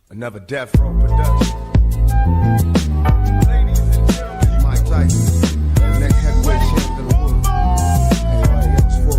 Another Death Row production. Ladies and gentlemen, Mike Tyson, the next heavyweight champion of the world. Everybody else for.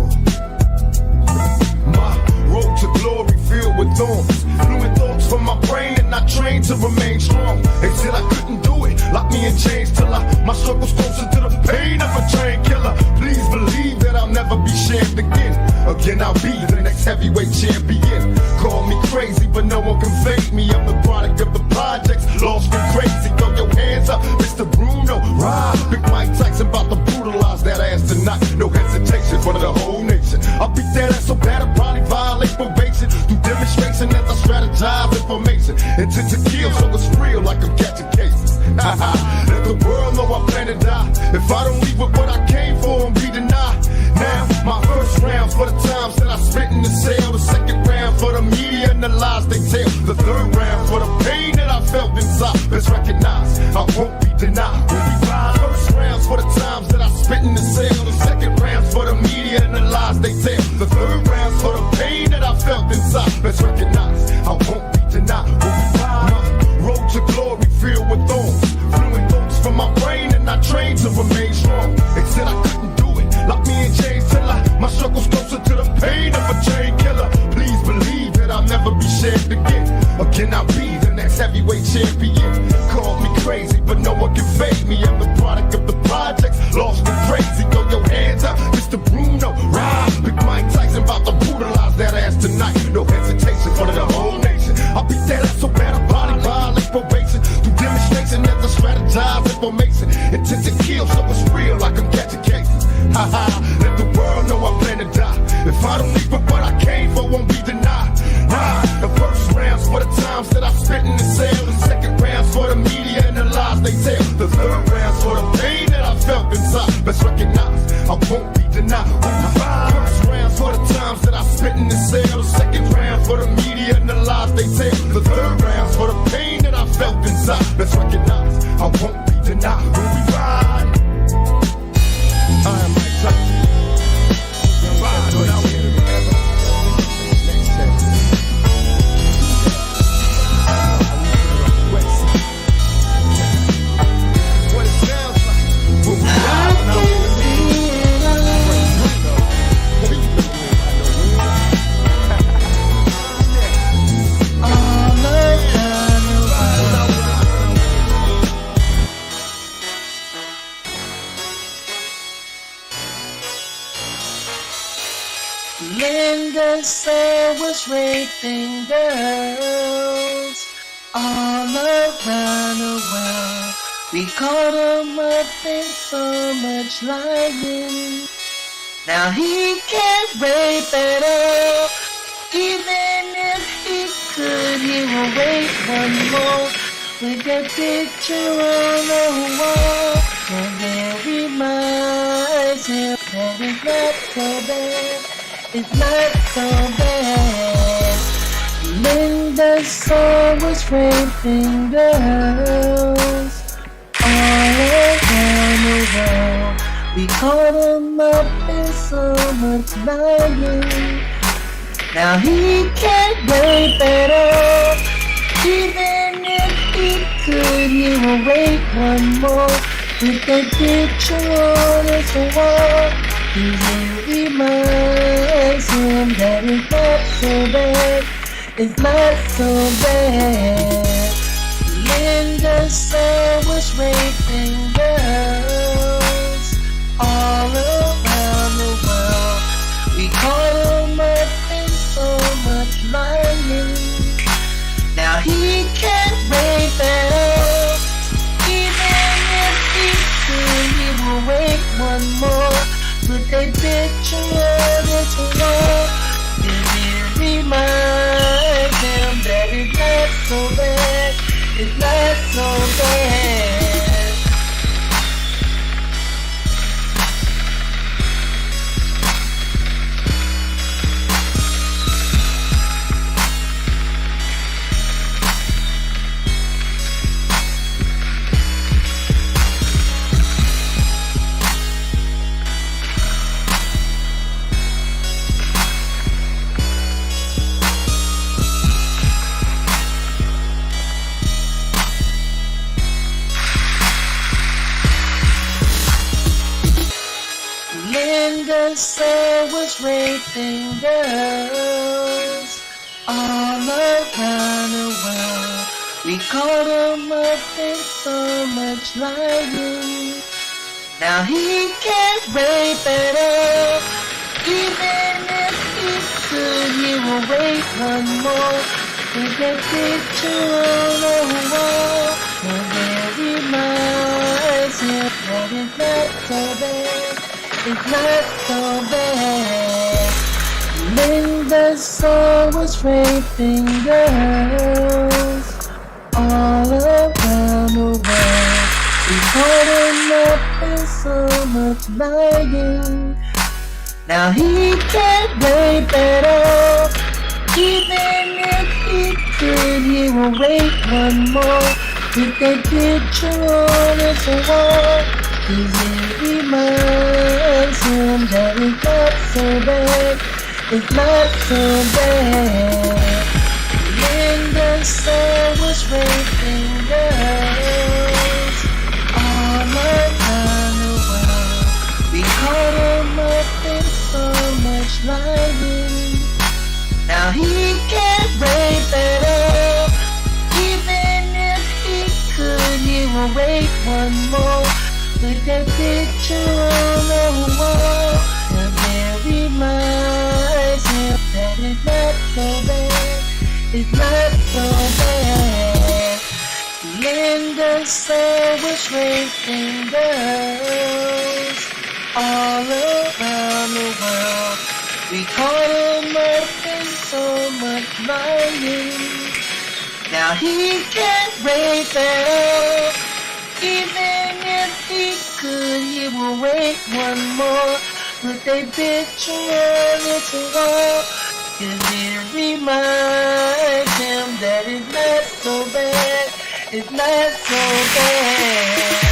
My road to glory filled with thorns. Fluid thoughts from my brain and I trained to remain strong. They said I couldn't do it, locked me in chains till my struggle's closer to the pain of a train killer. Please believe that I'll never be shamed again. Again, I'll be the next heavyweight champion. Call me crazy, but no one can fake me. I'm the product of the projects, lost and crazy. Throw your hands up, Mr. Bruno. Ride, Big Mike Tyson about to brutalize that ass tonight. No hesitation, front of the whole nation. I'll beat that ass so bad I'll probably violate probation. Through demonstration as I strategize information. Intent to kill, so it's real like I'm catching cases. Let the world know I plan to die. If I don't leave with what I came for and be denied. Now, my first round for the times that I spent in the cell. The second round for the media and the lies they tell. The third round for the pain that I felt inside. Let's recognize I won't be denied. When we ride, first rounds for the times that I spent in the cell. The second rounds for the media and the lies they tell. The third rounds for the pain that I felt inside. Let's recognize I won't be denied. When we ride, road to glory filled with thorns. Fluid thoughts from my brain and I trained to remain strong. They said I couldn't do it, lock me in chains till my struggle's closer to the pain of a chain killer. Please believe that I'll never be shamed again. Again, I'll be the next heavyweight champion. Call me crazy, but no one can fake me. I'm the product of the projects, lost and crazy. Throw your hands up, Mr. Bruno. Ride, Big Mike Tyson about to brutalize that ass tonight. No hesitation, front of the whole nation. I'll beat that ass so bad I'll probably violate probation. Through demonstration as I strategize information. Intent to kill, so it's real like I'm catching cases. Let the world know I plan to die. If I don't leave with what I came for, won't be denied. The first rounds for the times that I spent in the cell. The second rounds for the media and the lies they tell. The third rounds for the pain that I felt inside. Let's recognize I won't be denied. First rounds for the times that I spent in the cell. The second round for the media and the lies they tell. The third rounds for the pain that I felt inside. Let's recognize I won't be denied. When we ride, I am Mike Tyson. Ride without what it sounds like. When we ride now. Linda said was raping girls all around the world. We caught him up in so much lying. Now he can't rape at all. Even if he could, he will rape one more. With that picture on the wall, and it reminds him that it's not so bad. It's not so bad. Linda's son was raping girls all around the world. We caught him up in so much lying. Now he can't rape at all. Even if he could, he will rape one more. With that picture on his wall, it reminds him that it's not so bad. It's not so bad. Linda's son was raping girls all around the world. We caught him up in so much lying. Now he can't rape at all. Even if he could, he will rape one more. With a picture on his wall, it reminds him that it's not so bad. It's not so bad. Cell was raping girls all around the world. We caught him up in so much lying. Now he can't rape at all. Even if he could, he will wait one more. With that picture on the wall, and there reminds him that it's not so bad. It's not so bad. Linda Saw was raping girls all around the world. We caught him up in so much lying. Now he can't rape at all. Even if he could, he will wait one more. With that picture on his wall, 'cause it reminds him that it's not so bad. It's not so bad. Linda Saw was raping girls all around the world. We caught him up in so much lying. Now he can't rape at all. Even if he could, he will wait one more. With that picture on the wall, and there reminds him that it's not so bad. It's not so bad. Linda Saw was raping girls all around the world. We caught him up in so much lying. Now he can't rape at all. Even if he could, he will wait one more. Put that picture on his wall, 'cause it reminds him that it's not so bad. It's not so bad.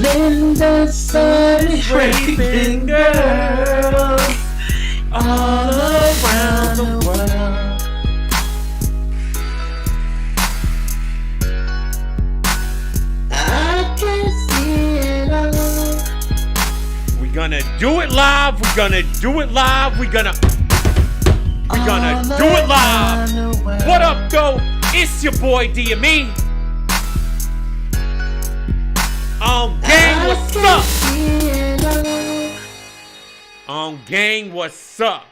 Linda Saw is raping girls all around the world. I can see it all. We're gonna do it live. We're gonna do it live. We're gonna do it live. What up, though? It's your boy DME. Gang, what's up? Gang, what's up?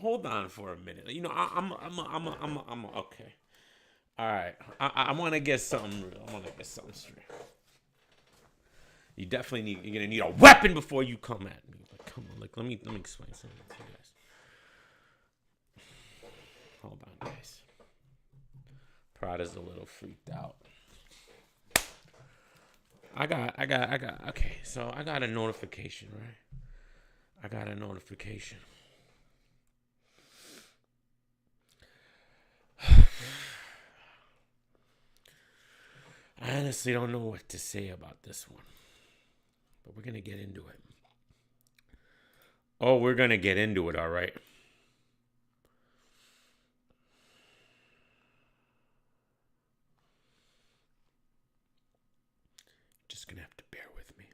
Hold on for a minute. You know, I'm okay. All right, I want to get something real. I want to get something straight. You're gonna need a weapon before you come at me. Like, come on, like let me explain something to you guys. Hold on, guys. Prada's a little freaked out. Okay, so I got a notification, right? I got a notification. I honestly don't know what to say about this one, but we're going to get into it. Oh, we're going to get into it, all right. Just going to have to bear with me.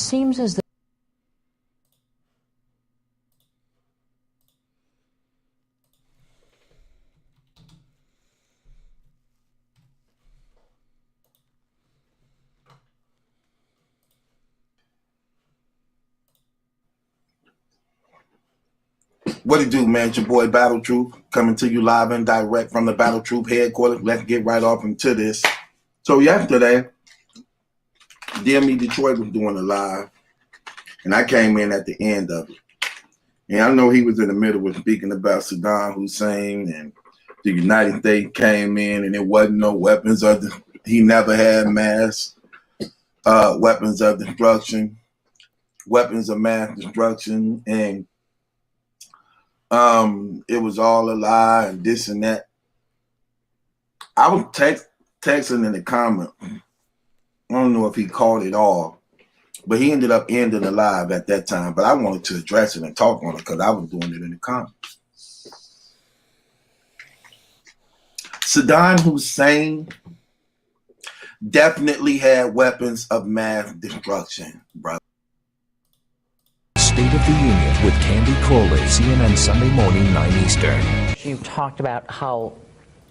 seems as though What it do, man? It's your boy Battle Troop coming to you live and direct from the Battle Troop headquarters. Let's get right off into this. So yesterday, Dear Me Detroit was doing a live, and I came in at the end of it. And I know he was in the middle of speaking about Saddam Hussein, and the United States came in, and it wasn't no weapons of he never had mass weapons of destruction, weapons of mass destruction, and it was all a lie and this and that. I was texting in the comment. I don't know if he caught it all, but he ended up ending the live at that time. But I wanted to address it and talk on it because I was doing it in the comments. Saddam Hussein definitely had weapons of mass destruction, brother. State of the Union with Candy Crowley, CNN Sunday morning, 9 Eastern. you talked about how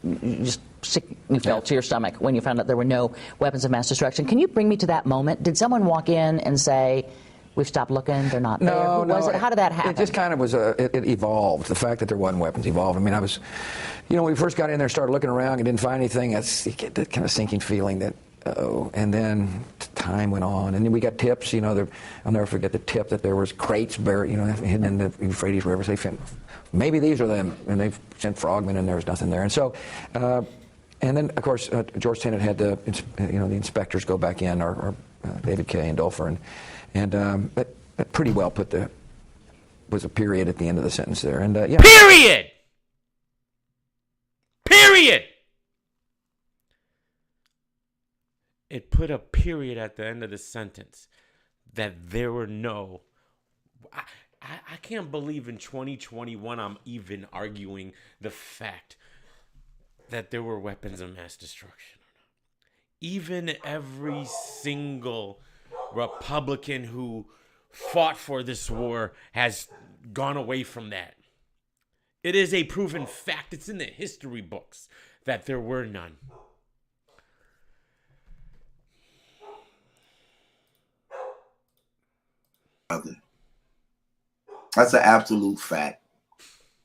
you just sick you felt to your stomach when you found out there were no weapons of mass destruction. Can you bring me to that moment? Did someone walk in and say, we've stopped looking, they're not there? Who was it? How did that happen? It just kind of was, it evolved. The fact that there wasn't weapons evolved. I mean, I was, when we first got in there, started looking around and didn't find anything, you get that kind of sinking feeling that, oh, and then time went on, and then we got tips, I'll never forget the tip that there was crates buried, hidden in the Euphrates River. So they said, maybe these are them, and they sent frogmen, and there was nothing there. And so, and then, of course, George Tenet had the inspectors go back in, or David Kay and Dolfer, and that pretty well was a period at the end of the sentence there. And yeah. Period! Period! It put a period at the end of the sentence that there were no... I can't believe in 2021 I'm even arguing the fact that there were weapons of mass destruction. Even every single Republican who fought for this war has gone away from that. It is a proven fact. It's in the history books that there were none. That's an absolute fact.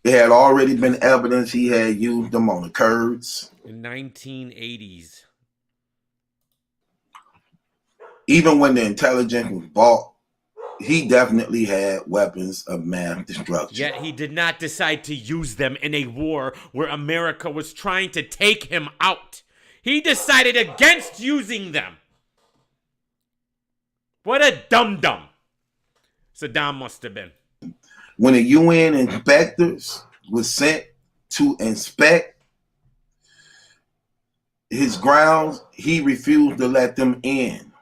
There had already been evidence he had used them on the Kurds. In 1980s. Even when the intelligence was bought, he definitely had weapons of mass destruction. Yet he did not decide to use them in a war where America was trying to take him out. He decided against using them. What a dum-dum Saddam must have been. When the UN inspectors was sent to inspect his grounds, he refused to let them in.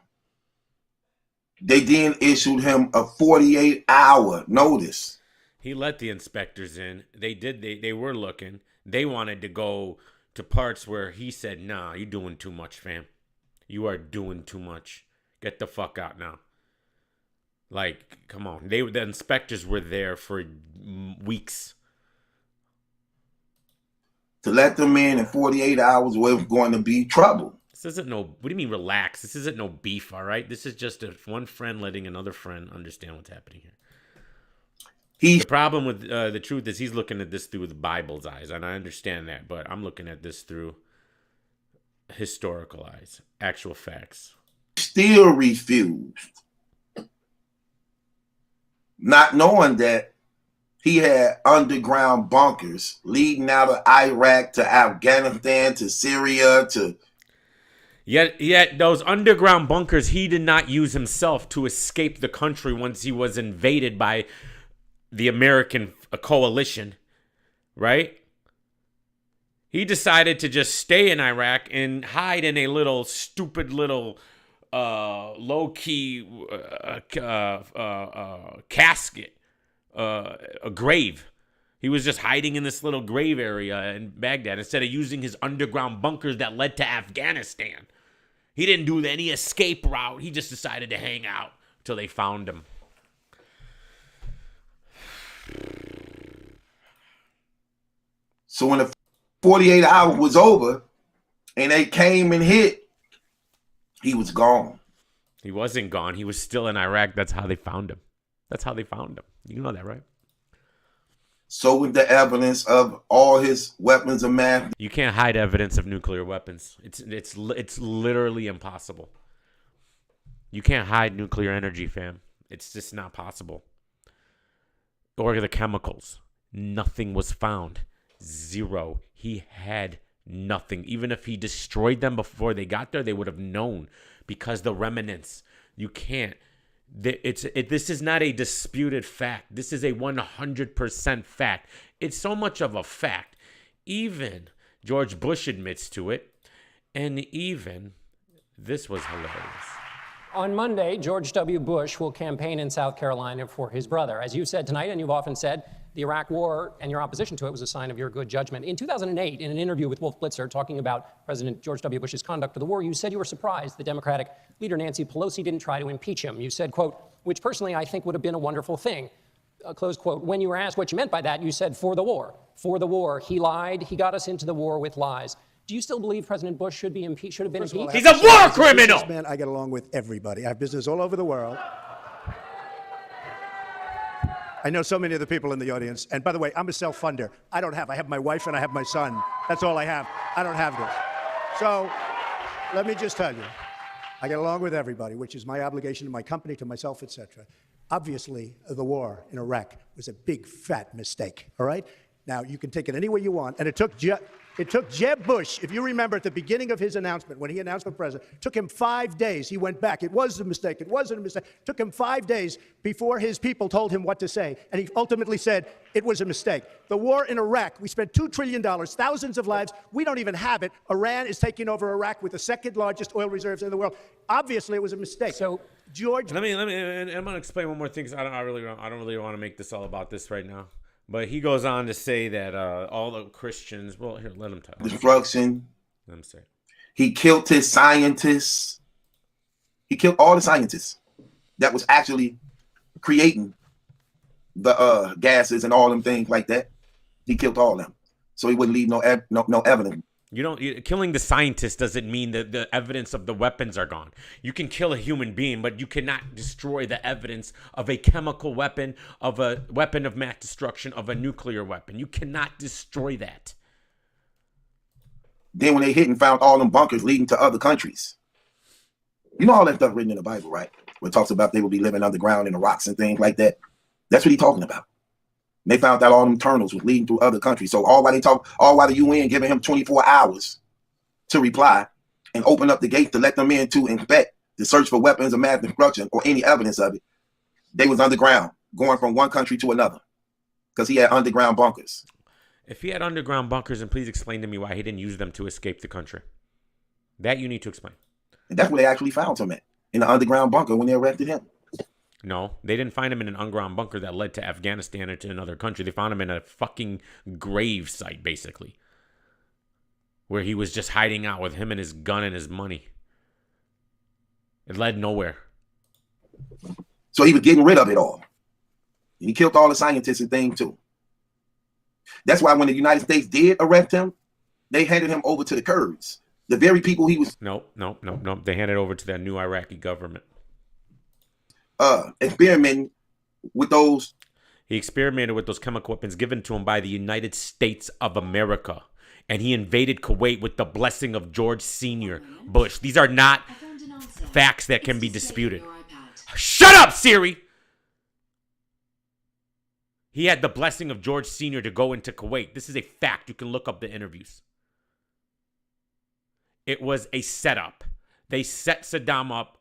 They then issued him a 48-hour notice. He let the inspectors in. They were looking. They wanted to go to parts where he said, nah, you're doing too much, fam. You are doing too much. Get the fuck out now. Like, come on. The inspectors were there for weeks. To let them in 48 hours was going to be trouble. This isn't no, what do you mean relax? This isn't no beef, all right? This is just one friend letting another friend understand what's happening here. The problem with the truth is he's looking at this through the Bible's eyes, and I understand that, but I'm looking at this through historical eyes, actual facts. Still refused. Not knowing that he had underground bunkers leading out of Iraq to Afghanistan to Syria to... Yet those underground bunkers he did not use himself to escape the country once he was invaded by the American coalition, right? He decided to just stay in Iraq and hide in a little stupid little low-key casket, a grave. He was just hiding in this little grave area in Baghdad instead of using his underground bunkers that led to Afghanistan. He didn't do any escape route. He just decided to hang out till they found him. So when the 48 hours was over and they came and hit, he was gone. He wasn't gone. He was still in Iraq. That's how they found him. That's how they found him. You know that, right? So with the evidence of all his weapons of mass. You can't hide evidence of nuclear weapons. It's literally impossible. You can't hide nuclear energy, fam. It's just not possible. Or the chemicals. Nothing was found. Zero. He had nothing. Even if he destroyed them before they got there, they would have known, because the remnants. You can't. This is not a disputed fact. This is a 100% fact. It's so much of a fact. Even George Bush admits to it. And even this was hilarious. On Monday, George W. Bush will campaign in South Carolina for his brother. As you said tonight, and you've often said, the Iraq War and your opposition to it was a sign of your good judgment. In 2008, in an interview with Wolf Blitzer talking about President George W. Bush's conduct of the war, you said you were surprised the Democratic leader Nancy Pelosi didn't try to impeach him. You said, quote, which personally I think would have been a wonderful thing, close quote. When you were asked what you meant by that, you said, for the war. For the war. He lied. He got us into the war with lies. Do you still believe President Bush should have been impeached? He's a war criminal! Man, I get along with everybody. I have business all over the world. I know so many of the people in the audience. And by the way, I'm a self-funder. I have my wife and I have my son. That's all I have. I don't have this. So let me just tell you, I get along with everybody, which is my obligation to my company, to myself, etc. Obviously, the war in Iraq was a big, fat mistake, all right? Now, you can take it any way you want, and it took Jeb Bush, if you remember at the beginning of his announcement, when he announced for president, it took him 5 days. He went back. It was a mistake. It wasn't a mistake. It took him 5 days before his people told him what to say, and he ultimately said it was a mistake. The war in Iraq, we spent $2 trillion, thousands of lives. We don't even have it. Iran is taking over Iraq with the second largest oil reserves in the world. Obviously, it was a mistake. So, George... Let me, and I'm going to explain one more thing, because I don't really want to make this all about this right now. But he goes on to say that all the Christians... Well, here, let him talk. Destruction. Let him say. He killed his scientists. He killed all the scientists that was actually creating the gases and all them things like that. He killed all of them. So he wouldn't leave no evidence. Killing the scientist doesn't mean that the evidence of the weapons are gone. You can kill a human being, but you cannot destroy the evidence of a chemical weapon, of a weapon of mass destruction, of a nuclear weapon. You cannot destroy that. Then when they hit and found all them bunkers leading to other countries. You know all that stuff written in the Bible, right? Where it talks about they will be living underground in the rocks and things like that. That's what he's talking about. They found out all them tunnels was leading to other countries. So all while the UN giving him 24 hours to reply and open up the gate to let them in to inspect, to search for weapons of mass destruction or any evidence of it, they was underground, going from one country to another because he had underground bunkers. If he had underground bunkers, then please explain to me why he didn't use them to escape the country. That you need to explain. And that's where they actually found him at, in the underground bunker when they arrested him. No, they didn't find him in an underground bunker that led to Afghanistan or to another country. They found him in a fucking grave site, basically, where he was just hiding out with him and his gun and his money. It led nowhere. So he was getting rid of it all. And he killed all the scientists and things too. That's why when the United States did arrest him, they handed him over to the Kurds. The very people he was... No. They handed over to that new Iraqi government. Experimenting with those. He experimented with those chemical weapons given to him by the United States of America. And he invaded Kuwait with the blessing of George Sr. Bush. These are not facts that can be disputed. Shut up, Siri! He had the blessing of George Sr. to go into Kuwait. This is a fact. You can look up the interviews. It was a setup. They set Saddam up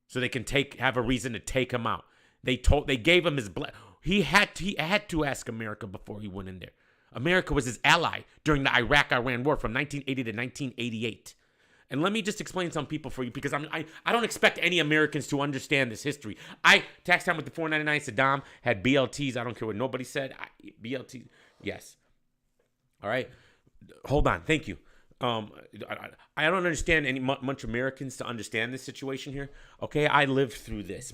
so they can have a reason to take him out. They gave him his he had to ask America before he went in there. America was his ally during the Iraq-Iran war from 1980 to 1988. And let me just explain some people for you, because I don't expect any Americans to understand this history. Tax time with the 499, Saddam had BLTs. I don't care what nobody said. BLT, yes. All right. Hold on. Thank you. I don't understand much Americans to understand this situation here. Okay, I lived through this.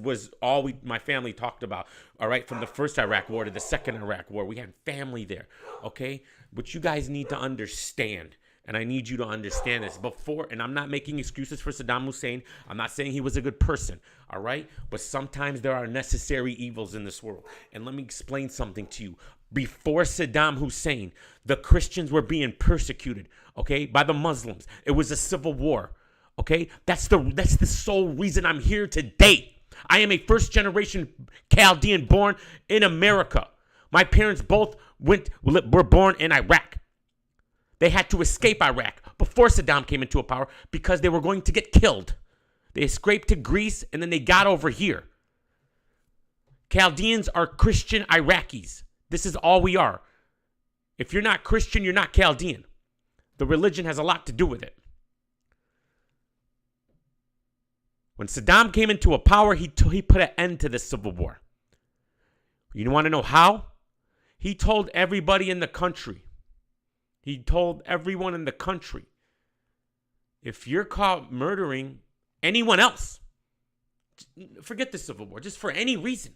Was all my family talked about. All right, from the first Iraq War to the second Iraq War, we had family there. Okay, but you guys need to understand, and I need you to understand this before. And I'm not making excuses for Saddam Hussein. I'm not saying he was a good person. All right, but sometimes there are necessary evils in this world. And let me explain something to you. Before Saddam Hussein, the Christians were being persecuted, okay, by the Muslims. It was a civil war, okay? That's the sole reason I'm here today. I am a first-generation Chaldean born in America. My parents both were born in Iraq. They had to escape Iraq before Saddam came into power because they were going to get killed. They escaped to Greece, and then they got over here. Chaldeans are Christian Iraqis. This is all we are. If you're not Christian, you're not Chaldean. The religion has a lot to do with it. When Saddam came into power, he put an end to the civil war. You want to know how? He told everybody in the country. He told everyone in the country, if you're caught murdering anyone else, forget the civil war, just for any reason,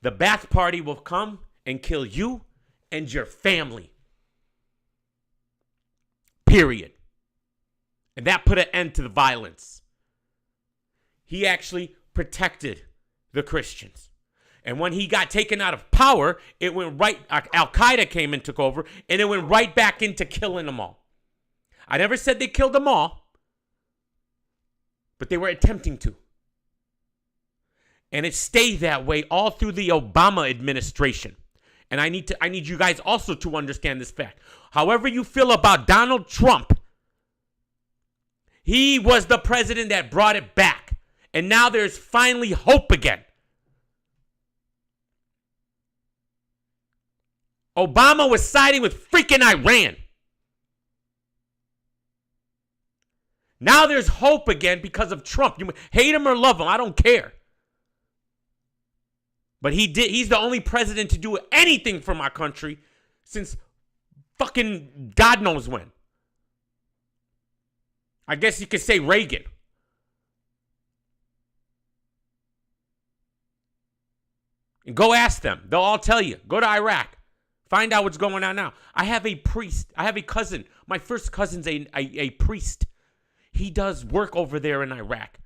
the Ba'ath Party will come and kill you and your family. Period. And that put an end to the violence. He actually protected the Christians. And when he got taken out of power, it went right, Al-Qaeda came and took over, and it went right back into killing them all. I never said they killed them all, but they were attempting to. And it stayed that way all through the Obama administration. And I need you guys also to understand this fact. However you feel about Donald Trump, he was the president that brought it back. And now there's finally hope again. Obama was siding with freaking Iran. Now there's hope again because of Trump. You hate him or love him, I don't care. But he's the only president to do anything for my country since fucking God knows when. I guess you could say Reagan. And go ask them. They'll all tell you. Go to Iraq. Find out what's going on now. I have a priest. I have a cousin. My first cousin's a priest. He does work over there in Iraq.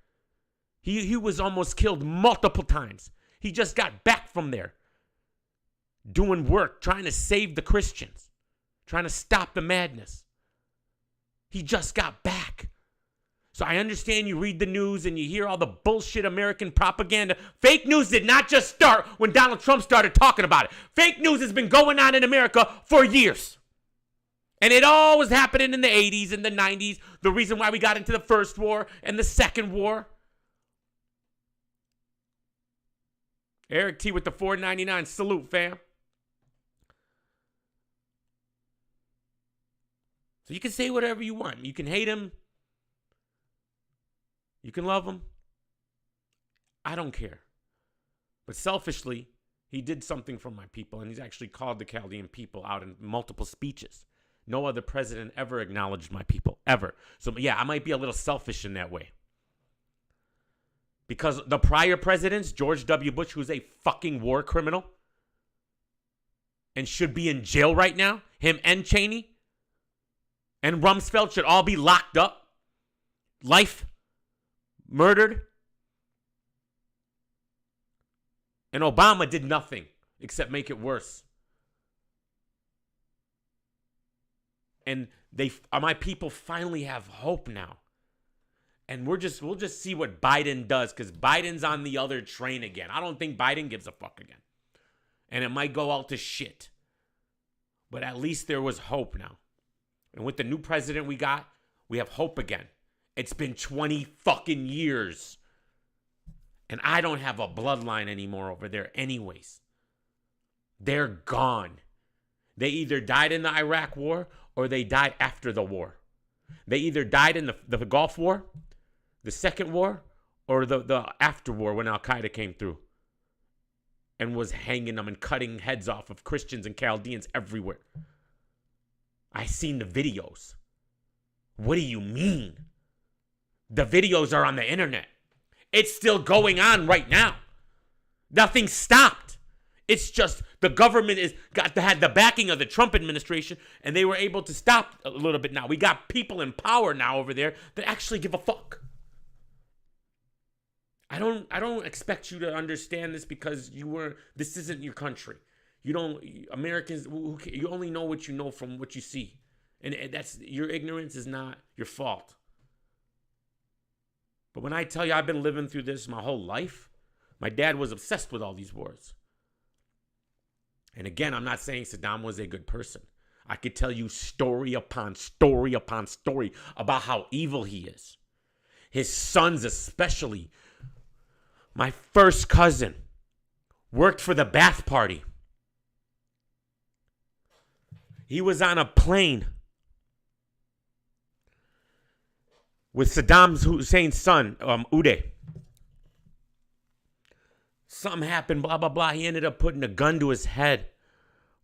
He was almost killed multiple times. He just got back from there, doing work, trying to save the Christians, trying to stop the madness. He just got back. So I understand you read the news and you hear all the bullshit American propaganda. Fake news did not just start when Donald Trump started talking about it. Fake news has been going on in America for years. And it all was happening in the 80s and the 90s. The reason why we got into the first war and the second war. Eric T with the $4.99 salute, fam. So you can say whatever you want. You can hate him. You can love him. I don't care. But selfishly, he did something for my people, and he's actually called the Chaldean people out in multiple speeches. No other president ever acknowledged my people, ever. So yeah, I might be a little selfish in that way. Because the prior presidents, George W. Bush, who's a fucking war criminal and should be in jail right now, him and Cheney and Rumsfeld should all be locked up, life, murdered. And Obama did nothing except make it worse. And my people finally have hope now. And we'll just see what Biden does, because Biden's on the other train again. I don't think Biden gives a fuck again. And it might go all to shit. But at least there was hope now. And with the new president we got, we have hope again. It's been 20 fucking years. And I don't have a bloodline anymore over there anyways. They're gone. They either died in the Iraq War or they died after the war. They either died in the Gulf War, the Second War, or the after war when Al-Qaeda came through and was hanging them and cutting heads off of Christians and Chaldeans everywhere. I seen the videos. What do you mean? The videos are on the internet. It's still going on right now. Nothing stopped. It's just the government had the backing of the Trump administration, and they were able to stop a little bit now. We got people in power now over there that actually give a fuck. I don't expect you to understand this because this isn't your country. Americans, you only know what you know from what you see. And that's, your ignorance is not your fault. But when I tell you I've been living through this my whole life, my dad was obsessed with all these wars. And again, I'm not saying Saddam was a good person. I could tell you story upon story upon story about how evil he is. His sons especially. My first cousin worked for the Ba'ath Party. He was on a plane with Saddam Hussein's son, Uday. Something happened, blah, blah, blah. He ended up putting a gun to his head,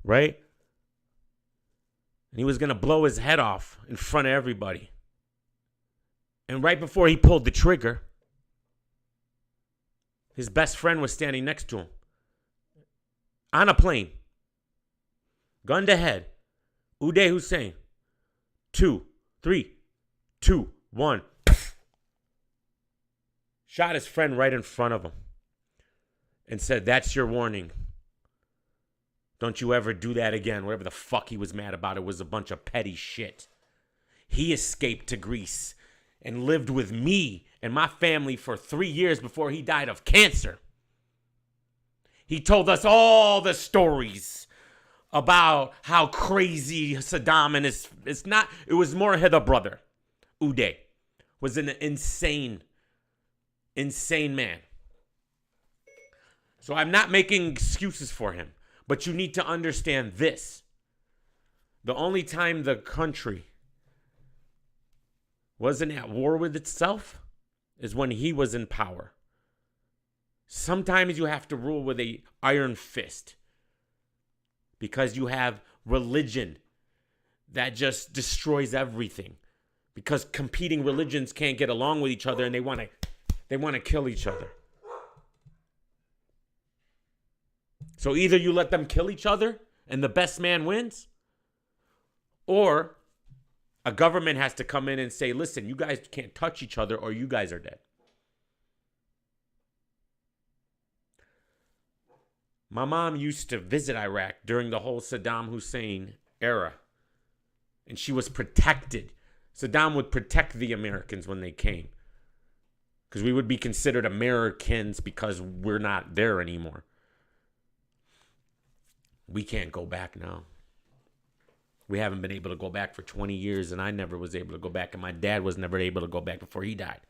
right? And he was going to blow his head off in front of everybody. And right before he pulled the trigger, his best friend was standing next to him on a plane. Gun to head. Uday Hussein. 2, 3, 2, 1. Shot his friend right in front of him and said, "That's your warning. Don't you ever do that again." Whatever the fuck he was mad about, it was a bunch of petty shit. He escaped to Greece and lived with me and my family for 3 years before he died of cancer. He told us all the stories about how crazy Saddam and it was more the brother, Uday, was an insane man. So I'm not making excuses for him, but you need to understand this. The only time the country wasn't at war with itself is when he was in power. Sometimes you have to rule with an iron fist because you have religion that just destroys everything, because competing religions can't get along with each other and they want to kill each other. So either you let them kill each other and the best man wins, or a government has to come in and say, "Listen, you guys can't touch each other or you guys are dead." My mom used to visit Iraq during the whole Saddam Hussein era, and she was protected. Saddam would protect the Americans when they came, because we would be considered Americans because we're not there anymore. We can't go back now. We haven't been able to go back for 20 years, and I never was able to go back, and my dad was never able to go back before he died.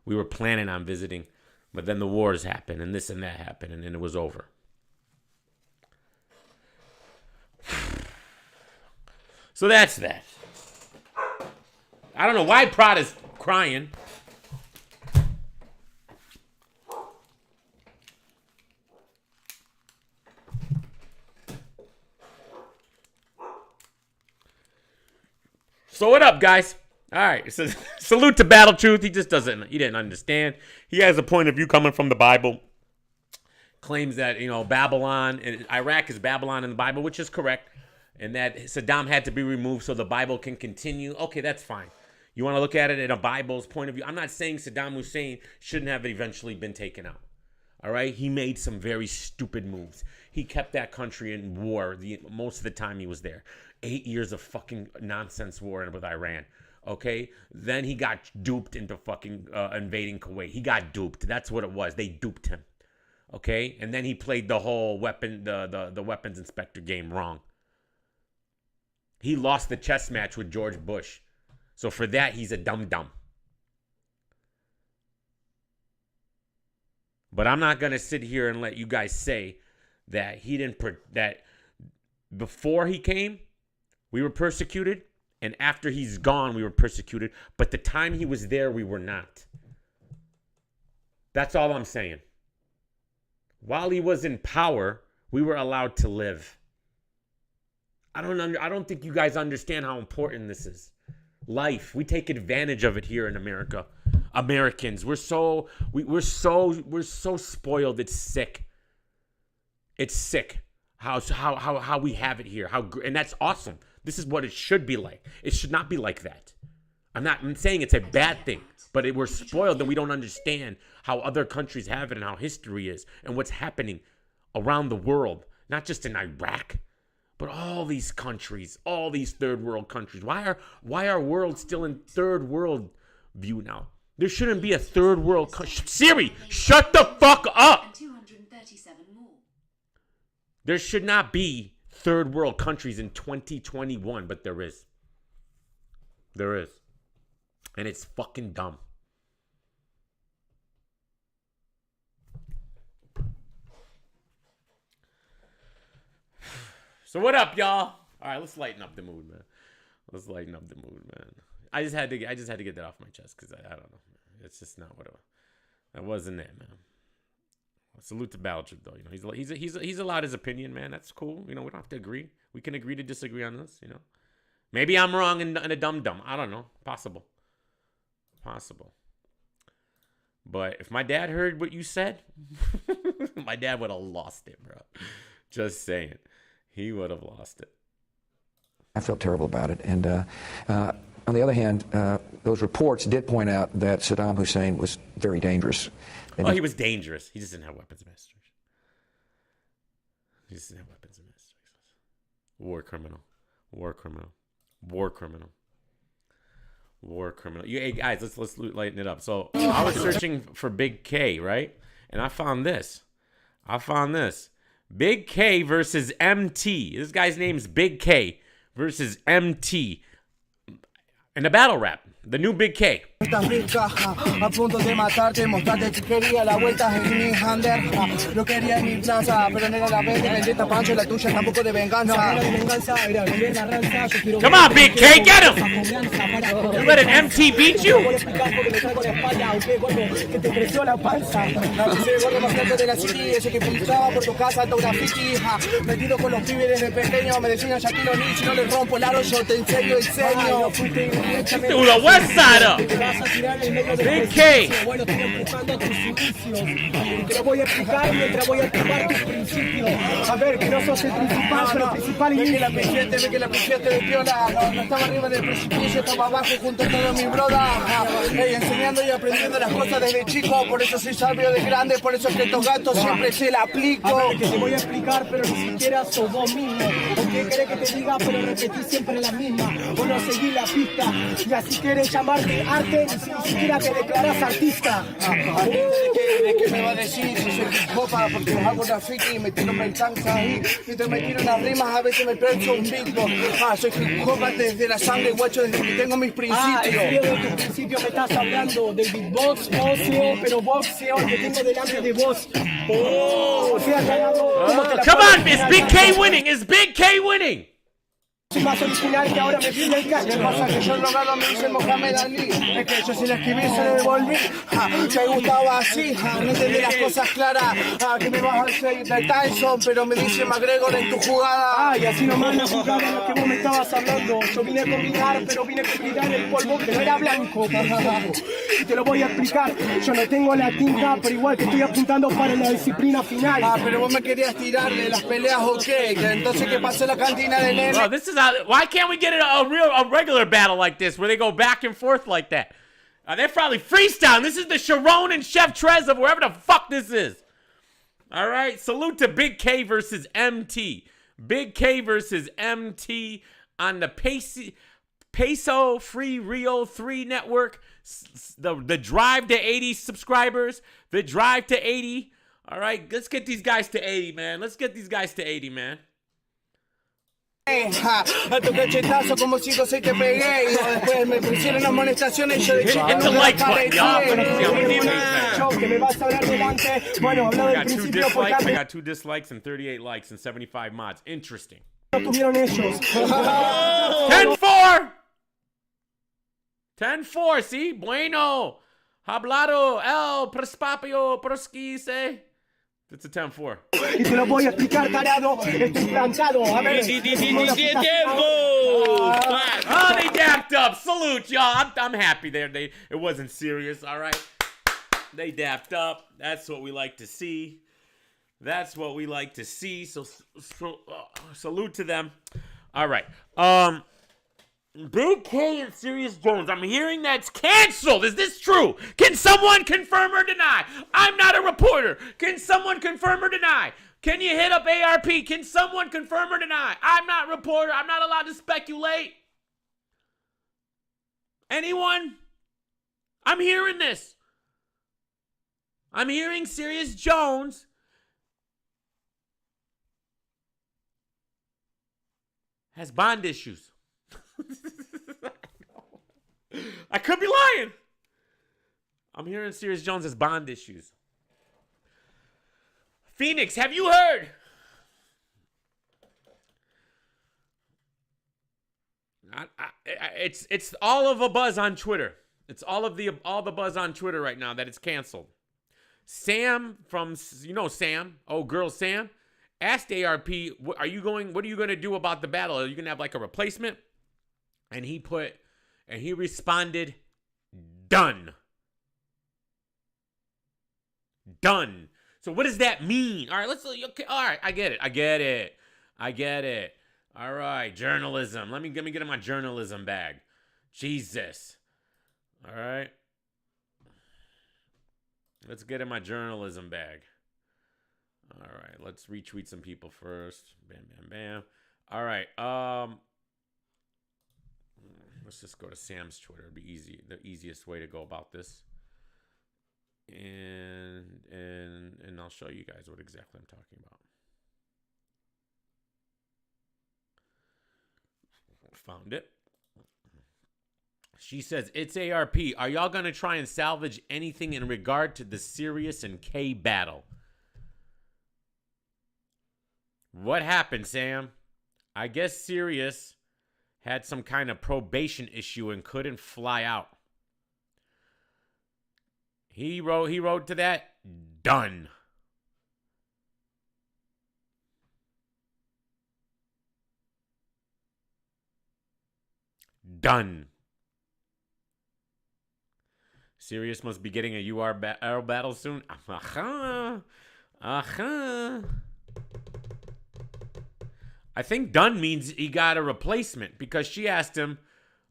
We were planning on visiting, but then the wars happened, and this and that happened, and then it was over. So that's that. I don't know why Prada's crying. So what up, guys? All right. So, salute to Battle Truth. He didn't understand. He has a point of view coming from the Bible. Claims that, Babylon, and Iraq is Babylon in the Bible, which is correct. And that Saddam had to be removed so the Bible can continue. Okay, that's fine. You want to look at it in a Bible's point of view. I'm not saying Saddam Hussein shouldn't have eventually been taken out. All right? He made some very stupid moves. He kept that country in war most of the time he was there. 8 years of fucking nonsense war with Iran. Okay? Then he got duped into fucking invading Kuwait. He got duped. That's what it was. They duped him. Okay? And then he played the whole the weapons inspector game wrong. He lost the chess match with George Bush. So for that, he's a dum-dum. But I'm not going to sit here and let you guys say that that before he came, we were persecuted, and after he's gone, we were persecuted. But the time he was there, we were not. That's all I'm saying. While he was in power, we were allowed to live. I don't think you guys understand how important this is. life. We take advantage of it here in America. Americans, we're so spoiled. It's sick. It's sick how we have it here. And that's awesome. This is what it should be like. It should not be like that. I'm saying it's a bad thing, but we're spoiled and we don't understand how other countries have it and how history is and what's happening around the world, not just in Iraq, but all these countries, all these third world countries. Why are world still in third world view now? There shouldn't be a third world country. Siri, shut the fuck up. 237 more. There should not be third world countries in 2021, but there is. There is. And it's fucking dumb. So what up, y'all? All right, let's lighten up the mood, man. Let's lighten up the mood, man. I just had to get that off my chest because I don't know. It's just not what that wasn't it, man. Salute to Balchuk, though. You know, he's allowed his opinion, man. That's cool. You know, we don't have to agree. We can agree to disagree on this. You know, maybe I'm wrong and a dumb. I don't know. Possible. But if my dad heard what you said, my dad would have lost it, bro. Just saying, he would have lost it. I felt terrible about it. And on the other hand, those reports did point out that Saddam Hussein was very dangerous. Oh, he was dangerous. He just didn't have weapons of mass destruction. He just didn't have weapons of mass destruction. War criminal. Hey guys, let's lighten it up. So I was searching for Big K, right? And I found this. Big K versus MT. This guy's name's Big K versus MT in a battle rap. The new Big K. Estás rica, a punto de matarte, mostrarte que quería la vuelta en mi hander. Yo quería mi plaza, pero no era la vez de vendetta pancho, la tuya tampoco de venganza. Come on, Big K, get him! You let an MT beat you? Metido con los pibes desde pequeño, me decían Shaquille O'Neal, si no le rompo el aro, yo te enseño el ceño. Through the west side up. Big K. Te voy a explicar mientras voy a explicar tus principios. A ver, que no sos el principal, pero el principal y ve que la pifieste de piola. No estaba arriba del precipicio, estaba abajo junto a todos mis brodas. Enseñando y aprendiendo las cosas desde chico, por eso soy sabio de grande, por eso es que estos gatos siempre se la aplico. A ver, que te voy a explicar, pero ni siquiera sos vos mismo. ¿O qué querés que te diga, pero repetís siempre la misma? Vos no seguís la pista, y así querés llamarte arte, ni siquiera te declarás artista. ¿De qué me va a decir si soy hip hopa? Porque hago graffiti y me tiro pentanza ahí. Mientras me tiro unas rimas, a veces me pienso un beatbox. Soy hip hopa desde la sangre, guacho, desde que tengo mis principios. ¿En serio de tu principio me estás hablando? Del beatbox, boxeo, pero boxeo que tengo delante de vos. O sea, Come on, it's Big K winning. It's Big K winning. Soy más original que ahora me pide el cash. ¿Qué pasa? Que yo drogado me dice Mohamed Ali. Es que yo si la escribí se lo devolví. Te gustaba así, no entendí las cosas claras. Que me vas a hacer de Tyson, pero me dice McGregor en tu jugada. Y así nomás la jugada lo que vos me estabas hablando. Yo vine a combinar, pero vine a combinar el polvo que no era blanco. Y te lo voy a explicar. Yo no tengo la tinta, pero igual que estoy apuntando para la disciplina final. Pero vos me querías tirar de las peleas, ok. Entonces, ¿qué pasó en la cantina de nene? Oh, this is why can't we get a regular battle like this where they go back and forth like that? They're probably freestyling. This is the Sharon and Chef Trez of wherever the fuck this is. All right. Salute to Big K versus MT. Big K versus MT on the Peso Free Rio 3 network. The drive to 80 subscribers. The drive to 80. All right. Let's get these guys to 80, man. Let's get these guys to 80, man. A tu cachetazo como 5 o 6 te pegué. Y después me pusieron amonestaciones. Yo de chico no me aparecí. Que me vas a hablar delante. Bueno, hablo del principio porque I got 2 dislikes and 38 likes and 75 mods. Interesting. no tuvieron ellos. 10-4. 10-4, ¿sí? Bueno. Hablado el Prespapio Prosquise. It's a 10-4. Y te lo voy a explicar, tarado. Estoy plantado. A ver. Oh, they dapped up. up. Salute, y'all. I'm happy there. It wasn't serious, all right? They dapped up. That's what we like to see. That's what we like to see. So salute to them. All right. Big K and Serious Jones. I'm hearing that's canceled. Is this true? Can someone confirm or deny? I'm not a reporter. Can someone confirm or deny? Can you hit up ARP? Can someone confirm or deny? I'm not a reporter. I'm not allowed to speculate. Anyone? I'm hearing this. I'm hearing Serious Jones has bond issues. I could be lying. I'm hearing Serious Jones has bond issues. Phoenix, have you heard? It's all of a buzz on Twitter. It's all the buzz on Twitter right now that it's canceled. Sam from Sam, girl Sam, asked ARP, what are you going to do about the battle? Are you going to have like a replacement? And he responded, done. Done. So what does that mean? All right, I get it. All right, journalism. Let me get in my journalism bag. Jesus. All right. Let's get in my journalism bag. All right, let's retweet some people first. Bam, bam, bam. All right. Let's just go to Sam's Twitter. It'd be easy. The easiest way to go about this. And I'll show you guys what exactly I'm talking about. Found it. She says, it's ARP. Are y'all going to try and salvage anything in regard to the Sirius and K battle? What happened, Sam? I guess Sirius had some kind of probation issue and couldn't fly out. He wrote to that, done. Done. Sirius must be getting a URL battle soon. I think done means he got a replacement because she asked him,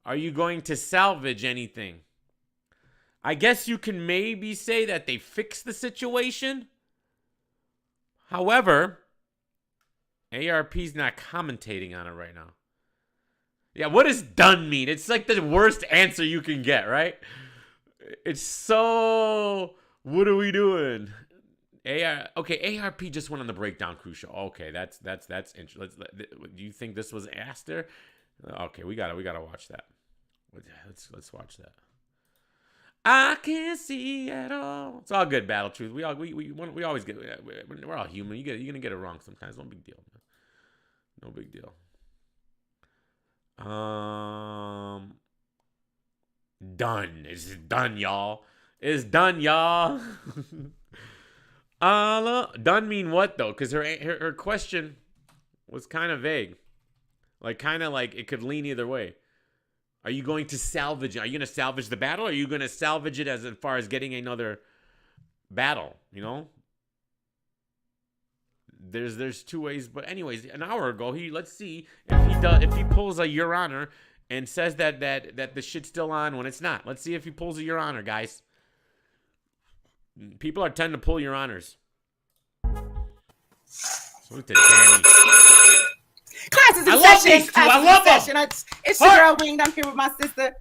are you going to salvage anything? I guess you can maybe say that they fixed the situation. However, ARP's not commentating on it right now. Yeah, what does done mean? It's like the worst answer you can get, right? It's so, what are we doing? ARP just went on the Breakdown Crew show. Okay, that's interesting. Do you think this was asked there? Okay, we gotta watch that. Let's watch that. I can't see at all. It's all good, Battle Truth. We always get. We're all human. You're gonna get it wrong sometimes. No big deal, man. No big deal. Done. It's done, y'all. It's done, y'all. Done mean what though? Because her question was kind of vague. Like it could lean either way. Are you going to salvage it? Are you going to salvage the battle? Or are you going to salvage it as far as getting another battle? You know? There's two ways. But anyways, an hour ago, let's see if he pulls a Your Honor and says that the shit's still on when it's not. Let's see if he pulls a Your Honor, guys. People are tend to pull Your Honors. Salute to Danny. Class is in I love session. these two. I love them. It's your girl Winged. I'm here with my sister.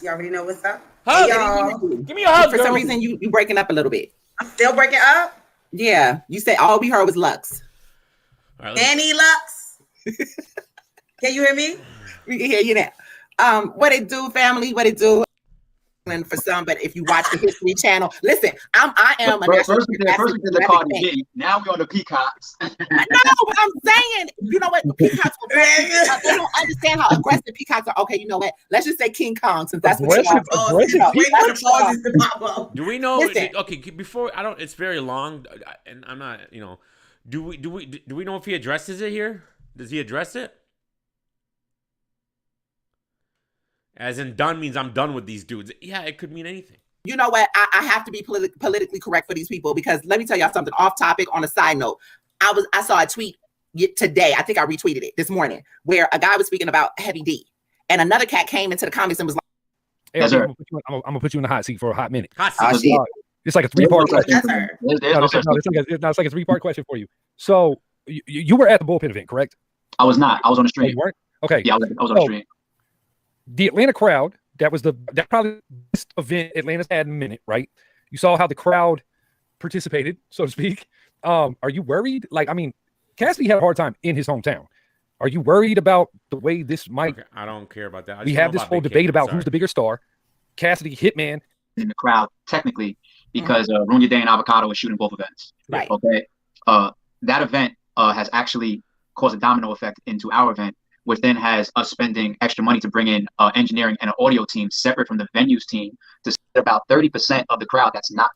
You already know what's up. Hug. Hey, y'all. Give me a hug, For girl. some reason, you breaking up a little bit. I'm still breaking up. Yeah, you say all we heard was Lux. All right, Annie Lux. Can you hear me? We can hear you now. What it do, family? What it do? And for some, but if you watch the History Channel, listen, I am a national. First we did the Cardi B. Now we're on the Peacocks. No, but I'm saying, you know what? The Peacocks they don't understand how aggressive Peacocks are. Okay, you know what? Let's just say King Kong, since that's what Do we know? Listen. Okay, before it's very long, and I'm not. Do we know if he addresses it here? Does he address it? As in done means I'm done with these dudes. Yeah, it could mean anything. You know what? I have to be politically correct for these people because let me tell y'all something off topic on a side note. I saw a tweet today. I think I retweeted it this morning where a guy was speaking about Heavy D and another cat came into the comments and was like, hey, I'm gonna put you in the hot seat for a hot minute. Hot seat. It's like a 3-part question. It's like a 3-part question for you. So you were at the bullpen event, correct? I was not. I was on the stream. Oh, you weren't? Okay. Yeah, I was on the stream. The Atlanta crowd, that probably the best event Atlanta's had in a minute, right? You saw how the crowd participated, so to speak. Are you worried? Like, I mean, Cassidy had a hard time in his hometown. Are you worried about the way this might? Okay, I don't care about that. We have this whole debate about who's the bigger star. Cassidy, Hitman. In the crowd, technically, because Runya Day and Avocado are shooting both events. Right. Okay. That event has actually caused a domino effect into our event, which then has us spending extra money to bring in engineering and an audio team separate from the venues team to set about 30% of the crowd that's not.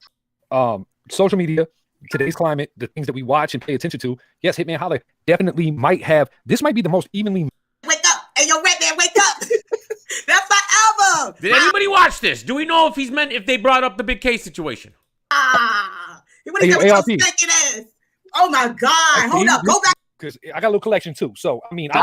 Social media, today's climate, the things that we watch and pay attention to. Yes, Hitman Holla definitely might have. This might be the most evenly. Wake up. Hey, yo, Red Man, wake up. That's my album. Did anybody watch this? Do we know if they brought up the Big K situation? He would have ARP. ass. Oh my God. Hold up. Go back. Because I got a little collection too. So, I mean, I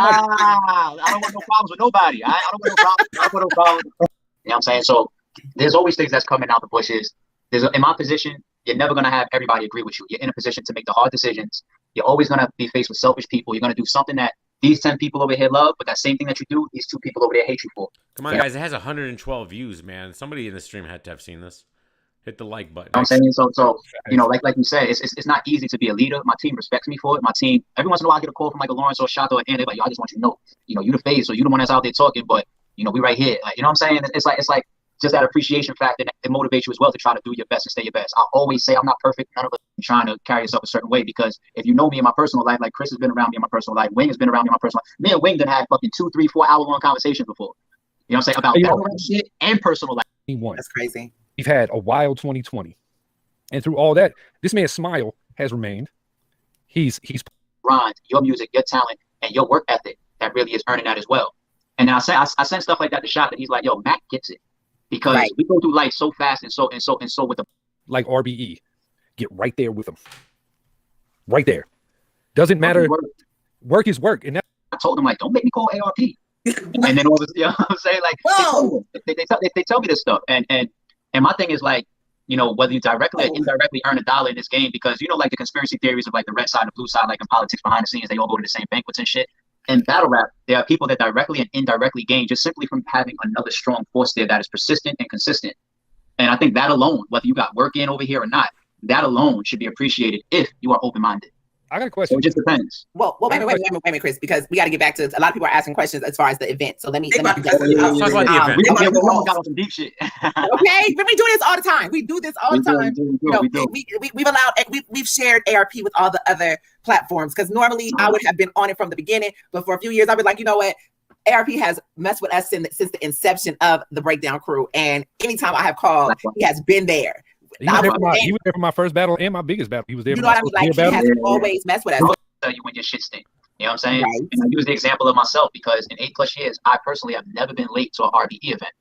don't want no problems with nobody. I don't want no problems. I don't want no problems. You know what I'm saying? So there's always things that's coming out the bushes. In my position, you're never going to have everybody agree with you. You're in a position to make the hard decisions. You're always going to be faced with selfish people. You're going to do something that these 10 people over here love, but that same thing that you do, these 2 people over there hate you for. Come on, guys. It has 112 views, man. Somebody in the stream had to have seen this. Hit the like button. You know what I'm saying? So you know, like you said, it's not easy to be a leader. My team respects me for it. My team, every once in a while I get a call from like a Lawrence or a Shato and they're like, yo, I just want you to know, you the face, so you the one that's out there talking, but we right here. Like, you know what I'm saying? It's like just that appreciation factor that it motivates you as well to try to do your best and stay your best. I always say I'm not perfect. None of us are trying to carry yourself a certain way because if you know me in my personal life, like Chris has been around me in my personal life, Wing has been around me in my personal life. Me and Wing done had fucking 2, 3, 4 hour long conversations before. You know what I'm saying? About battle rap shit and personal life. That's crazy. We've had a wild 2020. And through all that, this man's smile has remained. He's grind, your music, your talent, and your work ethic that really is earning that as well. And then I send stuff like that to Shot that he's like, yo, Mac gets it. Because we go through life so fast and so with the like RBE. Get right there with him. Right there. Doesn't matter. Work is work. And I told him, like, don't make me call ARP. And then all this, you know what I'm saying? Like they tell me this stuff. And my thing is like, whether you directly or indirectly earn $1 in this game, because like the conspiracy theories of like the red side and the blue side, like in politics behind the scenes, they all go to the same banquets and shit. In battle rap, there are people that directly and indirectly gain just simply from having another strong force there that is persistent and consistent. And I think that alone, whether you got work in over here or not, that alone should be appreciated if you are open-minded. I got a question. So it just depends. Well, wait a minute, Chris, because we got to get back to a lot of people are asking questions as far as the event. So let me talk about the event. We got on some deep shit. Okay, but we do this all the time. We do this all the time. We've shared ARP with all the other platforms because normally I would have been on it from the beginning, but for a few years I've been like, you know what? ARP has messed with us since the inception of the Breakdown Crew, and anytime I have called, he has been there. He was there for my first battle and my biggest battle. He was there. You know what I mean? Like, he has always messed with us. I'll tell you when your shit stink. You know what I'm saying? Right. And I use the example of myself because in 8+ years, I personally have never been late to an RBE event.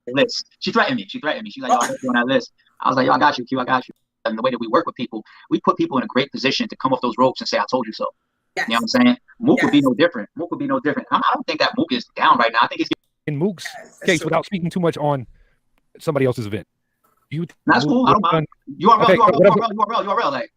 List. She threatened me. She's like, yo, I'm on that list. I was like, yo, I got you, Q, I got you. And the way that we work with people, we put people in a great position to come off those ropes and say, I told you so. Yes. You know what I'm saying? Mook would be no different. Mook would be no different. I don't think that Mook is down right now. I think it's in Mook's case, without speaking too much on somebody else's event. That's cool. I don't mind. URL. Like,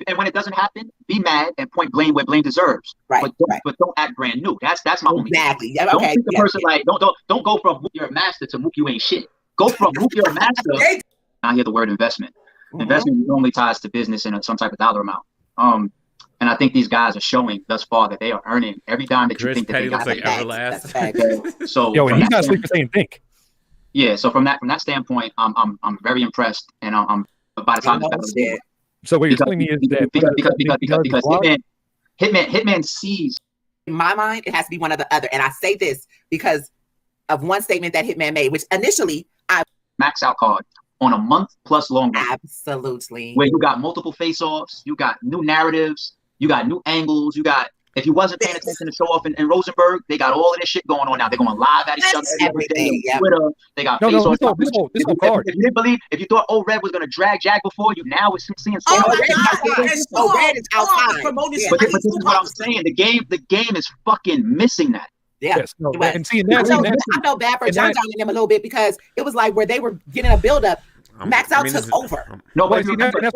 and when it doesn't happen, be mad and point blame where blame deserves. Right. But don't act brand new. That's my only. Exactly. Don't treat the person like don't go from Mook you're a master to Mook you ain't shit. Go from Mook you're a master. I hear the word investment. Mm-hmm. Investment normally ties to business and some type of dollar amount. And I think these guys are showing thus far that they are earning every dime that you think that they got. Looks like Everlast. So and he's not sleeping the same thing. Yeah, so from that standpoint, I'm very impressed, and I'm by the time the battle is over. So what you're telling me is that because Hitman sees. In my mind, it has to be one or the other, and I say this because of one statement that Hitman made, which initially I max out card on a month plus longer. Absolutely. Where you got multiple face-offs, you got new narratives, you got new angles, you got If you wasn't paying attention to show off in Rosenberg, they got all of this shit going on now. They're going live at each other every day on Twitter. They got No, face no, on this whole card. If you didn't believe, if you thought Red was going to drag Jag before you, now we're seeing so much. Red is outside. But this is what I'm saying. The game is fucking missing that. Yeah. Yes, no, It was. and seeing I that, felt bad for and John that- and them a little bit because it was like where they were getting a build-up. Max Out took over. No, Well, but see, that's what I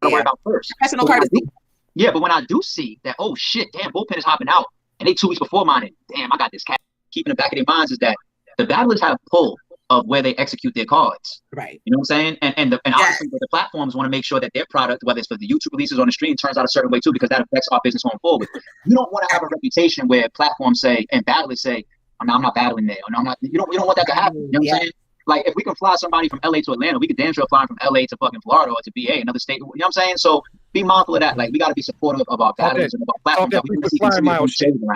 don't worry about first. Professional But when I courtesy. do- Yeah, but when I do see that, oh shit, damn, bullpen is hopping out, and they 2 weeks before mine, and damn, I got this cat. Keeping in the back of their minds is that the battlers have a pull of where they execute their cards. Right. You know what I'm saying? And obviously the platforms want to make sure that their product, whether it's for the YouTube releases on the stream, turns out a certain way too, because that affects our business going forward. You don't want to have a reputation where platforms say and battlers say, I'm not battling there. Or no, I'm not. You don't want that to happen. You know what I'm saying? Like if we can fly somebody from LA to Atlanta, we could damn sure fly from LA to fucking Florida or to BA, another state. You know what I'm saying? So be mindful of that. Like we got to be supportive of our battlers and of our platforms that we can see continue to shows around. You know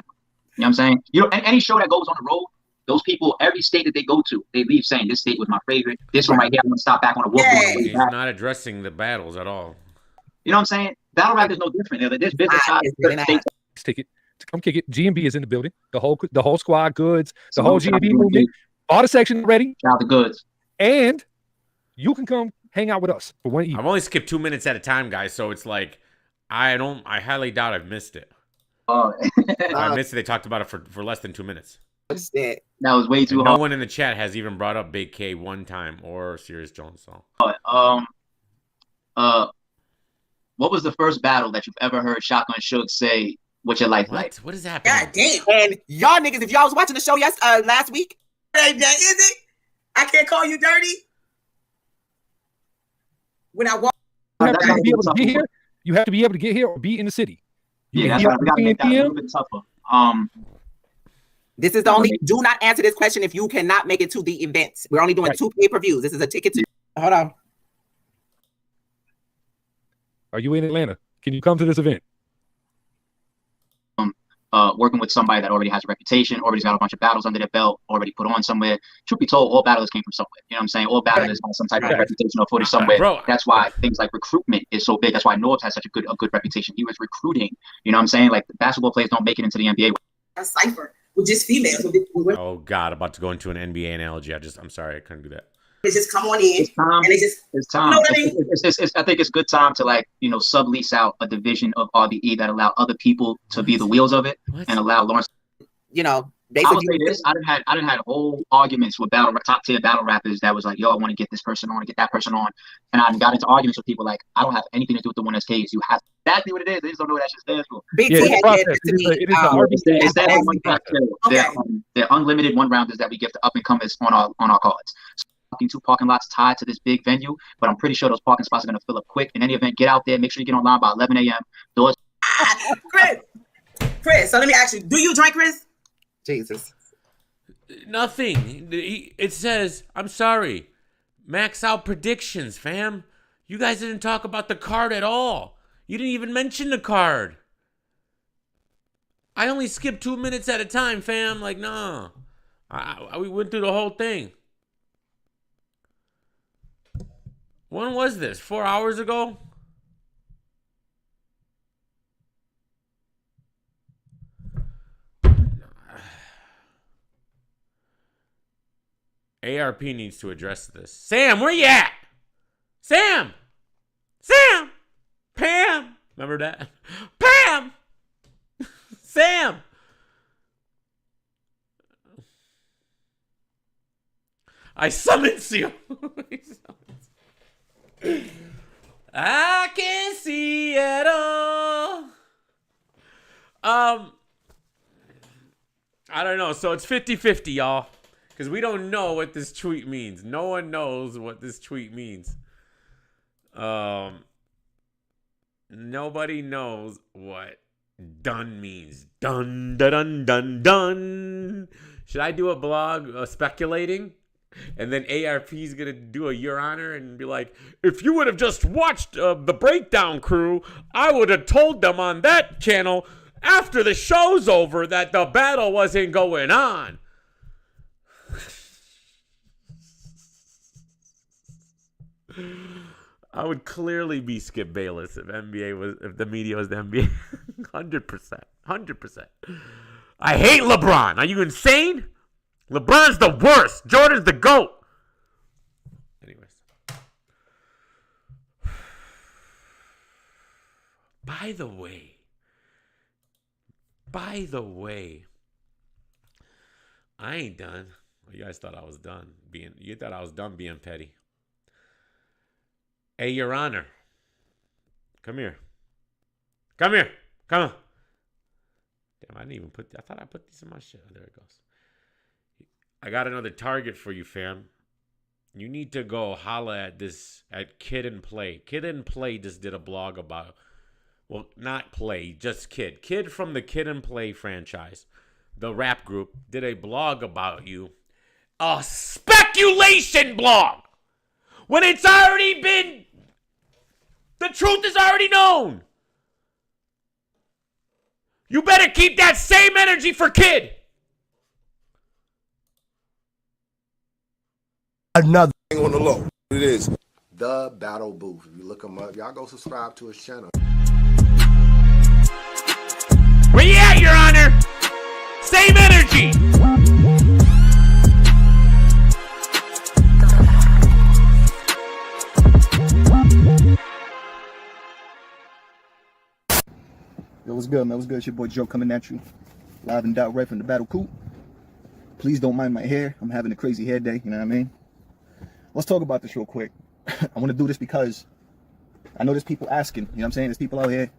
what I'm saying? You know, and any show that goes on the road, those people, every state that they go to, they leave saying this state was my favorite. This one right here, I'm gonna stop back on the wolf. He's not addressing the battles at all. You know what I'm saying? Battle rap is no different. There's business side. Ticket to come kick it. GMB is in the building. The whole squad, Goods, the whole GMB movement. Bought a section already. Shout out to Goods. And you can come hang out with us for one evening. I've only skipped 2 minutes at a time, guys, so it's like I highly doubt I've missed it. If I missed it, they talked about it for less than 2 minutes. That was way too And hard. no one in the chat has even brought up Big K one time or Sirius Jones. So what was the first battle that you've ever heard Shotgun Suge say what your life like? What is happening? God damn. And y'all niggas, if y'all was watching the show last week, Hey, that is it? I can't call you dirty? When I walk. You have to be able to get here. You have to be able to get here or be in the city. You Yeah, can that's be right. up We gotta at make that a 10 little bit tougher. this is the only. Do not answer this question if you cannot make it to the event. We're only doing 2 pay-per-views. This is a ticket to. Hold on. Are you in Atlanta? Can you come to this event? Working with somebody that already has a reputation, already got a bunch of battles under their belt, already put on somewhere. Truth be told, all battlers came from somewhere. You know what I'm saying? All battlers have some type of reputation or footage somewhere. Bro. That's why things like recruitment is so big. That's why Norbs has such a good reputation. He was recruiting. You know what I'm saying? Like basketball players don't make it into the NBA. A cipher with just females. Oh God, about to go into an NBA analogy. I'm sorry, I couldn't do that. They just come on in. And they just. It's time. You know what I mean? I think it's good time to sublease out a division of RBE that allow other people to be the wheels of it and allow Lawrence. You know, I would say this. I didn't had whole arguments with top tier battle rappers that was like, yo, I want to get this person on, and get that person on, and I got into arguments with people like, I don't have anything to do with the winner's case. You have exactly what it is. They just don't know what that shit stands for. Big T had said to me. It's that one track show. They're unlimited one rounders that we give to up and comers on our cards. So 2 parking lots tied to this big venue, but I'm pretty sure those parking spots are going to fill up quick. In any event, get out there. Make sure you get online by 11 a.m. Doors. Chris, so let me ask you, do you drink, Chris? Jesus. Nothing. It says, I'm sorry, Max Out predictions, fam. You guys didn't talk about the card at all. You didn't even mention the card. I only skipped 2 minutes at a time, fam. Like, nah. We went through the whole thing. When was this? 4 hours ago? ARP needs to address this. Sam, where you at? Sam! Sam! Pam! Remember that? Pam! Sam! I summons you. I can see it all. I don't know. So it's 50-50, y'all. Because we don't know what this tweet means. No one knows what this tweet means. Nobody knows what done means. Dun, dun, dun, dun, dun. Should I do a blog speculating? And then ARP's going to do a Your Honor and be like, if you would have just watched the Breakdown Crew, I would have told them on that channel after the show's over that the battle wasn't going on. I would clearly be Skip Bayless if the media was the NBA. 100%. 100%. I hate LeBron. Are you insane? LeBron's the worst. Jordan's the GOAT. Anyways. By the way, I ain't done. You guys thought I was done being. You thought I was done being petty. Hey, Your Honor, come here. Come here. Come on. Damn, I didn't even put. I thought I put these in my shit. Oh, there it goes. I got another target for you, fam. You need to go holla at this at Kid and Play. Kid and Play just did a blog about. Well, not Play, just Kid. Kid from the Kid and Play franchise, the rap group, did a blog about you. A speculation blog. When it's already been... The truth is already known. You better keep that same energy for Kid. Another thing on the low. It is The Battle Booth. If you look him up, y'all go subscribe to his channel. Where you at, Your Honor? Same energy. Yo, what's good, man? What's good? It's your boy Joe coming at you. Live and direct from the Battle Coop. Please don't mind my hair. I'm having a crazy hair day, you know what I mean? Let's talk about this real quick. I want to do this because I know there's people asking, you know what I'm saying? There's people out here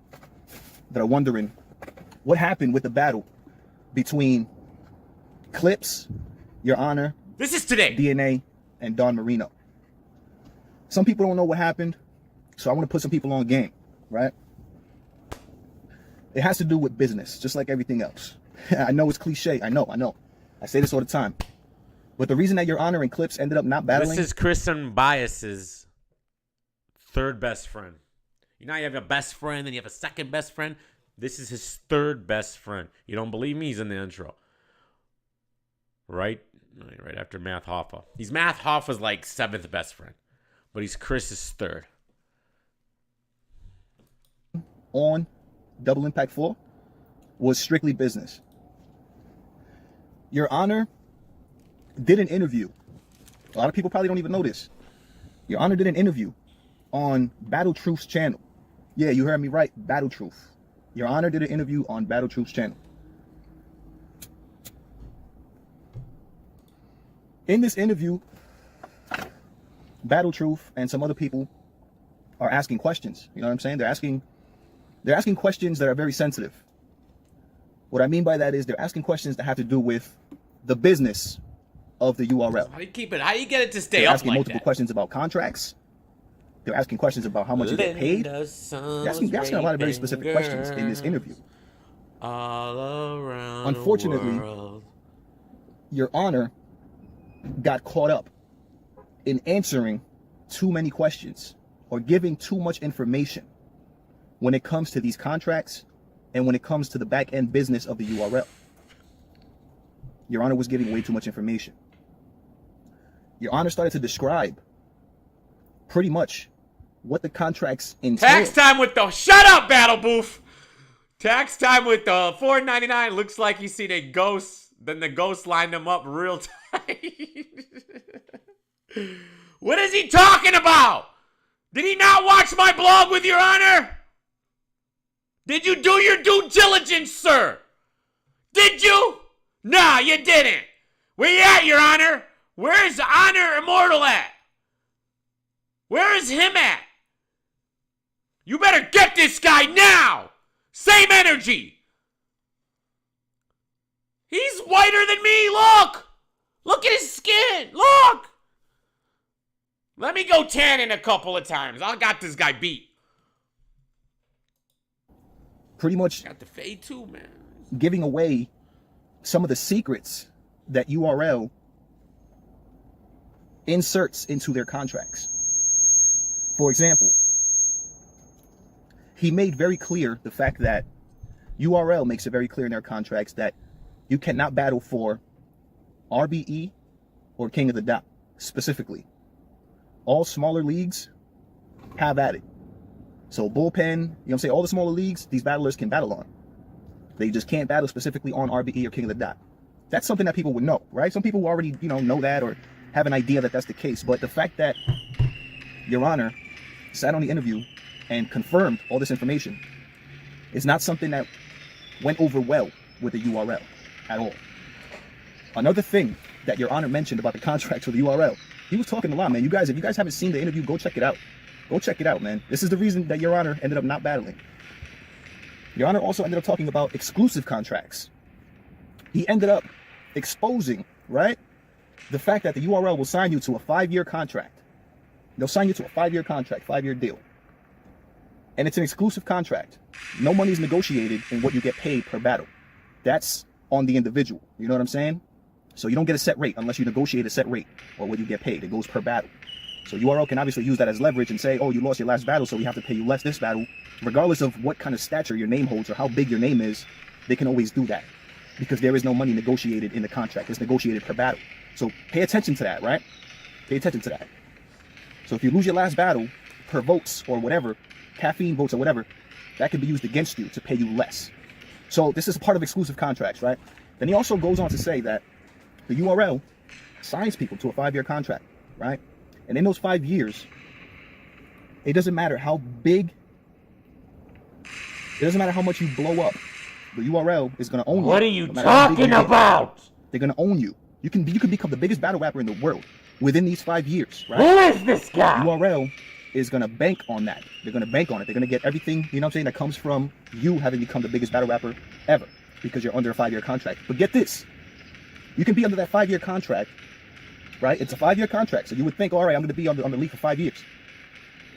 that are wondering what happened with the battle between Clips, Your Honor, this is today, DNA, and Don Marino. Some people don't know what happened, so I want to put some people on game, right? It has to do with business, just like everything else. I know it's cliche. I know. I say this all the time. But the reason that Your Honor and Clips ended up not battling... This is Christian Bias's third best friend. You know, you have a best friend, then you have a second best friend. This is his third best friend. You don't believe me? He's in the intro. Right after Math Hoffa. He's Math Hoffa's like seventh best friend. But he's Chris's third. On Double Impact 4 was strictly business. Your Honor did an interview. A lot of people probably don't even know this. Your Honor did an interview on Battle Truth's channel. Yeah, you heard me right. Battle Truth. Your Honor did an interview on Battle Truth's channel. In this interview, Battle Truth and some other people are asking questions. You know what I'm saying? They're asking questions that are very sensitive. What I mean by that is they're asking questions that have to do with the business of the URL. How do you keep it? How do you get it to stay They're up asking like multiple that? questions about contracts. They're asking questions about how much you get paid. They're asking a lot of very specific questions in this interview. All around Unfortunately, the world. Your Honor got caught up in answering too many questions or giving too much information when it comes to these contracts and when it comes to the back-end business of the URL. Your Honor was giving way too much information. Your Honor started to describe pretty much what the contracts entail. Tax time with the... Shut up, Battle Booth! Tax time with the $4.99. Looks like you see the ghost. Then the ghost lined them up real tight. What is he talking about? Did he not watch my blog with Your Honor? Did you do your due diligence, sir? Did you? Nah, you didn't. Where you at, Your Honor? Where's Honor Immortal at? Where is him at? You better get this guy now. Same energy. He's whiter than me. Look. Look at his skin. Look. Let me go tanning a couple of times. I got this guy beat. Pretty much Got the fade too, man. giving away some of the secrets that URL inserts into their contracts. For example, he made very clear the fact that URL makes it very clear in their contracts that you cannot battle for RBE or King of the Dot specifically. All smaller leagues have at it. So bullpen, you know what I'm saying, all the smaller leagues, these battlers can battle on. They just can't battle specifically on RBE or King of the Dot. That's something that people would know, right? Some people already, know that or have an idea that that's the case. But the fact that Your Honor sat on the interview and confirmed all this information is not something that went over well with the URL at all. Another thing that Your Honor mentioned about the contracts with the URL, he was talking a lot, man. You guys, if you guys haven't seen the interview, go check it out. Go check it out, man. This is the reason that Your Honor ended up not battling. Your Honor also ended up talking about exclusive contracts. He ended up exposing, right, the fact that the URL will sign you to a 5-year contract. They'll sign you to a 5-year contract, 5-year deal. And it's an exclusive contract. No money is negotiated in what you get paid per battle. That's on the individual. You know what I'm saying? So you don't get a set rate unless you negotiate a set rate or what you get paid. It goes per battle. So URL can obviously use that as leverage and say, oh, you lost your last battle, so we have to pay you less this battle. Regardless of what kind of stature your name holds or how big your name is, they can always do that because there is no money negotiated in the contract. It's negotiated per battle. So pay attention to that, right? Pay attention to that. So if you lose your last battle per votes or whatever, caffeine votes or whatever, that can be used against you to pay you less. So this is part of exclusive contracts, right? Then he also goes on to say that the URL signs people to a 5-year contract, right? And in those 5 years, it doesn't matter how big, it doesn't matter how much you blow up. The URL is going to own you. What are you talking about? They're going to own you. You can become the biggest battle rapper in the world within these 5 years, right? Who is this guy? URL is going to bank on that. They're going to bank on it. They're going to get everything, you know what I'm saying, that comes from you having become the biggest battle rapper ever because you're under a 5-year contract. But get this. You can be under that 5-year contract, right? It's a 5-year contract. So you would think, all right, I'm going to be on the league for 5 years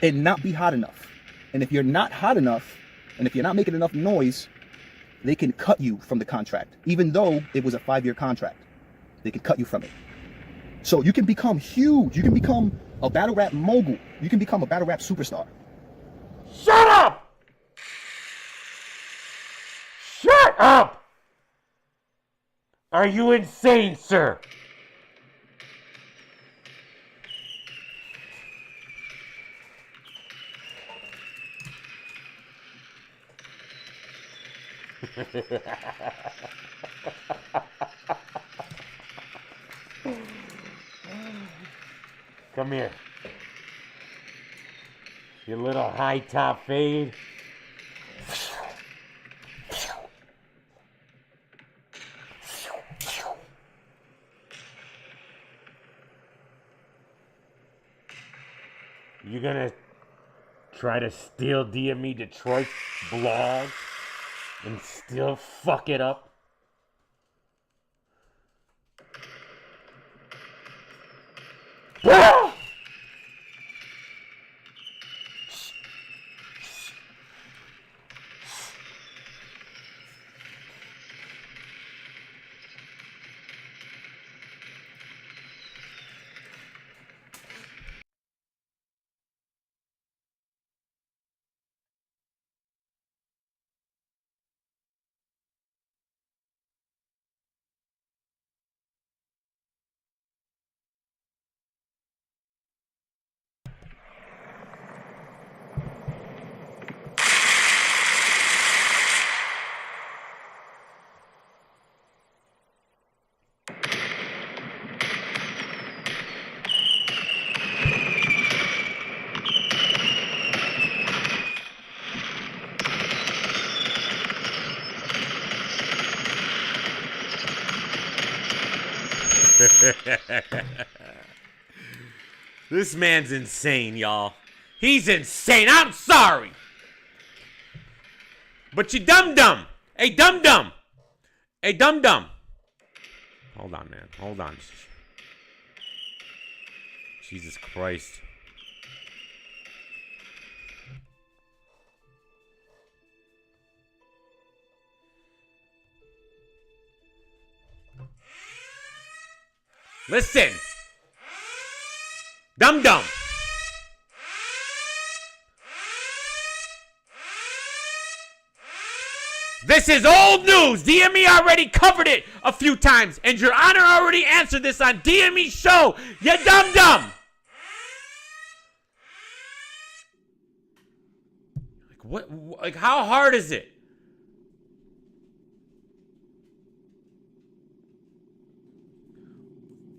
and not be hot enough. And if you're not hot enough, and if you're not making enough noise, they can cut you from the contract, even though it was a 5-year contract. They can cut you from it. So you can become huge. You can become a battle rap mogul. You can become a battle rap superstar. Shut up! Shut up! Are you insane, sir? Come here. Your little high top fade. You gonna try to steal DME Detroit's blog and still fuck it up? This man's insane, y'all. He's insane. I'm sorry. But you dum-dum. Hey, dum-dum. Hey, dum-dum. Hold on, man. Hold on. Jesus Christ. Listen. Dum-dum. This is old news. DME already covered it a few times, and Your Honor already answered this on DME's show. You dum-dum. What? Like, how hard is it?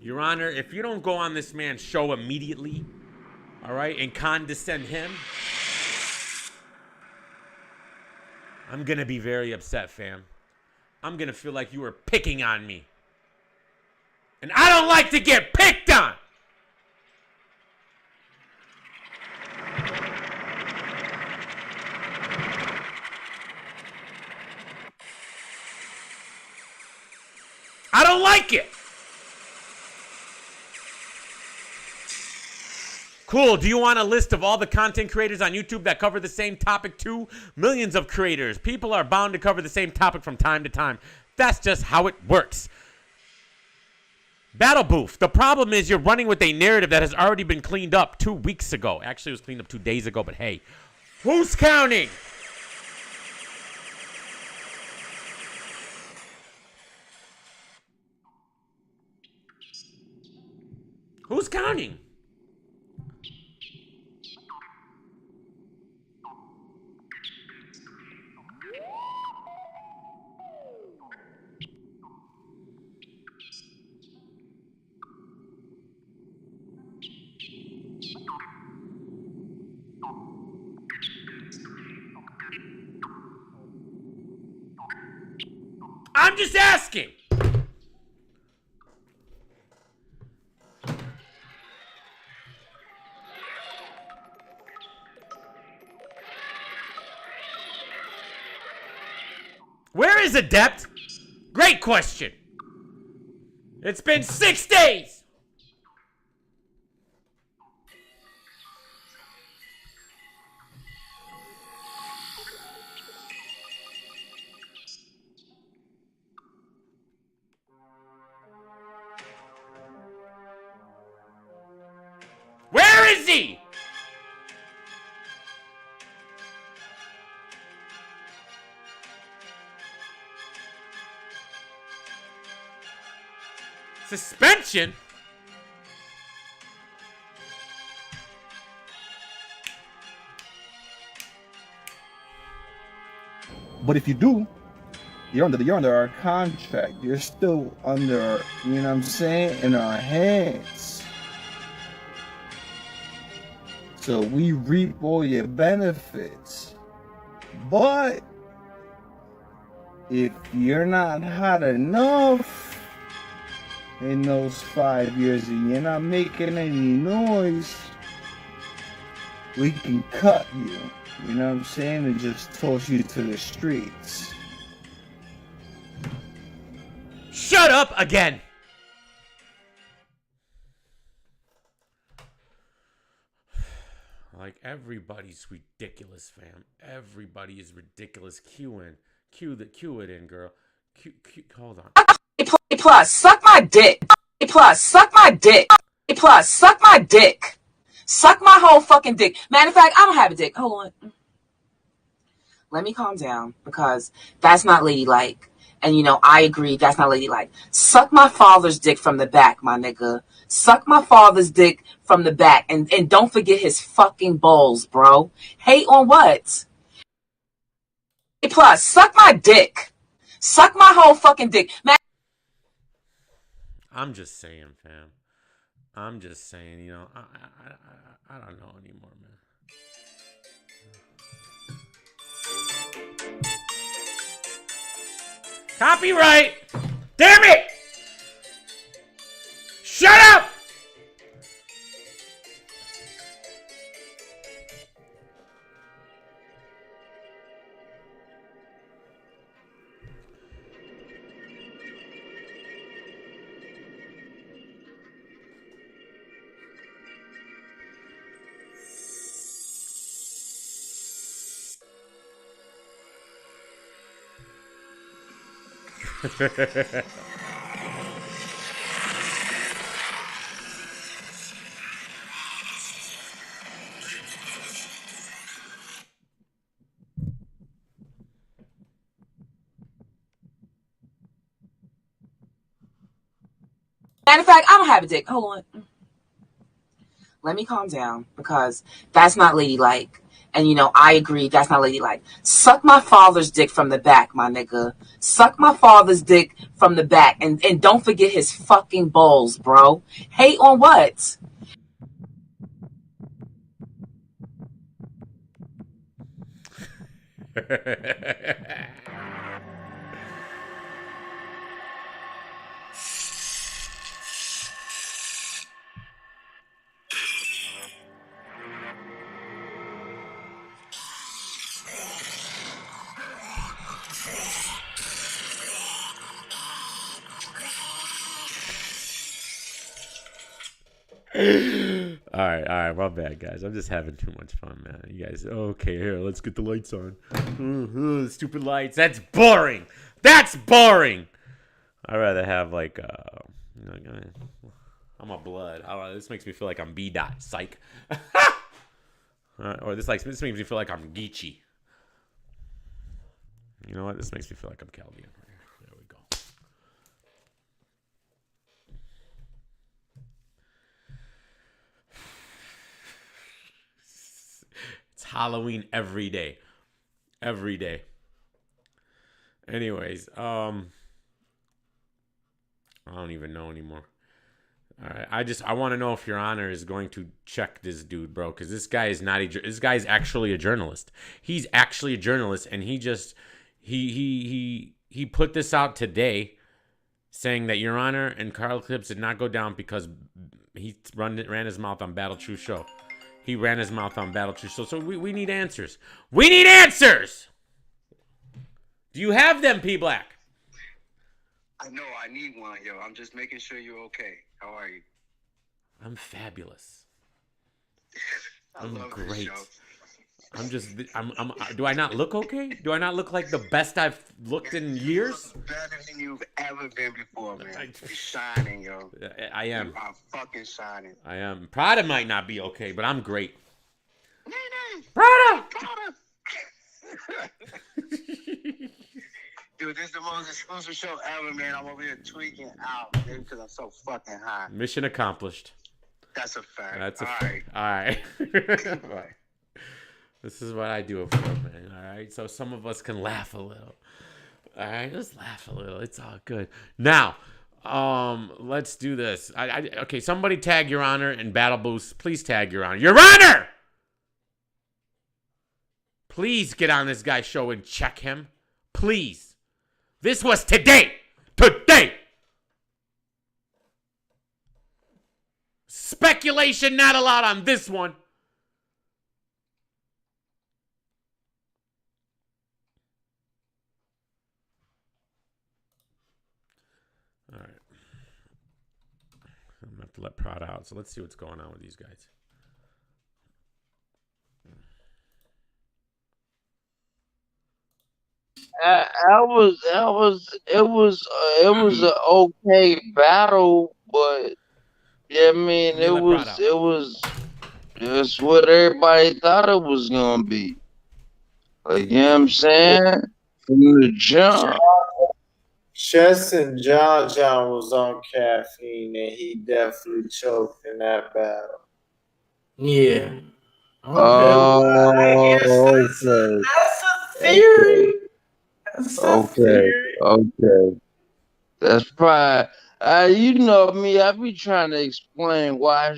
Your Honor, if you don't go on this man's show immediately, all right, and condescend him, I'm going to be very upset, fam. I'm going to feel like you were picking on me. And I don't like to get picked on. I don't like it. Cool. Do you want a list of all the content creators on YouTube that cover the same topic too? Millions of creators. People are bound to cover the same topic from time to time. That's just how it works. Battle Booth. The problem is you're running with a narrative that has already been cleaned up 2 weeks ago. Actually, it was cleaned up 2 days ago, but hey. Who's counting? Who's counting? I'm just asking. Where is Adept? Great question. It's been 6 days. Where is he? Suspension? But if you do, you're under our contract. You're still under, you know what I'm saying, in our hands. So we reap all your benefits. But if you're not hot enough in those 5 years and you're not making any noise, we can cut you. You know what I'm saying? And just toss you to the streets. Shut up again. Like, everybody's ridiculous, fam. Everybody is ridiculous. Cue it in, girl. Hold on. A plus, suck my dick. A plus, suck my dick. A plus, suck my dick. Suck my whole fucking dick. Matter of fact, I don't have a dick. Hold on. Let me calm down, because that's not ladylike. And, you know, I agree, that's not ladylike. Suck my father's dick from the back, my nigga. Suck my father's dick from the back. And don't forget his fucking balls, bro. Hate on what? A plus, suck my dick. Suck my whole fucking dick. I'm just saying, fam. I'm just saying, you know, I don't know anymore, man. Copyright! Damn it! Shut up! Matter of fact, I don't have a dick. Hold on. Let me calm down, because that's not ladylike. And, I agree. That's not ladylike. Suck my father's dick from the back, my nigga. Suck my father's dick from the back. And don't forget his fucking balls, bro. Hate on what? All right, my bad, guys. I'm just having too much fun, man. You guys, okay, here, let's get the lights on. Stupid lights. That's boring. That's boring. I'd rather have like, I'm a blood. I don't know, this makes me feel like I'm B-Dot. Psych. Or this makes me feel like I'm Geechee. You know what? This makes me feel like I'm Calvian. There we go. It's Halloween every day. Every day. Anyways, I don't even know anymore. All right, I want to know if Your Honor is going to check this dude, bro, because this guy is not this guy's actually a journalist. He's actually a journalist, and he just he put this out today, saying that Your Honor and Carl Clips did not go down because he ran his mouth on Battle Truth Show. He ran his mouth on Battle Truth Show. So we need answers. We need answers. Do you have them, P Black? I know I need one, yo. I'm just making sure you're okay. How are you? I'm fabulous. I'm great. Do I not look okay? Do I not look like the best I've looked in years? You look better than you've ever been before, man. You're shining, yo. I am. You are fucking shining. I am. Prada might not be okay, but I'm great. Prada! Dude, this is the most exclusive show ever, man. I'm over here tweaking out, dude, because I'm so fucking high. Mission accomplished. That's a fact. That's a All fact. right. All right. This is what I do it for, man. All right. So some of us can laugh a little. All right. Let's laugh a little. It's all good. Now, let's do this. Okay. Somebody tag Your Honor in Battle Boost. Please tag Your Honor. Your Honor! Please get on this guy's show and check him. Please. This was today. Today. Speculation not allowed on this one. All right. I'm going to have to let Prada out. So let's see what's going on with these guys. It was an okay battle, but yeah, I mean it's what everybody thought it was gonna be. Like, you know what I'm saying? From the jump. Chess and John was on caffeine, and he definitely choked in that battle. Yeah. Okay. That's a theory. Okay. That's probably. You know me, I be trying to explain why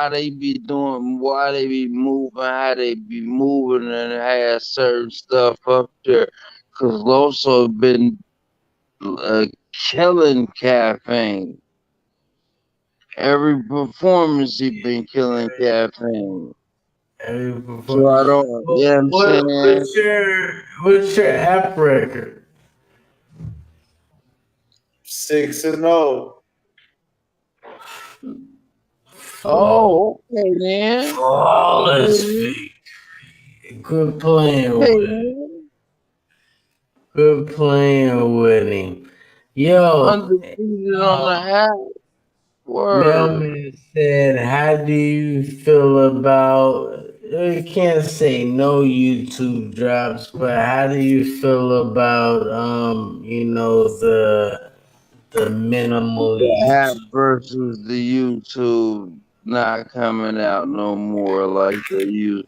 they be moving, how they be moving, and have certain stuff up there. Cause Loso been killing caffeine. Every performance he been killing caffeine. So I don't. Yeah, I'm saying. What's your app record? 6-0. Oh, okay then. Flawless victory. Quit playing with him. Quit playing with him. Yo, undefeated on the house. Word. Melman said, how do you feel about, you can't say no YouTube drops, but how do you feel about the minimal the app versus the YouTube not coming out no more like they used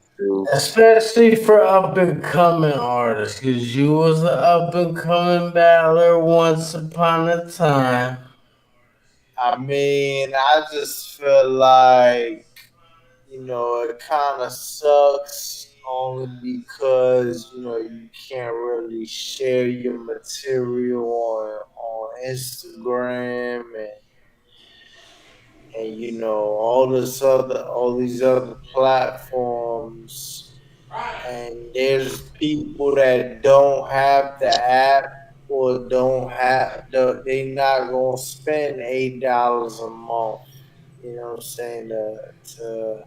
Especially for up and coming artists, because you was an up and coming battler once upon a time. I mean, I just feel like, you know, it kind of sucks only because, you know, you can't really share your material on Instagram and you know, all these other platforms. And there's people that don't have the app or they not gonna spend $8 a month, you know what I'm saying, to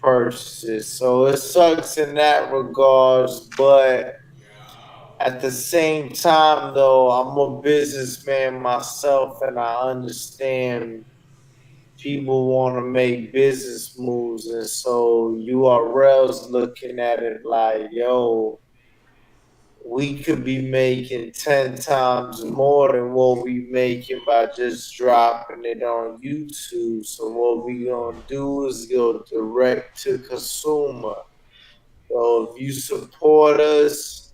purchase it. So it sucks in that regards, but at the same time though, I'm a businessman myself and I understand people want to make business moves, and so URL's looking at it like, yo, we could be making 10 times more than what we making by just dropping it on YouTube. So what we gonna do is go direct to consumer. So if you support us,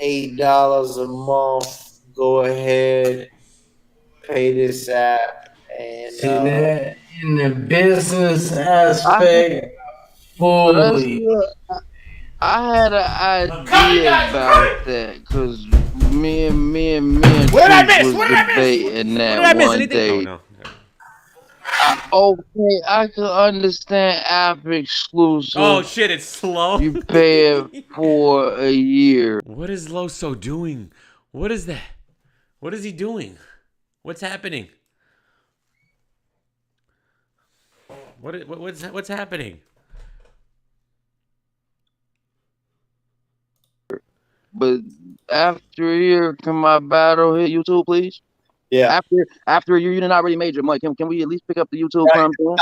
$8 a month, go ahead, pay this app. And See that in the business aspect, fully. I had an idea about that because me and What did I miss? was What did I miss? debating What that did I miss? one Anything? day. Oh, no. Okay, I can understand app exclusive. Oh shit, it's slow. You pay it for a year. What is Loso doing? What is that? What is he doing? What's happening? What's happening? But after a year, can my battle hit YouTube, please? Yeah. After a year, you did not already made your money. Can we at least pick up the YouTube crumbs? Yeah.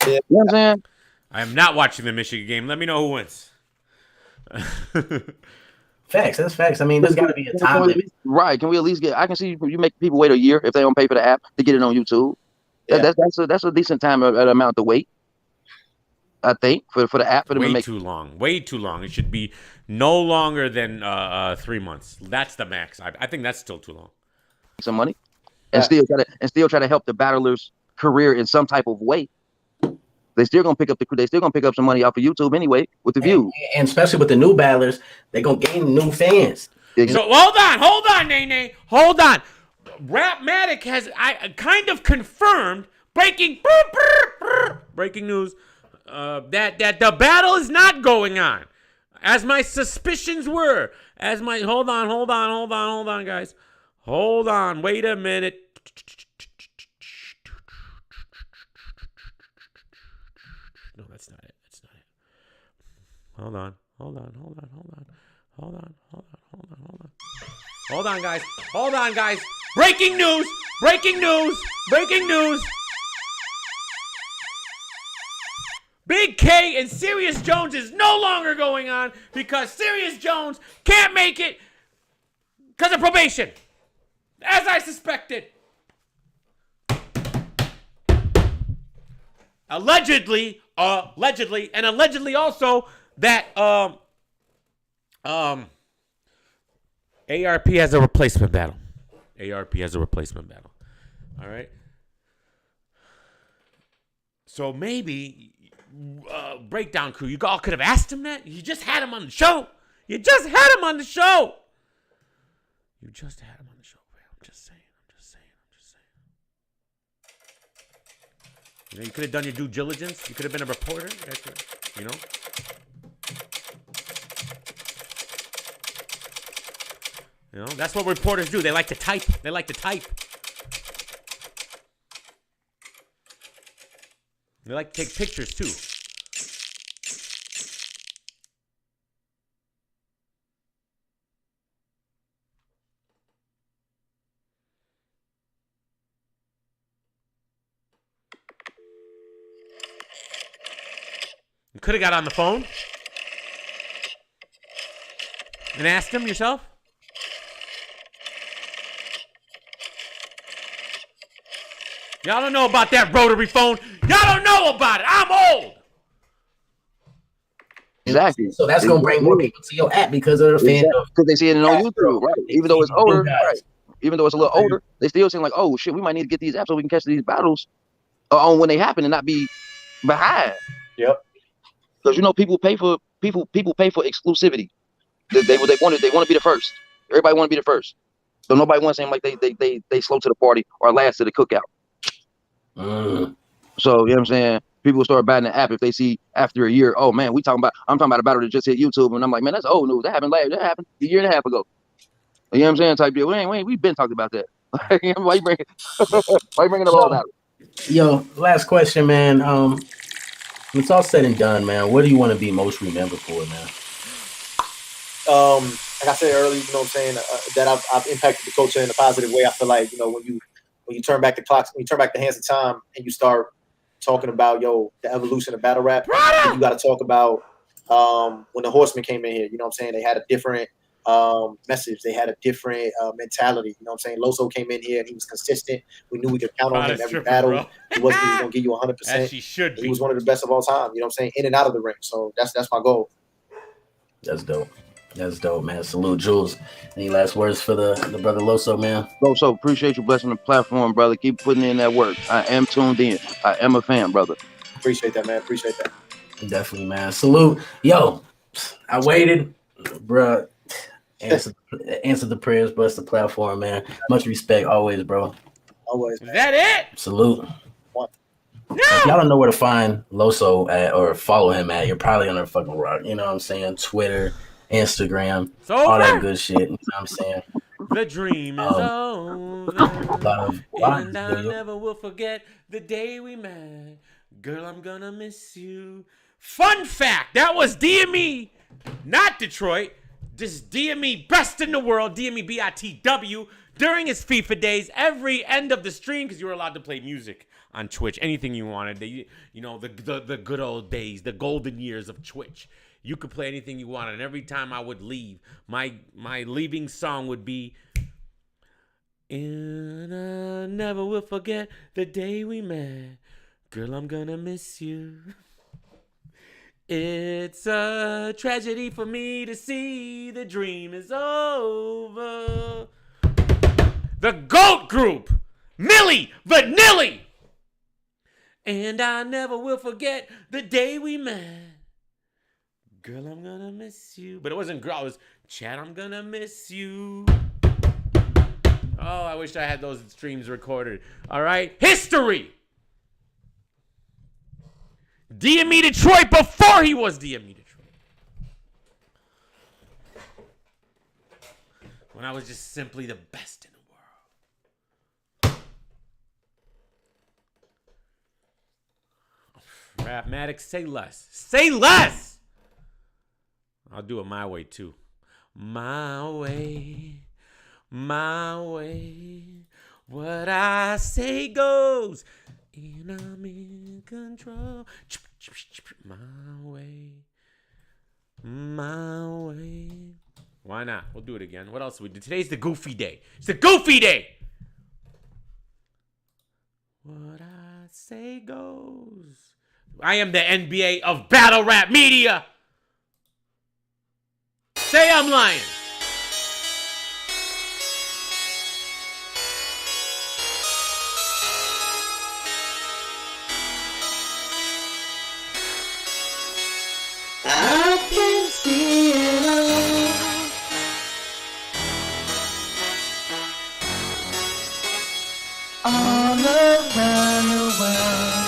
You know what I'm saying? I am not watching the Michigan game. Let me know who wins. Facts. That's facts. I mean, there's got to be a time limit. Right. Can we at least get? I can see you make people wait a year if they don't pay for the app to get it on YouTube. Yeah. That's a decent time amount to wait. I think for the app for them to Way make too long. Way too long. It should be no longer than 3 months. That's the max. I think that's still too long. some money and still try to help the battler's career in some type of way. They still gonna pick up some money off of YouTube anyway with the views. And especially with the new battlers, they're gonna gain new fans. So hold on, Nene. Hold on. Rapmatic has kind of confirmed breaking news that the battle is not going on. As my suspicions were. Hold on, guys. Hold on. Wait a minute. No, that's not it. Hold on. Hold on, guys. Breaking news. Big K and Serious Jones is no longer going on because Serious Jones can't make it because of probation. As I suspected. Allegedly also that ARP has a replacement battle. All right. So maybe Breakdown Crew, you all could have asked him that. You just had him on the show. I'm just saying. You know, you could have done your due diligence. You could have been a reporter. You know. You know, that's what reporters do. They like to type. They like to take pictures too. You could have got on the phone and asked him yourself. Y'all don't know about that rotary phone. Y'all don't know about it. I'm old. Exactly. So that's gonna bring more people to your app because of the fans. Because they see it on YouTube, right? Even though it's older, right? Even though it's a little older, they still saying like, "Oh shit, we might need to get these apps so we can catch these battles on when they happen and not be behind." Yep. Because people pay for exclusivity. They want to be the first. Everybody want to be the first. So nobody wants to seem like they slow to the party or last to the cookout. So you know what I'm saying? People start buying the app if they see after a year. Oh man, I'm talking about a battle that just hit YouTube, and I'm like, man, that's old news. That happened a year and a half ago. You know what I'm saying? Type deal. We've been talking about that. Why you bringing up all that? Yo, last question, man. When it's all said and done, man, what do you want to be most remembered for, man? Like I said earlier, you know what I'm saying, that I've impacted the culture in a positive way. I feel like, when you turn back the clocks, when you turn back the hands of time and you start talking about, the evolution of battle rap, you got to talk about when the Horsemen came in here, you know what I'm saying? They had a different message. They had a different mentality. You know what I'm saying? Loso came in here and he was consistent. We knew we could count on him every battle. Bro. He wasn't even going to give you 100%. As he should be. He was one of the best of all time. You know what I'm saying? In and out of the ring. So that's my goal. That's dope. That's dope, man. Salute, Jules. Any last words for the brother Loso, man? Loso, appreciate you blessing the platform, brother. Keep putting in that work. I am tuned in. I am a fan, brother. Appreciate that, man. Appreciate that. Definitely, man. Salute. Yo, I waited, bro. Answer the prayers, bless the platform, man. Much respect, always, bro. Always. Man. Is that it? Salute. What? No! If y'all don't know where to find Loso at or follow him at, you're probably on a fucking rock. You know what I'm saying? Twitter, Instagram, all that good shit. You know what I'm saying? The dream is over. And I never will forget the day we met. Girl, I'm gonna miss you. Fun fact, that was DME, not Detroit. Just DME, best in the world, DME BITW, during his FIFA days, every end of the stream, because you were allowed to play music on Twitch, anything you wanted. The good old days, the golden years of Twitch. You could play anything you wanted, and every time I would leave, my leaving song would be, and I never will forget the day we met. Girl, I'm gonna miss you. It's a tragedy for me to see the dream is over. The GOAT group, Milli Vanilli. And I never will forget the day we met. Girl, I'm gonna miss you. But it wasn't girl, it was Chad, I'm gonna miss you. Oh, I wish I had those streams recorded. All right, history. DME Detroit before he was DME Detroit. When I was just simply the best in the world. Rapmatic, say less. Say less! I'll do it my way too. My way. My way. What I say goes. And I'm in control. My way. My way. Why not? We'll do it again. What else we do? Today's the goofy day. It's the goofy day. What I say goes. I am the NBA of battle rap media. Say I'm lying. I can see it all around the world.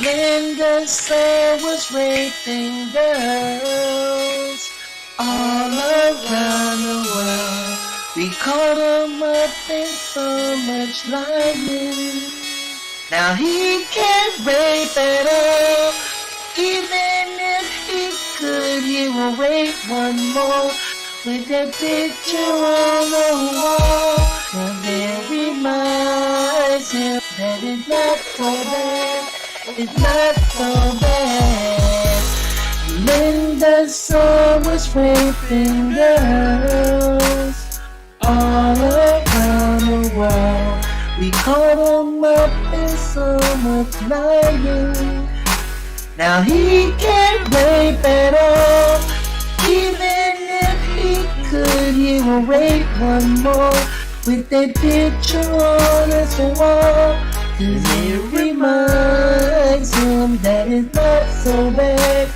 Linda Sayer was raping girls all around the world. We caught him up in so much lightning. Now he can't rape at all. Even if he could, he will rape one more. With that picture on the wall, and it reminds him that it's not so bad. It's not so bad. Linda Sayer was raping girls all around the world. We caught him up in so much lying. Now he can't rape at all. Even if he could, he will rape one more with that picture on his wall. 'Cause it reminds him that it's not so bad.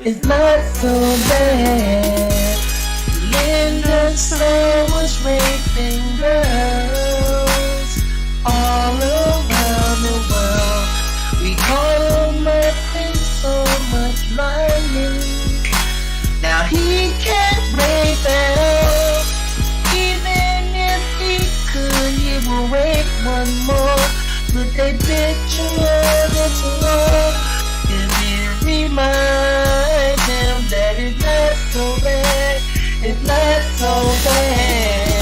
It's not so bad. Linda Sam was raping girls all around the world. We caught him up in so much lying. Now he can't rape at all. Even if he could, he will rape one more. Put that picture on his wall. 'Cause it reminds him that it's not so bad. It's not so bad.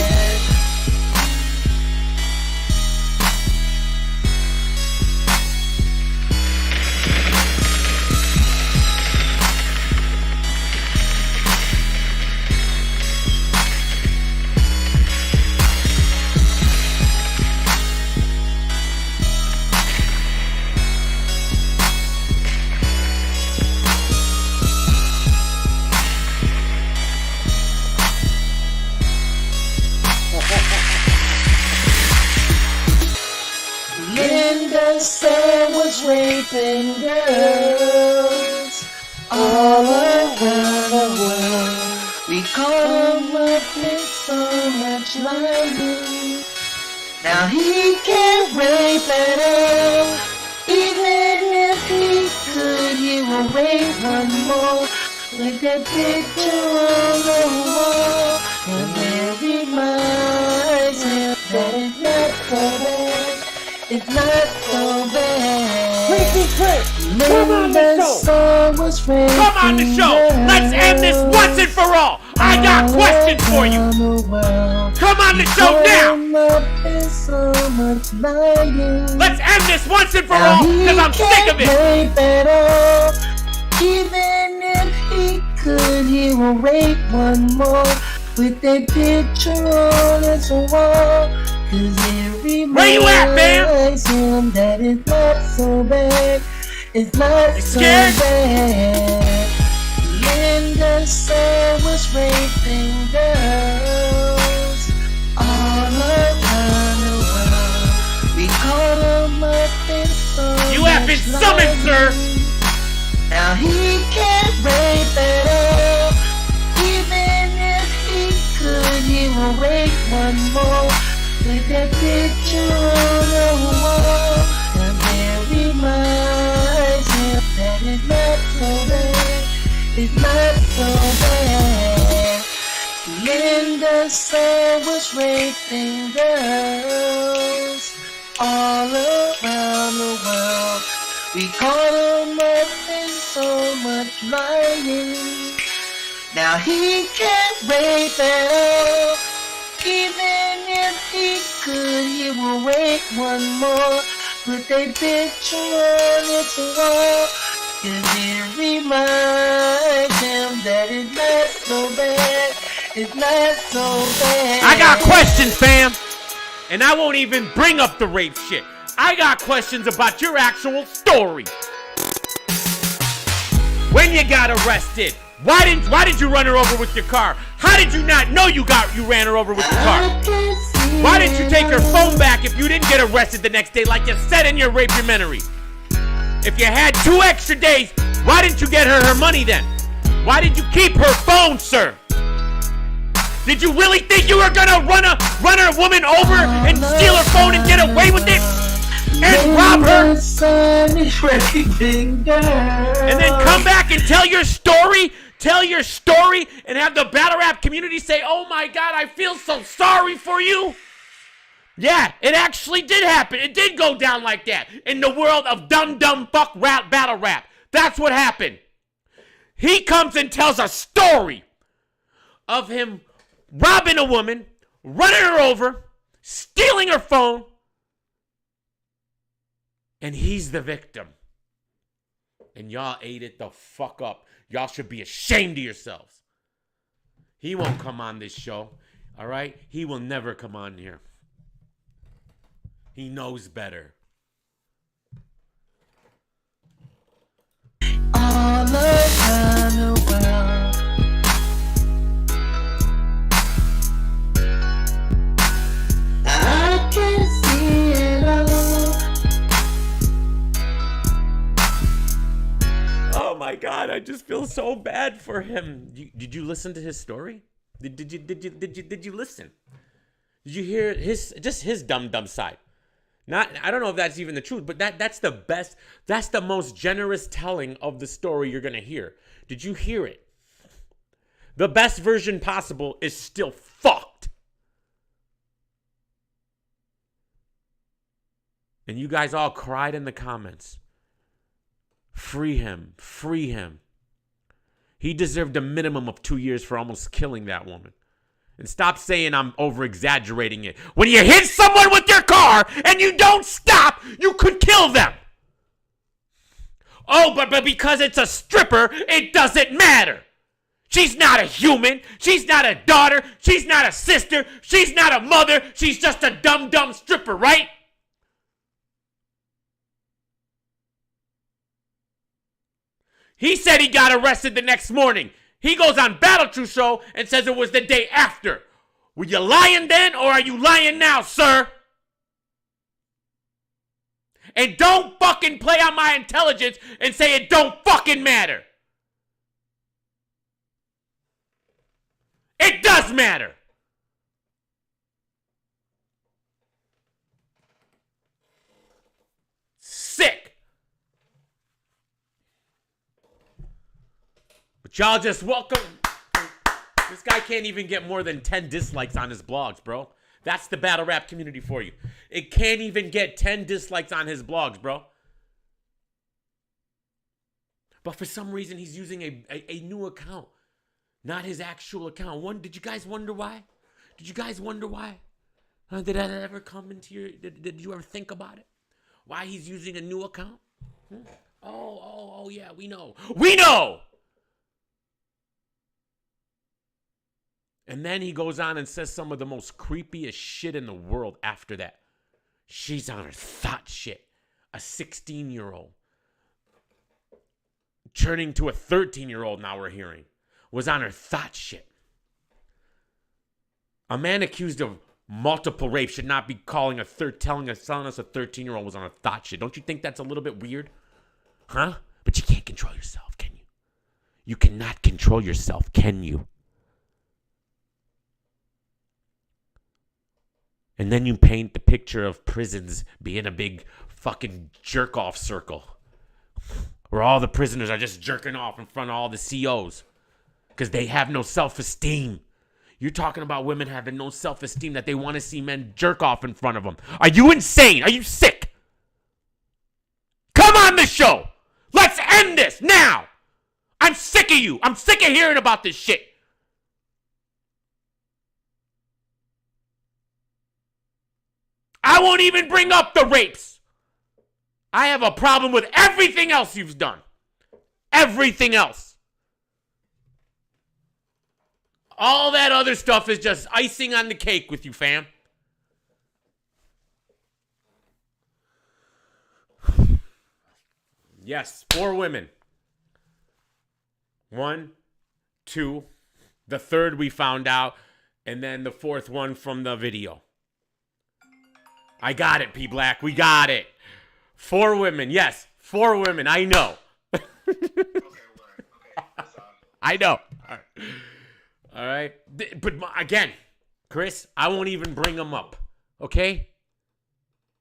Linda Sam was raping girls all around the world. We caught him up in so much lying. Now he can't rape at all. Even if he could, he will rape one more. With that picture on the wall. And it reminds him that it's not so bad. It's not so bad. Come on the show. Come on the show. Let's end this once and for all. I got questions for you. Come on the show now. Let's end this once and for all because I'm sick of it. Even if he could, he will rape one more with that picture on his wall. 'Cause it reminds him that it's not so bad. It's not so bad. Linda Sam was raping girls all around the world. We caught him up in so You have been summoned, sir. Now he can't rape at all. Even if he could, he will rape one more. With that picture on the wall. And it reminds him that it's not so bad. It's not so bad. Linda Sam was raping girls all around the world. We caught him up in so much lying. Now he can't rape at all. Even if he could, he will rape one more. Put that picture on its wall. 'Cause it reminds him that it's not so bad. It's not so bad. I got questions, fam. And I won't even bring up the rape shit. I got questions about your actual story. When you got arrested, why did you run her over with your car? How did you not know you ran her over with your car? Why didn't you take her phone back if you didn't get arrested the next day like you said in your rapeomentary? If you had 2 extra days, why didn't you get her money then? Why did you keep her phone, sir? Did you really think you were gonna run a woman over and steal her phone and get away with it? And rob her? And then come back and tell your story? Tell your story and have the battle rap community say, "Oh my God, I feel so sorry for you." Yeah, it actually did happen. It did go down like that in the world of dumb fuck rap battle rap. That's what happened. He comes and tells a story of him robbing a woman, running her over, stealing her phone, and he's the victim. And y'all ate it the fuck up. Y'all should be ashamed of yourselves. He won't come on this show, all right? He will never come on here. He knows better. All around the world. I can see it all. Oh my God, I just feel so bad for him. Did you listen to his story? Did you listen? Did you hear his dumb side? I don't know if that's even the truth, but that's the best, that's the most generous telling of the story you're gonna hear. Did you hear it? The best version possible is still fucked. And you guys all cried in the comments. Free him, free him. He deserved a minimum of 2 years for almost killing that woman. And stop saying I'm over-exaggerating it. When you hit someone with your car and you don't stop, you could kill them. Oh, but because it's a stripper, it doesn't matter. She's not a human. She's not a daughter. She's not a sister. She's not a mother. She's just a dumb stripper, right? He said he got arrested the next morning. He goes on Battle Truth Show and says it was the day after. Were you lying then or are you lying now, sir? And don't fucking play on my intelligence and say it don't fucking matter. It does matter. Sick. But y'all just welcome. This guy can't even get more than 10 dislikes on his blogs, bro. That's the battle rap community for you. It can't even get 10 dislikes on his blogs, bro. But for some reason, he's using a new account. Not his actual account. Did you guys wonder why? Did you guys wonder why? Did that ever come into your... Did you ever think about it? Why he's using a new account? Oh, yeah, we know. We know! And then he goes on and says some of the most creepiest shit in the world after that. She's on her thought shit. A 16-year-old. Turning to a 13-year-old now we're hearing. Was on her thought shit. A man accused of multiple rapes should not be telling us a 13-year-old was on her thought shit. Don't you think that's a little bit weird? Huh? But you can't control yourself, can you? You cannot control yourself, can you? And then you paint the picture of prisons being a big fucking jerk-off circle. Where all the prisoners are just jerking off in front of all the COs. Because they have no self-esteem. You're talking about women having no self-esteem that they want to see men jerk off in front of them. Are you insane? Are you sick? Come on the show. Let's end this now. I'm sick of you. I'm sick of hearing about this shit. I won't even bring up the rapes. I have a problem with everything else you've done. Everything else. All that other stuff is just icing on the cake with you, fam. Yes, 4 women. 1, 2, the third we found out, and then the 4th one from the video. I got it, P Black. We got it. 4 women. Yes, 4 women. I know. I know. All right. But again, Chris, I won't even bring them up. Okay?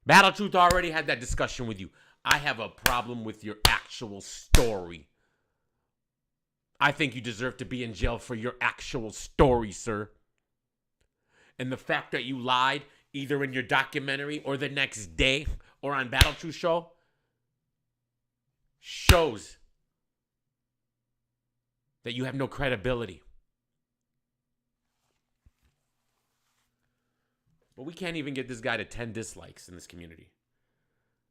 Battle Truth already had that discussion with you. I have a problem with your actual story. I think you deserve to be in jail for your actual story, sir. And the fact that you lied either in your documentary or the next day or on Battle Truth Show shows that you have no credibility. But we can't even get this guy to 10 dislikes in this community.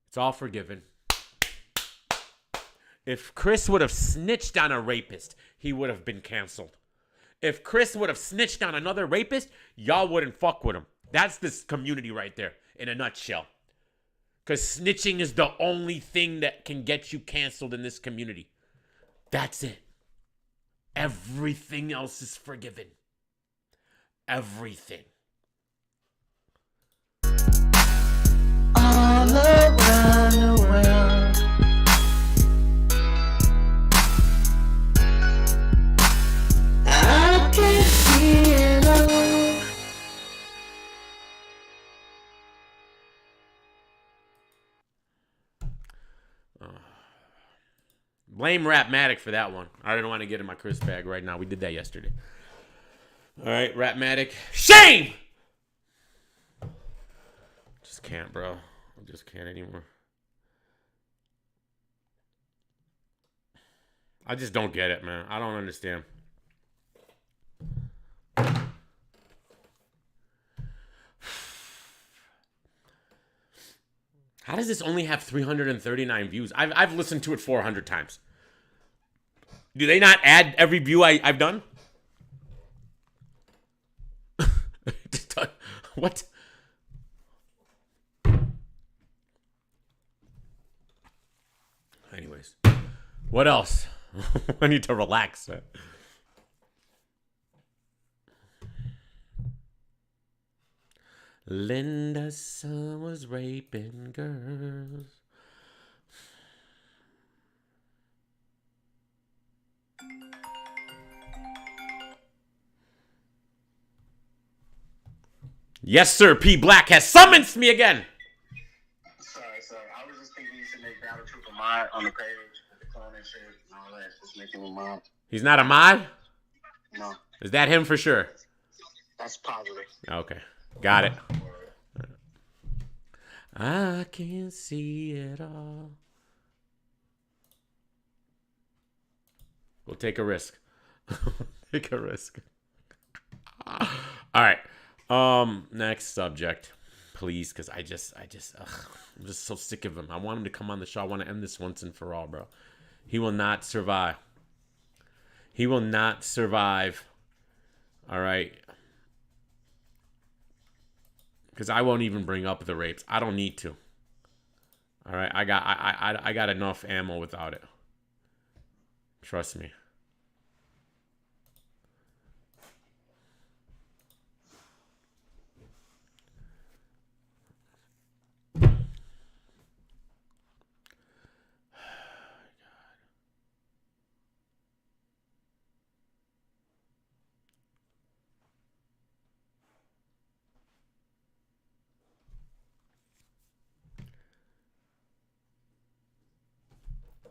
It's all forgiven. If Chris would have snitched on a rapist, he would have been canceled. If Chris would have snitched on another rapist, y'all wouldn't fuck with him. That's this community right there in a nutshell. Because snitching is the only thing that can get you canceled in this community. That's it. Everything else is forgiven. Everything. All around the world. I can see it all. Blame Rapmatic for that one. I didn't want to get in my Chris bag right now. We did that yesterday. All right, Rapmatic. Shame! Just can't, bro. I just can't anymore. I just don't get it, man. I don't understand. How does this only have 339 views? I've listened to it 400 times. Do they not add every view I've done? What? Anyways, what else? I need to relax. Linda's son was raping girls. Yes, sir. P. Black has summoned me again. Sorry. I was just thinking you should make Battle Troop a mod on the page with the clone and shit and all that. Just make him a mod. He's not a mod? No. Is that him for sure? That's positive. Okay. Got it. I can see it all. We'll take a risk. Take a risk. All right. Next subject, please, because I'm just so sick of him. I want him to come on the show. I want to end this once and for all, bro. He will not survive. He will not survive. All right. Because I won't even bring up the rapes. I don't need to. All right. I got enough ammo without it. Trust me.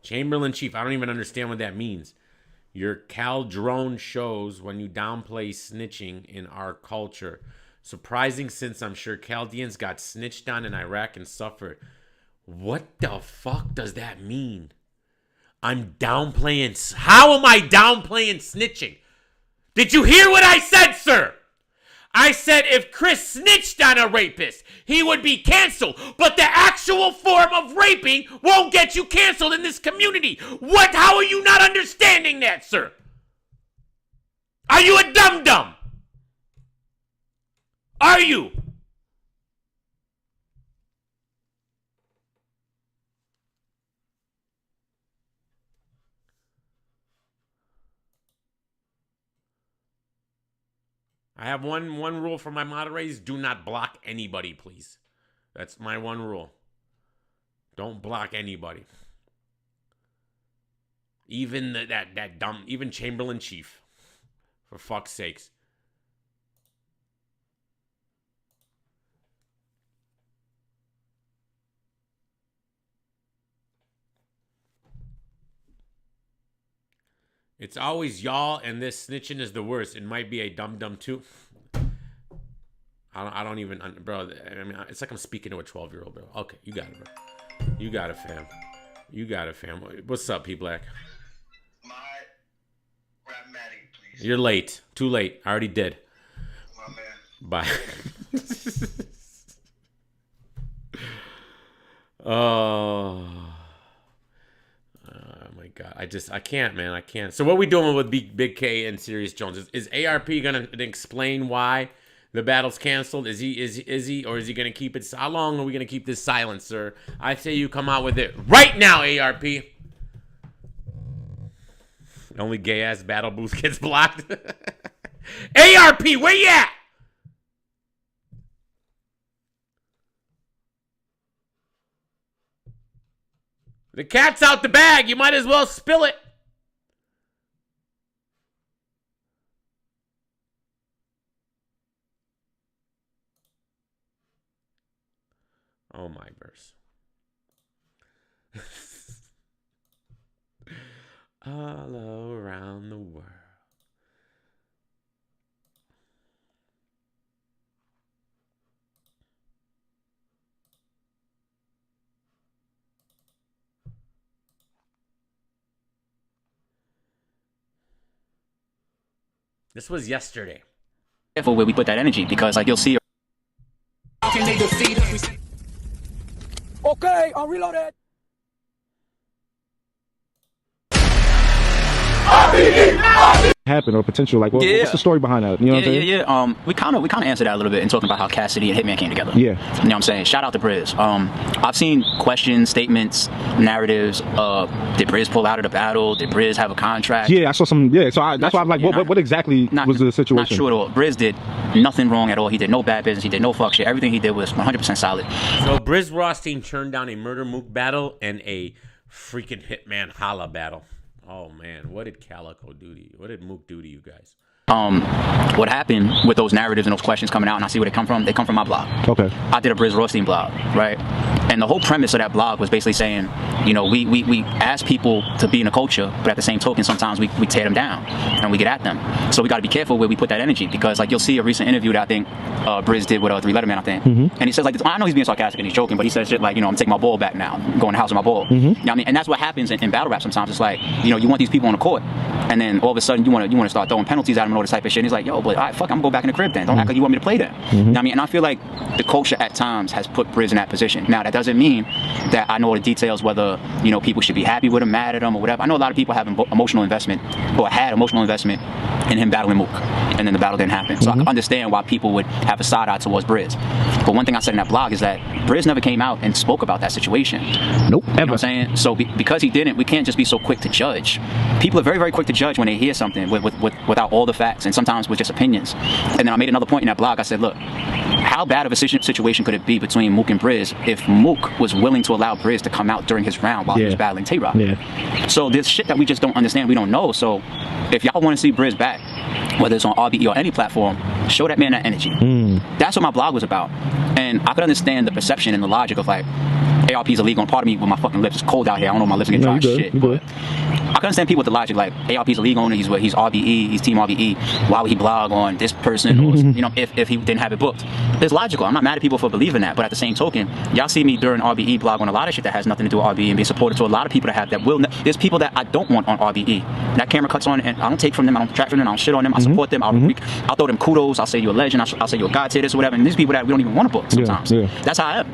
Chamberlain Chief, I don't even understand what that means. Your Cal drone shows when you downplay snitching in our culture. Surprising since I'm sure Chaldeans got snitched on in Iraq and suffered. What the fuck does that mean? I'm downplaying. How am I downplaying snitching? Did you hear what I said, sir? I said if Chris snitched on a rapist, he would be canceled. But the actual form of raping won't get you canceled in this community. What? How are you not understanding that, sir? Are you a dum-dum? Are you? I have one rule for my moderators. Do not block anybody, please. That's my one rule. Don't block anybody. Even that dumb, even Chamberlain Chief. For fuck's sakes. It's always y'all, and this snitching is the worst. It might be a dum-dum too. I don't even, bro. I mean, it's like I'm speaking to a 12-year-old, bro. Okay, you got it, bro. You got it, fam. You got it, fam. What's up, P Black? My Rapmatic, please. You're late. Too late. I already did. My man. Bye. Oh my God. I can't, man. I can't. So what are we doing with Big K and Serious Jones? Is ARP going to explain why The battle's canceled. Is he or is he gonna keep it? How long are we gonna keep this silent, sir? I say you come out with it right now, ARP. Only gay ass battle booth gets blocked. ARP, where you at? The cat's out the bag. You might as well spill it. Oh my verse. All around the world. This was yesterday. Careful where we put that energy, because like you'll see. Okay, I'll reload it. Happen or potential, like what's the story behind that? You know what I'm saying? Yeah. We kind of answered that a little bit in talking about how Cassidy and Hitman came together. Yeah. You know what I'm saying? Shout out to Briz. I've seen questions, statements, narratives. Did Briz pull out of the battle? Did Briz have a contract? Yeah, I saw some. Yeah, so that's why I'm like, what exactly was the situation? Not true at all. Briz did nothing wrong at all. He did no bad business. He did no fuck shit. Everything he did was 100% solid. So Briz Rothstein turned down a Murder Mook battle and a freaking Hitman Holla battle. Oh man, what did Calico do to you? What did Mook do to you guys? What happened with those narratives and those questions coming out, and I see where they come from. They come from my blog. Okay. I did a Briz Rothstein blog, right? And the whole premise of that blog was basically saying, you know, we ask people to be in the culture, but at the same token, sometimes we tear them down and we get at them. So we got to be careful where we put that energy, because like you'll see a recent interview that I think Briz did with a Three Letter Man, I think, and he says like, I know he's being sarcastic and he's joking, but he says shit like, you know, I'm taking my ball back now, I'm going to house with my ball. You know what I mean? And that's what happens in battle rap sometimes. It's like, you know, you want these people on the court, and then all of a sudden you want to start throwing penalties at them and all this type of shit. And he's like, yo, but all right, fuck, I'm gonna go back in the crib then. Don't act like you want me to play then. You know what I mean? And I feel like the culture at times has put Briz in that position. Now, that doesn't mean that I know all the details, whether, you know, people should be happy with him, mad at him, or whatever. I know a lot of people have emotional investment, or had emotional investment in him battling Mook, and then the battle didn't happen. So I can understand why people would have a side eye towards Briz. But one thing I said in that blog is that Briz never came out and spoke about that situation. Nope, ever. You know what I'm saying? So because he didn't, we can't just be so quick to judge. People are very, very quick to judge when they hear something without all the facts, and sometimes with just opinions. And then I made another point in that blog. I said, look, how bad of a situation could it be between Mook and Briz if Mook was willing to allow Briz to come out during his round while he was battling Tay-Rock? Yeah. So there's shit that we just don't understand, we don't know. So if y'all want to see Briz back, whether it's on RBE or any platform, show that man that energy. That's what my blog was about. And I could understand the perception and the logic of like, ARP's illegal, and part of me with my fucking lips, it's cold out here, I don't know, my lips are getting dry as shit. But I can understand people with the logic like, ARP's illegal, he's RBE, he's Team RBE, why would he blog on this person, or, you know, if he didn't have it booked? It's logical. I'm not mad at people for believing that, but at the same token, y'all see me during RBE blog on a lot of shit that has nothing to do with RBE, and be supportive to a lot of people that have that will. There's people that I don't want on RBE. That camera cuts on, and I don't take from them, I don't detract from them, I don't shit on them, I support them, I'll throw them kudos, I'll say you're a legend, I'll say you're a god to this or whatever, and these people that we don't even want to book sometimes. That's how I am.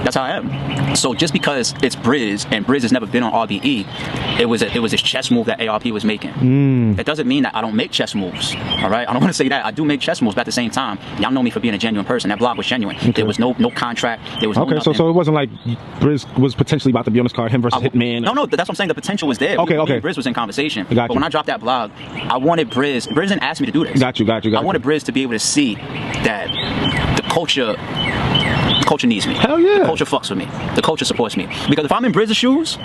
That's how I am. So just because it's Briz, and Briz has never been on RBE, it was this chess move that ARP was making. It doesn't mean that I don't make chess moves, all right? I don't want to say that. I do make chess moves, but at the same time, y'all know me for being a genuine person. That blog was genuine. There was no contract. There was no nothing. So it wasn't like Briz was potentially about to be on this card, him versus Hitman. No, that's what I'm saying. The potential was there. Okay. Briz was in conversation. But when I dropped that blog, I wanted Briz didn't ask me to do this. Got you. I wanted Briz to be able to see that the culture needs me. Hell yeah. The culture fucks with me. The culture supports me. Because if I'm in Briz's shoes,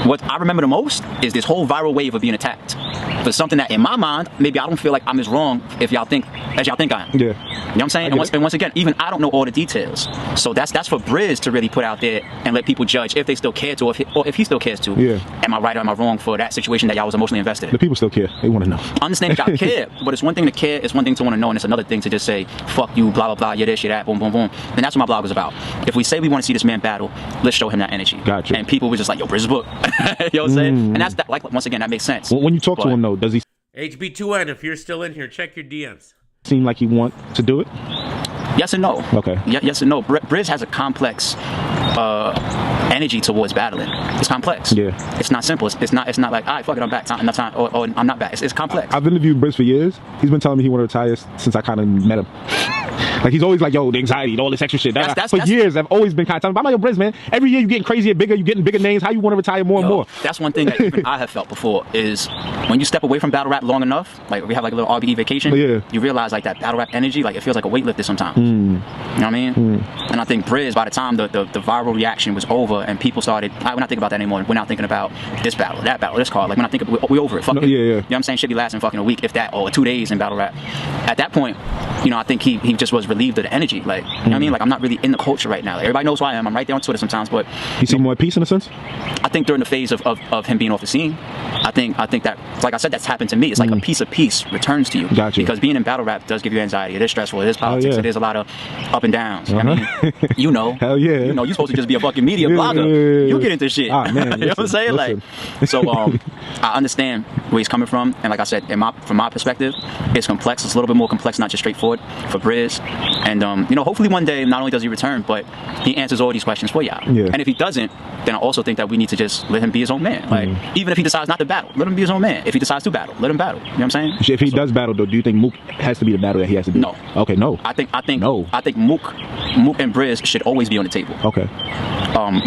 what I remember the most is this whole viral wave of being attacked for something that in my mind, maybe I don't feel like I'm as wrong as y'all think I am. Yeah. You know what I'm saying? And once again, even I don't know all the details. So that's for Briz to really put out there and let people judge if they still care to, or if he still cares to. Yeah. Am I right or am I wrong for that situation that y'all was emotionally invested in? The people still care. They want to know. I understand that y'all care, but it's one thing to care, it's one thing to want to know, and it's another thing to just say, fuck you, blah, blah, blah, you're this, you're that, boom, boom, boom. And that's what my blog was about. If we say we want to see this man battle, let's show him that energy. Gotcha. And people were just like, yo, Briz book. You know what I'm saying? And that's that, like, once again, that makes sense. When you talk to him, though, does he HB2N, if you're still in here, check your DMs. Seem like he want to do it? Yes and no. Okay. Yes and no. Briz has a complex energy towards battling. It's complex. Yeah. It's not simple. It's not like, all right, fuck it, I'm back. Or I'm not back. It's complex. I've interviewed Briz for years. He's been telling me he want to retire since I kind of met him. Like he's always like, yo, the anxiety and all this extra shit. For years, I've always been kind of talking about yo, Briz, man. Every year you getting crazier, bigger, you getting bigger names. How you want to retire more and more? That's one thing that even I have felt before is when you step away from battle rap long enough, like we have like a little RBE vacation, you realize like that battle rap energy, like it feels like a weightlifter sometimes. You know what I mean? And I think Briz, by the time the viral reaction was over and people started, we're not thinking about that anymore. We're not thinking about this battle, that battle, this card. Like we're not thinking, we over it. Fuck it. You know what I'm saying? Should be lasting fucking a week, if that, or 2 days in battle rap. At that point, you know, I think he just was relieved of the energy. Like, you know what I mean? Like I'm not really in the culture right now. Like, everybody knows who I am. I'm right there on Twitter sometimes, but you see more peace in a sense. I think during the phase of him being off the scene, I think that, like I said, that's happened to me. It's like a piece of peace returns to you. Gotcha. Because being in battle rap does give you anxiety. It is stressful. It is politics. It is a lot of up and downs. I mean, you know. Hell yeah. You know, you're supposed to just be a fucking media blogger. You get into shit. Ah, man, you know what I'm saying? Like, so I understand where he's coming from, and like I said, from my perspective, it's complex. It's a little bit more complex, not just straightforward for Briz. And you know, hopefully one day, not only does he return, but he answers all these questions for y'all. And if he doesn't, then I also think that we need to just let him be his own man. Like, even if he decides not to battle, let him be his own man. If he decides to battle, let him battle. You know what I'm saying? If he does battle, though, do you think Mook has to be the battle that he has to do? No. Okay, no. I think Mook and Briz should always be on the table. Okay.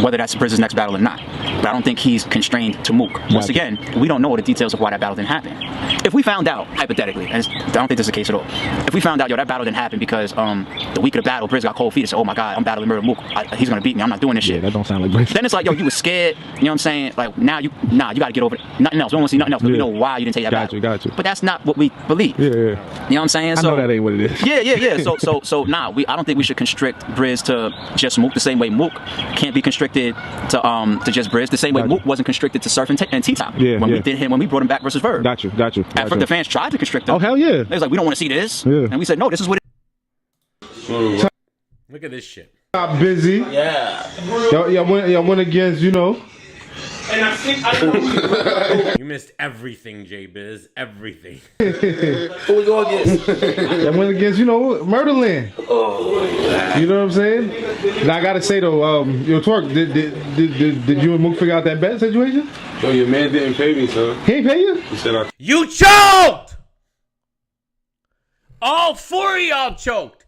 Whether that's Briz's next battle or not. But I don't think he's constrained to Mook. Once again, we don't know the details of why that battle didn't happen. If we found out, hypothetically, and I don't think this is the case at all, if we found out, yo, that battle didn't happen because the week of the battle, Briz got cold feet and said, oh my God, I'm battling Murder Mook. He's going to beat me. I'm not doing this shit. That don't sound like Briz. Then it's like, yo, you were scared. You know what I'm saying? Like, now you got to get over it. Nothing else. We don't want to see nothing else. We know why you didn't take that battle. Got you. But that's not what we believe. You know what I'm saying? I know that ain't what it is. Yeah. So I don't think we should constrict Briz to just Mook the same way Mook can't be constricted to just Briz the same way Mook wasn't constricted to Surf and T-Top. When we brought him back versus Verb. Got you. At first, the fans tried to constrict him. Oh hell yeah. They was like, we don't want to see this. And we said, no, this is what it. Look at this shit. Top busy. Y'all went against, you know. And I think you missed everything, J-Biz. Everything. Who we go against? I went against, you know, Murderland. You know what I'm saying? Now I gotta say though, yo, Twerk, did you and Mook figure out that bet situation? Yo, your man didn't pay me, son. He ain't pay you? He said You choked! All 4 of y'all choked.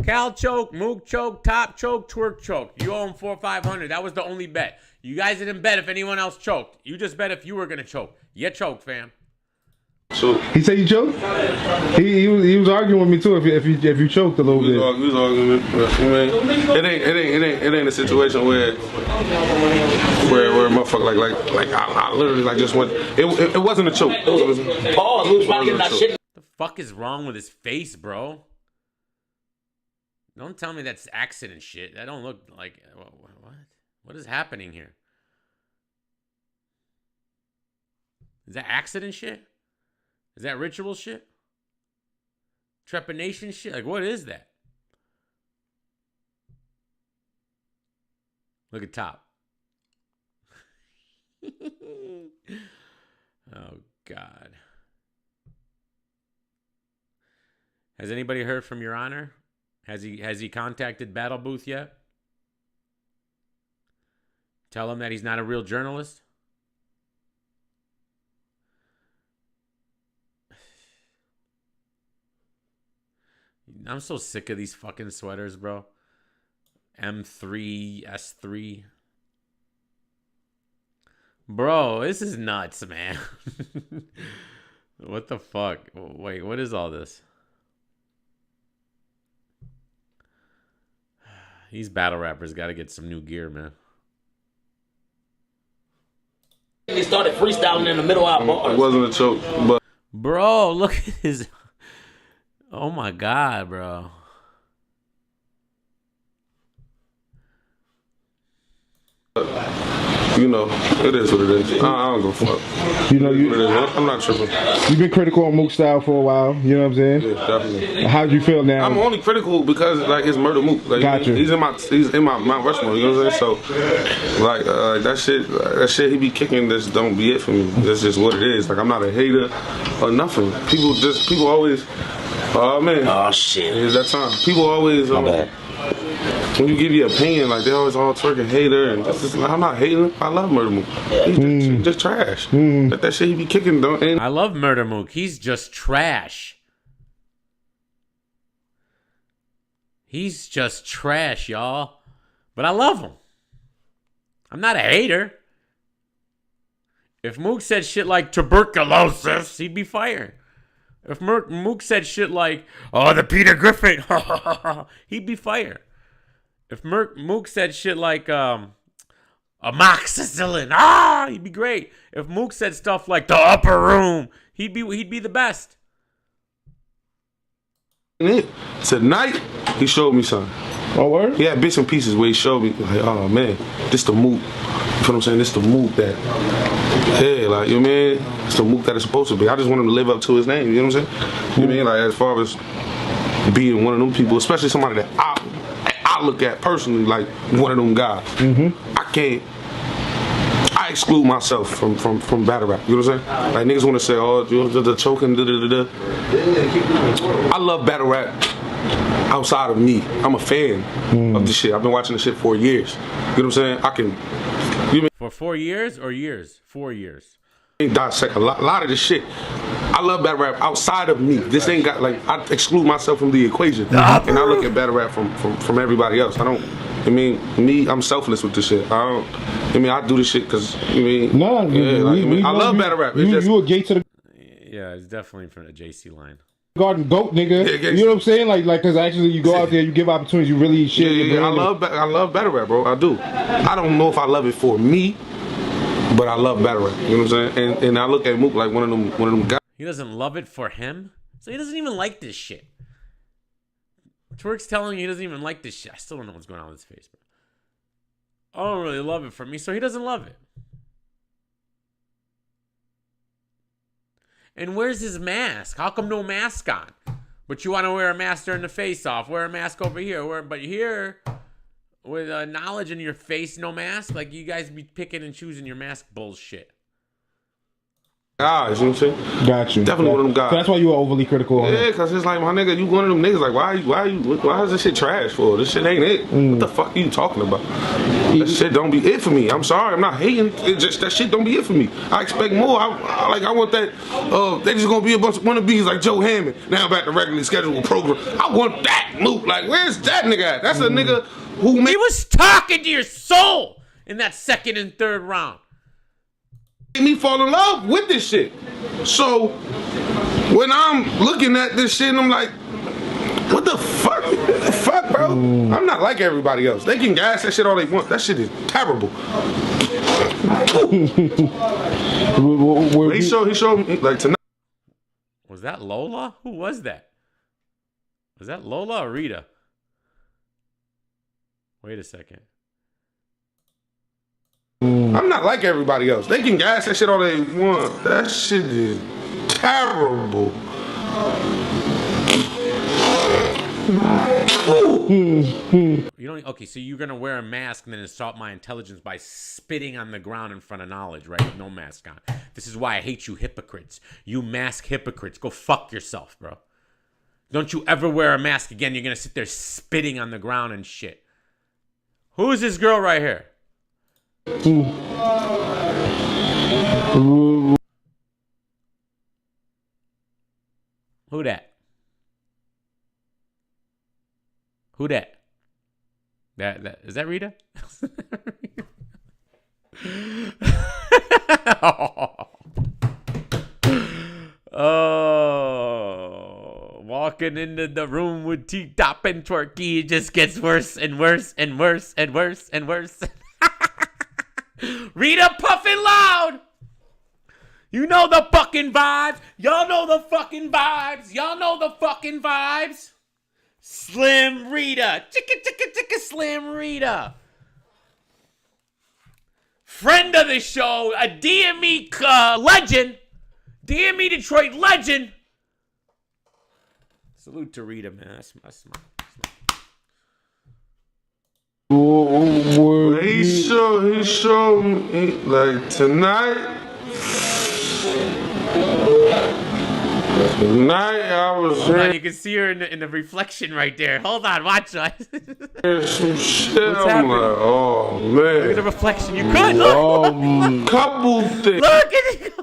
Cal choked, Mook choked, Top choked, Twerk choked. You owe him $400-500. That was the only bet. You guys didn't bet if anyone else choked. You just bet if you were gonna choke. You choked, fam. So he said you choked. He was arguing with me too. If you choked a little bit. We was arguing. It ain't a situation where motherfucker like I literally like just went. It wasn't a choke. The fuck is wrong with his face, bro? Don't tell me that's accident shit. That don't look like what? What is happening here? Is that accident shit? Is that ritual shit? Trepanation shit? Like, what is that? Look at Top. Oh, God. Has anybody heard from Your Honor? Has he contacted Battle Booth yet? Tell him that he's not a real journalist? I'm so sick of these fucking sweaters, bro. M3, S3. Bro, this is nuts, man. What the fuck? Wait, what is all this? These battle rappers got to get some new gear, man. He started freestyling in the middle of our bars. It wasn't a choke, but bro, look at his. Oh my God, bro. You know, it is what it is. I don't give a fuck. You know, I'm not tripping. You've been critical on Mook style for a while. You know what I'm saying? Yeah, definitely. How'd you feel now? I'm only critical because like it's Murder Mook. Like, gotcha. He's in my Mount Rushmore. You know what I'm saying? So like that shit he be kicking just don't be it for me. That's just what it is. Like I'm not a hater or nothing. People always. Oh man. Oh shit. It's that time. People always. When you give your opinion, like they always all twerking hater, and I'm not hating. I love Murder Mook. He's just trash. That shit he be kicking don't. I love Murder Mook. He's just trash. He's just trash, y'all. But I love him. I'm not a hater. If Mook said shit like tuberculosis, he'd be fired. If Mook said shit like, oh, the Peter Griffin, he'd be fired. If Mook said shit like amoxicillin, he'd be great. If Mook said stuff like the upper room, he'd be the best. Tonight, he showed me something. Oh, word? He had bits and pieces where he showed me, like, oh man, this the Mook. You know what I'm saying? This the Mook that, yeah, like, you know what I mean? It's the Mook that it's supposed to be. I just want him to live up to his name, you know what I'm saying? You know what I mean? Like, as far as being one of them people, especially somebody that I look at personally like one of them guys. I exclude myself from battle rap. You know what I'm saying? Like niggas want to say, oh, the choking, I love battle rap outside of me. I'm a fan of this shit. I've been watching this shit for years. You know what I'm saying? For 4 years or years? 4 years. Dissect a lot of this shit. I love battle rap outside of me. This ain't got like I exclude myself from the equation, and I look at battle rap from everybody else. I don't. I mean, me, I'm selfless with this shit. I don't. I mean, I do this shit because I love battle rap. It's You a gate to the Yeah, it's definitely from the JC line. Garden goat, nigga. Yeah, you know what I'm saying? Like, because actually you go out there, you give opportunities, you really share your brand. I love battle rap, bro. I do. I don't know if I love it for me, but I love battle rap. You know what I'm saying? And I look at Mook like one of them guys. He doesn't love it for him, so he doesn't even like this shit. Twerk's telling me he doesn't even like this shit. I still don't know what's going on with his face, bro. I don't really love it for me, so he doesn't love it. And where's his mask? How come no mask on? But you want to wear a mask during the face-off. Wear a mask over here. But here, with knowledge in your face, no mask? Like, you guys be picking and choosing your mask bullshit. Guys, you know what I'm saying? Got you. Definitely one of them guys. So that's why you were overly critical on Yeah, because it's like, my nigga, you one of them niggas, like, why is this shit trash for? This shit ain't it. What the fuck are you talking about? That shit don't be it for me. I'm sorry, I'm not hating. It's just that shit don't be it for me. I expect more. I want that, they just gonna be a bunch of wannabes like Joe Hammond. Now back to regularly scheduled program. I want that Mook. Like, where's that nigga at? That's a nigga who He was talking to your soul in that second and third round. Me fall in love with this shit. So when I'm looking at this shit and I'm like, what the fuck? What the fuck, bro? I'm not like everybody else. They can gas that shit all they want. That shit is terrible. He showed me like tonight. Was that Lola? Who was that? Was that Lola or Rita? Wait a second. I'm not like everybody else. They can gas that shit all they want. That shit is terrible. You don't. Okay, so you're gonna wear a mask and then insult my intelligence by spitting on the ground in front of knowledge, right? With no mask on. This is why I hate you hypocrites. You mask hypocrites. Go fuck yourself, bro. Don't you ever wear a mask again. You're gonna sit there spitting on the ground and shit. Who is this girl right here? Who that? Who that? That is that Rita? Oh, walking into the room with T-Top and Twerky, it just gets worse and worse and worse and worse and worse. Rita puffing loud. You know the fucking vibes. Y'all know the fucking vibes. Y'all know the fucking vibes. Slim Rita. Chicka, chicka, chicka, Slim Rita. Friend of the show. A DME legend. DME Detroit legend. Salute to Rita, man. That's my He showed me like tonight I was Hold on, you can see her in the reflection right there. Hold on, watch that. some shit. I'm like, oh man. Look at the reflection. You could look. Couple things. Look at it.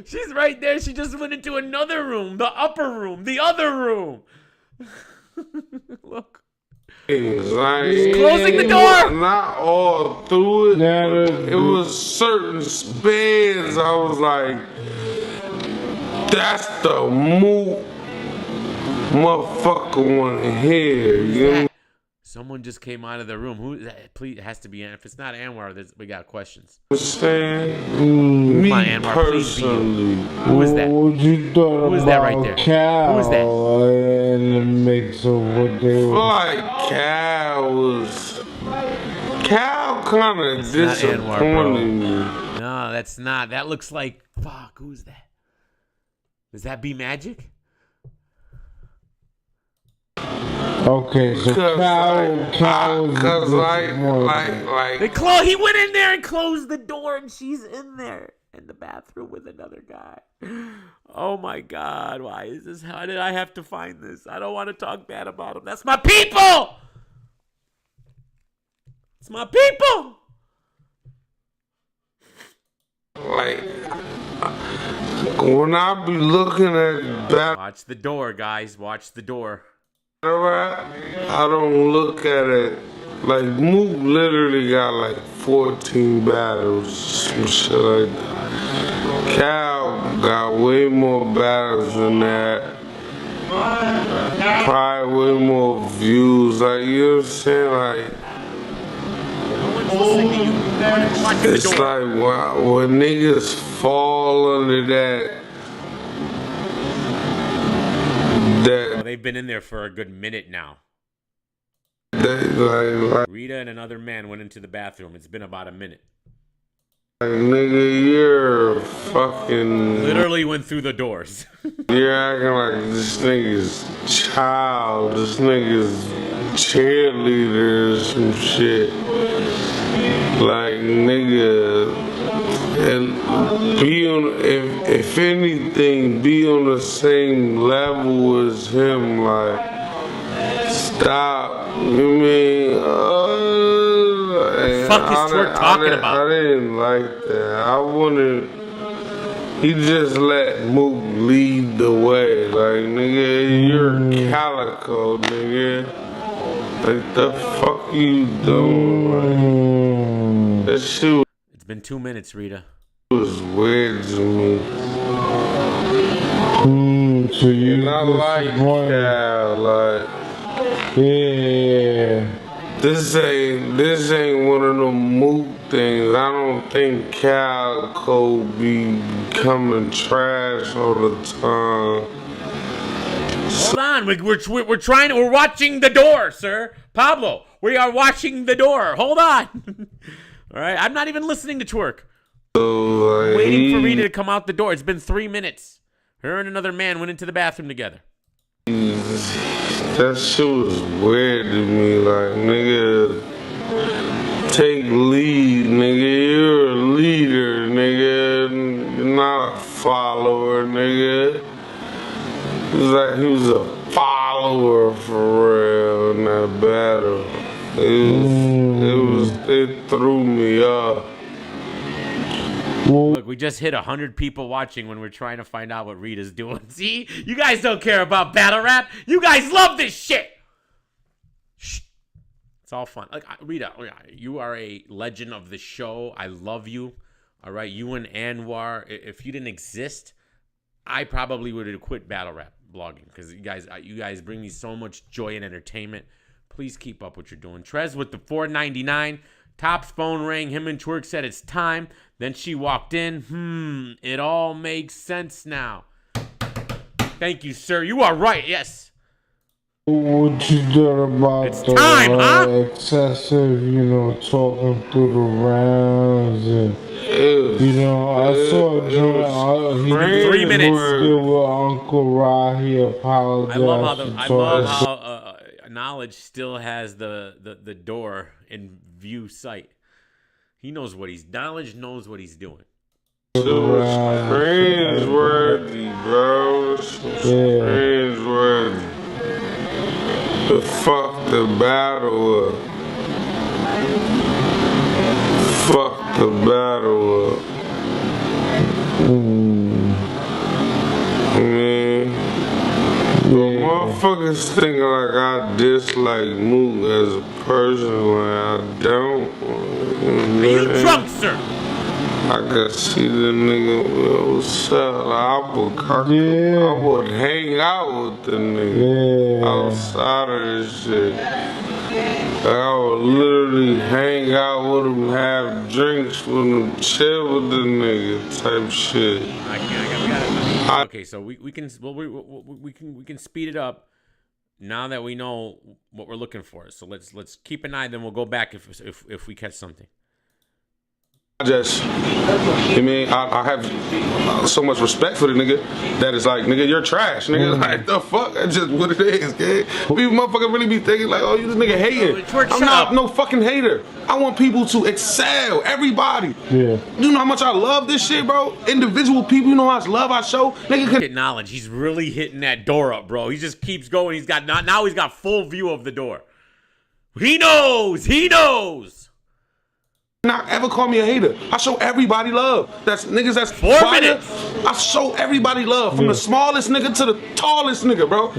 She's right there. She just went into another room, the upper room, the other room. Look. Like, closing the door. Not all through it. It was certain spans. I was like, that's the move motherfucker want to hear. You know? Someone just came out of the room. Who is that? Please, it has to be. If it's not Anwar, we got questions. Understand? Me Come on, Anwar, please be you. personally. Who is that? What you thought Who is that right there? Cal Who is that? in the mix of what they were. Like Cal kind of disappointed me. No, that's not. That looks like fuck. Who's that? Does that be Magic? Okay, so Cal was He went in there and closed the door, and she's in there in the bathroom with another guy. Oh my God! Why is this? How did I have to find this? I don't want to talk bad about him. That's my people. It's my people. Like when I be looking at that. Watch the door, guys. Watch the door. I don't look at it like Mook literally got like 14 battles, some shit like that. Cal got way more battles than that. Probably way more views. Like, you know what I'm saying? Like, it's like when niggas fall under that. Well, they've been in there for a good minute now. Rita and another man went into the bathroom. It's been about a minute. Like, nigga, you're fucking. Literally went through the doors. You're acting like this nigga's child. This nigga's cheerleader or some shit. Like, nigga. And be on, if anything, be on the same level as him. Like, stop. You mean? Fuck is Twerk talking about? I didn't like that. I wanted. He just let Mook lead the way. Like, nigga, you're Calico, nigga. Like, the fuck you doing? Like, that shit. It's been 2 minutes, Rita. It was weird to me. So you not like Cal, like, yeah. This ain't one of them Mook things. I don't think Cal be becoming trash all the time. Hold on, we're watching the door, sir. Pablo, we are watching the door. Hold on. All right, I'm not even listening to Twerk. Waiting for Rita to come out the door. It's been 3 minutes. Her and another man went into the bathroom together. That shit was weird to me. Like, nigga, take lead, nigga. You're a leader, nigga. You're not a follower, nigga. It was like he was a follower for real in that battle. It threw me up. Look, we just hit 100 people watching when we're trying to find out what Rita's doing. See? You guys don't care about battle rap. You guys love this shit. Shh. It's all fun. Like, Rita, you are a legend of the show. I love you. All right? You and Anwar, if you didn't exist, I probably would have quit battle rap blogging because you guys bring me so much joy and entertainment. Please keep up what you're doing. Trez with the $4.99. Top's phone rang. Him and Twerk said it's time. Then she walked in. It all makes sense now. Thank you, sir. You are right. Yes. What you thought about it's time, excessive, talking through the rounds and, I saw he 3 minutes. With Uncle Rahi apologized. I love how Knowledge still has the door in view sight. He knows Knowledge knows what he's doing. It was cringeworthy, bro. Cringeworthy. The fuck the battle up. Fuck the battle up. The motherfuckers think like I dislike Mook as a person when I don't. Are you drunk, sir? I can see the nigga, what's up? I would hang out with the nigga outside of this shit. I would literally hang out with him, have drinks with him, chill with the nigga type shit. Okay, so we can speed it up now that we know what we're looking for. So let's keep an eye. Then we'll go back if we catch something. I have so much respect for the nigga that it's like, nigga, you're trash. Nigga, like, the fuck? That's just what it is, kid. People motherfucker really be thinking like, oh, you this nigga hating. I'm not no fucking hater. I want people to excel. Everybody. Yeah. You know how much I love this shit, bro? Individual people, you know how much love I show? Nigga Get knowledge. He's really hitting that door up, bro. He just keeps going. Now he's got full view of the door. He knows. He knows. Not ever call me a hater. I show everybody love. That's niggas that's 4 minutes. I show everybody love from the smallest nigga to the tallest nigga, bro.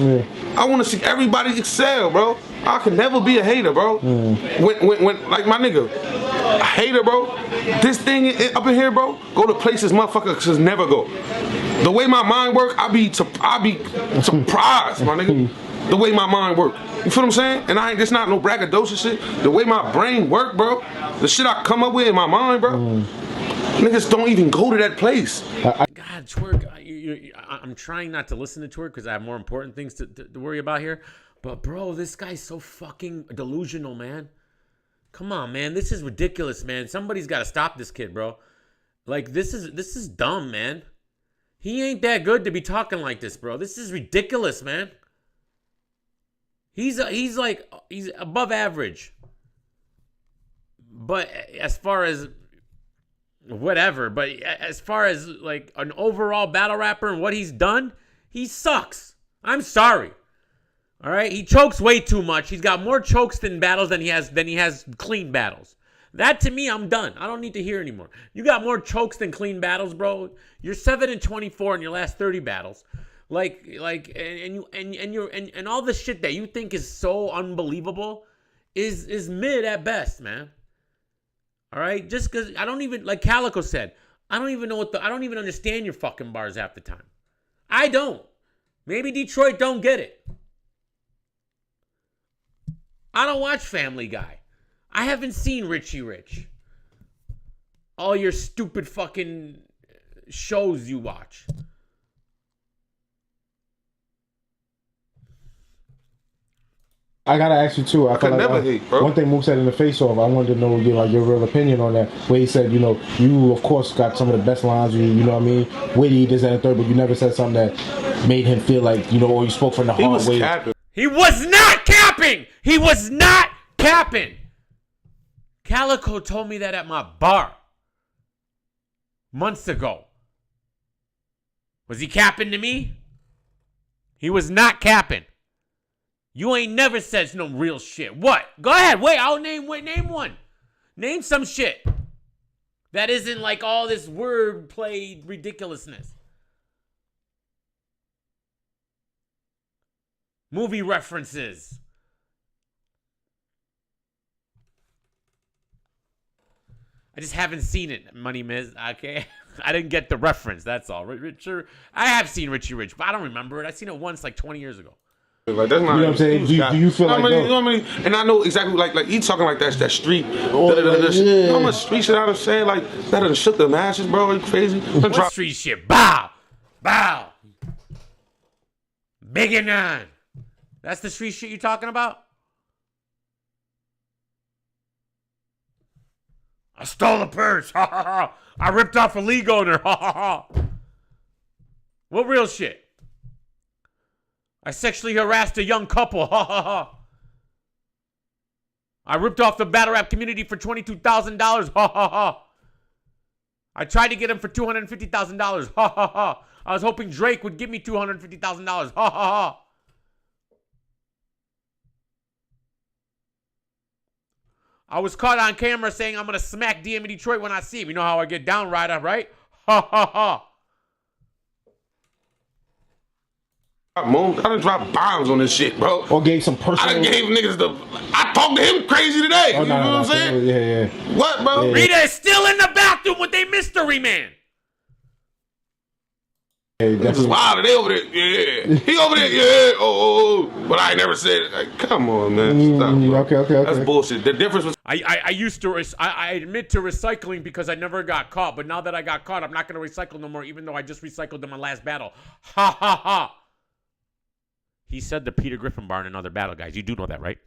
I want to see everybody excel, bro. I can never be a hater, bro. When like my nigga, a hater, bro. This thing up in here, bro. Go to places motherfuckers never go. The way my mind work, I be surprised, my nigga. The way my mind work. You feel what I'm saying? And it's not no braggadocious shit. The way my brain work, bro. The shit I come up with in my mind, bro. Niggas don't even go to that place. God, Twerk, I'm trying not to listen to Twerk because I have more important things to worry about here. But, bro, this guy's so fucking delusional, man. Come on, man. This is ridiculous, man. Somebody's got to stop this kid, bro. Like, this is dumb, man. He ain't that good to be talking like this, bro. This is ridiculous, man. He's above average. But as far as whatever, but as far as like an overall battle rapper and what he's done, he sucks. I'm sorry. All right, he chokes way too much. He's got more chokes than battles than he has clean battles. That to me, I'm done. I don't need to hear anymore. You got more chokes than clean battles, bro. You're 7-24 in your last 30 battles. And all the shit that you think is so unbelievable is mid at best, man. All right, just because I don't even, like Calico said, I don't even understand your fucking bars half the time. I don't. Maybe Detroit don't get it. I don't watch Family Guy. I haven't seen Richie Rich. All your stupid fucking shows you watch. I gotta ask you too. I could never hate, bro. One thing Mook said in the face-off, I wanted to know your real opinion on that. Where he said, you of course got some of the best lines. You know what I mean? Witty, this, that, and third, but you never said something that made him feel like or you spoke from the heart. He was not capping. He was not capping. Calico told me that at my bar months ago. Was he capping to me? He was not capping. You ain't never said no real shit. What? Go ahead. Wait, name one. Name some shit that isn't like all this wordplay ridiculousness. Movie references. I just haven't seen it, Money Miz. Okay, I didn't get the reference. That's all. I have seen Richie Rich, but I don't remember it. I seen it once, like 20 years ago. Like, that's not, you know what I'm saying? Do you feel like you know what I mean? And I know exactly like he talking like that street. You know how much street shit I done said like that done shook the masses, bro? You crazy? What street shit? Bow, bow, big and none. That's the street shit you talking about? I stole a purse. Ha ha ha. I ripped off a league owner. Ha ha ha. What real shit? I sexually harassed a young couple. Ha ha ha. I ripped off the battle rap community for $22,000. Ha ha ha. I tried to get him for $250,000. Ha ha ha. I was hoping Drake would give me $250,000. Ha ha ha. I was caught on camera saying I'm going to smack DM in Detroit when I see him. You know how I get down, Ryder, right? Ha ha ha. I done dropped bombs on this shit, bro. Or gave some personal. I done gave niggas the. I talked to him crazy today. Oh, You know what I'm saying? Yeah. What, bro? Yeah. Rita is still in the bathroom with a mystery man. Hey, This is wild. They over there. Yeah. He over there. Yeah. Oh. But I ain't never said it. Like, come on, man. Stop, bro. Okay. That's bullshit. The difference was. I used to I admit to recycling because I never got caught, but now that I got caught, I'm not gonna recycle no more, even though I just recycled in my last battle. Ha ha ha. He said the Peter Griffin bar in another battle, guys. You do know that, right?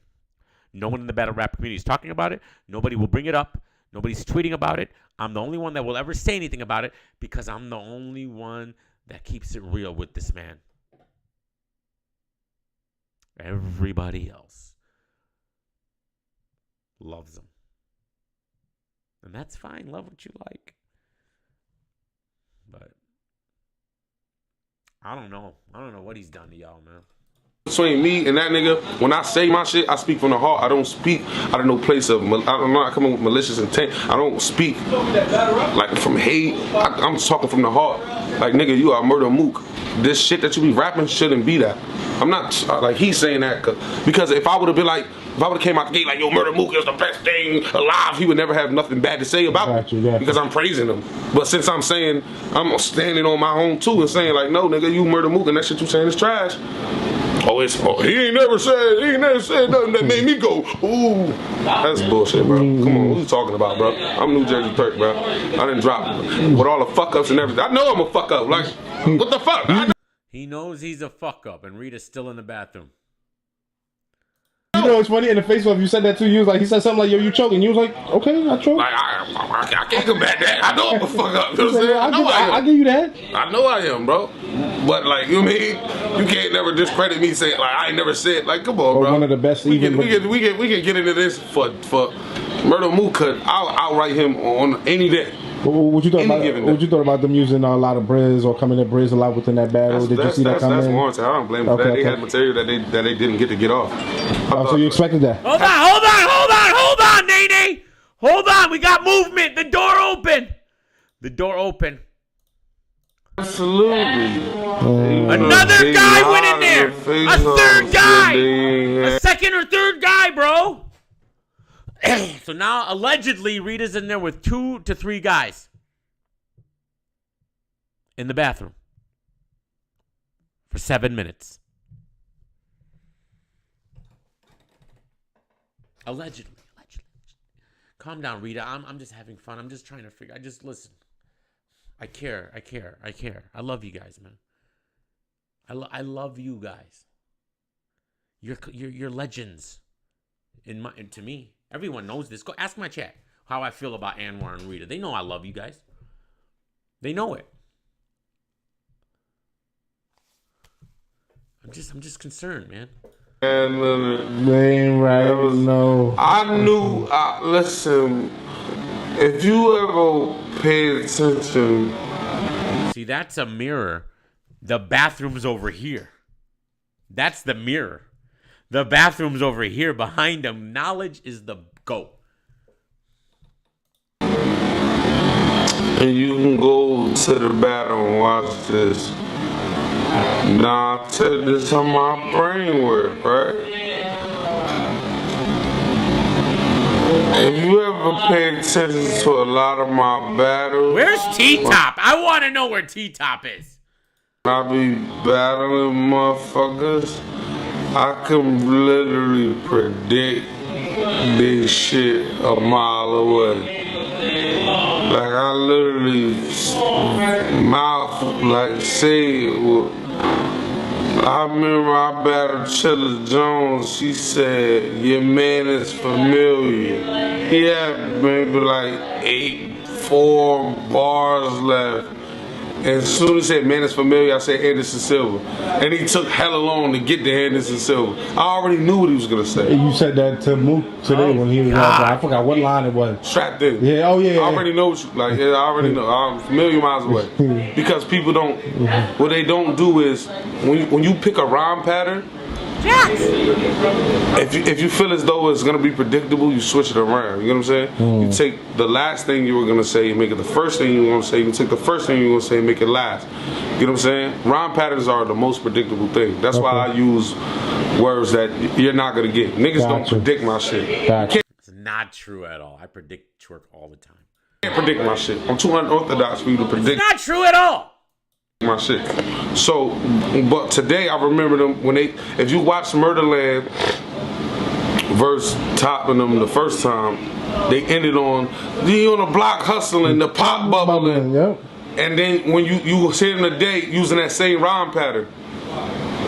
No one in the battle rap community is talking about it. Nobody will bring it up. Nobody's tweeting about it. I'm the only one that will ever say anything about it because I'm the only one that keeps it real with this man. Everybody else loves him. And that's fine. Love what you like. But I don't know. I don't know what he's done to y'all, man. Between me and that nigga, when I say my shit, I speak from the heart. I don't speak out of no place of. I'm not coming with malicious intent. I don't speak like from hate. I'm talking from the heart. Like, nigga, you are Murder Mook. This shit that you be rapping shouldn't be that. I'm not like he's saying that because if I would have been like, if I would have came out the gate like, yo, Murder Mook is the best thing alive, he would never have nothing bad to say about me because I'm praising him. But since I'm saying, I'm standing on my own too and saying like, no, nigga, you Murder Mook and that shit you saying is trash. He ain't never said nothing that made me go, ooh. That's bullshit, bro. Come on, what you talking about, bro? I'm New Jersey Perk, bro. I didn't drop with all the fuck ups and everything. I know I'm a fuck up. Like, what the fuck? He knows he's a fuck up, and Rita's still in the bathroom. You know, it's funny in the Facebook. You said that too. You was like, he said something like, "Yo, you choking." You was like, "Okay, I choke." Like, I can't combat that. I know I'm a fuck up. You know what I'm saying? I know I am. I'll give you that. I know I am, bro. But like, you know what I mean? You can't never discredit me saying like I ain't never said. Like, come on, bro. One of the best. We can get into this for Murder Mook. I'll write him on any day. What you thought about? What you thought about them using a lot of Briz or coming at Briz a lot within that battle? Did you see that coming? That's warranted. I don't blame them. They had material that they didn't get to get off. So you expected that? Hold on, Nene. Hold on. We got movement. The door open. The door open. Absolutely. Another guy went in there. A third guy. A second or third guy, bro. So now, allegedly, Rita's in there with 2 to 3 guys in the bathroom for 7 minutes. Allegedly. Calm down, Rita. I'm just having fun. I'm just trying to figure. I just listen. I care. I love you guys, man. I love you guys. You're legends to me. Everyone knows this. Go ask my chat how I feel about Anwar and Rita. They know I love you guys. They know it. I'm just concerned, man. And they ain't right. No. I knew. Listen, if you ever paid attention. See, that's a mirror. The bathroom's over here. That's the mirror. The bathroom's over here behind them. Knowledge is the go. And you can go to the battle and watch this. Now, this is how my brain works, right? If you ever paid attention to a lot of my battles... Where's T-Top? I want to know where T-Top is. I be battling motherfuckers. I can literally predict this shit a mile away. Like I literally mouth like say it. I remember I battled Chilla Jones. She said, "Your man is familiar." He had maybe like 4 bars left. And as soon as he said, "Man, it's familiar," I said Anderson Silva. And he took hella long to get to Anderson Silva. I already knew what he was going to say. You said that to Mook today when he was out. I forgot what line it was. Strapped in. Yeah, oh yeah. I already know what I already know. I'm a million miles away. Because people don't, what they don't do is, when you pick a rhyme pattern, If you feel as though it's gonna be predictable, you switch it around. You know what I'm saying? You take the last thing you were gonna say and make it the first thing you were gonna say. You take the first thing you were gonna say and make it last. You know what I'm saying? Rhyme patterns are the most predictable thing. That's why I use words that you're not gonna get. Niggas don't predict my shit. It's not true at all. I predict twerk all the time. Can't predict my shit. I'm too unorthodox for you to predict. It's not true at all. My shit. So, but today I remember them when they. If you watch Murderland verse topping them the first time, they ended on you on the block hustling, the pop bubbling, and then when you see them today using that same rhyme pattern,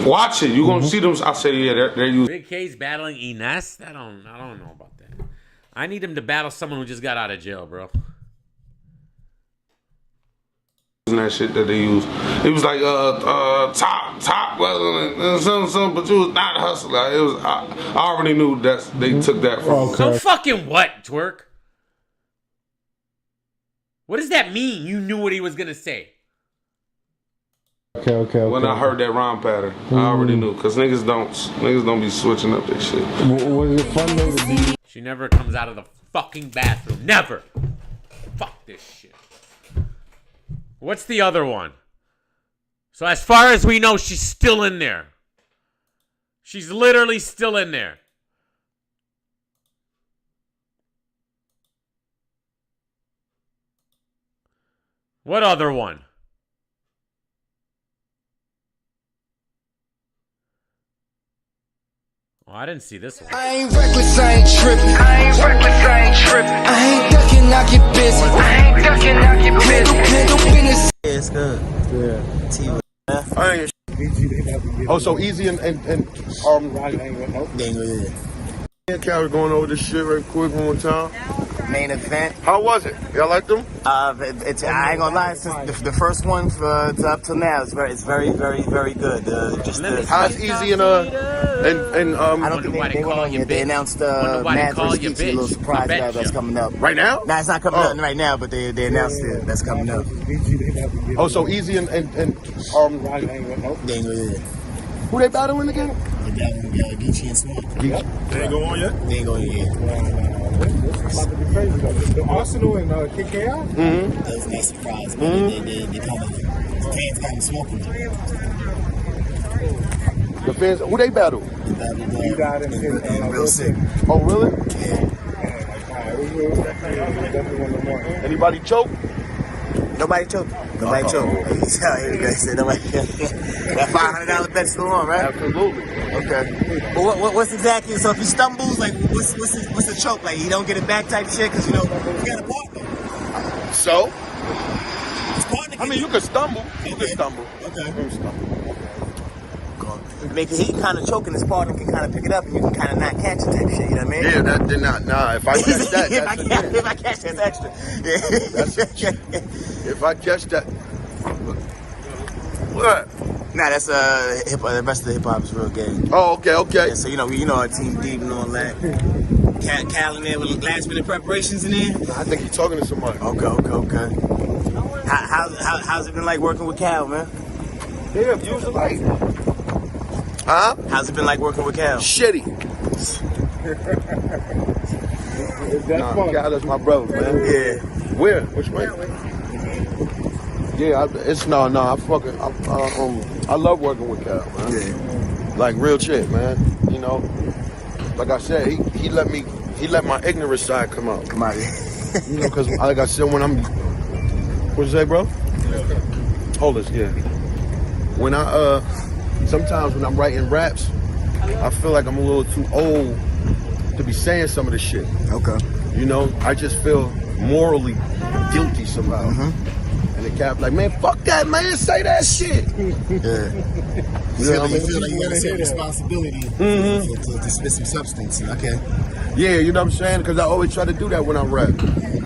watch it. You gonna see them. I say yeah, they're using. Big K's battling Ines. I don't know about that. I need him to battle someone who just got out of jail, bro. That shit that they use. It was like top, something, but you was not hustling. It was I already knew that they took that from. So fucking what, twerk? What does that mean? You knew what he was gonna say. Okay. When I heard that rhyme pattern, I already knew because niggas don't be switching up their shit. Was it fun though to be? She never comes out of the fucking bathroom. Never. Fuck this shit. What's the other one? So as far as we know, she's still in there. She's literally still in there. What other one? Oh, I didn't see this one. I ain't reckless, I ain't tripping. I ain't ducking, I get busy. It's good. Yeah. I ain't. Oh, so Easy and Cal going over this shit right quick one more time. Main event. How was it? Y'all like them? I ain't gonna lie. Since the first one up till now, it's very good. How's Easy and I don't think they went on yet. They announced Mad vs. Geechee, a little surprise that's coming up. Right now? Nah, it's not coming up right now, but they announced it. That's coming up. Oh, so Easy and who they battling again? They battling Geechee and Small. They ain't go on yet? They ain't going yet. About to be crazy though. The Arsenal and KKR? Mm-hmm. That was a nice surprise. They kind of fans got them smoking. The fans, who they battle? You got him Real Sick. Oh, really? Yeah. Anybody choke? Nobody choked. Nobody choked. That $500 bet's still on, right? Absolutely. Okay. But what's exactly? So if he stumbles, like what's the choke? Like he don't get it back type shit? Because you got a partner. So? His partner. I mean, you can stumble. You can stumble. Okay. You can stumble. I mean, cause he can kind of choke and his partner can kind of pick it up and you can kind of not catch it type shit. You know what I mean? Yeah, that did not. Nah, if I catch that, if I catch that's extra. If I catch that. What? Nah, that's the rest of the hip hop is real game. Oh, okay. Yeah, so you know our Team Deep and all that. Cal in there with last minute preparations in there. I think he's talking to somebody. Okay. How's it been like working with Cal, man? Yeah, usually like. Huh? How's it been like working with Cal? Shitty. Cal is my brother, man. Yeah. Where? Which way? Yeah, I love working with Cal, man. Yeah. Like real shit, man. You know, like I said, he let my ignorant side come out. Come out, yeah. You know, because like I said, when I'm, what'd you say, bro? Hold us, yeah. When sometimes when I'm writing raps, I feel like I'm a little too old to be saying some of this shit. Okay. You know, I just feel morally guilty somehow. Mm-hmm. And the cap like, man, fuck that, man, say that shit. Yeah. You feel like you gotta take responsibility to spit some substance. Okay. Yeah, you know what I'm saying? Because I always try to do that when I rap.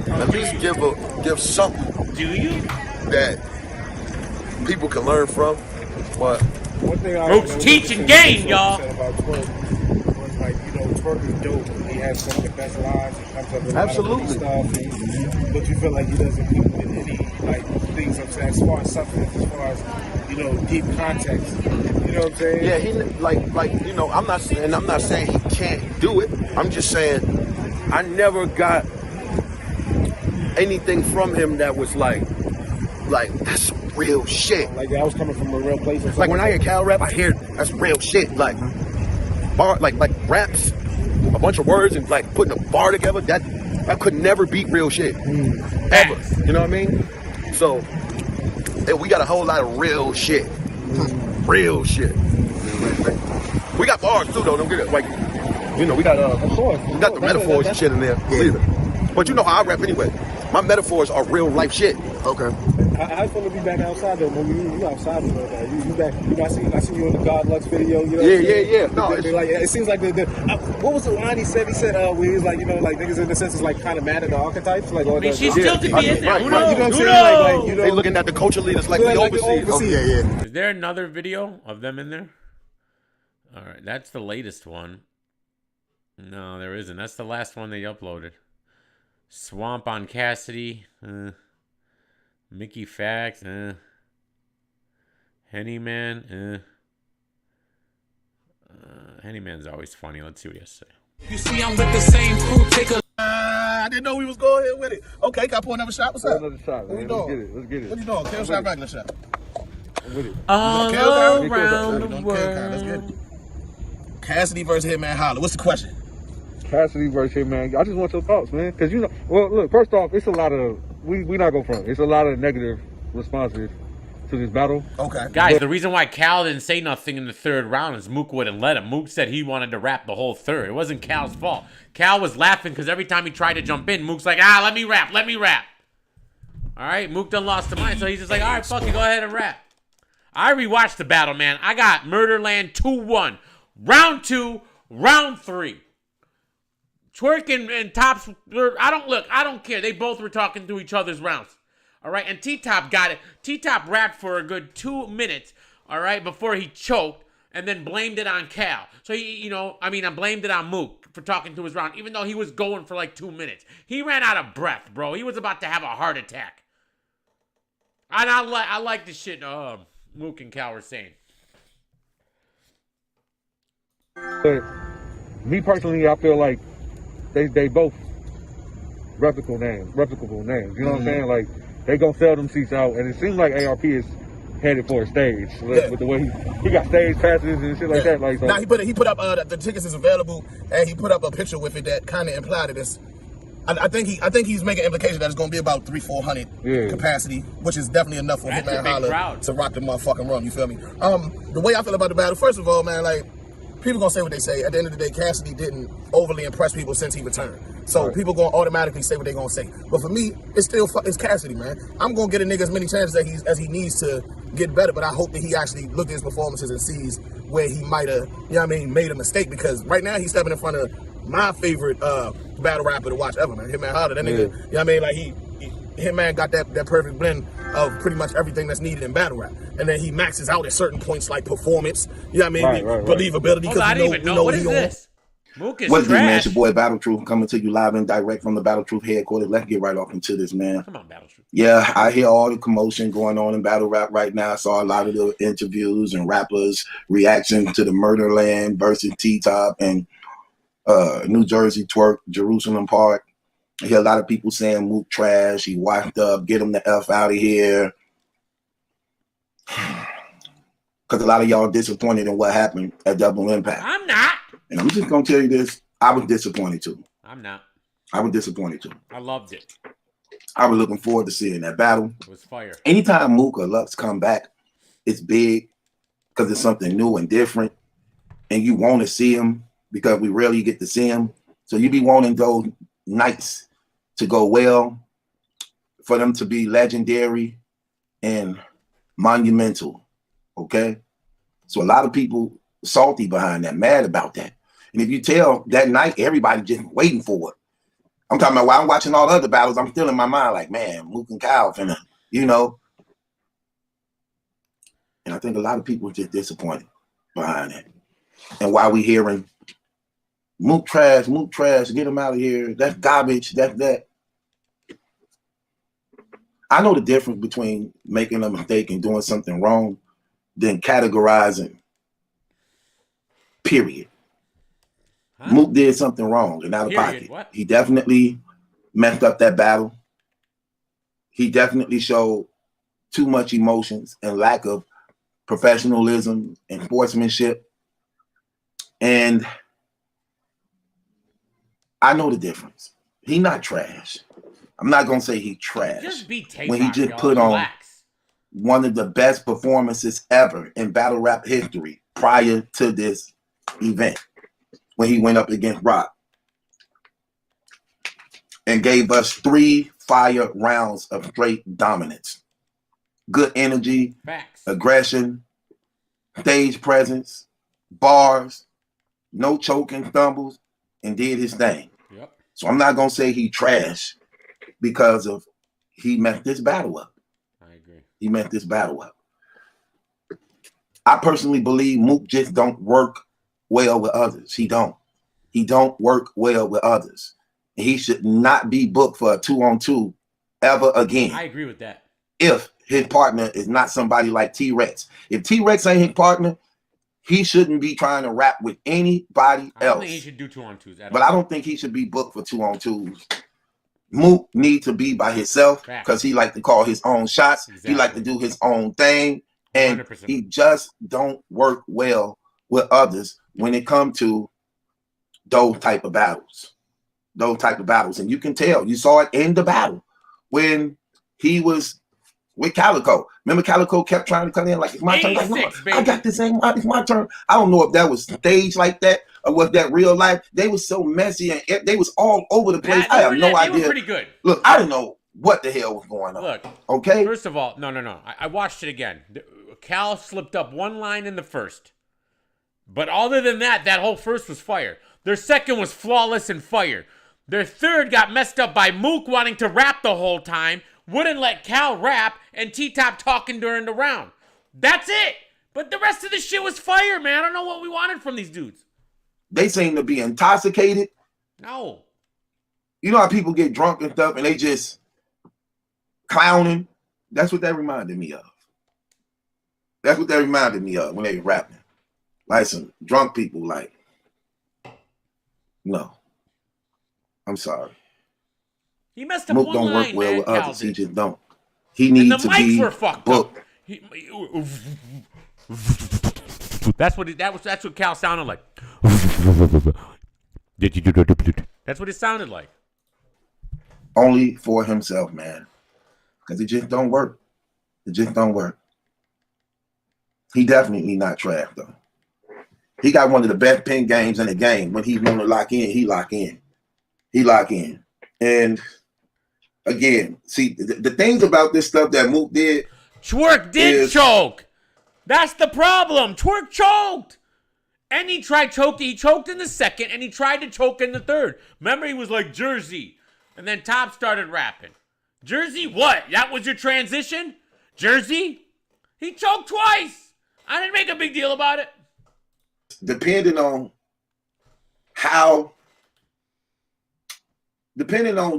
At least give something. Do you? That people can learn from. But one thing Roots teaching game, y'all. About Twerk was like, Twerk is dope. He has some of the best lines. He comes up with absolutely a lot of stuff. But you feel like he doesn't put in any things as far as substance, as far as deep context. You know what I'm saying? Yeah, he like I'm not saying he can't do it. I'm just saying I never got anything from him that was like that's some real shit. Like that was coming from a real place. Like when I hear Cal rap, I hear that's real shit. Like bar, like raps, a bunch of words and like putting a bar together. That could never beat real shit ever. You know what I mean? So we got a whole lot of real shit. Real shit. We got bars too though. Don't get it. Like we got of course. We got the metaphors and shit in there. Yeah. But you know how I rap anyway. My metaphors are real life shit. Okay. How you feel to be back outside though? When you outside with that, you back. I see you in the God Lux video. You know yeah. No, it seems like what was the line he said? He said where he was like, like niggas in the sense is like kind of mad at the archetypes, like. I mean, she's still to be in there. Who knows? You know what I'm saying? Like they looking at the culture leaders like we oversee. Yeah. Is there another video of them in there? All right, that's the latest one. No, there isn't. That's the last one they uploaded. Swamp on Cassidy. Mickey Fax. Henny Man. Henny Man's always funny. Let's see what he has to say. You see, I'm with the same crew. Take a. I didn't know we was going here with it. Okay, can I pour another shot? What's up? Another shot, man. Let's get it. What you doing? Kale shot, regular shot. I'm with it. All around the world. Let's get it. Cassidy versus Hitman Holla. What's the question? Cassidy versus Hitman. I just want your thoughts, man. Because well, look. First off, it's a lot of we not going front. It's a lot of negative responses to this battle. Okay, guys. The reason why Cal didn't say nothing in the third round is Mook wouldn't let him. Mook said he wanted to rap the whole third. It wasn't Cal's fault. Cal was laughing because every time he tried to jump in, Mook's like, let me rap. All right, Mook done lost the mind, so he's just like, all right, fuck it, go ahead and rap. I rewatched the battle, man. I got Murderland 2-1. Round 2, round 3. Twerk and Tops, I don't care. They both were talking through each other's rounds. All right, and T-Top got it. T-Top rapped for a good 2 minutes, all right, before he choked and then blamed it on Cal. So, I blamed it on Mook for talking through his round, even though he was going for like 2 minutes. He ran out of breath, bro. He was about to have a heart attack. And I like the shit Mook and Cal were saying. But me personally, I feel like they both replicable names. You know what I'm saying? Like they gonna sell them seats out, and it seems like ARP is headed for a stage with the way he got stage passes and shit like that. Like so. Now he put up the tickets is available, and he put up a picture with it that kind of implied it is. I think he's making implication that it's gonna be about 300-400 capacity, which is definitely enough for Hitman Holla to rock the motherfucking run. You feel me? The way I feel about the battle, first of all, man, like. People gonna say what they say. At the end of the day, Cassidy didn't overly impress people since he returned. So people gonna automatically say what they gonna say. But for me, it's Cassidy, man. I'm gonna get a nigga as many chances as he needs to get better. But I hope that he actually looked at his performances and sees where he might have, made a mistake. Because right now he's stepping in front of my favorite battle rapper to watch ever, man. Hitman Holla, that nigga. Like Hitman got that perfect blend of pretty much everything that's needed in battle rap. And then he maxes out at certain points like performance, believability. Because I didn't even know what is this? What's this, man? It's your boy Battle Truth coming to you live and direct from the Battle Truth headquarters. Let's get right off into this, man. Come on, Battle Truth. Yeah, I hear all the commotion going on in battle rap right now. I saw a lot of the interviews and rappers' reaction to the Murderland versus T-Top and New Jersey Twerk, Jerusalem Park. I hear a lot of people saying Mook trash, he washed up, get him the F out of here. Because a lot of y'all disappointed in what happened at Double Impact. I'm not. And I'm just going to tell you this. I was disappointed too. I'm not. I was disappointed too. I loved it. I was looking forward to seeing that battle. It was fire. Anytime Mook or Lux come back, it's big because it's something new and different. And you want to see him because we rarely get to see him. So you be wanting those nights to go well, for them to be legendary and monumental, okay? So a lot of people salty behind that, mad about that. And if you tell that night, everybody just waiting for it. I'm talking about while I'm watching all the other battles, I'm still in my mind like, man, Mook and Kyle finna, And I think a lot of people are just disappointed behind that. And while we hearing Mook trash, get him out of here, that's garbage, that's that. I know the difference between making a mistake and doing something wrong, than categorizing. Period. Mook did something wrong and out of pocket. What? He definitely messed up that battle. He definitely showed too much emotions and lack of professionalism and sportsmanship. And I know the difference. He not trash. I'm not gonna say he trash. Just be when he just put on one of the best performances ever in battle rap history prior to this event, when he went up against Rock and gave us 3 fire rounds of straight dominance. Good energy, aggression, stage presence, bars, no choking stumbles, and did his thing. Yep. So I'm not gonna say he trash because of he messed this battle up. I agree. He messed this battle up. I personally believe Mook just don't work well with others. He don't. He don't work well with others. And he should not be booked for a 2-on-2 ever again. I agree with that. If his partner is not somebody like T-Rex. If T-Rex ain't his partner, he shouldn't be trying to rap with anybody I else. don't think he should do 2-on-2s. But I don't think he should be booked for 2-on-2s. Mook need to be by himself because he like to call his own shots. Exactly. He like to do his own thing. And 100%. He just don't work well with others when it comes to those type of battles. Those type of battles. And you can tell. You saw it in the battle when he was with Calico. Remember Calico kept trying to come in like, it's my turn. Like, no, I got this thing. It's my turn. I don't know if that was staged like that or was that real life. They was so messy and they was all over the place. I have no idea. They were pretty good. Look, I didn't know what the hell was going on. Look, okay. First of all, no. I watched it again. Cal slipped up one line in the first. But other than that, that whole first was fire. Their second was flawless and fire. Their third got messed up by Mook wanting to rap the whole time, wouldn't let Cal rap, and T-Top talking during the round. That's it. But the rest of the shit was fire, man. I don't know what we wanted from these dudes. They seem to be intoxicated. No. You know how people get drunk and stuff and they just clowning? That's what that reminded me of. That's what that reminded me of when they were rapping. Like some drunk people, like, no. I'm sorry. He messed up Mook one don't line, work well man, with Cal others. did. He just don't. He needs to be booked. That's what Cal sounded like. That's what it sounded like. Only for himself, man. Because it just don't work. It just don't work. He definitely not trash, though. He got one of the best pin games in the game. When he want to lock in, he lock in. He lock in. And again, see, the things about this stuff that Mook did. Twerk did choke. That's the problem. Twerk choked. And he tried choking. He choked in the second, and he tried to choke in the third. Remember, he was like, Jersey. And then Top started rapping. Jersey, what? That was your transition? Jersey? He choked twice. I didn't make a big deal about it. Depending on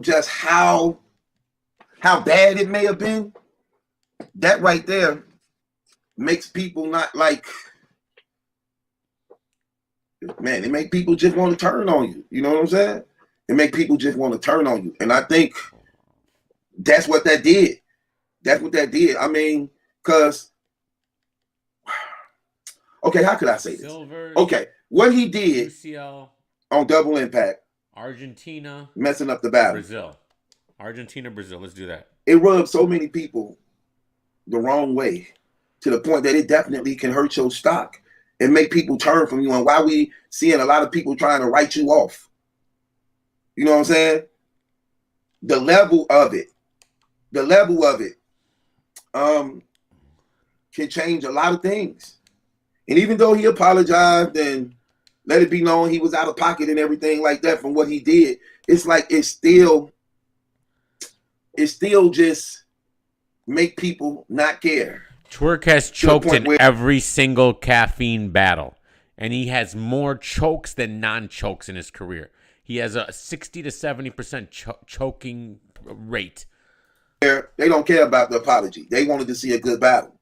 just how bad it may have been, that right there makes people not like, man, it make people just want to turn on you. You know what I'm saying? It make people just want to turn on you. And I think that's what that did. That's what that did. I mean, because, okay, how could I say this? Silver, okay, what he did UCL, on Double Impact, Argentina, messing up the battle. Brazil. Argentina, Brazil. Let's do that. It rubbed so many people the wrong way to the point that it definitely can hurt your stock and make people turn from you. And why we seeing a lot of people trying to write you off. You know what I'm saying? The level of it can change a lot of things. And even though he apologized and let it be known he was out of pocket and everything like that from what he did, it's like it still just make people not care. Twerk has choked in every single caffeine battle, and he has more chokes than non-chokes in his career. He has a 60 to 70% choking rate. They don't care about the apology. They wanted to see a good battle.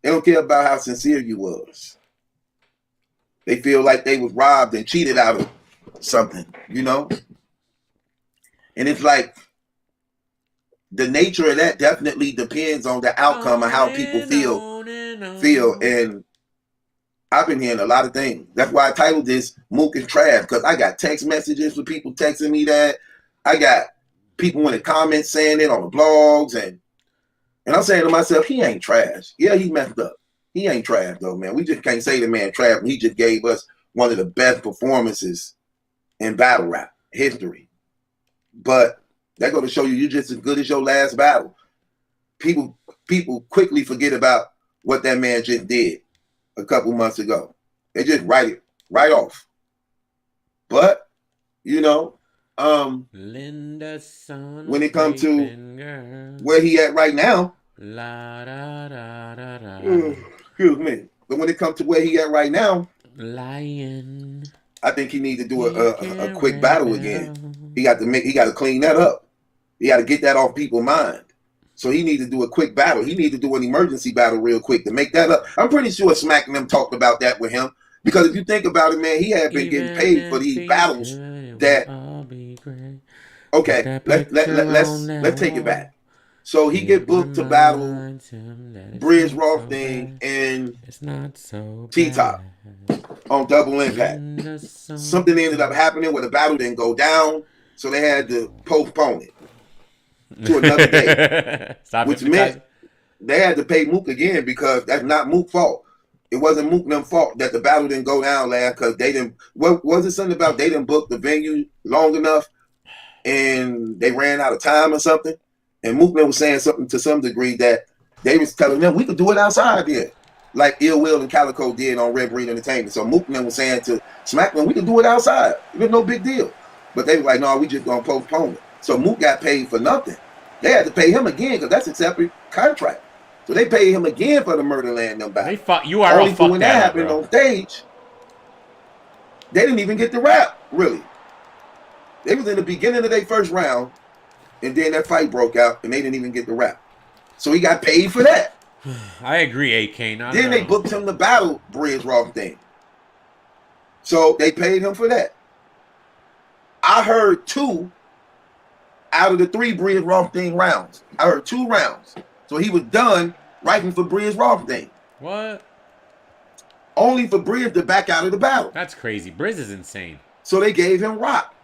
They don't care about how sincere you was. They feel like they was robbed and cheated out of something, you know? And it's like the nature of that definitely depends on the outcome of how people feel. And I've been hearing a lot of things. That's why I titled this Mook is Trash, because I got text messages with people texting me that. I got people in the comments saying it on the blogs, and I'm saying to myself, he ain't trash. Yeah, he messed up. He ain't trash though, man. We just can't say the man trash. He just gave us one of the best performances in battle rap history. But that go to show you're just as good as your last battle. People quickly forget about what that man just did a couple months ago. They just write it right off. But, you know, when it comes to where he at right now, excuse me, but when it comes to where he at right now, I think he needs to do a quick battle again. He got to clean that up. He got to get that off people's mind. So he needs to do a quick battle. He needs to do an emergency battle real quick to make that up. I'm pretty sure Smack and them talked about that with him. Because if you think about it, man, he had been getting paid for these battles that, okay, let's take it back. So he get booked to battle Brizz Rawsting and T-Top on Double Impact. Something ended up happening where the battle didn't go down, so they had to postpone it to another day. Which meant they had to pay Mook again, because that's not Mook's fault. It wasn't Mook and them fault that the battle didn't go down last, because they didn't. What was it? Something about they didn't book the venue long enough and they ran out of time or something. And Mook was saying something to some degree that they was telling them we could do it outside here, like Ill Will and Calico did on Red Breed Entertainment. So Mook was saying to Smackman, we could do it outside. It was no big deal. But they were like, no, we just gonna postpone it. So Mook got paid for nothing. They had to pay him again because that's a separate contract. So they paid him again for the Murderland them back. They fuck you are only for when that happened on stage. They didn't even get the rap, really. They was in the beginning of their first round, and then that fight broke out, and they didn't even get the rap. So he got paid for that. I agree, AK. Then they booked him to battle Brizz Rawsting. So they paid him for that. I heard 2 out of the 3 Brizz Rawsting rounds. I heard 2 rounds. So he was done writing for Brizz Rawsting. What? Only for Brizz to back out of the battle. That's crazy. Brizz is insane. So they gave him rock.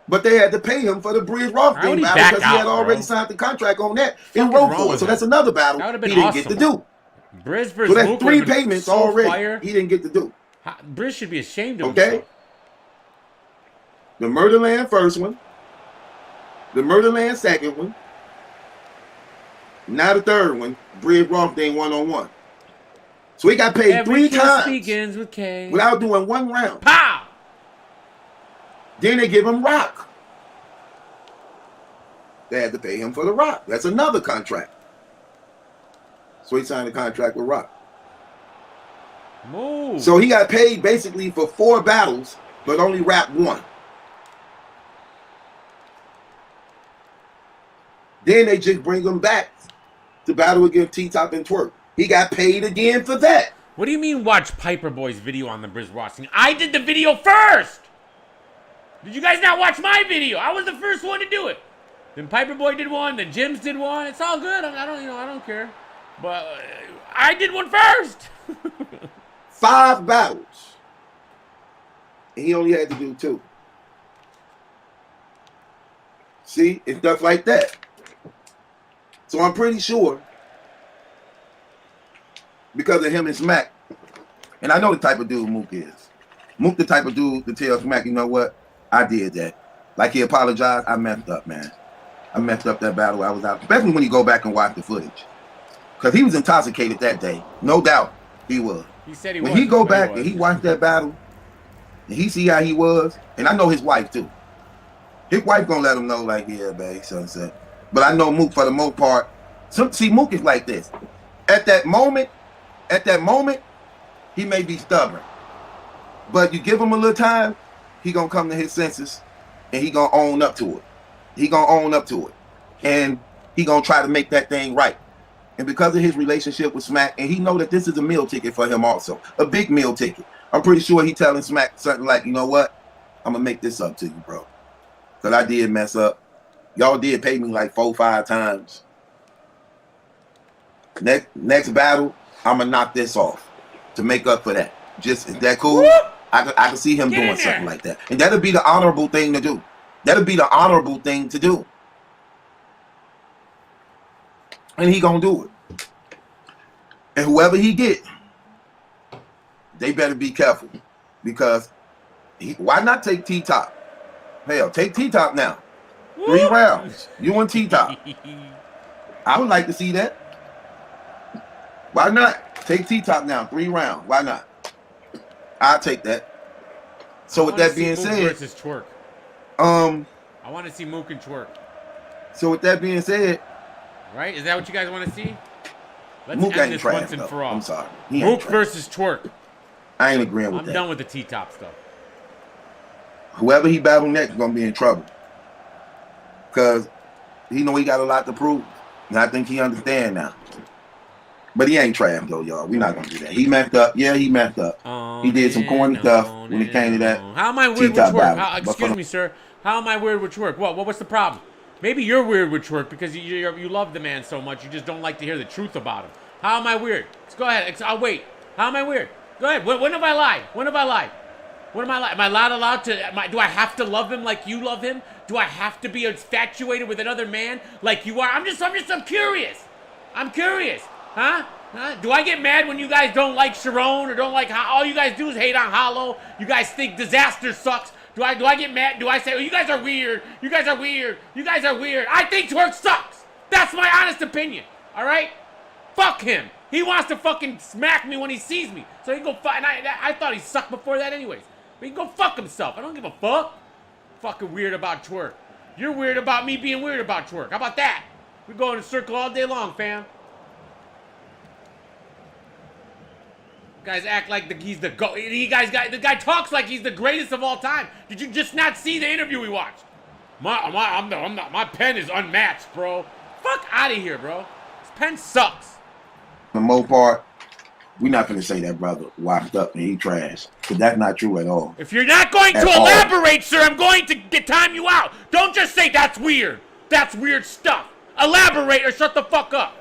But they had to pay him for the Brizz Rawsting battle because he had already signed the contract on that and wrote for it. So that's another battle he didn't get to do. Brizz versus so that's 3 payments already he didn't get to do. Brizz should be ashamed of himself. The Murderland first one. The Murderland second one. Now the third one. Brizz Rawsting 1-on-1. So he got paid 3 times begins with K. without doing 1 round. Pow! Then they give him rock. They had to pay him for the rock. That's another contract. So he signed a contract with Rock. Move. So he got paid basically for 4 battles, but only rapped 1. Then they just bring him back to battle against T-Top and Twerk. He got paid again for that. What do you mean watch Piper Boy's video on the Brizz Rawsting? I did the video first! Did you guys not watch my video? I was the first one to do it. Then Piper Boy did one, then Jims did one. It's all good. I don't care. But I did one first. 5 battles. And he only had to do 2. See? It's stuff like that. So I'm pretty sure, because of him and Smack, and I know the type of dude Mook is. Mook the type of dude to tell Smack, you know what? I did that. Like he apologized, I messed up, man. I messed up that battle. I was out, especially when you go back and watch the footage. Because he was intoxicated that day. No doubt he was. He said he when he go back and he watched that battle, and he see how he was, and I know his wife too. His wife gonna let him know, like, yeah, babe, sunset. But I know Mook for the most part. See, Mook is like this. At that moment, he may be stubborn. But you give him a little time, he gonna come to his senses, and he gonna own up to it. And he gonna try to make that thing right. And because of his relationship with Smack, and he know that this is a meal ticket for him also, a big meal ticket. I'm pretty sure he telling Smack something like, you know what? I'm going to make this up to you, bro. Because I did mess up. Y'all did pay me like 4 or 5 times. Next battle, I'm going to knock this off to make up for that. Just, is that cool? I can see him doing something like that. And that'll be the honorable thing to do. That'll be the honorable thing to do. And he gonna do it. And whoever he get, they better be careful. Because why not take T-Top? Hell, take T-Top now. 3 rounds. You and T-Top. I would like to see that. Why not? Take T-Top now. 3 rounds. Why not? I'll take that. So with that being said, versus Twerk. I want to see Mook and Twerk. So with that being said, right? Is that what you guys want to see? Let's Mook end ain't this trash, once and though. for all. I'm sorry. Mook versus Twerk. I ain't agreeing with that. I'm done with the T-Top stuff. Whoever he battle next is gonna be in trouble. Because he know he got a lot to prove. And I think he understand now. But he ain't trash though, y'all. We're not gonna do that. He messed up. Yeah, he messed up. He did some corny stuff when it came to that. How am I weird with Twerk? Excuse me, sir. How am I weird with Twerk? What's the problem? Maybe you're weird with Twerk because you love the man so much. You just don't like to hear the truth about him. How am I weird? Let's go ahead. I'll wait. How am I weird? Go ahead. When have I lied? When have I lied? What am I like? Am I allowed to? Do I have to love him like you love him? Do I have to be infatuated with another man like you are? I'm curious. I'm curious. Huh? Do I get mad when you guys don't like Sharon or don't like how all you guys do is hate on Hollow? You guys think Disaster sucks? Do I get mad? Do I say, oh, you guys are weird? You guys are weird. You guys are weird. I think Twerk sucks. That's my honest opinion. All right? Fuck him. He wants to fucking smack me when he sees me. So he can go fuck. And I thought he sucked before that anyways. But he can go fuck himself. I don't give a fuck. Fucking weird about Twerk. You're weird about me being weird about Twerk. How about that? We go in a circle all day long, fam. Guys act like he's the GOAT. The guy talks like he's the greatest of all time. Did you just not see the interview we watched? My pen is unmatched, bro. Fuck out of here, bro. This pen sucks. For the most part, we're not gonna say that brother washed up and he trash. Because that's not true at all. If you're not going to elaborate, sir, I'm going to time you out. Don't just say that's weird. That's weird stuff. Elaborate or shut the fuck up.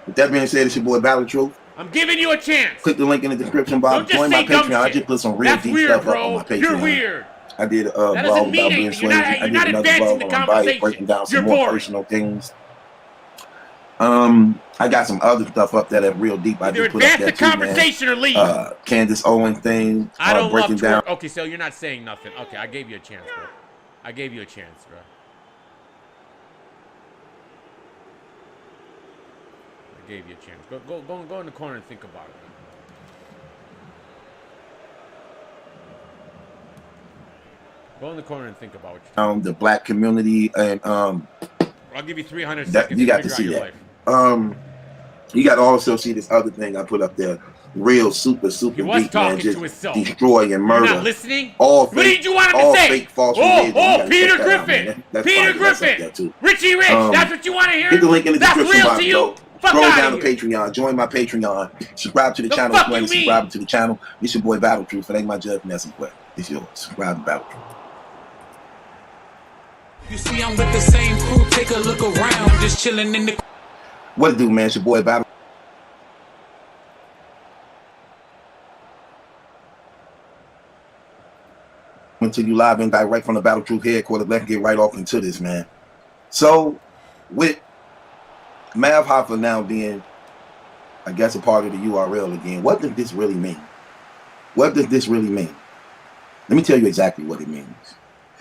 With that being said, it's your boy Battle Truth. I'm giving you a chance. Click the link in the description box. Join my Patreon. I just put some real deep stuff up on my Patreon. You're weird. I did a blog about being swayzy. I did another blog on Bias, breaking down some more personal things. I got some other stuff up there that real deep. I just put up that conversation or leave. Candace Owens thing. I don't breaking love down. Okay, so you're not saying nothing. Okay, I gave you a chance, bro. I gave you a chance, bro. I gave you a chance. Go in the corner and think about it. Go in the corner and think about what you're The black community and I'll give you 300 seconds. You got to see that. You got to also see this other thing I put up there. Real super deep, man, just destroy and murder. You're not listening? What did you want him to say? Fake, false Peter Griffin. Peter Griffin. Richie Rich. That's what you want to hear? Hit the link in the description box. To you? Scroll down to Patreon. Join my Patreon. Subscribe to the channel. Subscribe to the channel. It's your boy Battle Truth. It ain't my judge Nessie, but it's yours. Subscribe to Battle Truth. You see, I'm with the same crew. Take a look around. Just chilling in the. What it do, man? It's your boy Battle. To you live and direct from the Battle Truth headquarters. Let's get right off into this, man. So, with Mav Hoffa now being, I guess, a part of the URL again, what does this really mean? What does this really mean? Let me tell you exactly what it means.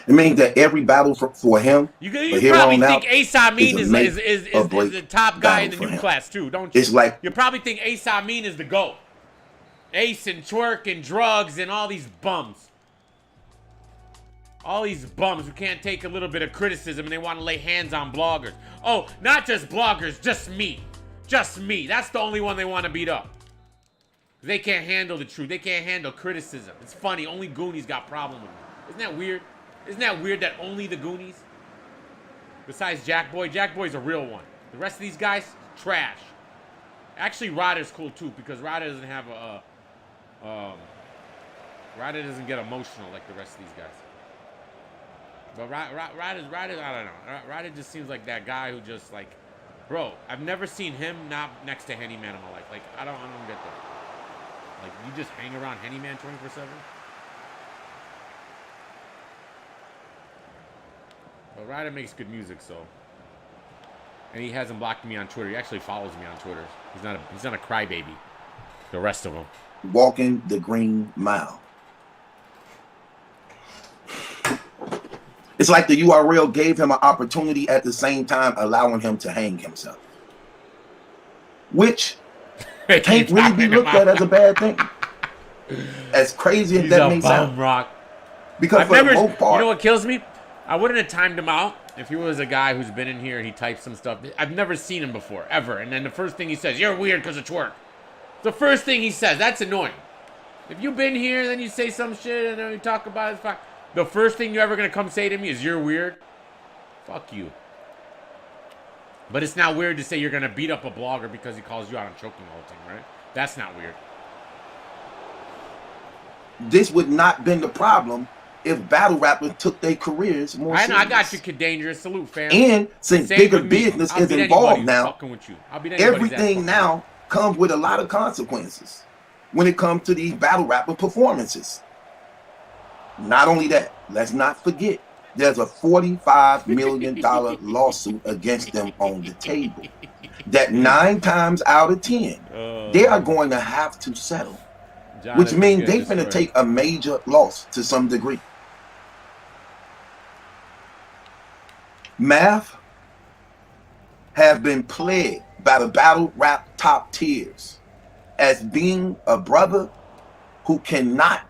It means that every battle for him, you probably think Ace Amin is the top guy in the new class too, don't you? It's like you probably think Ace Amin is the GOAT. Ace and Twerk and drugs and all these bums. All these bums who can't take a little bit of criticism and they want to lay hands on bloggers. Oh, not just bloggers, just me. Just me. That's the only one they want to beat up. They can't handle the truth. They can't handle criticism. It's funny. Only Goonies got problem with me. Isn't that weird? Isn't that weird that only the Goonies? Besides Jack Boy. Jack Boy's a real one. The rest of these guys, Trash. Actually, Ryder's cool too because Ryder doesn't have Ryder doesn't get emotional like the rest of these guys. But Ryder's, I don't know. Ryder just seems like that guy who just like, bro, I've never seen him not next to Henny Man in my life. Like, I don't get that. Like, you just hang around Henny Man 24/7? But Ryder makes good music, so. And he hasn't blocked me on Twitter. He actually follows me on Twitter. He's not a crybaby. The rest of them. Walking the green mile. It's like the URL gave him an opportunity at the same time allowing him to hang himself. Which can't really be looked at as a bad thing. As crazy as that may sound. Rock. Because I've for never, the most part, you know what kills me? I wouldn't have timed him out if he was a guy who's been in here and he types some stuff. I've never seen him before, ever. And then the first thing he says, you're weird because of twerk. The first thing he says, that's annoying. If you've been here and then you say some shit and then you talk about it, it's fine. The first thing you're ever going to come say to me is you're weird. Fuck you. But it's not weird to say you're going to beat up a blogger because he calls you out on choking all the time, right? That's not weird. this would not been the problem if battle rappers took their careers more seriously. I got you, Kid Dangerous. Salute, fam. And since Same bigger with me. business I'll is beat involved anybody now, fucking with you. I'll beat anybody's ass everything fucking now comes with a lot of consequences when it comes to these battle rapper performances. Not only that, let's not forget, there's a $45 million lawsuit against them on the table that 9 times out of 10, they are going to have to settle, which means they're going to take a major loss to some degree. Math have been plagued by the battle rap top tiers as being a brother who cannot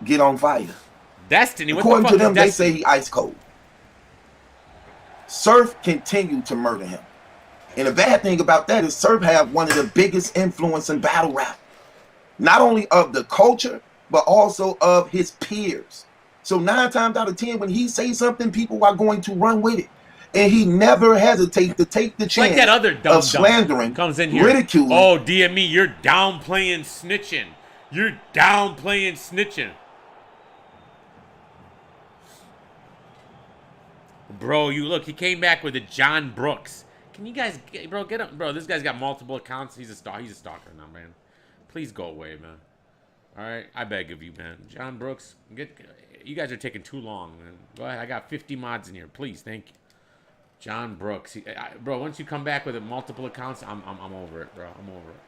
get on fire. Destiny, what according the to fuck them, is they say he ice cold. Surf continued to murder him. And the bad thing about that is Surf have one of the biggest influence in battle rap. Not only of the culture, but also of his peers. So 9 times out of 10, when he says something, people are going to run with it. And he never hesitates to take the chance like that other dumb of slandering, comes in here. ridiculing. Oh, DME, you're downplaying snitching. You're downplaying snitching. Bro, you look, he came back with a John Brooks. Can you guys, bro, get up? Bro, this guy's got multiple accounts. He's a stalker now, man. Please go away, man. All right, I beg of you, man. John Brooks, you guys are taking too long, man. Go ahead, I got 50 mods in here. Please, thank you. John Brooks, bro. Once you come back with multiple accounts, I'm over it, bro. I'm over it.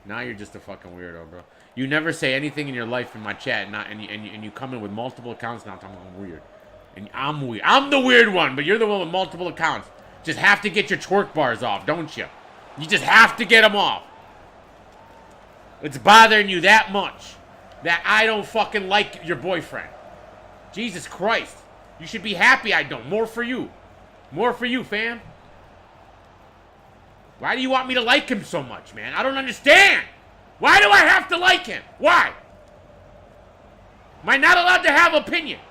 Now you're just a fucking weirdo, bro. You never say anything in your life in my chat, and you come in with multiple accounts. Now I'm weird, and I'm weird. I'm the weird one, but you're the one with multiple accounts. Just have to get your twerk bars off, don't you? You just have to get them off. It's bothering you that much that I don't fucking like your boyfriend. Jesus Christ. You should be happy I don't. More for you. More for you, fam. Why do you want me to like him so much, man? I don't understand. Why do I have to like him? Why? Am I not allowed to have opinion?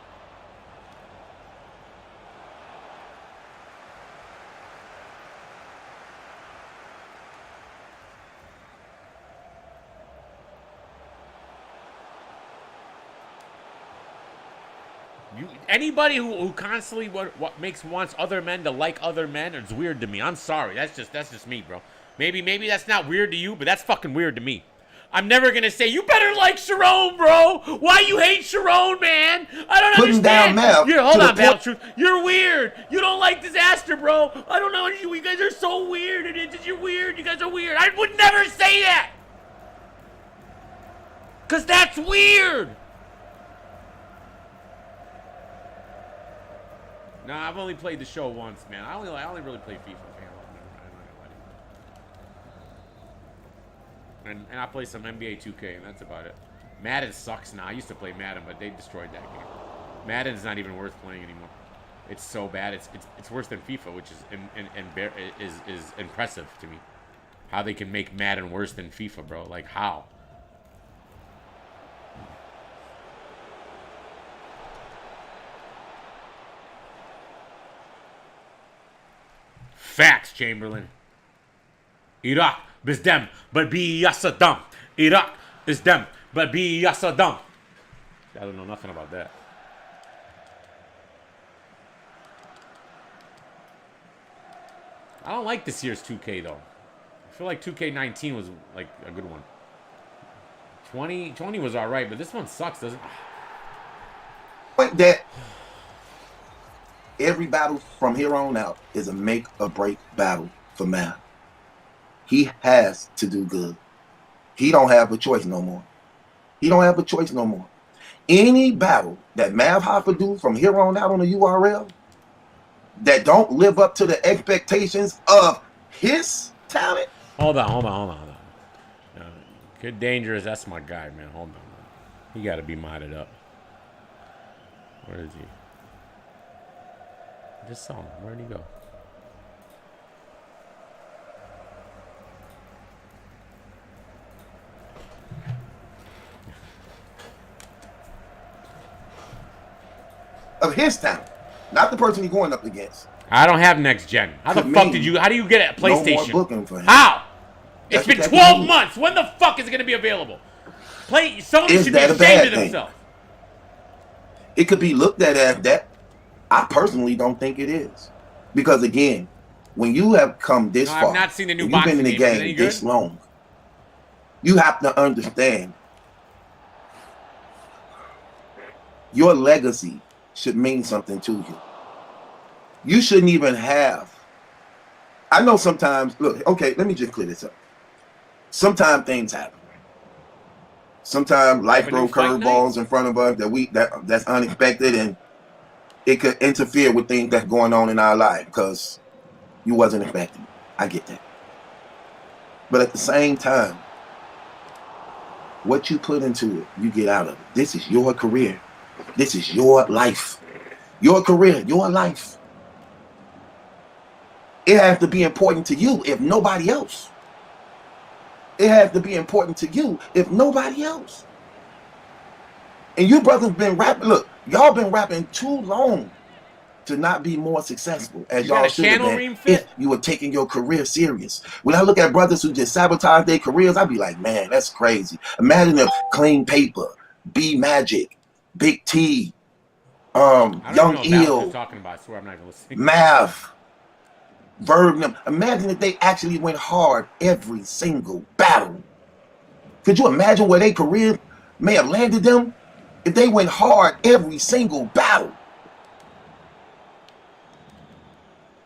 Anybody who constantly wants other men to like other men, it's weird to me. I'm sorry. That's just me, bro. Maybe that's not weird to you, but that's fucking weird to me. I'm never gonna say you better like Sharon, bro. Why you hate Sharon, man? I don't understand. Hold on, Battle Truth. You're weird. You don't like Disaster, bro. I don't know. You guys are so weird. You're weird. You guys are weird. I would never say that. Cause that's weird. No, I've only played the show once, man. I only really play FIFA, man. And I play some NBA 2K, and that's about it. Madden sucks now. I used to play Madden, but they destroyed that game. Madden's not even worth playing anymore. It's so bad. It's worse than FIFA, which is impressive to me. How they can make Madden worse than FIFA, bro? Like how? Facts, Chamberlain. Iraq is them, but be Saddam. Iraq is them, but be Saddam. I don't know nothing about that. I don't like this year's 2K though. I feel like 2K19 was like a good one. 20 was alright, but this one sucks, doesn't it? Point that every battle from here on out is a make or break battle for Mav. He has to do good. He don't have a choice no more. He don't have a choice no more. Any battle that Mav Hoffa do from here on out on the URL that don't live up to the expectations of his talent. Hold on. Kid Dangerous, that's my guy, man. Hold on. He got to be modded up. Where is he? Just saw him. Where'd he go? Of his talent, not the person he's going up against. I don't have next gen. How the fuck did you? How do you get it at PlayStation? No more booking for him. How? It's That's been 12 months. When the fuck is it gonna be available? Sony should be ashamed of themselves. It could be looked at as that. I personally don't think it is, because again, when you have come this far, I've not seen the new and you've been in the boxing game this long, you have to understand your legacy should mean something to you. You shouldn't even have. I know sometimes. Look, okay, let me just clear this up. Sometimes things happen. Sometimes life throws curveballs in front of us that's unexpected, and it could interfere with things that's going on in our life because you wasn't expecting it. I get that. But at the same time, what you put into it, you get out of it. This is your career. This is your life. Your career, your life. It has to be important to you if nobody else. It has to be important to you if nobody else. And you brothers been rapping. Look, y'all been rapping too long to not be more successful as y'all should have been if you were taking your career serious. When I look at brothers who just sabotage their careers, I be like, man, that's crazy. Imagine if Clean Paper, B Magic, Big T, Young Eel, Mav, Verb. Imagine if they actually went hard every single battle. Could you imagine where their career may have landed them if they went hard every single battle?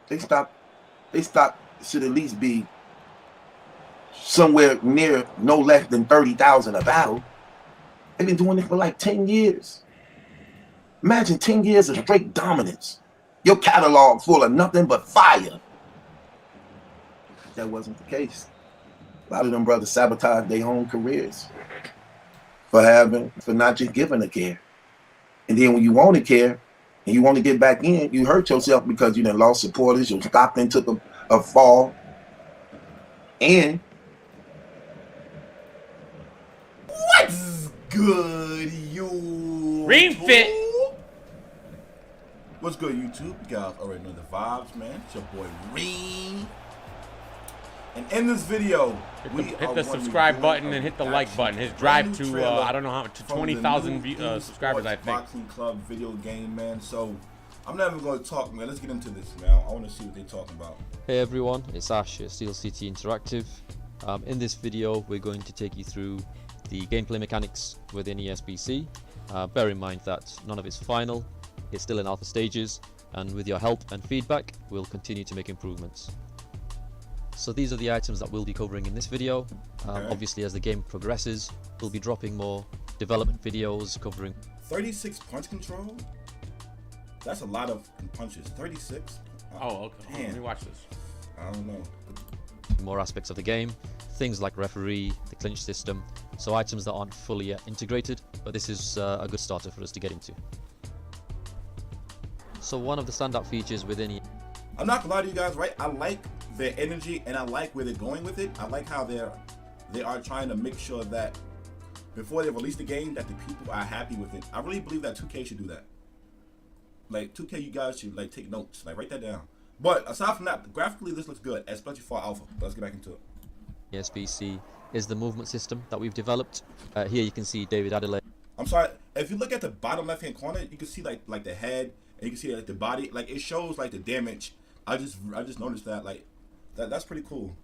They stopped should at least be somewhere near no less than 30,000 a battle. They've been doing it for like 10 years. Imagine 10 years of straight dominance. Your catalog full of nothing but fire. That wasn't the case. A lot of them brothers sabotaged their own careers for not just giving a care. And then when you want to care and you want to get back in, you hurt yourself because you done lost supporters, your Stockton took a fall. And what's good, you? Ring fit. What's good, YouTube? You guys already know the vibes, man. It's your boy Reem. And in this video, hit the subscribe button and hit the like button. His drive to I don't know how to 20,000 subscribers, I think. Boxing Club video game, man. So I'm not even going to talk, man. Let's get into this, man. I want to see what they're talking about. Hey everyone, it's Ash at Steel City Interactive. In this video, we're going to take you through the gameplay mechanics within ESBC. Bear in mind that none of it's final. It's still in alpha stages, and with your help and feedback, we'll continue to make improvements. So these are the items that we'll be covering in this video. Obviously, as the game progresses, we'll be dropping more development videos covering 36 punch control. That's a lot of punches. 36. Oh, okay. Damn. Let me watch this. I don't know. More aspects of the game, things like referee, the clinch system. So items that aren't fully yet integrated, but this is a good starter for us to get into. So one of the standout features within I'm not gonna lie to you guys, right? I like their energy and I like where they're going with it. I like how they are trying to make sure that before they release the game that the people are happy with it. I really believe that 2K should do that. Like 2K, you guys should like take notes, like write that down. But aside from that, graphically this looks good, especially for alpha. Let's get back into it. SBC is the movement system that we've developed. Here you can see David Adelaide. I'm sorry, if you look at the bottom left hand corner, you can see like the head, and you can see like the body, like it shows like the damage. I just noticed that, like that's pretty cool.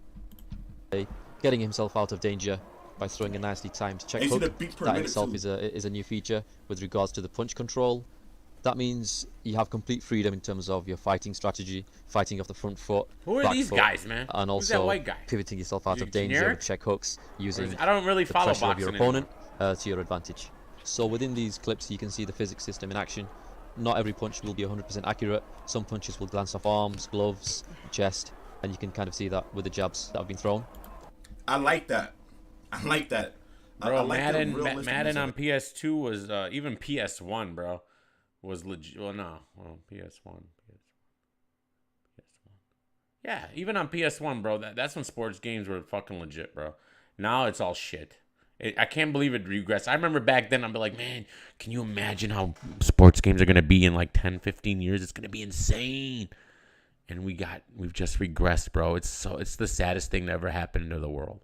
Getting himself out of danger by throwing a nicely timed check hook. That in itself is a new feature with regards to the punch control. That means you have complete freedom in terms of your fighting strategy, fighting off the front foot. Who are these guys, man? And Who's that also white guy? pivoting yourself out of danger with check hooks using I don't really the follow pressure of boxing your opponent to your advantage. So within these clips, you can see the physics system in action. Not every punch will be 100% accurate. Some punches will glance off arms, gloves, chest, and you can kind of see that with the jabs that have been thrown. I like that. I like that. Bro, I like Madden on PS2 was even PS1, bro, was legit. Well, no, well, PS1. Yeah, even on PS1, bro. That's when sports games were fucking legit, bro. Now it's all shit. I can't believe it regressed. I remember back then, I'd be like, man, can you imagine how sports games are gonna be in like 10, 15 years? It's gonna be insane. And we've just regressed, bro. It's the saddest thing that ever happened to the world.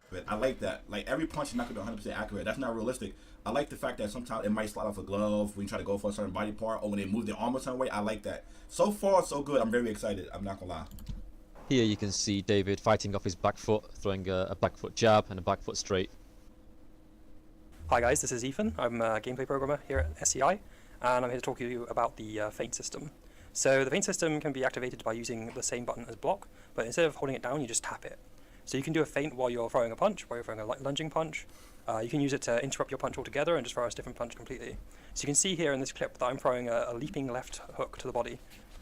But I like that. Like every punch is not gonna be 100% accurate. That's not realistic. I like the fact that sometimes it might slide off a glove when you try to go for a certain body part, or when they move their arm a certain way. I like that. So far, so good. I'm very excited. I'm not gonna lie. Here you can see David fighting off his back foot, throwing a back foot jab and a back foot straight. Hi guys, this is Ethan. I'm a gameplay programmer here at SCI, and I'm here to talk to you about the feint system. So the feint system can be activated by using the same button as block, but instead of holding it down, you just tap it. So you can do a feint while you're throwing a punch, while you're throwing a lunging punch. You can use it to interrupt your punch altogether and just throw a different punch completely. So you can see here in this clip that I'm throwing a leaping left hook to the body.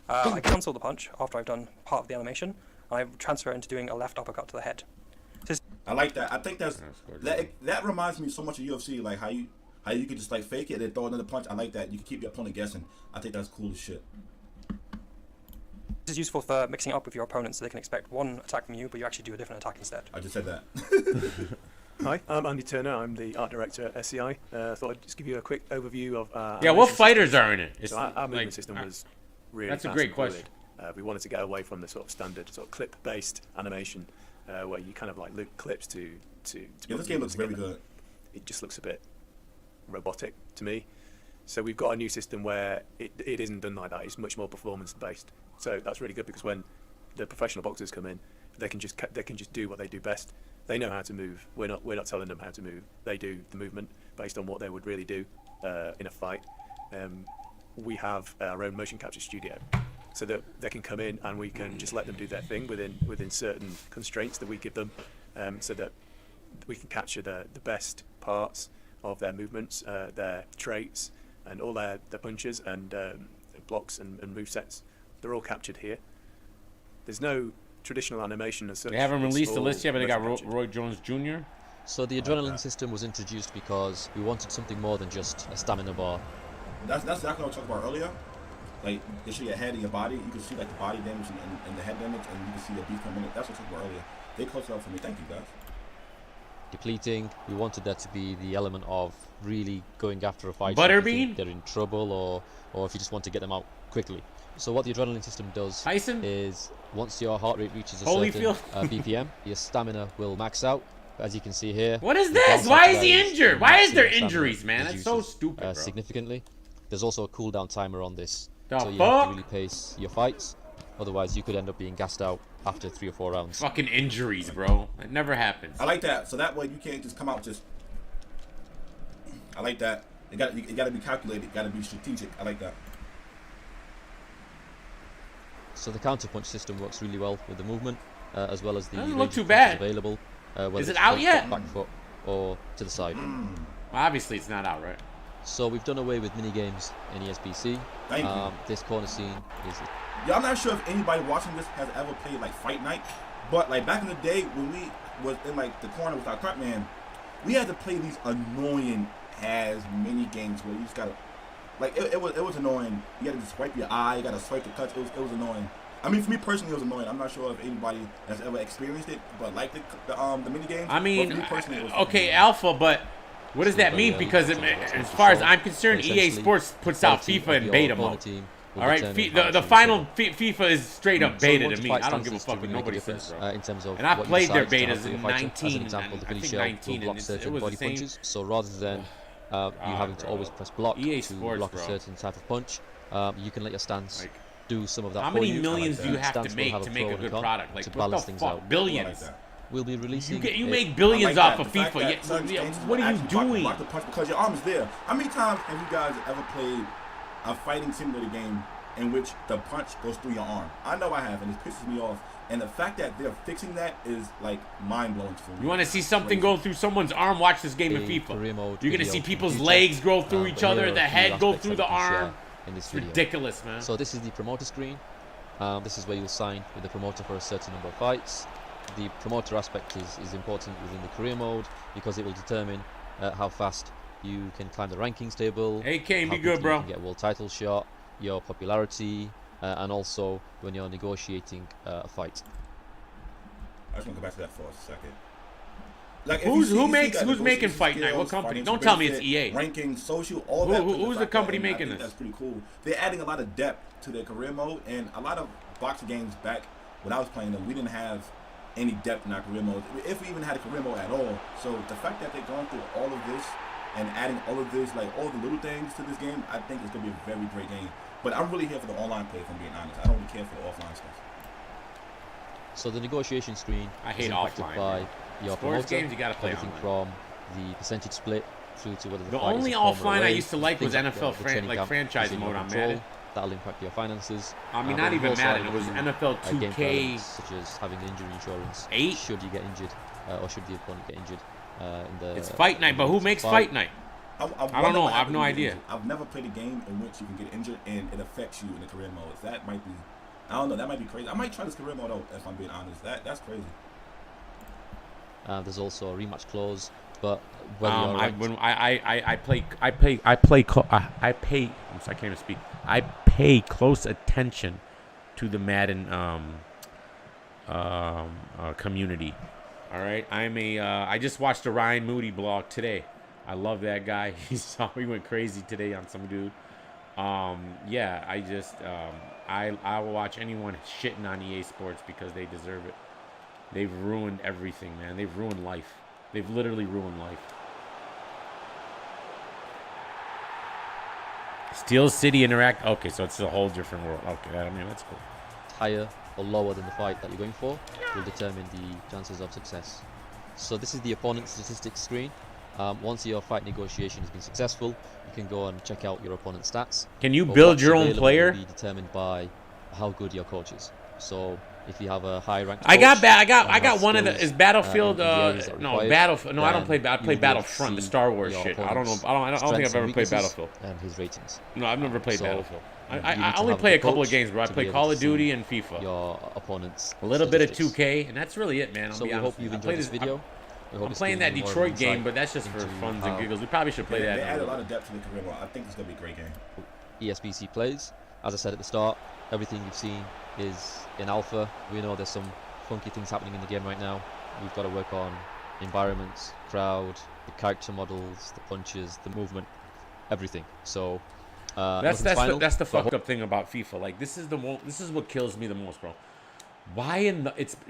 I cancel the punch after I've done part of the animation, and I transfer it into doing a left uppercut to the head. I like that. I think that reminds me so much of UFC, like how you could just like fake it and then throw another punch. I like that. You can keep your opponent guessing. I think that's cool as shit. This is useful for mixing it up with your opponent so they can expect one attack from you, but you actually do a different attack instead. I just said that. Hi, I'm Andy Turner. I'm the art director at SCI. Thought I'd just give you a quick overview of yeah, what fighters are in it? So our movement system was really that's a fast great and question. fluid. We wanted to get away from the sort of standard sort of clip-based animation where you kind of like loop clips to yeah, this game looks very good. It just looks a bit robotic to me. So we've got a new system where it isn't done like that. It's much more performance-based. So that's really good because when the professional boxers come in, they can just do what they do best. They know how to move. We're not telling them how to move. They do the movement based on what they would really do in a fight. We have our own motion capture studio, so that they can come in and we can just let them do their thing within certain constraints that we give them, so that we can capture the best parts of their movements, their traits, and all their punches and blocks and movesets. They're all captured here. There's no traditional animation as such. They haven't released the list yet, but they got Roy Jones Jr. So the adrenaline system was introduced because we wanted something more than just a stamina bar. That's exactly what I was talking about earlier. Like, they show your head and your body. You can see like the body damage and the head damage, and you can see the beef coming in. That's what I was talking about earlier. They closed it up for me. Thank you, guys. Depleting. We wanted that to be the element of really going after a fight. Butterbean? They're in trouble, or if you just want to get them out quickly. So what the adrenaline system does is once your heart rate reaches a certain BPM, your stamina will max out. As you can see here. What is this? Why is he injured? Why is there injuries, man? That's so stupid, bro. Significantly. There's also a cooldown timer on this. So you have to really pace your fights. Otherwise, you could end up being gassed out after 3 or 4 rounds. Fucking injuries, bro. It never happens. I like that. So that way you can't just come out just. I like that. It got to be calculated. It got to be strategic. I like that. So the counterpunch system works really well with the movement, as well as the doesn't look too bad. Available. Is it out yet? Back foot or to the side. Well, obviously it's not out, right? So we've done away with mini games in ESBC. Thank you. This corner scene is. Yeah, I'm not sure if anybody watching this has ever played like Fight Night, but like back in the day when we was in like the corner with our cut man, we had to play these annoying ass mini games where you just gotta, like it was annoying. You gotta just swipe your eye, you gotta swipe the cuts. It was annoying. I mean, for me personally, it was annoying. I'm not sure if anybody has ever experienced it, but like the mini games. I mean, for me personally, it was okay, Alpha, but what does that mean? Because as far as I'm concerned, EA Sports puts out FIFA in beta mode. All right, the final FIFA is straight up beta to me. I don't give a fuck what nobody says, bro. In terms of and I what played you their decide to betas have for in your fighter. 19. As an example, the I think finisher 19, will block and certain it was body the same. punches. So rather than you having to always press block EA to Sports, block bro. a certain type of punch, you can let your stance do some of that How for many you. millions do you have Stance to will make have to a make pro a and good con product? Like, to what balance the things fuck? out. Billions. We'll be releasing. You make billions off of FIFA. What are you doing? Block the punch because your arm is there. How many times have you guys ever played a fighting simulator game in which the punch goes through your arm? I know I have, and it pisses me off. And the fact that they're fixing that is like mind-blowing for me. You want to see something go through someone's arm? Watch this game in FIFA. You're gonna see people's legs go through each other, the head go through the arm. It's ridiculous, man. So this is the promoter screen. This is where you'll sign with the promoter for a certain number of fights. The promoter aspect is important within the career mode because it will determine how fast you can climb the rankings table. Hey, Kane, how be good, quickly bro. You can get a world title shot, your popularity, and also when you're negotiating a fight. I just want to go back to that for a second. Like, who's making Fight Night? What company? Don't tell me it's EA. Ranking, social, all that. Who's the company making this? That's pretty cool. They're adding a lot of depth to their career mode, and a lot of boxing games back when I was playing them, we didn't have any depth in our career mode, if we even had a career mode at all. So the fact that they're going through all of this and adding all of this, like all the little things to this game, I think it's gonna be a very great game. But I'm really here for the online play, if I'm being honest. I don't really care for the offline stuff. So the negotiation screen I hate is impacted offline, by man. your Sports promoter, games, you gotta play everything online. from the percentage split through to whether the The fight is only a home or offline I away, used to like was things NFL the training camp franchise is in mode your on control. Madden. That'll impact your finances. I mean, but not we've even also Madden, added it was a few, NFL game 2K elements, such as having an injury insurance 8. should you get injured or should the opponent get injured in the. It's Fight Night, but who makes Fight Night? I don't know. I have no idea. I've never played a game in which you can get injured and it affects you in the career mode. That might be, I don't know. That might be crazy. I might try this career mode out if I'm being honest. That's crazy. There's also a rematch clause, but when you're I pay close attention to the Madden community. All right, I just watched a Ryan Moody blog today. I love that guy. He went crazy today on some dude. Yeah, I will watch anyone shitting on EA Sports because they deserve it. They've ruined everything, man. They've ruined life. They've literally ruined life. Steel City Interact. Okay, so it's a whole different world. Okay, I mean, that's cool. Higher or lower than the fight that you're going for will determine the chances of success. So this is the opponent statistics screen. Once your fight negotiation has been successful, you can go and check out your opponent's stats. Can you build your own player? Will be determined by how good your coach is. So if you have a high ranked I got one of the is Battlefield Battlefield. No, I don't play. I play Battlefront, the Star Wars shit. I don't know. I don't think I've ever played Battlefield. And his ratings. No, I've never played Battlefield. I only play a couple of games, bro. I play Call of Duty and FIFA. Your opponents. A little bit of 2K, and that's really it, man. So we hope you've enjoyed this video. I'm playing that Detroit game, but that's just for funs and giggles. We probably should play that. They add a lot of depth to the career mode. I think it's gonna be a great game. ESBC plays. As I said at the start, everything you've seen is in alpha. We know there's some funky things happening in the game right now. We've got to work on environments, crowd, the character models, the punches, the movement, everything. So that's the fucked up thing about FIFA. Like this is what kills me the most, bro. Why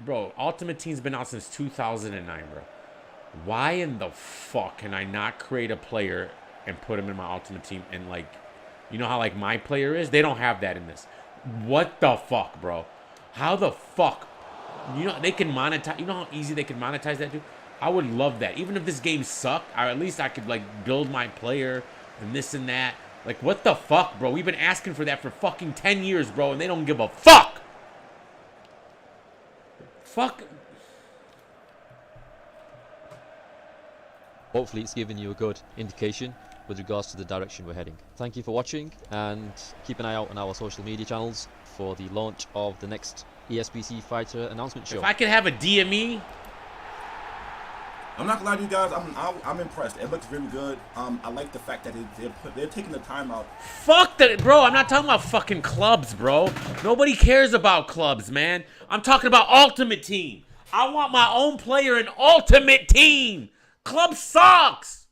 bro? Ultimate Team's been out since 2009, bro. Why in the fuck can I not create a player and put him in my Ultimate Team and like, you know how like my player is? They don't have that in this. What the fuck, bro? How the fuck? You know they can monetize. You know how easy they can monetize that, dude. I would love that. Even if this game sucked, at least I could like build my player and this and that. Like what the fuck, bro? We've been asking for that for fucking 10 years, bro, and they don't give a fuck. Fuck. Hopefully it's given you a good indication with regards to the direction we're heading. Thank you for watching, and keep an eye out on our social media channels for the launch of the next ESBC Fighter announcement show. If I could have a DME, I'm not gonna lie to you guys. I'm impressed. It looks really good. I like the fact that they're taking the time out. Fuck that, bro. I'm not talking about fucking clubs, bro. Nobody cares about clubs, man. I'm talking about Ultimate Team. I want my own player in Ultimate Team. Club sucks.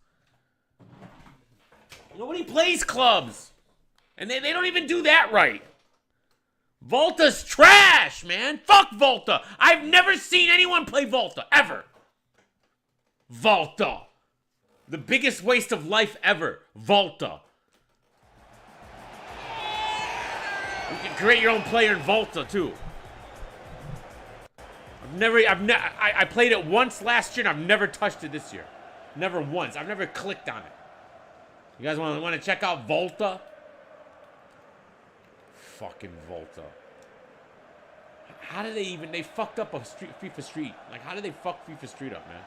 Nobody plays clubs. And they don't even do that right. Volta's trash, man. Fuck Volta. I've never seen anyone play Volta, ever. Volta. The biggest waste of life ever. Volta. You can create your own player in Volta, too. I played it once last year, and I've never touched it this year. Never once. I've never clicked on it. You guys want to check out Volta? Fucking Volta. How did they fucked up a FIFA Street. Like, how did they fuck FIFA Street up, man?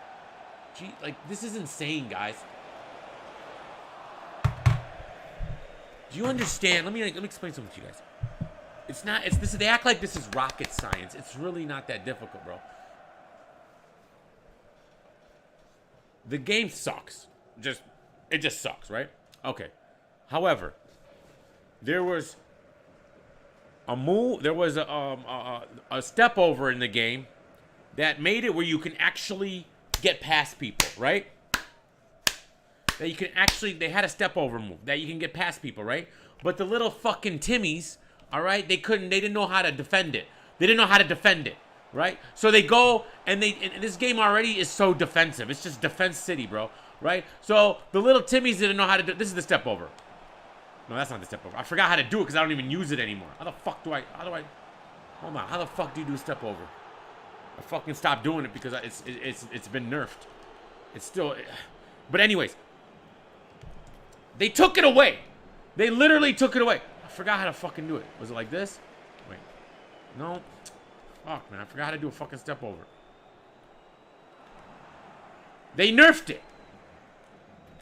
Gee, like, this is insane, guys. Do you understand? Let me explain something to you guys. It's not, they act like this is rocket science. It's really not that difficult, bro. The game sucks. It just sucks, right? Okay. However, there was a step over in the game that made it where you can actually get past people, right? That you can actually, they had a step over move that you can get past people, right? But the little fucking Timmies, all right, they didn't know how to defend it. They didn't know how to defend it, right? So they go and this game already is so defensive. It's just defense city, bro, right? So the little Timmies didn't know how to do, this is the step over. No, that's not the step over. I forgot how to do it because I don't even use it anymore. How the fuck do I, hold on, how the fuck do you do a step over? I fucking stopped doing it because it's been nerfed. It's still, but anyways, they took it away. They literally took it away. I forgot how to fucking do it. Was it like this? Wait, no, fuck man, I forgot how to do a fucking step over. They nerfed it.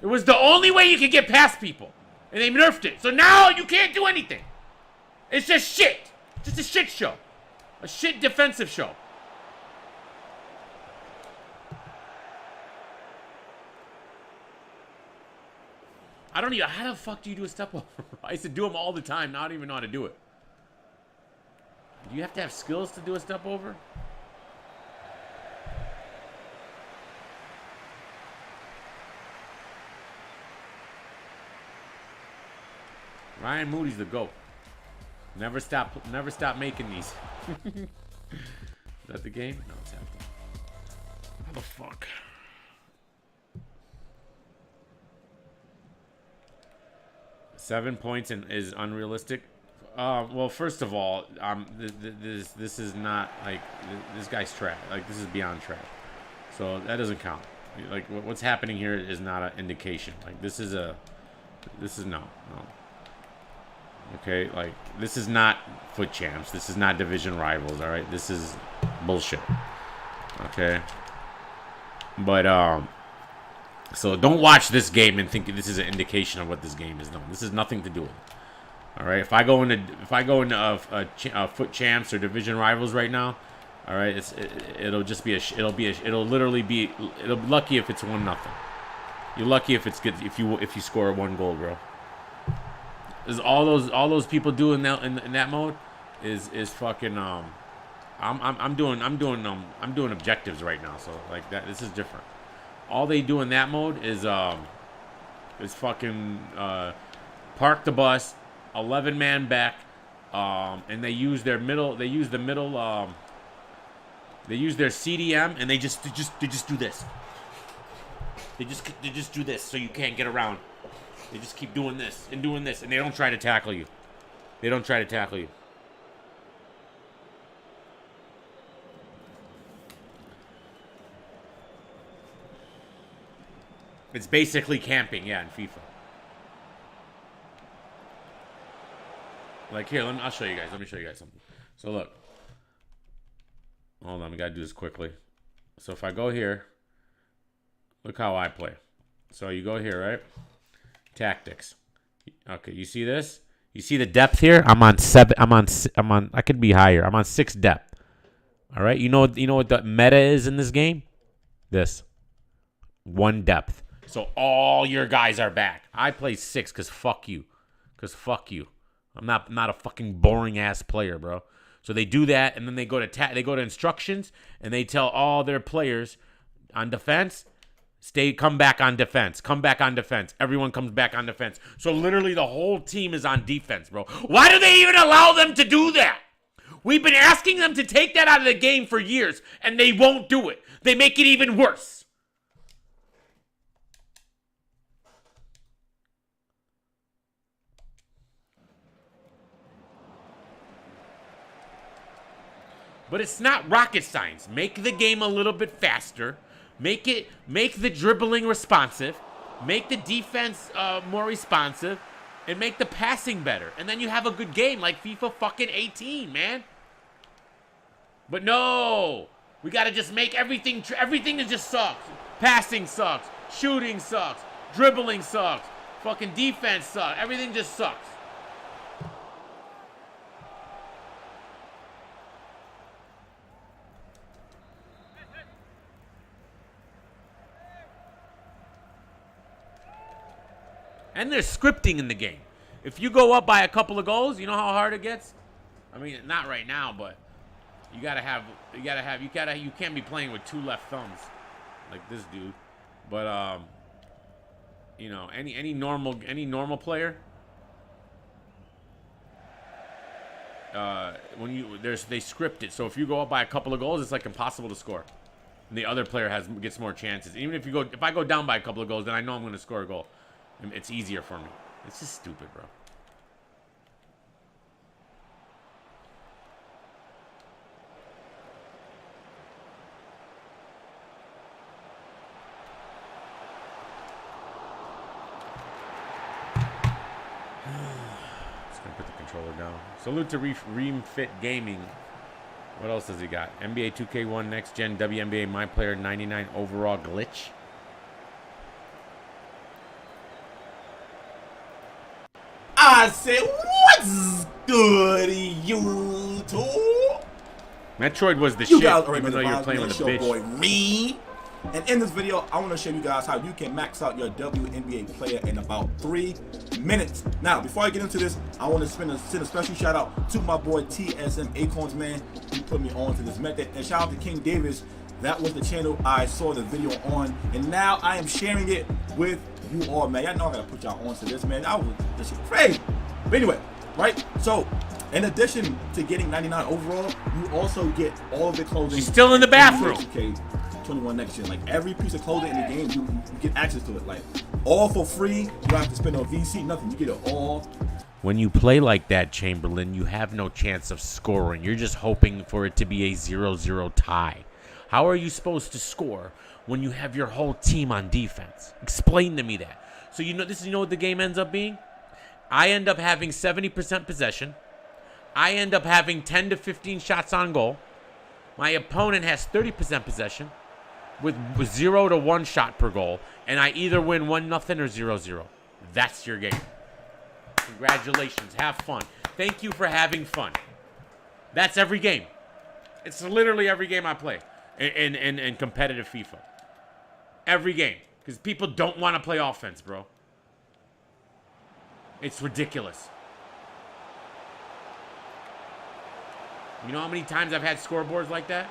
It was the only way you could get past people. And they nerfed it. So now you can't do anything. It's just shit. Just a shit show. A shit defensive show. I don't even, how the fuck do you do a step over? I used to do them all the time. Now I don't even know how to do it. Do you have to have skills to do a step over? Ryan Moody's the GOAT. Never stop making these. Is that the game? No, it's happening. How the fuck? Seven points is unrealistic. Well, first of all, this is not like this guy's trash. Like, this is beyond trash. So that doesn't count. Like, what's happening here is not an indication. Like, this is no. Okay, like, this is not foot champs. This is not division rivals, all right? This is bullshit. Okay? But, so don't watch this game and think this is an indication of what this game is doing. This has nothing to do with it. All right? If I go into foot champs or division rivals right now, all right, it'll literally be lucky if it's 1-0. You're lucky if it's good if you score 1 goal, bro. Is all those people do in that mode is fucking I'm doing objectives right now, so like that, this is different. All they do in that mode is fucking park the bus, 11-man back, and they use their CDM, and they just do this. They just do this so you can't get around. They just keep doing this, and they don't try to tackle you. It's basically camping, yeah, in FIFA. Like, here, I'll show you guys. Let me show you guys something. So, look. Hold on, we gotta do this quickly. So, if I go here, look how I play. So, you go here, right? Tactics. Okay, you see this? You see the depth here? I'm on 7. I could be higher. I'm on 6 depth. All right? You know what the meta is in this game? This. 1 depth. So all your guys are back. I play 6 because fuck you. I'm not a fucking boring ass player, bro. So they do that, and then they go to instructions, and they tell all their players on defense, Come back on defense. Come back on defense. Everyone comes back on defense. So literally the whole team is on defense, bro. Why do they even allow them to do that? We've been asking them to take that out of the game for years, and they won't do it. They make it even worse. But it's not rocket science. Make the game a little bit faster. Make the dribbling responsive. Make the defense more responsive. And make the passing better. And then you have a good game like FIFA fucking 18, man. But no. We got to just make everything that just sucks. Passing sucks. Shooting sucks. Dribbling sucks. Fucking defense sucks. Everything just sucks. And there's scripting in the game. If you go up by a couple of goals, you know how hard it gets? I mean, not right now, but you can't be playing with 2 left thumbs like this dude. But you know, any normal player, they script it. So if you go up by a couple of goals, it's like impossible to score. And the other player gets more chances. Even if I go down by a couple of goals, then I know I'm going to score a goal. It's easier for me. It's just stupid, bro. Just gonna put the controller down. Salute to Reamfit Gaming. What else does he got? NBA 2K1 Next Gen WNBA My Player 99 overall glitch. I said, what's good, YouTube? Metroid was the you shit, guys already even though you're playing with a bitch. Boy Reed. And in this video, I want to show you guys how you can max out your WNBA player in about 3 minutes. Now, before I get into this, I want to send a special shout out to my boy TSM Acorns, man. He put me on to this method. And shout out to King Davis. That was the channel I saw the video on. And now I am sharing it with you all, man. Y'all know I gotta put y'all on to this, man. This is crazy. But anyway, right? So, in addition to getting 99 overall, you also get all of the clothing. She's still in the bathroom. Okay, 21 Next Gen. Like every piece of clothing in the game, you get access to it. Like all for free. You don't have to spend on VC, nothing. You get it all. When you play like that, Chamberlain, you have no chance of scoring. You're just hoping for it to be a 0-0 tie. How are you supposed to score when you have your whole team on defense? Explain to me that. So you know what the game ends up being? I end up having 70% possession. I end up having 10 to 15 shots on goal. My opponent has 30% possession with 0 to 1 shot per goal. And I either win 1-0 or 0-0. That's your game. Congratulations. Have fun. Thank you for having fun. That's every game. It's literally every game I play in competitive FIFA. Every game. Because people don't want to play offense, bro. It's ridiculous. You know how many times I've had scoreboards like that?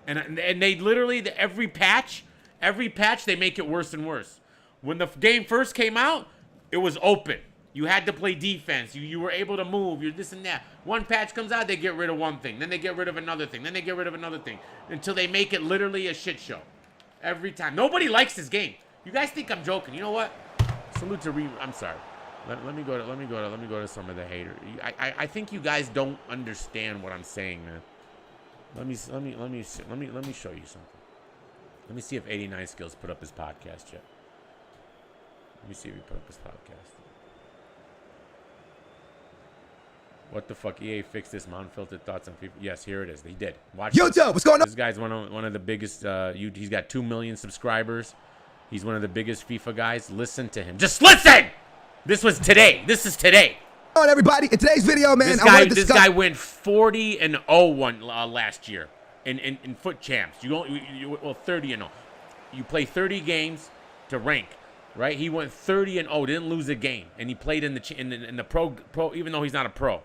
And they literally, every patch, they make it worse and worse. When the game first came out, it was open. You had to play defense. You were able to move. You're this and that. One patch comes out, they get rid of one thing. Then they get rid of another thing. Then they get rid of another thing. Until they make it literally a shit show. Every time. Nobody likes this game. You guys think I'm joking. You know what? Salute to I'm sorry. Let me go to some of the haters. I think you guys don't understand what I'm saying, man. Let me show you something. Let me see if 89 Skills put up his podcast yet. Let me see if he put up his podcast. What the fuck? EA fixed this unfiltered thoughts on FIFA. Yes, here it is. They did. Watch Yo, Joe, what's going on? This guy's one of the biggest. He's got 2 million subscribers. He's one of the biggest FIFA guys. Listen to him. Just listen. This was today. This is today. On everybody, in today's video, man, this guy went 40-0 last year in foot champs. Well, 30-0. You play 30 games to rank, right? He went 30-0, didn't lose a game, and he played in the pro, even though he's not a pro.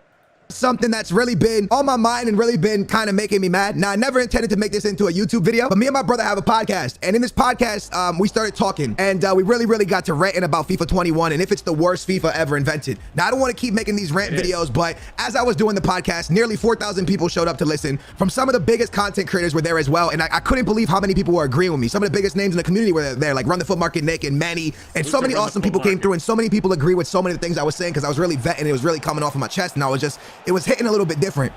something that's really been on my mind and really been kind of making me mad. Now, I never intended to make this into a YouTube video, but me and my brother have a podcast. And in this podcast, we started talking and we really got to ranting about FIFA 21 and if it's the worst FIFA ever invented. Now, I don't want to keep making these rant videos, but as I was doing the podcast, nearly 4,000 people showed up to listen. From some of the biggest content creators were there as well. And I couldn't believe how many people were agreeing with me. Some of the biggest names in the community were there, like Run the Foot Market Nick and Manny. And so many awesome people came through and so many people agree with so many of the things I was saying because I was really vetting. It was really coming off of my chest and it was hitting a little bit different.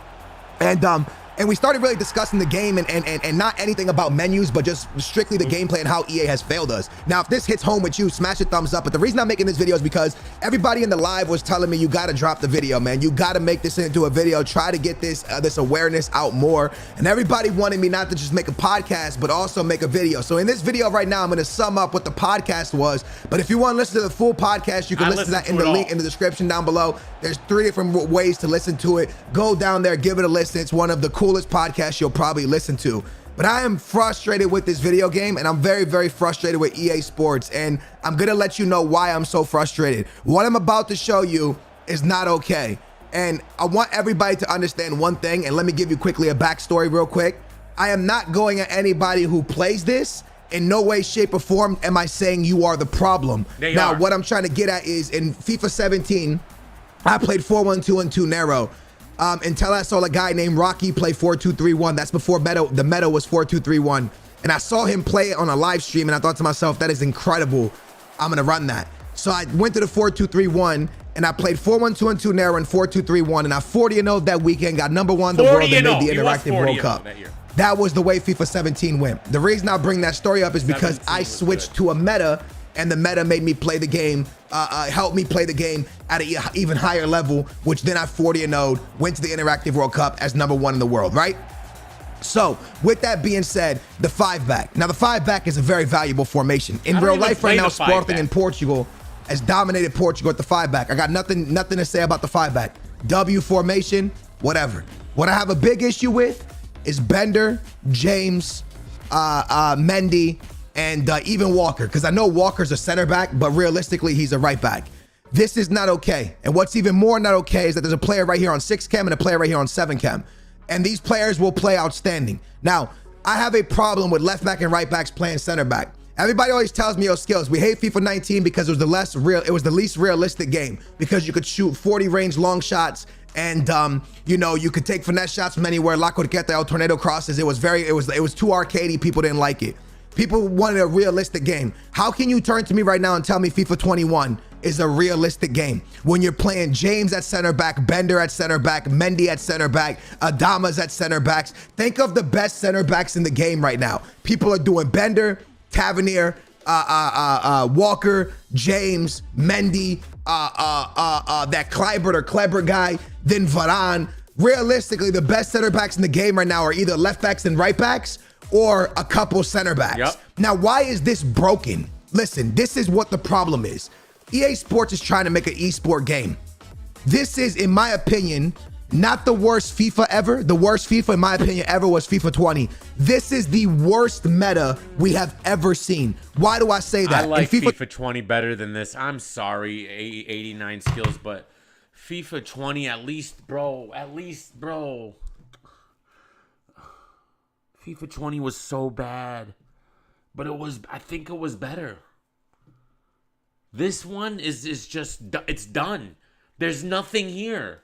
And we started really discussing the game and not anything about menus, but just strictly the gameplay and how EA has failed us. Now, if this hits home with you, smash a thumbs up. But the reason I'm making this video is because everybody in the live was telling me, you got to drop the video, man. You got to make this into a video. Try to get this awareness out more. And everybody wanted me not to just make a podcast, but also make a video. So in this video right now, I'm going to sum up what the podcast was. But if you want to listen to the full podcast, you can listen to that in the link in the description down below. There's 3 different ways to listen to it. Go down there, give it a listen. It's one of the coolest podcasts you'll probably listen to. But I am frustrated with this video game, and I'm very frustrated with EA Sports, and I'm gonna let you know why I'm so frustrated. What I'm about to show you is not okay, and I want everybody to understand one thing, and let me give you quickly a backstory real quick. I am not going at anybody who plays this. In no way, shape, or form am I saying you are the problem. Now, what I'm trying to get at is in FIFA 17, I played 4-1-2-2 narrow. Until I saw a guy named Rocky play 4-2-3-1. That's before the meta was 4-2-3-1. And I saw him play it on a live stream and I thought to myself, that is incredible. I'm gonna run that. So I went to the 4-2-3-1 and I played 4-1-2-2 narrow and 4-2-3-1 and I 40-0 that weekend, got #1 in the world and made the Interactive World Cup. That was the way FIFA 17 went. The reason I bring that story up is because I switched to a meta and the meta made me play the game, helped me play the game at an even higher level, which then I 40-0'd, went to the Interactive World Cup as #1 in the world, right? So with that being said, the 5-back. Now the 5-back is a very valuable formation. In real life right now, Sporting in Portugal has dominated Portugal at the 5-back. I got nothing to say about the 5-back. W formation, whatever. What I have a big issue with is Bender, James, Mendy, and even Walker, because I know Walker's a center back, but realistically, he's a right back. This is not okay. And what's even more not okay is that there's a player right here on 6 chem and a player right here on 7 chem. And these players will play outstanding. Now, I have a problem with left back and right backs playing center back. Everybody always tells me, yo, Skills, we hate FIFA 19 because it was the least realistic game because you could shoot 40 range long shots and you know, you could take finesse shots from anywhere. La Corqueta, El Tornado crosses. It was too arcadey. People didn't like it. People wanted a realistic game. How can you turn to me right now and tell me FIFA 21 is a realistic game when you're playing James at center back, Bender at center back, Mendy at center back, Adama's at center backs? Think of the best center backs in the game right now. People are doing Bender, Tavernier, Walker, James, Mendy, that Kleibert or Kleber guy, then Varane. Realistically, the best center backs in the game right now are either left backs and right backs or a couple center backs. Now, why is this broken? Listen, this is what the problem is. EA Sports is trying to make an esport game. This is, in my opinion, not the worst FIFA ever. The worst FIFA, in my opinion, ever was FIFA 20. This is the worst meta we have ever seen. Why do I say that? I like FIFA 20 better than this. I'm sorry, 89 Skills, but FIFA 20, at least, bro. FIFA 20 was so bad, but I think it was better. This one is just, it's done. There's nothing here.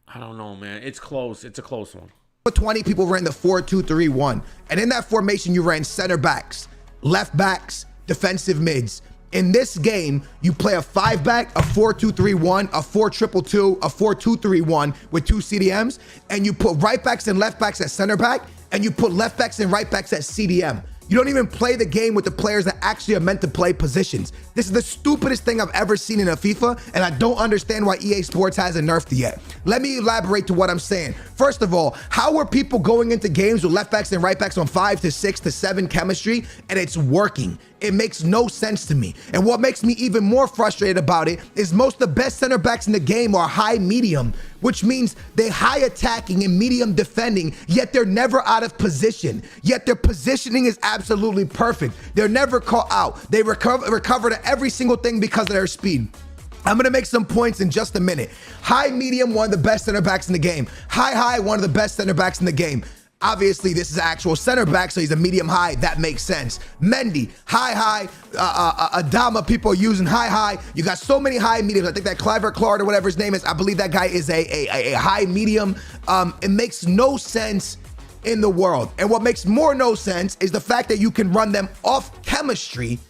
I don't know, man. It's close. It's a close one. 20 people ran the 4-2-3-1. And in that formation, you ran center backs, left backs, defensive mids. In this game, you play a 5-back, a 4-2-3-1, a 4-2-2-2, a 4-2-3-1 with 2 CDMs, and you put right backs and left backs at center back, and you put left backs and right backs at CDM. You don't even play the game with the players that actually are meant to play positions. This is the stupidest thing I've ever seen in a FIFA, and I don't understand why EA Sports hasn't nerfed it yet. Let me elaborate to what I'm saying. First of all, how are people going into games with left backs and right backs on 5 to 6 to 7 chemistry, and it's working? It makes no sense to me. And what makes me even more frustrated about it is most of the best center backs in the game are high medium, which means they're high attacking and medium defending, yet they're never out of position. Yet their positioning is absolutely perfect. They're never caught out. They recover to every single thing because of their speed. I'm going to make some points in just a minute. High, medium, one of the best center backs in the game. High, one of the best center backs in the game. Obviously, this is an actual center back, so he's a medium high. That makes sense. Mendy, high. Adama, people are using high. You got so many high mediums. I think that Cliver Claude or whatever his name is, I believe that guy is a high medium. It makes no sense in the world. And what makes more no sense is the fact that you can run them off chemistry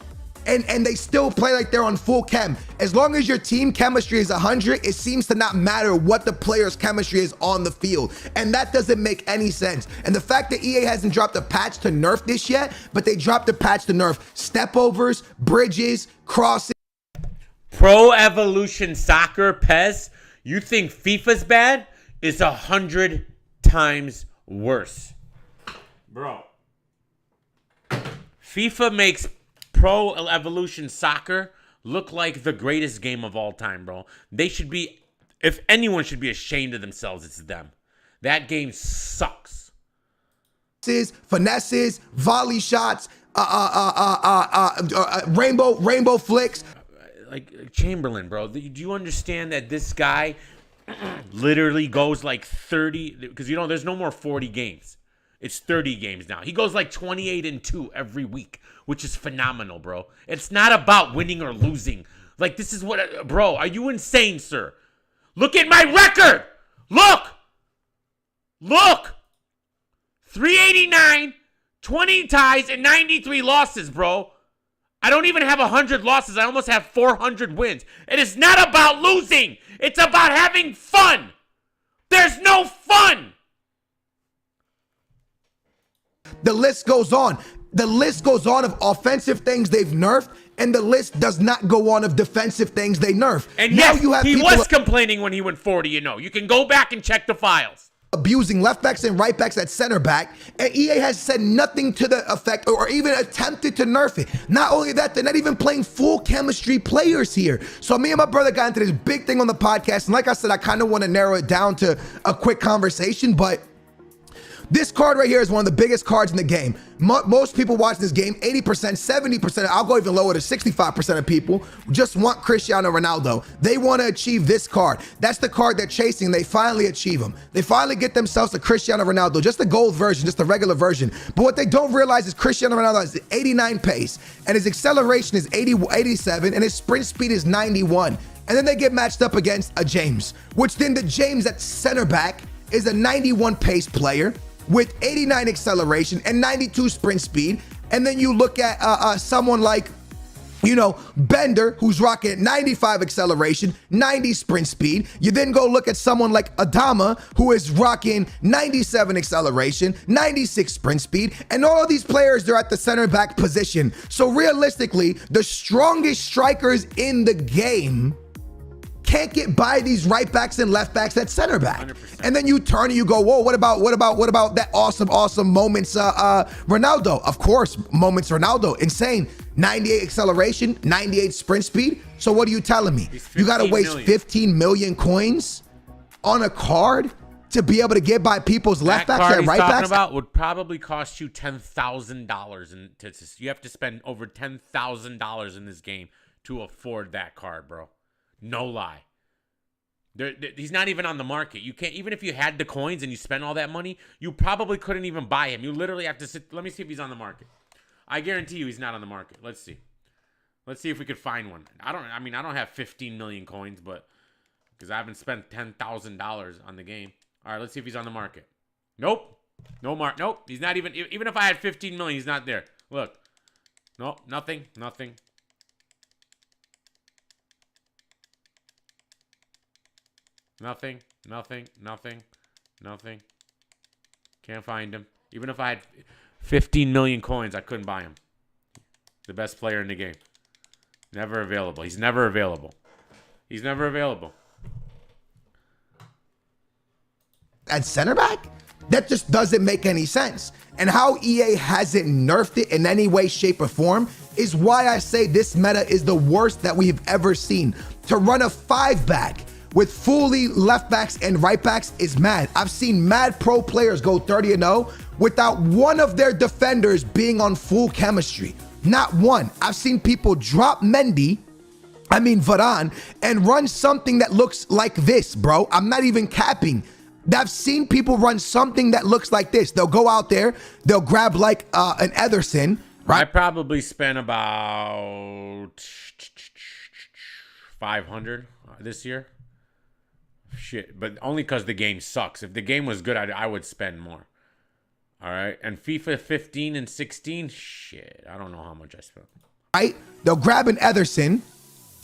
and they still play like they're on full chem. As long as your team chemistry is 100, it seems to not matter what the player's chemistry is on the field. And that doesn't make any sense. And the fact that EA hasn't dropped a patch to nerf this yet, but they dropped a patch to nerf stepovers, bridges, crossing. Pro Evolution Soccer, Pez, you think FIFA's bad? It's 100 times worse. Bro. FIFA makes Pro Evolution Soccer look like the greatest game of all time, bro. They should be, if anyone should be ashamed of themselves, it's them. That game sucks. Finesses, volley shots, rainbow flicks. Like Chamberlain, bro. Do you understand that this guy literally goes like 30, because there's no more 40 games. It's 30 games now. He goes like 28-2 every week, which is phenomenal, bro. It's not about winning or losing. Like, this is what, bro, are you insane, sir? Look at my record. Look. 389, 20 ties, and 93 losses, bro. I don't even have 100 losses. I almost have 400 wins. It is not about losing. It's about having fun. There's no fun. The list goes on. The list goes on of offensive things they've nerfed, and the list does not go on of defensive things they nerf. And now yes, he was complaining when he went 40, You can go back and check the files. Abusing left backs and right backs at center back, and EA has said nothing to the effect or even attempted to nerf it. Not only that, they're not even playing full chemistry players here. So me and my brother got into this big thing on the podcast, and like I said, I kind of want to narrow it down to a quick conversation, but this card right here is one of the biggest cards in the game. Most people watching this game, 80%, 70%, I'll go even lower to 65% of people just want Cristiano Ronaldo. They want to achieve this card. That's the card they're chasing. They finally achieve him. They finally get themselves a Cristiano Ronaldo, just the gold version, just the regular version. But what they don't realize is Cristiano Ronaldo has 89 pace, and his acceleration is 87, and his sprint speed is 91. And then they get matched up against a James, which then the James at center back is a 91 pace player with 89 acceleration and 92 sprint speed. And then you look at someone like, Bender, who's rocking 95 acceleration, 90 sprint speed. You then go look at someone like Adama, who is rocking 97 acceleration, 96 sprint speed. And all of these players, they're at the center back position. So realistically, the strongest strikers in the game can't get by these right backs and left backs at center back. 100%. And then you turn and you go, whoa, what about that awesome moments Ronaldo? Of course, moments Ronaldo, insane. 98 acceleration, 98 sprint speed. So what are you telling me? You got to waste 15 million coins on a card to be able to get by people's left backs and right backs? That card he's talking about would probably cost you $10,000, and you have to spend over $10,000 in this game to afford that card, bro. No lie. He's not even on the market. You can't, even if you had the coins and you spent all that money, you probably couldn't even buy him. You literally have to sit. Let me see if he's on the market. I guarantee you he's not on the market. Let's see. Let's see if we could find one. I don't have 15 million coins, but because I haven't spent $10,000 on the game. All right, let's see if he's on the market. Nope. Nope. He's not even if I had 15 million, he's not there. Look. Nope, nothing. Nothing. Can't find him. Even if I had 15 million coins, I couldn't buy him. The best player in the game. Never available. He's never available. At center back? That just doesn't make any sense. And how EA hasn't nerfed it in any way, shape, or form is why I say this meta is the worst that we've ever seen. To run a 5-back with fully left backs and right backs is mad. I've seen mad pro players go 30-0 without one of their defenders being on full chemistry. Not one. I've seen people drop Mendy Varane, and run something that looks like this, bro. I'm not even capping. I've seen people run something that looks like this. They'll go out there, they'll grab like an Ederson, right? I probably spent about 500 this year. Shit, but only because the game sucks. If the game was good, I would spend more. All right, and FIFA 15 and 16, shit, I don't know how much I spent. Right? They'll grab an Ederson,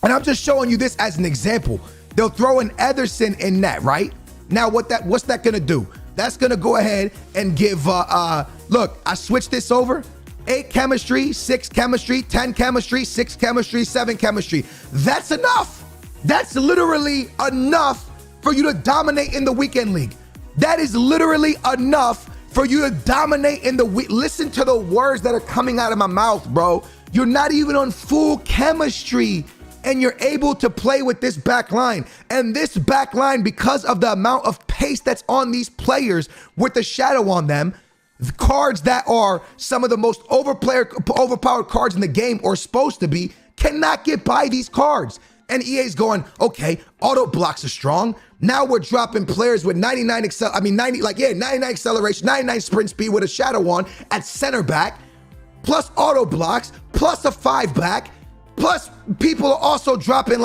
and I'm just showing you this as an example. They'll throw an Ederson in net, right? Now, what's that gonna do? That's gonna go ahead and give, look, I switched this over. 8 chemistry, 6 chemistry, 10 chemistry, 6 chemistry, 7 chemistry. That's enough. That's literally enough for you to dominate in the weekend league. That is literally enough for you to dominate in the week. Listen to the words that are coming out of my mouth, bro. You're not even on full chemistry, and you're able to play with this back line. And this back line, because of the amount of pace that's on these players with the shadow on them, the cards that are some of the most overpowered cards in the game, or supposed to be, cannot get by these cards. And EA's going, okay, auto blocks are strong. Now we're dropping players with 99 acceleration, 99 sprint speed with a shadow on at center back, plus auto blocks, plus a 5-back, plus people are also dropping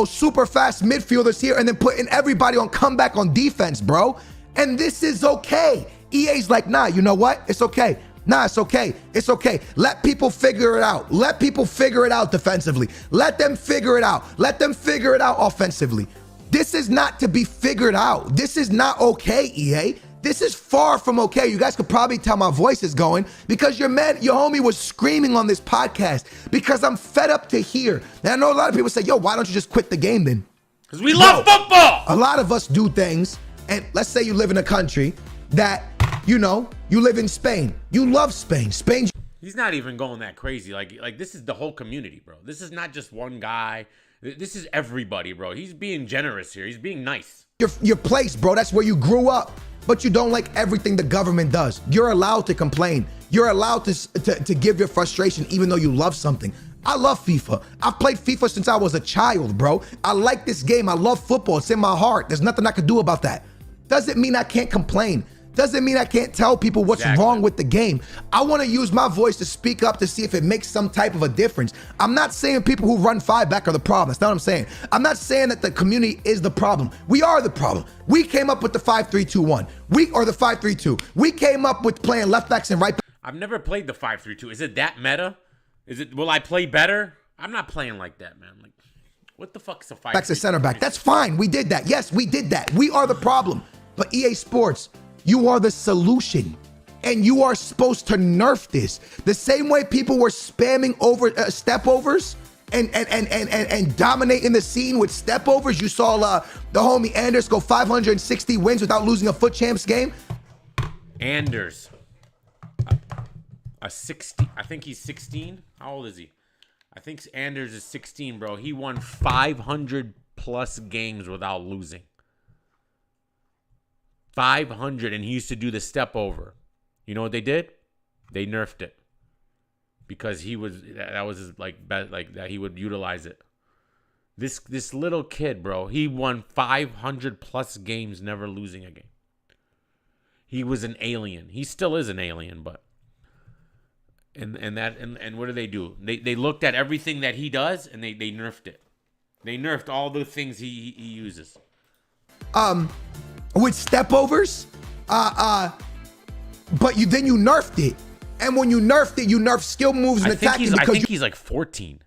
super fast midfielders here and then putting everybody on comeback on defense, bro. And this is okay. EA's like, nah, you know what? It's okay. Nah, it's okay. It's okay. Let people figure it out. Let people figure it out defensively. Let them figure it out. Let them figure it out offensively. This is not to be figured out. This is not okay, EA. This is far from okay. You guys could probably tell my voice is going because your homie was screaming on this podcast because I'm fed up to hear. And I know a lot of people say, yo, why don't you just quit the game then? Because we love football. A lot of us do things, and let's say you live in a country that, you live in Spain. You love Spain. He's not even going that crazy. Like this is the whole community, bro. This is not just one guy. This is everybody, bro. He's being generous here. He's being nice. Your place, bro. That's where you grew up. But you don't like everything the government does. You're allowed to complain. You're allowed to give your frustration even though you love something. I love FIFA. I've played FIFA since I was a child, bro. I like this game. I love football. It's in my heart. There's nothing I can do about that. Doesn't mean I can't complain. Doesn't mean I can't tell people what's wrong with the game. I want to use my voice to speak up to see if it makes some type of a difference. I'm not saying people who run 5-back are the problem. That's not what I'm saying. I'm not saying that the community is the problem. We are the problem. We came up with the 5-3-2-1. Or the 5-3-2. We came up with playing left backs and right backs. I've never played the 5-3-2. Is it that meta? Will I play better? I'm not playing like that, man. Like, what the fuck is a 5-3-2? Backs to center back. That's fine. We did that. Yes, we did that. We are the problem. But EA Sports, you are the solution, and you are supposed to nerf this. The same way people were spamming over step overs and dominating the scene with step overs. You saw the homie Anders go 560 wins without losing a FUT Champs game. Anders, a 60. I think he's 16. How old is he? I think Anders is 16, bro. He won 500 plus games without losing. 500, and he used to do the step over. You know what they did? They nerfed it because that was his that he would utilize it. This little kid, bro, he won 500 plus games, never losing a game. He was an alien. He still is an alien, but and what do? They looked at everything that he does and they nerfed it. They nerfed all the things he uses. With step overs, but then you nerfed it, and when you nerfed it, you nerfed skill moves and attacking. I think he's like 14.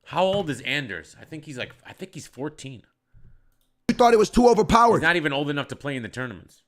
How old is Anders? I think he's 14. You thought it was too overpowered. He's not even old enough to play in the tournaments.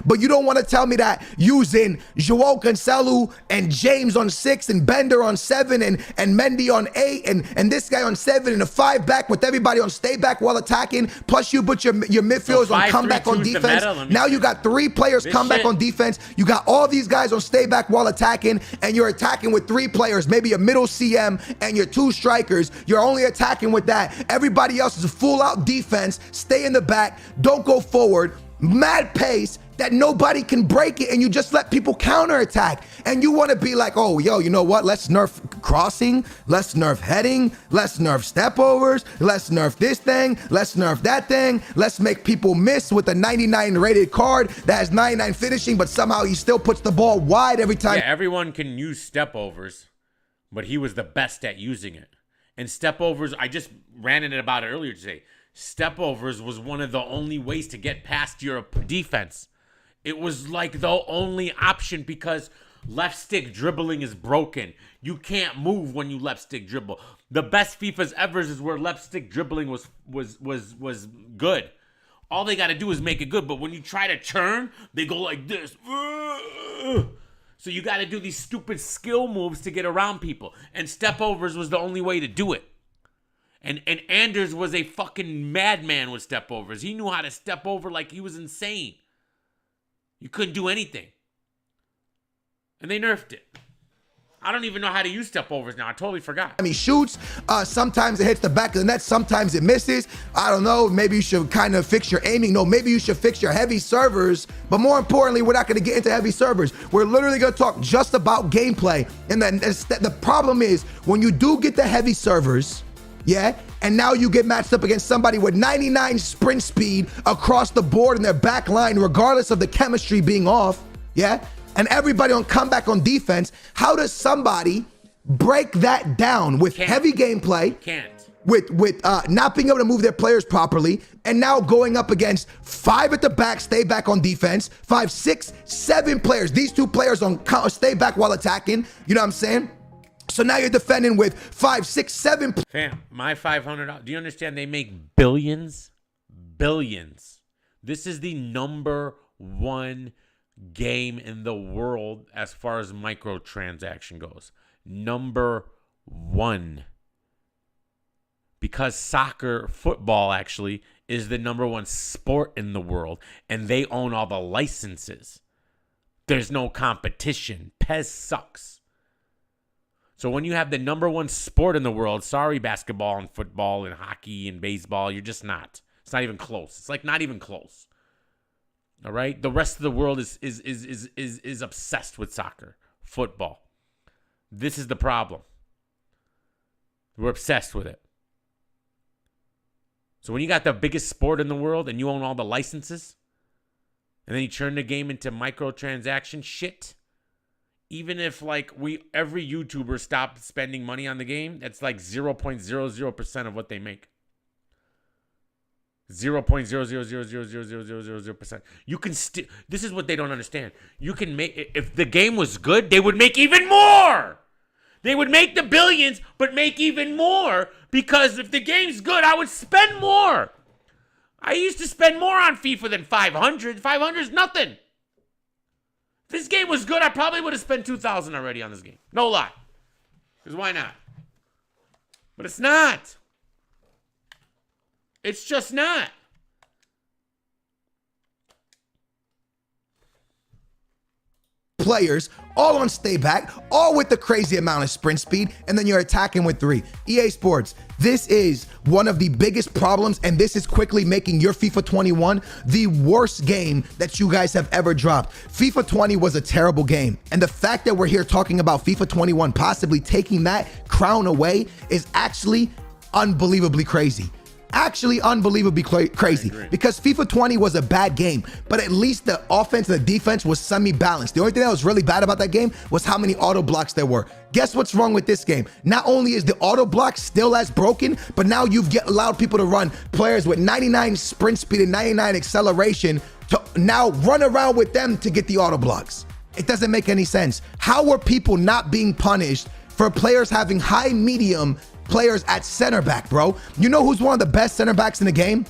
But you don't want to tell me that using Joao Cancelo and James on 6 and Bender on 7 and Mendy on 8 and this guy on 7 and a 5-back with everybody on stay back while attacking, plus you put your midfielders on comeback on defense. Now you got 3 players comeback on defense. You got all these guys on stay back while attacking, and you're attacking with 3 players, maybe a middle CM and your 2 strikers. You're only attacking with that. Everybody else is a full out defense. Stay in the back. Don't go forward. Mad pace. that nobody can break it, and you just let people counterattack. And you want to be like, oh, yo, you know what? Let's nerf crossing. Let's nerf heading. Let's nerf stepovers. Let's nerf this thing. Let's nerf that thing. Let's make people miss with a 99 rated card that has 99 finishing, but somehow he still puts the ball wide every time. Yeah, everyone can use stepovers, but he was the best at using it. And stepovers, I just ranted about it earlier today. Stepovers was one of the only ways to get past your defense. It was like the only option because left stick dribbling is broken. You can't move when you left stick dribble. The best FIFA's ever is where left stick dribbling was good. All they got to do is make it good. But when you try to turn, they go like this. So you got to do these stupid skill moves to get around people. And stepovers was the only way to do it. And Anders was a fucking madman with stepovers. He knew how to step over like he was insane. You couldn't do anything. And they nerfed it. I don't even know how to use stepovers now. I totally forgot. He shoots. Sometimes it hits the back of the net. Sometimes it misses. I don't know. Maybe you should kind of fix your aiming. No, maybe you should fix your heavy servers. But more importantly, we're not going to get into heavy servers. We're literally going to talk just about gameplay. And then the problem is when you do get the heavy servers, yeah, and now you get matched up against somebody with 99 sprint speed across the board in their back line, regardless of the chemistry being off, yeah, and everybody on comeback on defense. How does somebody break that down with heavy gameplay? Can't. With not being able to move their players properly, and now going up against 5 at the back, stay back on defense, 5, 6, 7 players. These 2 players on stay back while attacking. You know what I'm saying? So now you're defending with 5, 6, 7. Fam, my $500. Do you understand? They make billions, billions. This is the #1 game in the world as far as microtransaction goes. #1. Because soccer, football actually, is the #1 sport in the world, and they own all the licenses. There's no competition. PES sucks. So when you have the #1 sport in the world, sorry, basketball and football and hockey and baseball, you're just not. It's not even close. It's like not even close. All right? The rest of the world is obsessed with soccer, football. This is the problem. We're obsessed with it. So when you got the biggest sport in the world and you own all the licenses, and then you turn the game into microtransaction shit, even if like every YouTuber stopped spending money on the game, that's like 0.00% of what they make. 0.0000000%. You can still. This is what they don't understand. You can make, if the game was good, they would make even more. They would make the billions, but make even more, because if the game's good, I would spend more. I used to spend more on FIFA than 500. 500 is nothing. If this game was good, I probably would have spent 2,000 already on this game. No lie. Because why not? But it's not. It's just not. Players, all on stay back, all with the crazy amount of sprint speed, and then you're attacking with 3. EA Sports, this is one of the biggest problems, and this is quickly making your FIFA 21 the worst game that you guys have ever dropped. FIFA 20 was a terrible game, and the fact that we're here talking about FIFA 21 possibly taking that crown away is actually unbelievably crazy. Actually unbelievably crazy, because FIFA 20 was a bad game, but at least the offense and the defense was semi-balanced. The only thing that was really bad about that game was how many auto blocks there were. Guess what's wrong with this game? Not only is the auto block still as broken, but now you've allowed people to run players with 99 sprint speed and 99 acceleration to now run around with them to get the auto blocks. It doesn't make any sense. How were people not being punished for players having high, medium players at center back, bro? You know who's one of the best center backs in the game?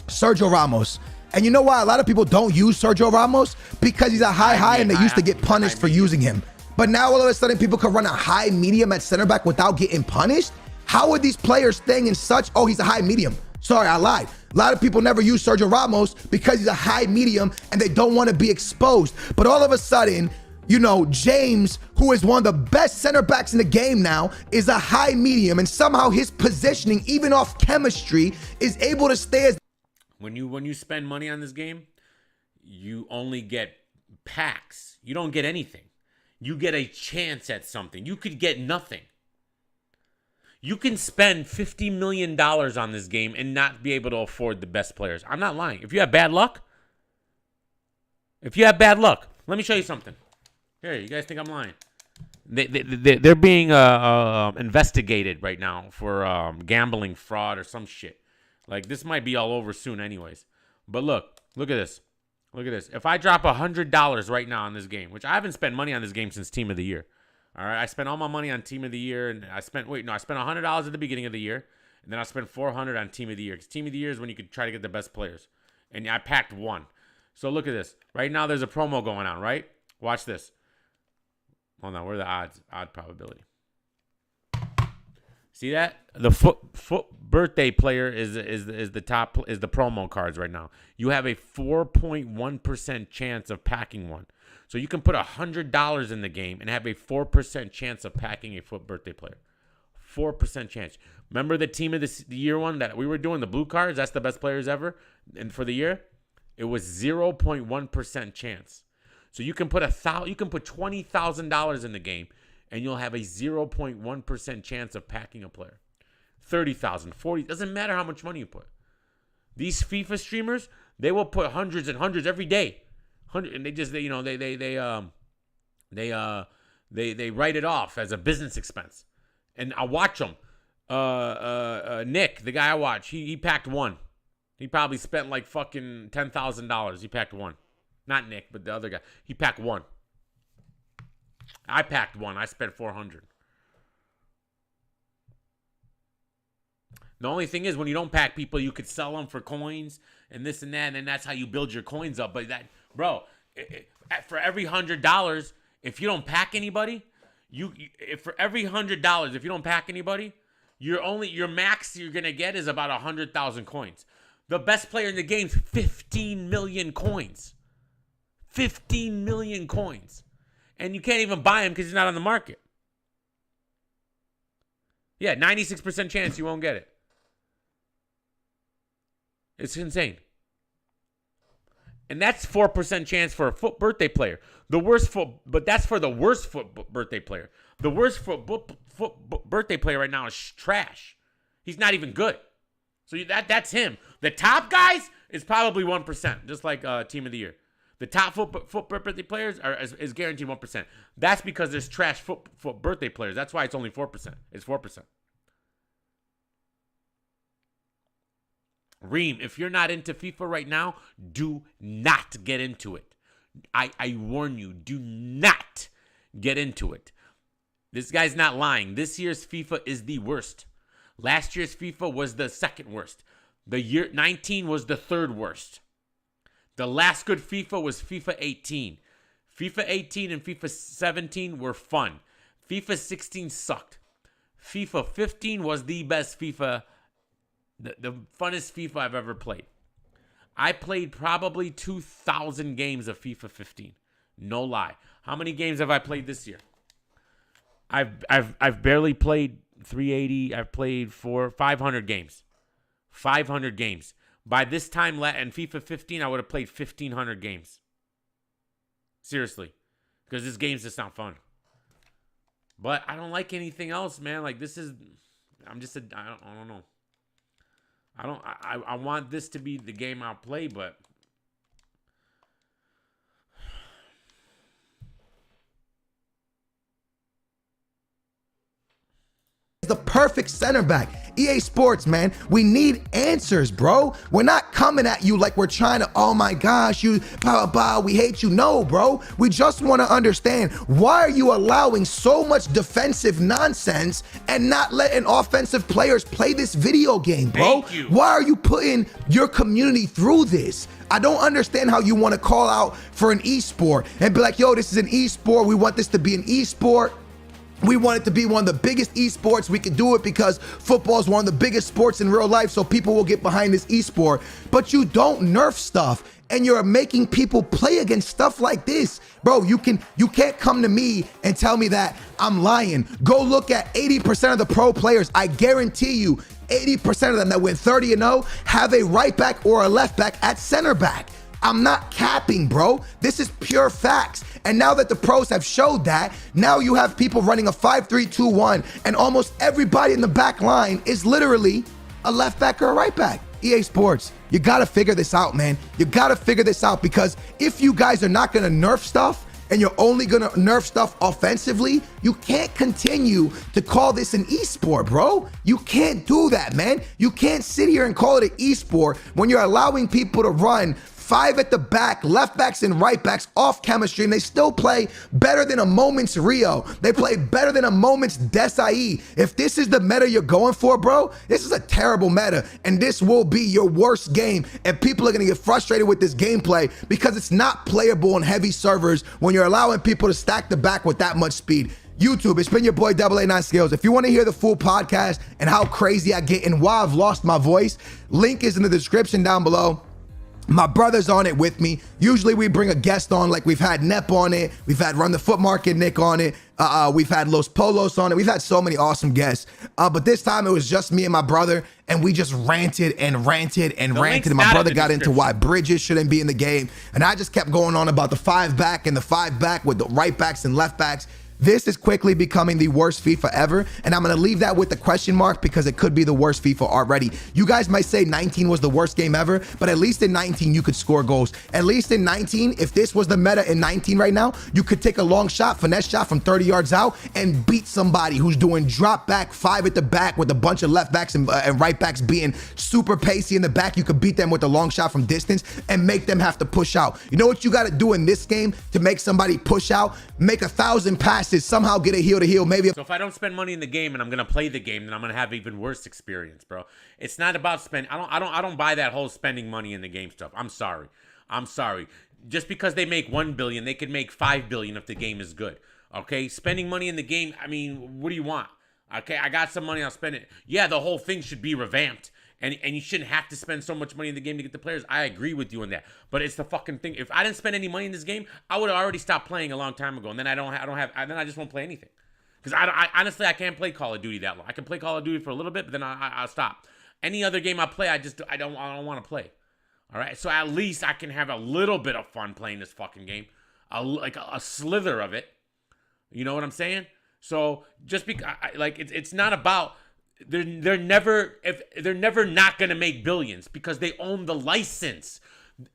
Sergio Ramos. And you know why a lot of people don't use Sergio Ramos? Because he's a high, and they used to get punished for using him. But now all of a sudden people can run a high medium at center back without getting punished? How are these players staying in such, oh, he's a high medium. Sorry, I lied. A lot of people never use Sergio Ramos because he's a high medium and they don't want to be exposed. But all of a sudden, you know, James, who is one of the best center backs in the game now, is a high medium, and somehow his positioning, even off chemistry, is able to stay as. When you spend money on this game, you only get packs. You don't get anything. You get a chance at something. You could get nothing. You can spend $50 million on this game and not be able to afford the best players. I'm not lying. If you have bad luck, let me show you something. Here, you guys think I'm lying? They're being investigated right now for gambling fraud or some shit. Like, this might be all over soon anyways. But look at this. Look at this. If I drop $100 right now on this game, which I haven't spent money on this game since Team of the Year. All right, I spent all my money on Team of the Year, and I spent $100 at the beginning of the year, and then I spent $400 on Team of the Year. Because Team of the Year is when you can try to get the best players. And I packed one. So look at this. Right now there's a promo going on, right? Watch this. Hold on, where are the odds? Odd probability. See that? The foot birthday player is the top, is the promo cards right now. You have a 4.1% chance of packing one. So you can put $100 in the game and have a 4% chance of packing a foot birthday player. 4% chance. Remember the Team of the Year one that we were doing, the blue cards? That's the best players ever. And for the year, it was 0.1% chance. So you can put $20,000 in the game, and you'll have a 0.1% chance of packing a player. 30,000, 40, doesn't matter how much money you put. These FIFA streamers, they will put hundreds and hundreds every day. And they write it off as a business expense. And I watch them. Nick, the guy I watch, he packed one. He probably spent like fucking $10,000. He packed one. Not Nick, but the other guy. He packed one. I packed one. I spent $400. The only thing is, when you don't pack people, you could sell them for coins and this and that, and then that's how you build your coins up. But that, bro, for every $100, if you don't pack anybody, for every $100, if you don't pack anybody, your max you're gonna get is about 100,000 coins. The best player in the game's 15 million coins. 15 million coins. And you can't even buy him because he's not on the market. Yeah, 96% chance you won't get it. It's insane. And that's 4% chance for a foot birthday player. But that's for the worst foot birthday player. The worst foot birthday player right now is trash. He's not even good. So that's him. The top guys is probably 1%, just like Team of the Year. The top foot birthday players is guaranteed 1%. That's because there's trash foot birthday players. That's why it's only 4%. It's 4%. Reem, if you're not into FIFA right now, do not get into it. I warn you, do not get into it. This guy's not lying. This year's FIFA is the worst. Last year's FIFA was the second worst. The year 19 was the third worst. The last good FIFA was FIFA 18. FIFA 18 and FIFA 17 were fun. FIFA 16 sucked. FIFA 15 was the best FIFA, the funnest FIFA I've ever played. I played probably 2,000 games of FIFA 15. No lie. How many games have I played this year? I've barely played 380. I've played 500 games. 500 games. By this time in FIFA 15, I would have played 1,500 games. Seriously. Because this game's just not fun. But I don't like anything else, man. Like, this is... I don't know. I want this to be the game I'll play, but... The perfect center back. EA Sports, man, we need answers, bro. We're not coming at you like we're trying to, oh my gosh, you, blah, blah, we hate you. No, bro. We just want to understand, why are you allowing so much defensive nonsense and not letting offensive players play this video game, bro? Thank you. Why are you putting your community through this? I don't understand how you want to call out for an esport and be like, yo, this is an esport. We want this to be an esport. We want it to be one of the biggest esports. We can do it because football is one of the biggest sports in real life, so people will get behind this esport. But you don't nerf stuff, and you're making people play against stuff like this. Bro, you can't come to me and tell me that I'm lying. Go look at 80% of the pro players. I guarantee you, 80% of them that win 30-0 have a right back or a left back at center back. I'm not capping, bro. This is pure facts. And now that the pros have showed that, now you have people running a 5-3-2-1, and almost everybody in the back line is literally a left back or a right back. EA Sports, you gotta figure this out, man. You gotta figure this out, because if you guys are not gonna nerf stuff and you're only gonna nerf stuff offensively, you can't continue to call this an esport, bro. You can't do that, man. You can't sit here and call it an esport when you're allowing people to run 5 at the back, left backs and right backs off chemistry, and they still play better than a moment's Rio. They play better than a moment's Desai. If this is the meta you're going for, bro, this is a terrible meta, and this will be your worst game, and people are gonna get frustrated with this gameplay because it's not playable on heavy servers when you're allowing people to stack the back with that much speed. YouTube, it's been your boy AA9 Skills. If you want to hear the full podcast and how crazy I get and why I've lost my voice, link is in the description down below. My brother's on it with me. Usually we bring a guest on, like we've had Nep on it. We've had Run the Foot Market Nick on it. We've had Los Polos on it. We've had so many awesome guests. But this time it was just me and my brother, and we just ranted and ranted and ranted. And my brother got into why Bridges shouldn't be in the game. And I just kept going on about the 5 back and the 5 back with the right backs and left backs. This is quickly becoming the worst FIFA ever, and I'm gonna leave that with the question mark because it could be the worst FIFA already. You guys might say 19 was the worst game ever, but at least in 19 you could score goals. At least in 19, if this was the meta in 19 right now, you could take a long shot, finesse shot from 30 yards out and beat somebody who's doing drop back 5 at the back with a bunch of left backs and right backs being super pacey in the back. You could beat them with a long shot from distance and make them have to push out. You know what you gotta do in this game to make somebody push out? Make 1,000 passes, somehow get a heel to heel, maybe. So if I don't spend money in the game and I'm gonna play the game, then I'm gonna have even worse experience, bro. It's not about spend. I don't buy that whole spending money in the game stuff. I'm sorry. Just because they make 1 billion, they could make 5 billion if the game is good. Okay, spending money in the game. I mean, what do you want? Okay, I got some money, I'll spend it. Yeah, the whole thing should be revamped. And you shouldn't have to spend so much money in the game to get the players. I agree with you on that. But it's the fucking thing. If I didn't spend any money in this game, I would have already stopped playing a long time ago. And then then I just won't play anything. Because I honestly, I can't play Call of Duty that long. I can play Call of Duty for a little bit, but then I'll stop. Any other game I play, I don't want to play. All right. So at least I can have a little bit of fun playing this fucking game, like a slither of it. You know what I'm saying? So just because, it's not about. They're never not gonna make billions because they own the license.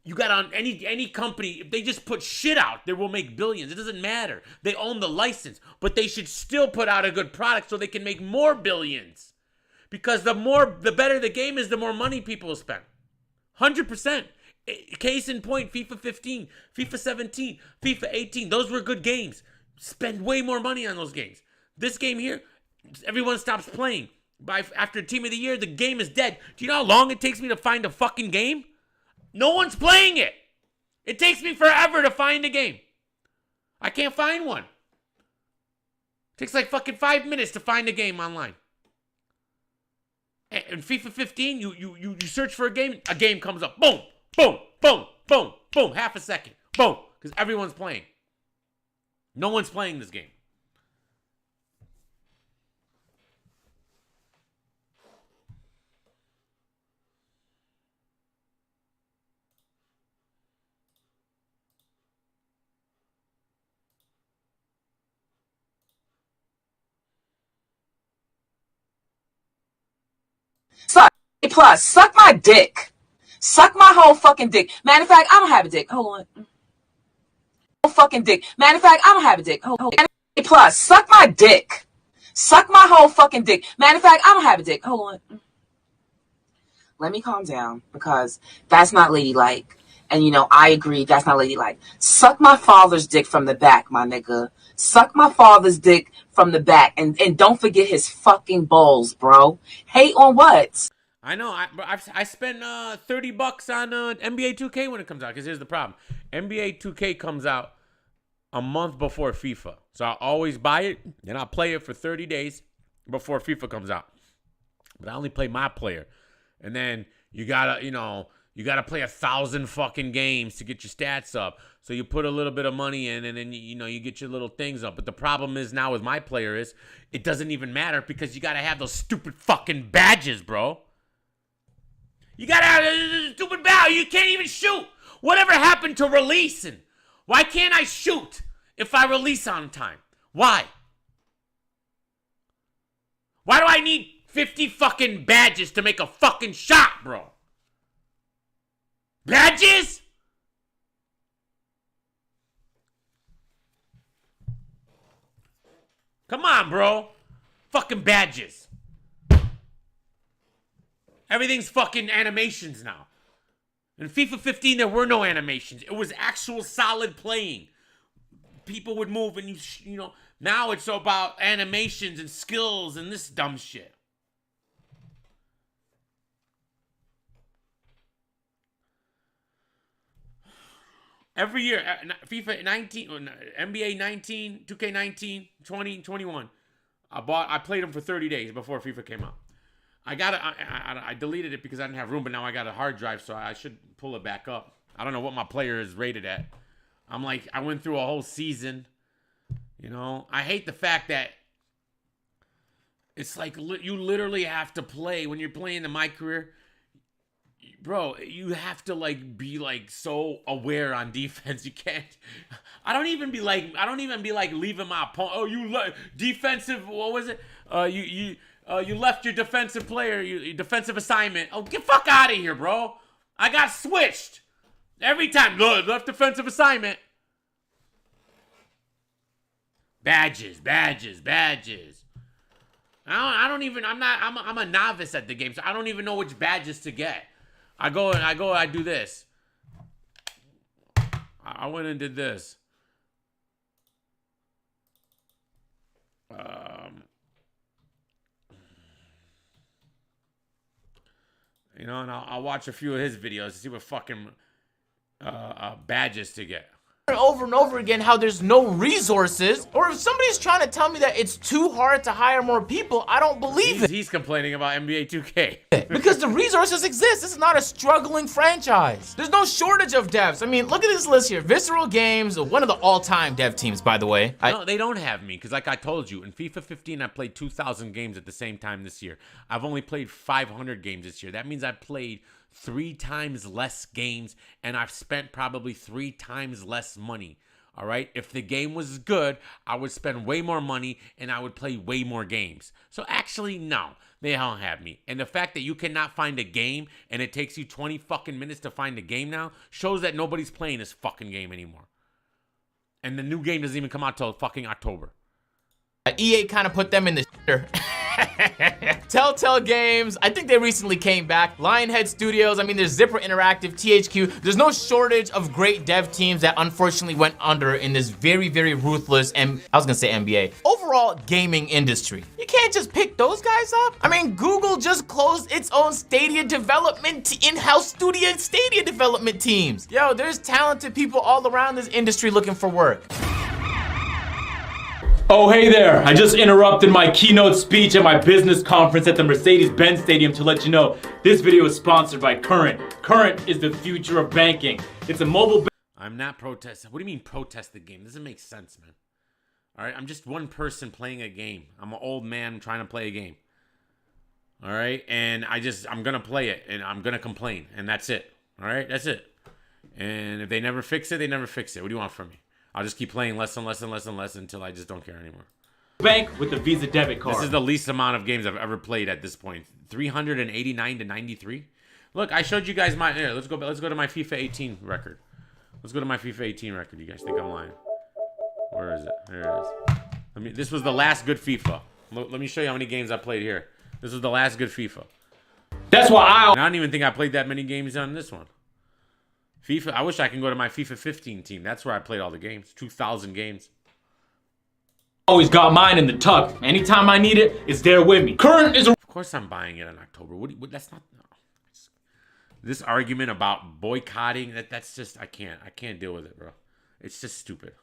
You got on any company, if they just put shit out, they will make billions. It doesn't matter. They own the license, but they should still put out a good product so they can make more billions. Because the better the game is, the more money people will spend. 100%. Case in point, FIFA 15, FIFA 17, FIFA 18. Those were good games. Spend way more money on those games. This game here, everyone stops playing. After Team of the Year, the game is dead. Do you know how long it takes me to find a fucking game? No one's playing it. It takes me forever to find a game. I can't find one. It takes like fucking 5 minutes to find a game online. And FIFA 15, you search for a game comes up. Boom, boom, boom, boom, boom. Half a second. Boom. Because everyone's playing. No one's playing this game. Suck plus, suck my dick. Suck my whole fucking dick. Matter of fact, I don't have a dick. Hold on. Whole fucking dick. Matter of fact, I don't have a dick. Hold on. Plus, suck my dick. Suck my whole fucking dick. Matter of fact, I don't have a dick. Hold on. Let me calm down because that's not ladylike. And you know, I agree, that's not ladylike. Suck my father's dick from the back, my nigga. Suck my father's dick from the back. And don't forget his fucking balls, bro. Hate on what? I know. I spent $30 on NBA 2K when it comes out. Because here's the problem. NBA 2K comes out a month before FIFA. So I'll always buy it. And I'll play it for 30 days before FIFA comes out. But I only play my player. And then you gotta, you got to play 1,000 fucking games to get your stats up. So you put a little bit of money in and then, you get your little things up. But the problem is now with my player is it doesn't even matter because you got to have those stupid fucking badges, bro. You got to have a stupid badge. You can't even shoot. Whatever happened to releasing? Why can't I shoot if I release on time? Why? Why do I need 50 fucking badges to make a fucking shot, bro? Badges? Come on, bro. Fucking badges. Everything's fucking animations now. In FIFA 15, there were no animations. It was actual solid playing. People would move and you know, now it's about animations and skills and this dumb shit. Every year, FIFA 19, NBA 19, 2K19, 20, 21. I played them for 30 days before FIFA came out. I deleted it because I didn't have room, but now I got a hard drive, so I should pull it back up. I don't know what my player is rated at. I went through a whole season. You know, I hate the fact that it's like you literally have to play when you're playing in my career. Bro, you have to like be like so aware on defense. You can't. I don't even be like leaving my opponent. Oh, you defensive. What was it? You left your defensive player. Your defensive assignment. Oh, get fuck out of here, bro. I got switched every time. Look, left defensive assignment. Badges. I'm a novice at the game, so I don't even know which badges to get. I do this. I went and did this. You know, and I'll watch a few of his videos to see what fucking badges to get. Over and over again how there's no resources, or if somebody's trying to tell me that it's too hard to hire more people, I don't believe it. He's complaining about NBA 2K. Because the resources exist. This is not a struggling franchise. There's no shortage of devs. I mean, look at this list here. Visceral Games, one of the all-time dev teams, by the way. No, they don't have me, because like I told you, in FIFA 15, I played 2,000 games at the same time this year. I've only played 500 games this year. That means I played 3 times less games, and I've spent probably 3 times less money. All right, if the game was good, I would spend way more money and I would play way more games. So actually, no, they don't have me. And the fact that you cannot find a game and it takes you 20 fucking minutes to find a game now shows that nobody's playing this fucking game anymore. And the new game doesn't even come out till fucking October. EA kind of put them in the shitter. Telltale Games, I think they recently came back. Lionhead Studios, I mean, there's Zipper Interactive, THQ. There's no shortage of great dev teams that unfortunately went under in this very, very ruthless, and I was gonna say NBA, overall gaming industry. You can't just pick those guys up. I mean, Google just closed its own Stadia development, in-house studio Stadia development teams. Yo, there's talented people all around this industry looking for work. Oh, hey there. I just interrupted my keynote speech at my business conference at the Mercedes-Benz Stadium to let you know this video is sponsored by Current. Current is the future of banking. It's a mobile... I'm not protesting. What do you mean protest the game? Doesn't make sense, man. All right, I'm just one person playing a game. I'm an old man trying to play a game. All right, and I'm going to play it, and I'm going to complain, and that's it. All right, that's it. And if they never fix it, they never fix it. What do you want from me? I'll just keep playing less and less and less and less until I just don't care anymore. Bank with the Visa debit card. This is the least amount of games I've ever played at this point. 389 to 93. Look, I showed you guys my. Here, let's go to my FIFA 18 record. Let's go to my FIFA 18 record. You guys think I'm lying? Where is it? There it is. This was the last good FIFA. Let me show you how many games I played here. This was the last good FIFA. That's why I don't even think I played that many games on this one. FIFA, I wish I can go to my FIFA 15 team. That's where I played all the games. 2,000 games. Always got mine in the tuck. Anytime I need it, it's there with me. Current is a... Of course I'm buying it in October. That's not... No. This argument about boycotting, that's just... I can't deal with it, bro. It's just stupid.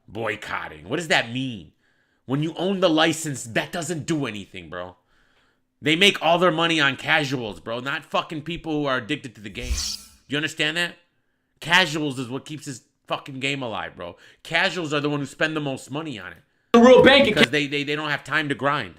Boycotting. What does that mean? When you own the license, that doesn't do anything, bro. They make all their money on casuals, bro. Not fucking people who are addicted to the game. Do you understand that? Casuals is what keeps this fucking game alive, bro. Casuals are the one who spend the most money on it. The real bank because they don't have time to grind.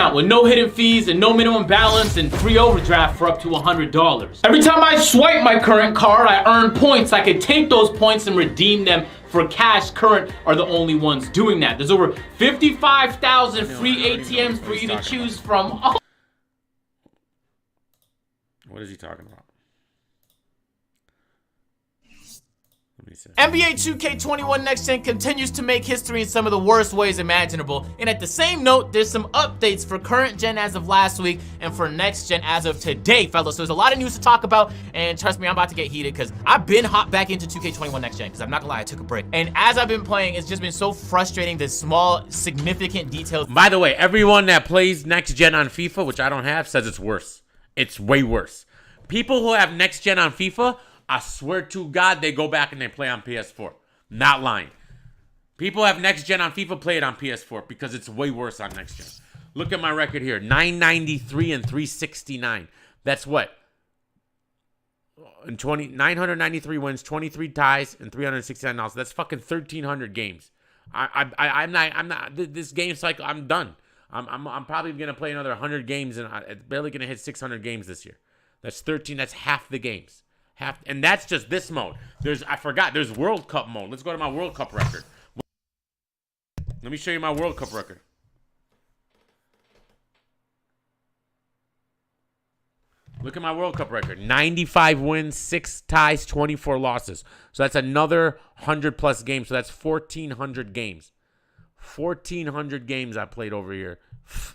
account with no hidden fees and no minimum balance and free overdraft for up to $100. Every time I swipe my current card, I earn points. I can take those points and redeem them for cash. Current are the only ones doing that. There's over 55,000 free ATMs for you to choose from. Oh. What is he talking about? NBA 2K21 Next Gen continues to make history in some of the worst ways imaginable. And at the same note, there's some updates for current gen as of last week and for next gen as of today, fellas. So there's a lot of news to talk about, and trust me, I'm about to get heated because I've been hopped back into 2K21 Next Gen because I'm not gonna lie, I took a break. And as I've been playing, it's just been so frustrating, the small, significant details. By the way, everyone that plays next gen on FIFA, which I don't have, says it's worse. It's way worse. People who have next gen on FIFA, I swear to God, they go back and they play on PS4. Not lying. People have next gen on FIFA, play it on PS4 because it's way worse on next gen. Look at my record here. 993 and 369. That's what? And 993 wins, 23 ties, and 369 losses. That's fucking 1,300 games. I'm not. This game cycle, I'm done. I'm probably gonna play another 100 games, and I'm barely gonna hit 600 games this year. That's 13. That's half the games. And that's just this mode. I forgot. There's World Cup mode. Let's go to my World Cup record. Let me show you my World Cup record. Look at my World Cup record. 95 wins, 6 ties, 24 losses. So that's another 100 plus games. So that's 1,400 games. 1,400 games I played over here.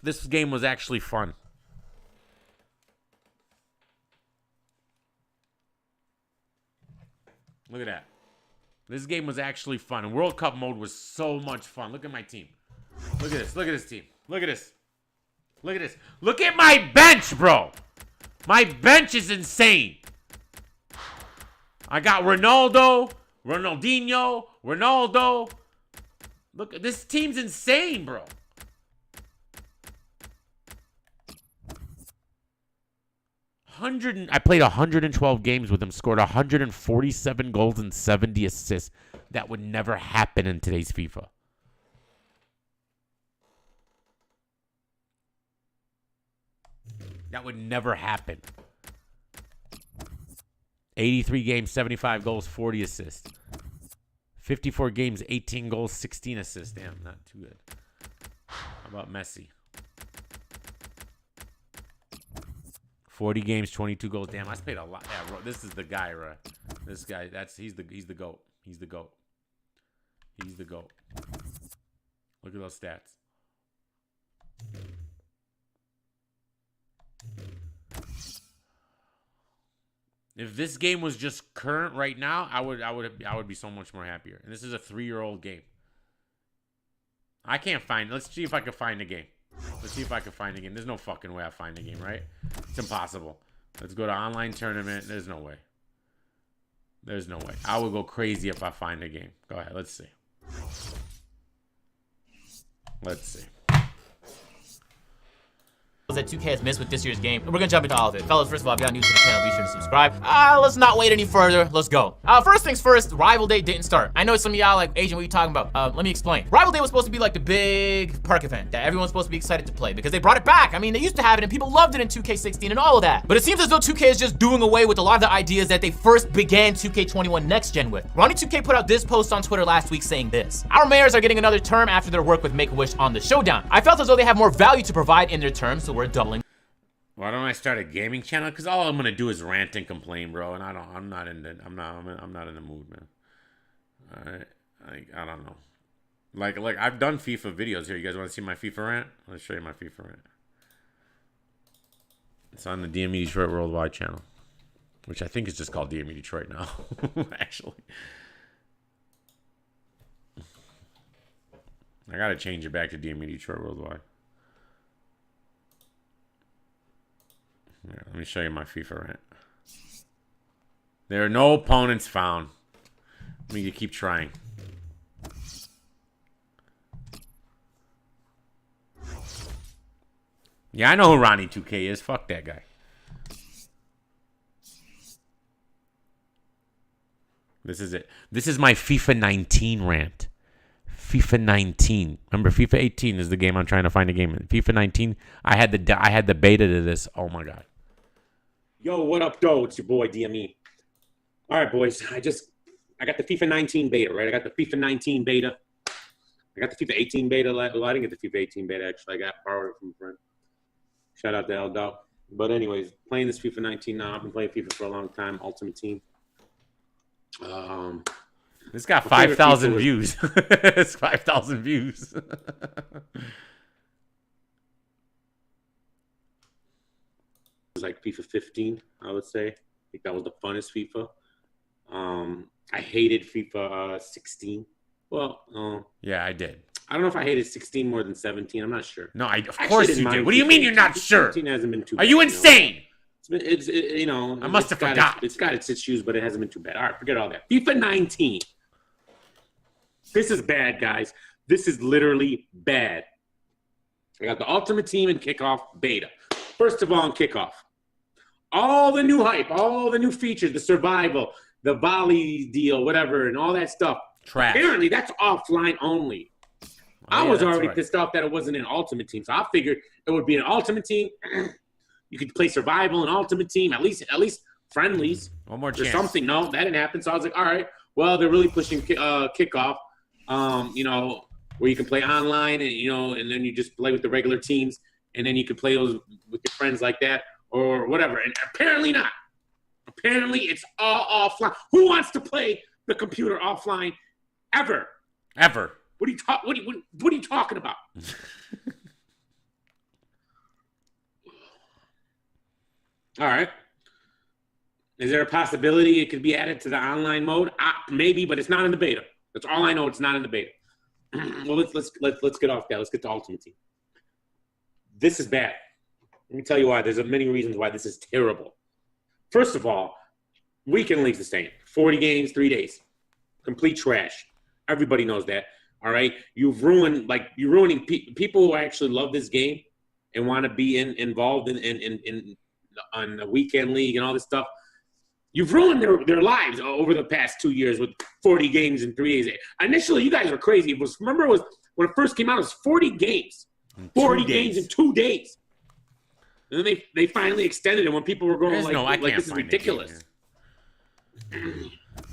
This game was actually fun. Look at that. This game was actually fun. And World Cup mode was so much fun. Look at my team. Look at this. Look at this team. Look at this. Look at this. Look at my bench, bro. My bench is insane. I got Ronaldo, Ronaldinho, Ronaldo. Look, this team's insane, bro. I played 112 games with him, scored 147 goals and 70 assists. That would never happen in today's FIFA. That would never happen. 83 games, 75 goals, 40 assists. 54 games, 18 goals, 16 assists. Damn, not too good. How about Messi? 40 games, 22 goals. Damn, I played a lot. Yeah, bro, this is the guy, right? This guy, he's the GOAT. He's the GOAT. He's the GOAT. Look at those stats. If this game was just current right now, I would be so much more happier. And this is a 3-year-old game. I can't find. Let's see if I can find the game. Let's see if I can find the game. There's no fucking way I find the game, right? It's impossible. Let's go to online tournament. There's no way. There's no way. I would go crazy if I find the game. Go ahead. Let's see. Let's see. That 2K has missed with this year's game. We're gonna jump into all of it. Fellas, first of all, if y'all new to the channel, be sure to subscribe. Let's not wait any further. Let's go. First things first, Rival Day didn't start. I know some of y'all like, Agent, what are you talking about? Let me explain. Rival Day was supposed to be like the big perk event that everyone's supposed to be excited to play because they brought it back. I mean, they used to have it and people loved it in 2K16 and all of that. But it seems as though 2K is just doing away with a lot of the ideas that they first began 2K21 Next Gen with. Ronnie 2K put out this post on Twitter last week saying this: "Our mayors are getting another term after their work with Make-A-Wish on the Showdown. I felt as though they have more value to provide in their term, so we're doubling." Why don't I start a gaming channel? Because all I'm gonna do is rant and complain, bro. And I'm not in the mood, man. All right, I don't know. Like I've done FIFA videos here. You guys want to see my FIFA rant? I'll show you my FIFA rant. It's on the DME Detroit Worldwide channel, which I think is just called DME Detroit now, actually. I gotta change it back to DME Detroit Worldwide. Here, let me show you my FIFA rant. There are no opponents found. Let me keep trying. Yeah, I know who Ronnie 2K is. Fuck that guy. This is it. This is my FIFA 19 rant. FIFA 19. Remember, FIFA 18 is the game I'm trying to find a game in. FIFA 19, I had the beta to this. Oh my god. Yo, what up, though? It's your boy DME. All right, boys. I got the FIFA 19 beta, right? I got the FIFA 19 beta. I got the FIFA 18 beta. Well, I didn't get the FIFA 18 beta, actually. I got borrowed it from a friend. Shout out to L Dog. But anyways, playing this FIFA 19 now. I've been playing FIFA for a long time. Ultimate Team. This got 5,000 views. It's 5,000 views. It was like FIFA 15, I would say. I think that was the funnest FIFA. I hated FIFA 16. Well, yeah, I did. I don't know if I hated 16 more than 17. I'm not sure. No, of course you did. What do you mean you're not sure? 17 hasn't been too Are bad, you insane? It's you know. I must have forgot. It's got its issues, but it hasn't been too bad. All right, forget all that. FIFA 19. This is bad, guys. This is literally bad. I got the Ultimate Team and Kickoff beta. First of all, in Kickoff, all the new hype, all the new features, the survival, the volley deal, whatever, and all that stuff. Trash. Apparently, that's offline only. I was already pissed off that it wasn't an Ultimate Team, so I figured it would be an Ultimate Team. You could play survival and Ultimate Team, at least friendlies. One more or chance. something. No, that didn't happen. So I was like, all right, well, they're really pushing Kickoff. You know, where you can play online and then you just play with the regular teams, and then you can play those with your friends like that or whatever. And apparently not. Apparently it's all offline. Who wants to play the computer offline ever? Ever. What are you talking about? All right. Is there a possibility it could be added to the online mode? Maybe, but it's not in the beta. That's all I know. It's not in the beta. Well, let's get off that. Let's get to Ultimate Team. This is bad. Let me tell you why. There's many reasons why this is terrible. First of all, weekend league's the same. 40 games, 3 days. Complete trash. Everybody knows that. All right. You're ruining people who actually love this game and want to be involved in the weekend league and all this stuff. You've ruined their lives over the past 2 years with 40 games in 3 days. Initially, you guys were crazy. Remember, when it first came out, it was 40 games. 40 games in 2 days. And then they finally extended it when people were going like this is ridiculous.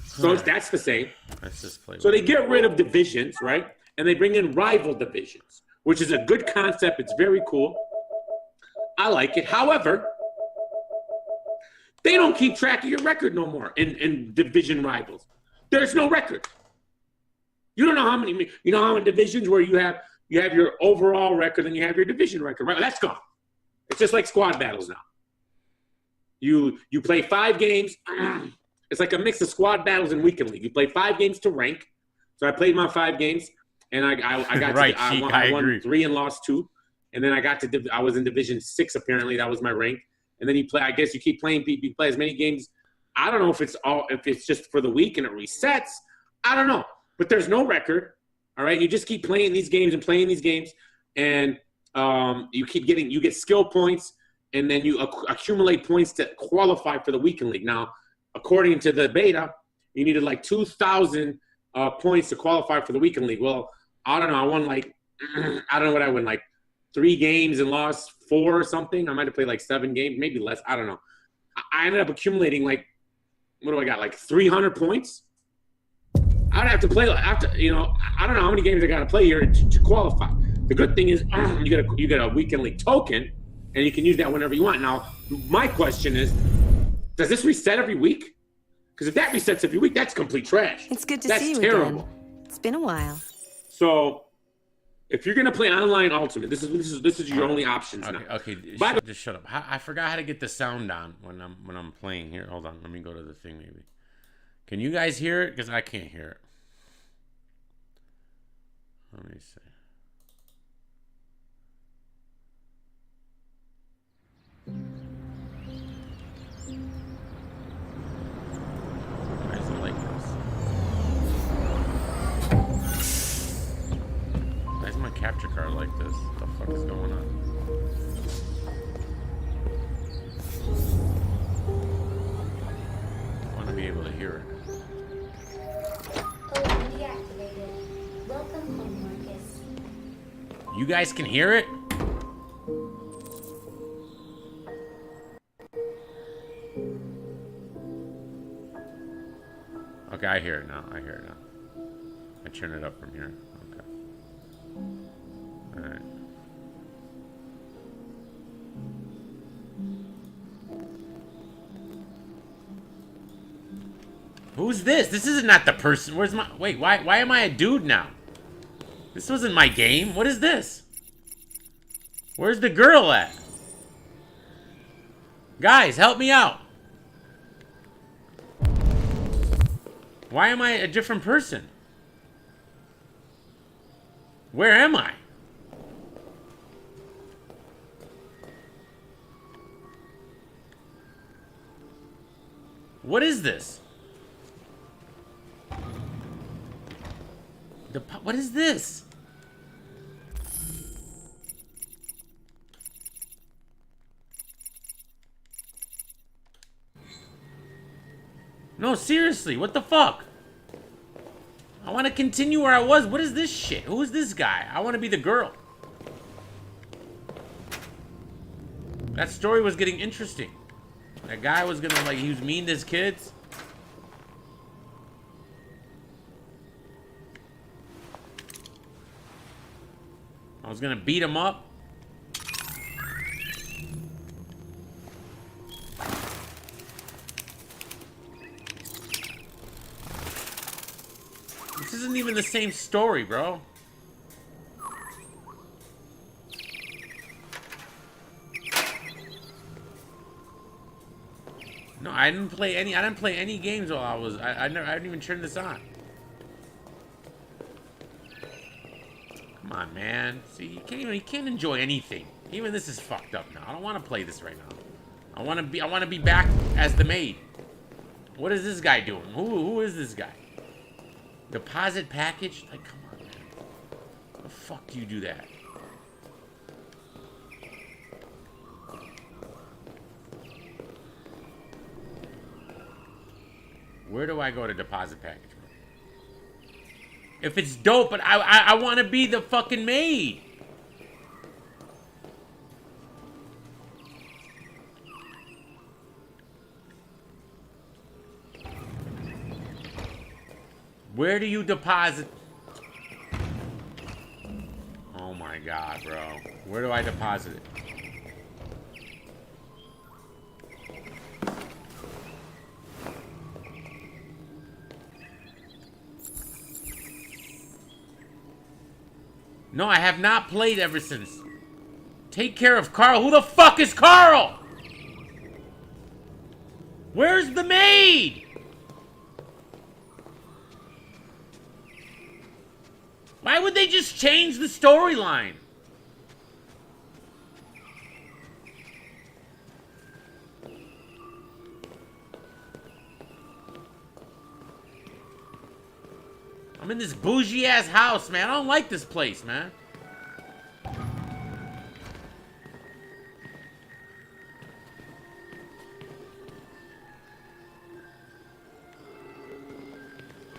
So that's the same. Let's just play. So they get rid of divisions, right? And they bring in rival divisions, which is a good concept. It's very cool. I like it. However, they don't keep track of your record no more in division rivals. There's no record. You don't know how many. You know how many divisions where you have your overall record and you have your division record, right? That's gone. It's just like squad battles now. You play 5 games. It's like a mix of squad battles and weekend league. You play 5 games to rank. So I played my 5 games, and I got right, I won 3 and lost 2, and then I was in Division 6 apparently. That was my rank. And then you play. I guess you keep playing. You play as many games. I don't know if it's just for the week and it resets. I don't know. But there's no record. All right. You just keep playing these games, and you get skill points, and then you accumulate points to qualify for the weekend league. Now, according to the beta, you needed like 2,000 points to qualify for the weekend league. Well, I don't know. I won I don't know what I won, like 3 games and lost 4 or something. I might have played like 7 games, maybe less. I don't know. I ended up accumulating what do I got? Like 300 points. I'd have to play I don't know how many games I got to play here to qualify. The good thing is you get a weekend league token, and you can use that whenever you want. Now, my question is, does this reset every week? Because if that resets every week, that's complete trash. It's good to that's see you terrible. again. It's been a while. So, if you're gonna play online Ultimate, this is your only options now. Okay, just shut up. I forgot how to get the sound on when I'm playing here. Hold on, let me go to the thing maybe. Can you guys hear it? Because I can't hear it. Let me see. Why is it like this? Why is my capture card like this? What the fuck is going on? I want to be able to hear it. Deactivated. Welcome home. You guys can hear it? Okay, I hear it now. I hear it now. I turn it up from here. Okay. Alright. Who's this? This is not the person. Where's my... Wait, why am I a dude now? This wasn't my game. What is this? Where's the girl at? Guys, help me out. Why am I a different person? Where am I? What is this? What is this? No, seriously, what the fuck? I want to continue where I was. What is this shit? Who is this guy? I want to be the girl. That story was getting interesting. That guy was gonna, like, he was mean to his kids. I was gonna beat him up. This isn't even the same story, bro. No, I didn't play any games while I didn't even turn this on. Come on, man. See, you can't enjoy anything. Even this is fucked up now. I don't want to play this right now. I want to be back as the maid. What is this guy doing? Who is this guy? Deposit package? Like, come on, man. How the fuck do you do that? Where do I go to deposit package? If it's dope, but I want to be the fucking maid. Where do you deposit? Oh my god, bro. Where do I deposit it? No, I have not played ever since. Take care of Carl. Who the fuck is Carl? Where's the maid? Why would they just change the storyline? I'm in this bougie ass house, man. I don't like this place, man.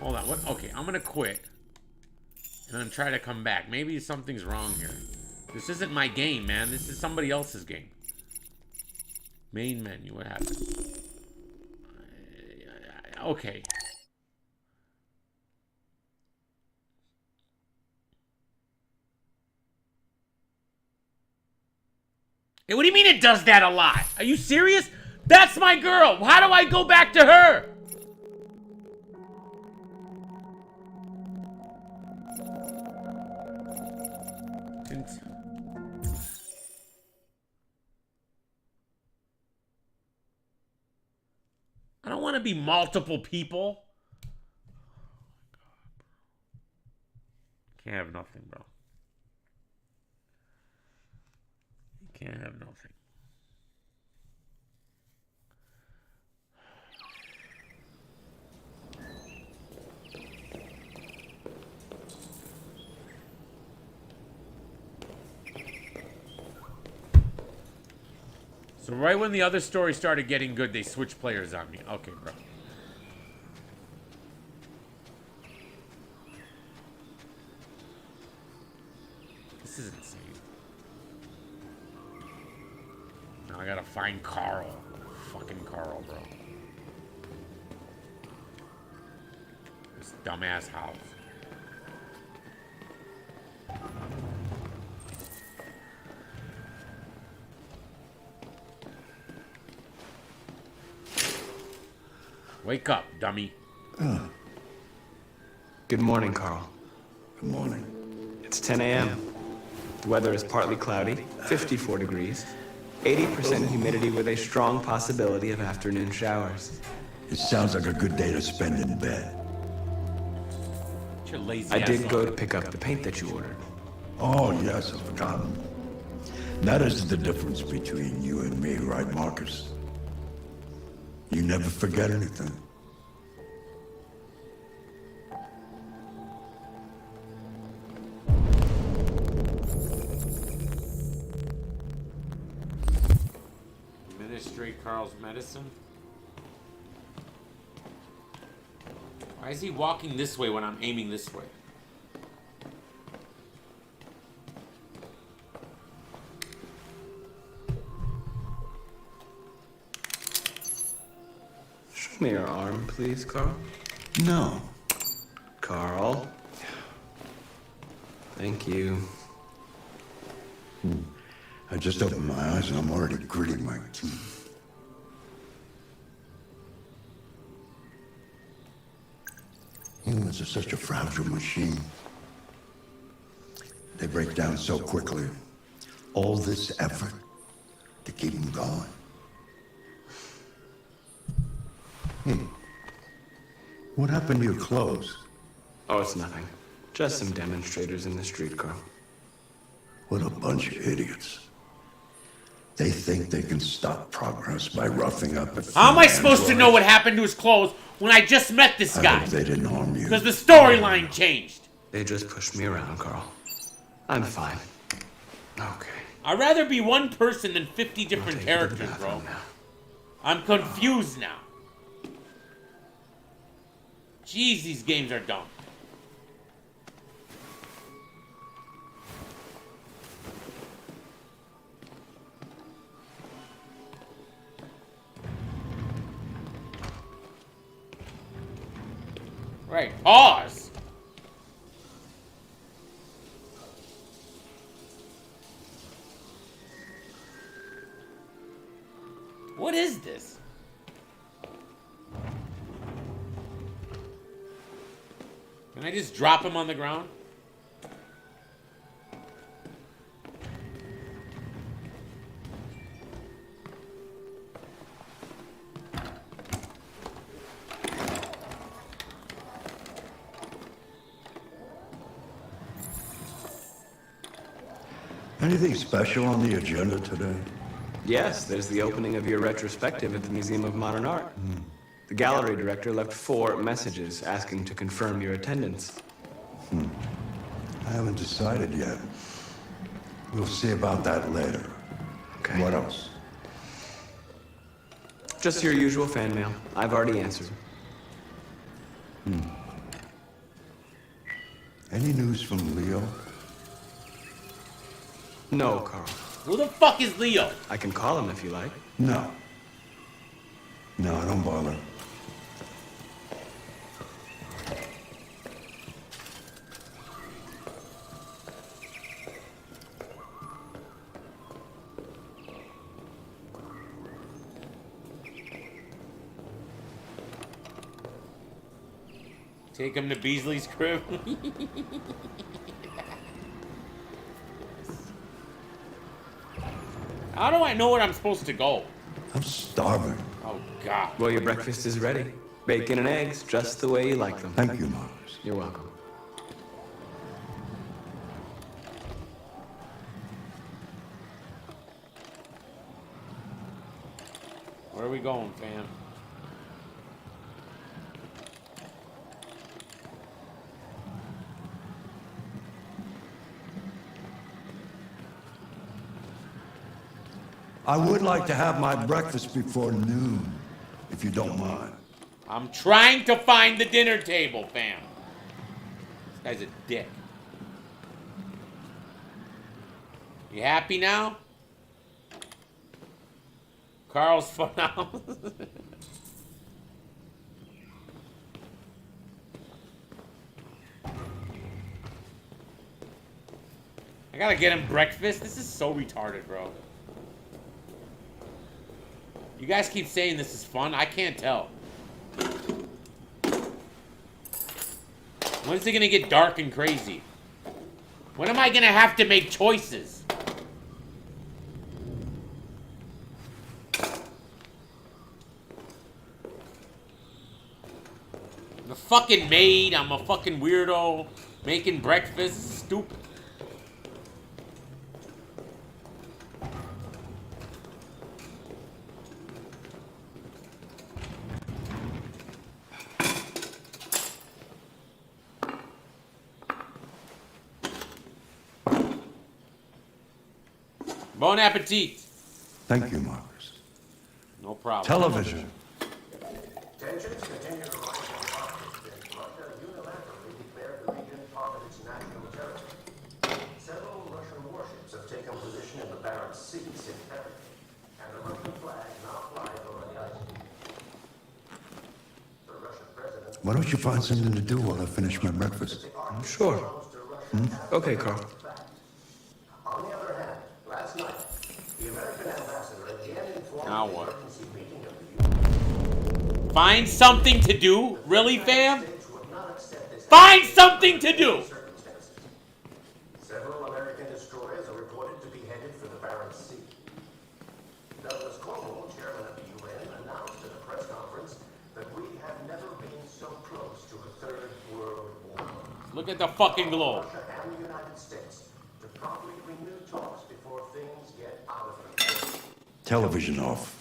Hold on. What? Okay, I'm gonna quit. And then try to come back. Maybe something's wrong here. This isn't my game, man. This is somebody else's game. Main menu. What happened? Okay. Hey, what do you mean it does that a lot? Are you serious? That's my girl. How do I go back to her? I don't want to be multiple people. Can't have nothing, bro. Can't have nothing. So right when the other story started getting good, they switched players on me. Okay, bro. This is insane. Now I gotta find Carl. Fucking Carl, bro. This dumbass house. Wake up, dummy. Good morning, Carl. Good morning. It's 10 a.m. The weather is partly cloudy, 54 degrees, 80% humidity with a strong possibility of afternoon showers. It sounds like a good day to spend in bed. Your lazy I ass did go up. to pick up the paint that you ordered. Oh, yes, I've forgotten. That is the difference between you and me, right, Marcus? You never forget anything. Administrate Carl's medicine. Why is he walking this way when I'm aiming this way? Show me your arm, please, Carl. No. Carl. Thank you. I just opened my eyes and I'm already gritting my teeth. Humans are such a fragile machine. They break down so quickly. All this effort to keep them going. What happened to your clothes? Oh, it's nothing. Just some demonstrators in the street, Carl. What a bunch of idiots. They think they can stop progress by roughing up a How am I few supposed to androids. know what happened to his clothes when I just met this I guy? hope they didn't harm you. Because the storyline changed. They just pushed me around, Carl. I'm fine. Okay. I'd rather be one person than 50 different characters, bro. I'm confused now. Jeez, these games are dumb. Right, pause. What is this? Can I just drop him on the ground? Anything special on the agenda today? Yes, there's the opening of your retrospective at the Museum of Modern Art. The gallery director left 4 messages asking to confirm your attendance. I haven't decided yet. We'll see about that later. Okay. What else? Just your usual fan mail. I've already answered. Any news from Leo? No, Carl. Who the fuck is Leo? I can call him if you like. No. No, don't bother. Take him to Beasley's crib. How do I know where I'm supposed to go? I'm starving. Oh, God. Well, your breakfast is ready. Bacon and eggs, just the way you like them. Thank you, Marcus. You're welcome. Where are we going, fam? I would like to have my breakfast before noon, if you don't mind. I'm trying to find the dinner table, fam. This guy's a dick. You happy now? Carl's fun out. I gotta get him breakfast. This is so retarded, bro. You guys keep saying this is fun. I can't tell. When's it gonna get dark and crazy? When am I gonna have to make choices? I'm a fucking maid. I'm a fucking weirdo. Making breakfast. This is stupid. Bon appetit. Thank you, Marcus. No problem. Television. Tensions continue to rise in Russia unilaterally declared the region part of its national territory. Several Russian warships have taken position in the Barents Sea since February, and the Russian flag now flies over the ice. The Russian president... Why don't you find something to do while I finish my breakfast? Sure. Okay, Carl. On the other hand, last night, the American ambassador again informed Now the what? emergency meeting of the Find something to do? Really, fam? Find something to do! Several American destroyers are reported to be headed for the Barents Sea. Douglas Cornwall, chairman of the UN, announced at a press conference that we have never been so close to a third world war. Look at the fucking globe. Russia and the United States to promptly renew talks before things get out of control. Television off.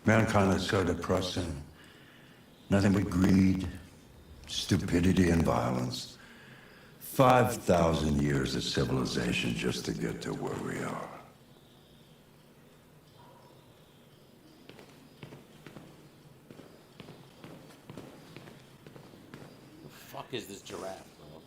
Mankind is so depressing. Nothing but greed, stupidity, and violence. 5,000 years of civilization just to get to where we are. The fuck is this giraffe, bro?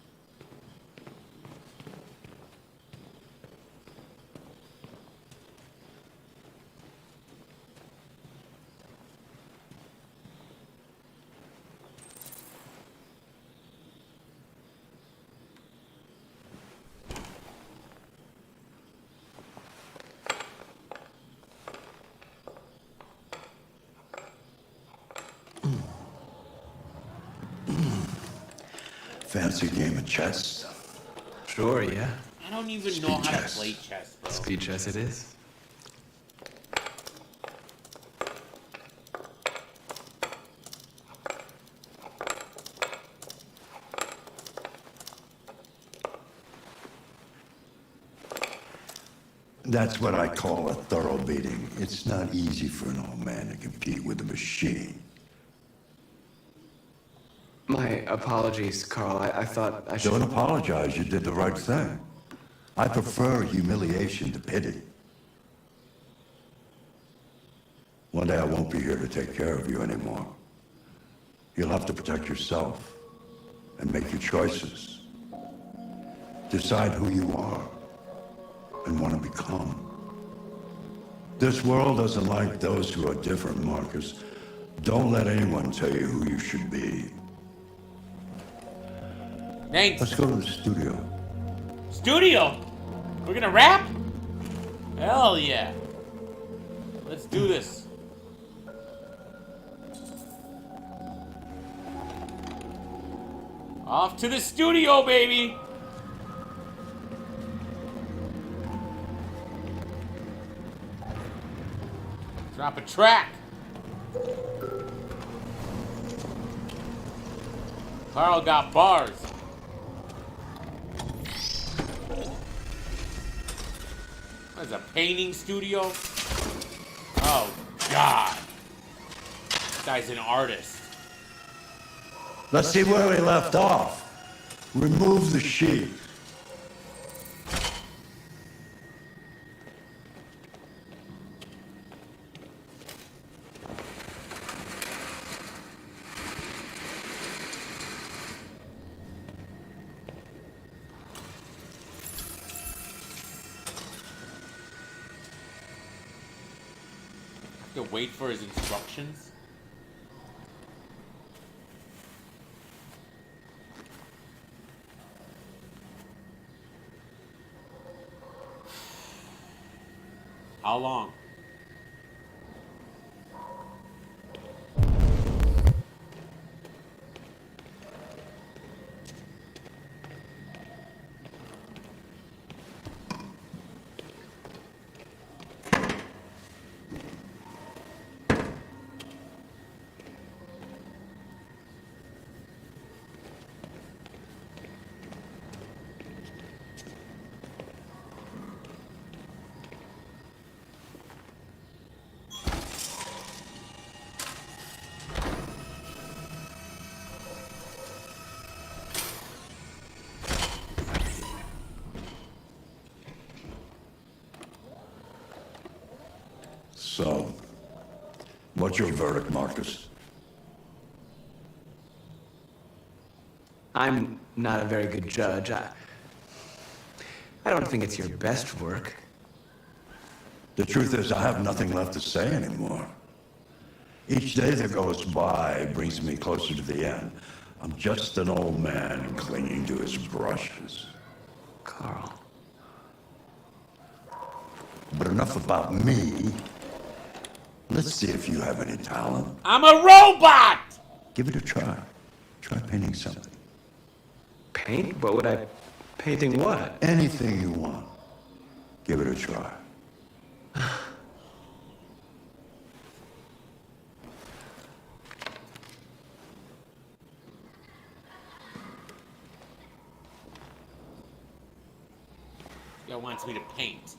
Fancy game of chess? Sure, yeah. I don't even know how to play chess, bro. Speed chess it is. That's what I call a thorough beating. It's not easy for an old man to compete with a machine. My apologies, Carl. I thought I should... Don't apologize. You did the right thing. I prefer humiliation to pity. One day I won't be here to take care of you anymore. You'll have to protect yourself and make your choices. Decide who you are and want to become. This world doesn't like those who are different, Marcus. Don't let anyone tell you who you should be. Thanks. Let's go to the studio. Studio? We're gonna rap? Hell yeah. Let's do this. Off to the studio, baby. Drop a track. Carl got bars. What is a painting studio? Oh, God. This guy's an artist. Let's see where we left off. Remove the sheet. To wait for his instructions. How long? So, what's your verdict, Marcus? I'm not a very good judge. I don't think it's your best work. The truth is, I have nothing left to say anymore. Each day that goes by brings me closer to the end. I'm just an old man clinging to his brushes. Carl. But enough about me. Let's see if you have any talent. I'm a robot! Give it a try. Try painting something. Paint? What would I... Painting what? Anything you want. Give it a try. Guy wants me to paint.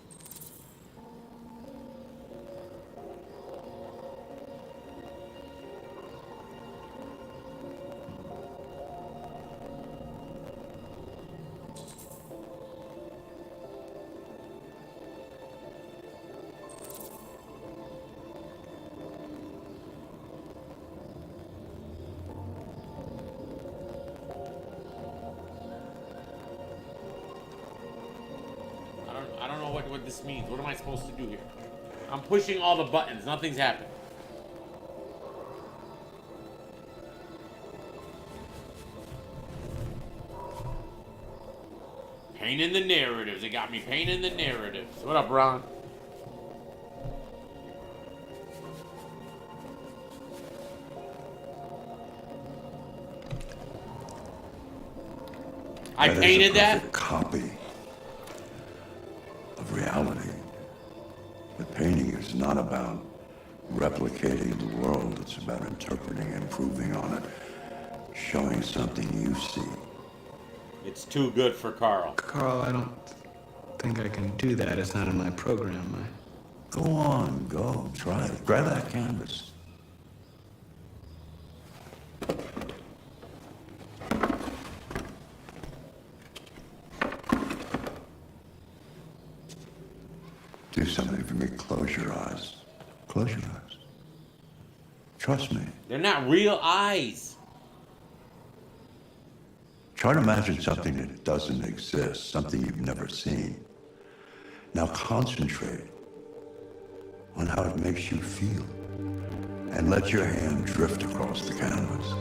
I don't know what this means. What am I supposed to do here? I'm pushing all the buttons. Nothing's happened. Painting the narratives. They got me painting the narratives. What up, Ron? I painted that? Copy of reality. But painting is not about replicating the world. It's about interpreting, improving on it, showing something you see. It's too good for Carl. Carl, I don't think I can do that. It's not in my program. Go on, go. Try it. Grab that canvas. Do something for me. Close your eyes. Close your eyes. Trust me. They're not real eyes. Try to imagine something that doesn't exist, something you've never seen. Now concentrate on how it makes you feel, and let your hand drift across the canvas.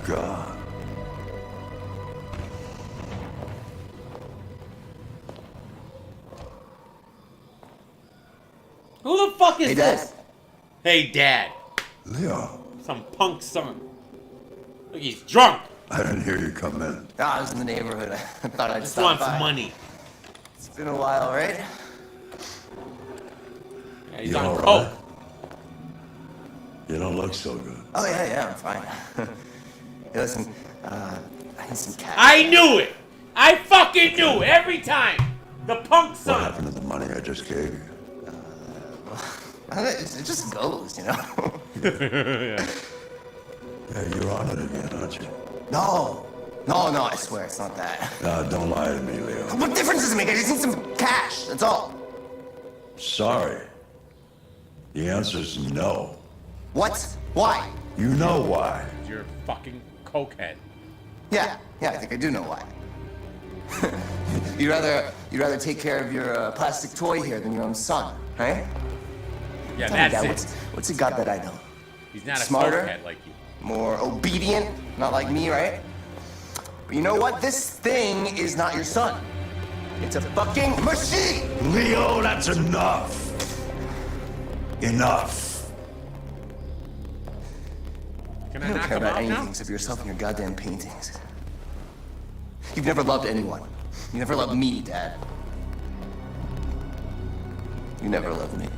God. Who the fuck is this? Hey, Dad. Leo. Some punk son. Look, he's drunk. I didn't hear you come in. I was in the neighborhood. I thought I'd Just stop want by. some money. It's been a while, right? Yeah, he's You on all coke. right? You don't look so good. Oh, yeah, I'm fine. Hey, listen, I need some cash. I knew it. I fucking knew it every time. The punk What son. happened to the money I just gave you? It just goes, you know? Yeah. Yeah, you're on it again, aren't you? No, I swear it's not that. No, don't lie to me, Leo. What difference does it make? I just need some cash, that's all. Sorry. The answer's no. What? Why? You know why. You're a fucking cokehead. Yeah, I think I do know why. you'd rather take care of your plastic toy here than your own son, right? Yeah, Tell me, that's Dad, it. what's he got that I don't? He's not a Smarter? cokehead like you. More obedient, not like me, right? But you know what? This thing is not your son. It's a fucking machine! Leo, that's enough. Enough. Can You I don't knock care him about out anything now? except yourself and your goddamn paintings. You've never loved anyone. You never loved me, Dad. You never loved me.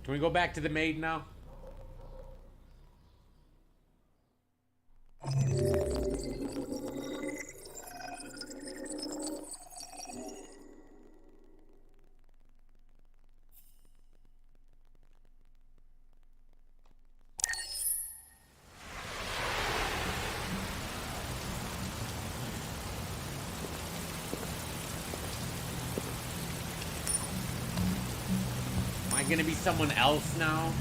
Can we go back to the maid now? Am I gonna be someone else now?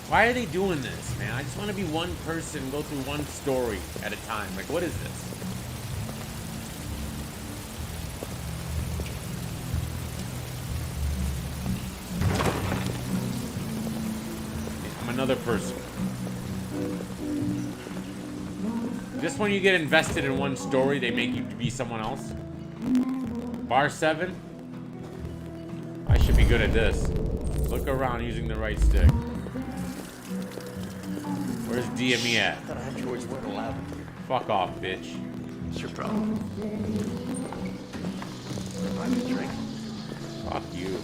Why are they doing this, man? I just want to be one person, go through one story at a time. Like, what is this? I'm another person. Just when you get invested in one story, they make you be someone else. Bar 7? I should be good at this. Look around using the right stick. Where's DME at? I thought I droids weren't allowed. Fuck off, bitch. What's your problem? Buy me a drink. Fuck you.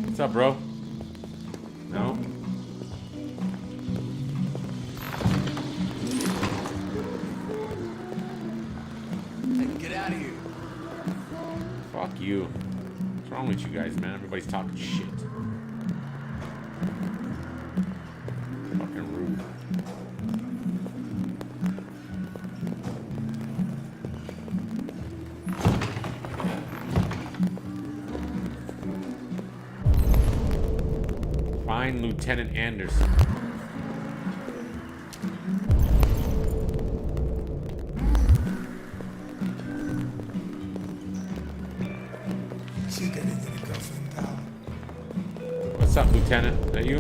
What's up, bro? No? Get out of here. Fuck you. What's wrong with you guys, man? Everybody's talking shit. Fucking rude. Find Lieutenant Anderson. What's up, Lieutenant? Is that you?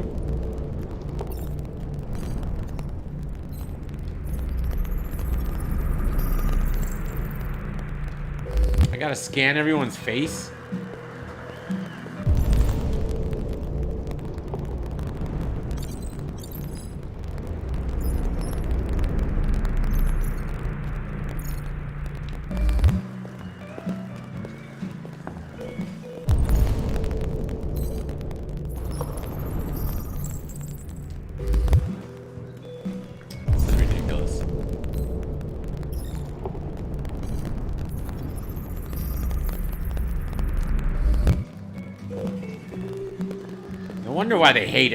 I gotta scan everyone's face? This is ridiculous. No wonder why they hate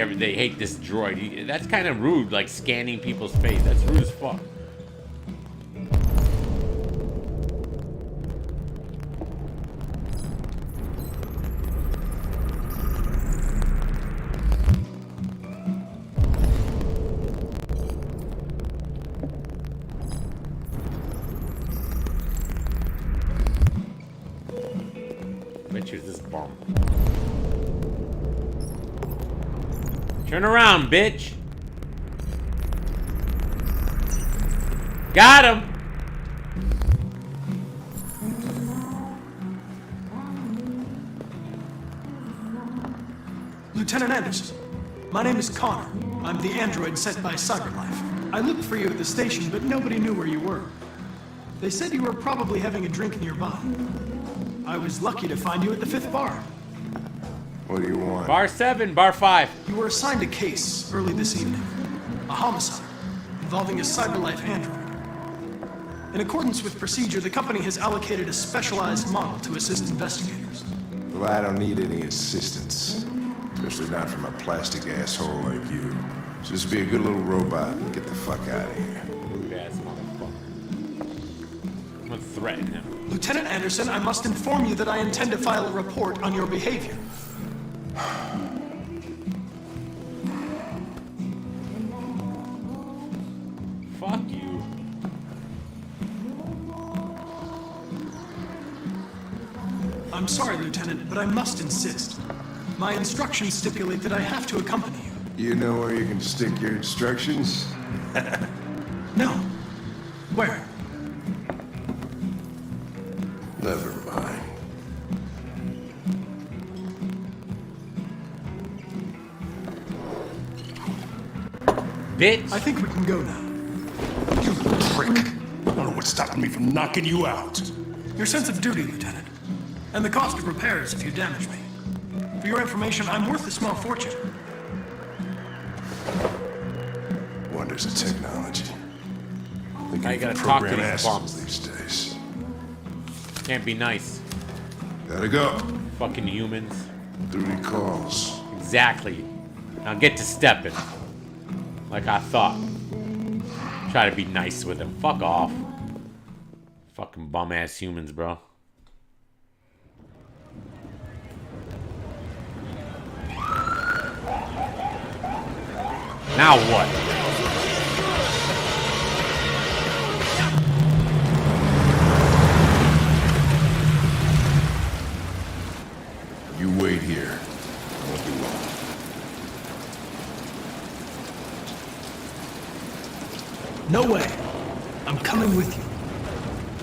this droid. That's kind of rude, like scanning people's face. That's rude as fuck. Bet you it's this bomb. Turn around, bitch. Got him. Lieutenant Anderson, my name is Connor. I'm the android sent by CyberLife. I looked for you at the station, but nobody knew where you were. They said you were probably having a drink nearby. I was lucky to find you at the 5th bar. What do you want? Bar 7, bar 5. You were assigned a case early this evening. A homicide involving a CyberLife android. In accordance with procedure, the company has allocated a specialized model to assist investigators. Well, I don't need any assistance. Especially not from a plastic asshole like you. Just be a good little robot and get the fuck out of here. Rude ass motherfucker. I'm gonna threaten him. Lieutenant Anderson, I must inform you that I intend to file a report on your behavior. Fuck you. I'm sorry, Lieutenant, but I must insist. My instructions stipulate that I have to accompany you. You know where you can stick your instructions? No. Where? Never mind. Bitch. I think we can go now. You prick. I don't know what's stopping me from knocking you out. Your sense of duty, Lieutenant. And the cost of repairs if you damage me. For your information, I'm worth a small fortune. Wonders of technology. They Now you can gotta talk to program these assholes bums. these days. Can't be nice. Gotta go. Fucking humans. Duty calls. Exactly. Now get to stepping. Like I thought. Try to be nice with him. Fuck off. Fucking bum ass humans, bro. Now what? You wait here. I won't be long. No way. I'm coming with you.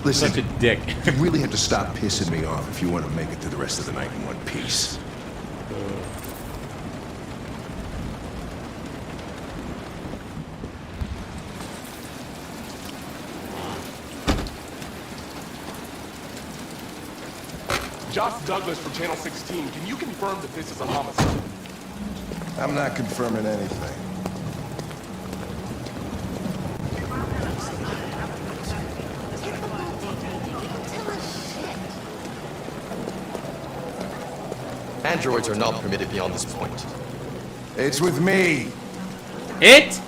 Listen, Such a dick. you really have to stop pissing me off if you want to make it to the rest of the night in one piece. Josh Douglas from Channel 16. Can you confirm that this is a homicide? I'm not confirming anything. Androids are not permitted beyond this point. It's with me. It?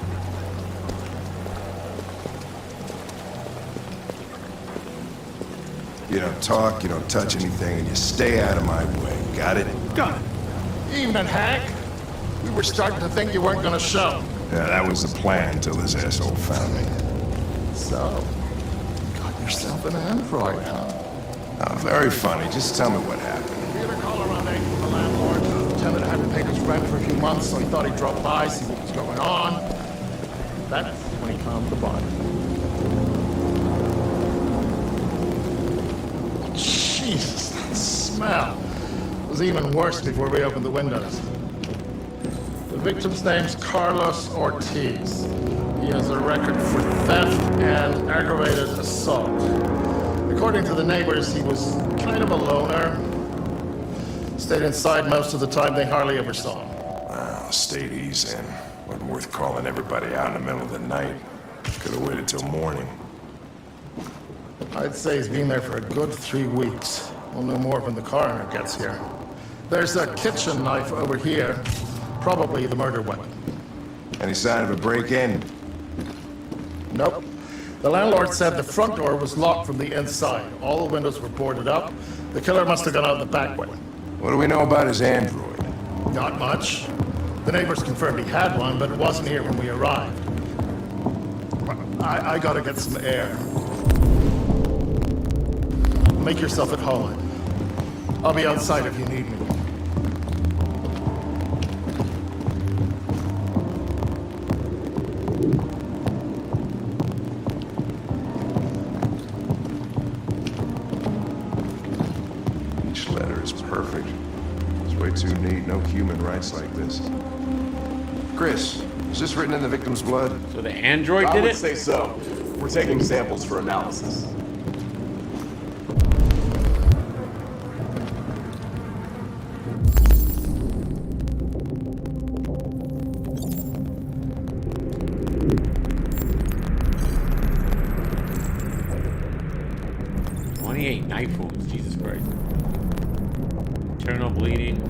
You don't talk, you don't touch anything, and you stay out of my way. Got it? Got it. Evening, Hank. We were starting to think you weren't gonna show. Yeah, that was the plan until this asshole found me. So, got yourself an android, huh? Oh, very funny. Just tell me what happened. We had a call around 8 from the landlord. The tenant hadn't paid his rent for a few months, so he thought he'd drop by, see what was going on. That's when he found the body. Jesus, that smell was even worse before we opened the windows. The victim's name's Carlos Ortiz. He has a record for theft and aggravated assault. According to the neighbors, he was kind of a loner. Stayed inside most of the time, they hardly ever saw him. Well, stayed easy and wasn't worth calling everybody out in the middle of the night. Could have waited till morning. I'd say he's been there for a good 3 weeks. We'll know more when the coroner gets here. There's a kitchen knife over here. Probably the murder weapon. Any sign of a break-in? Nope. The landlord said the front door was locked from the inside. All the windows were boarded up. The killer must have gone out the back way. What do we know about his android? Not much. The neighbors confirmed he had one, but it wasn't here when we arrived. I gotta get some air. Make yourself at home. I'll be outside if you need me. letter is perfect. It's way too neat. No human writes like this. Chris, is this written in the victim's blood? So the android I did would it? say so. We're taking samples for analysis. Knife wounds, Jesus Christ. Internal bleeding.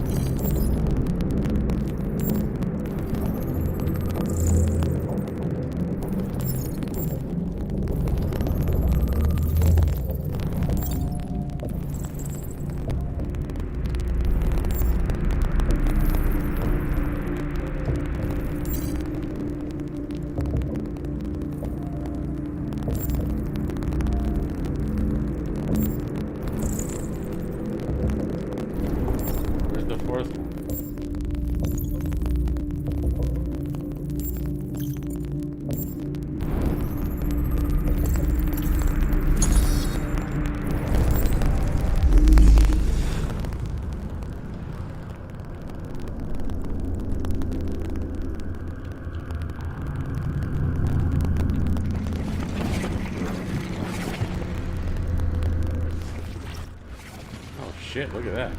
Shit, look at that.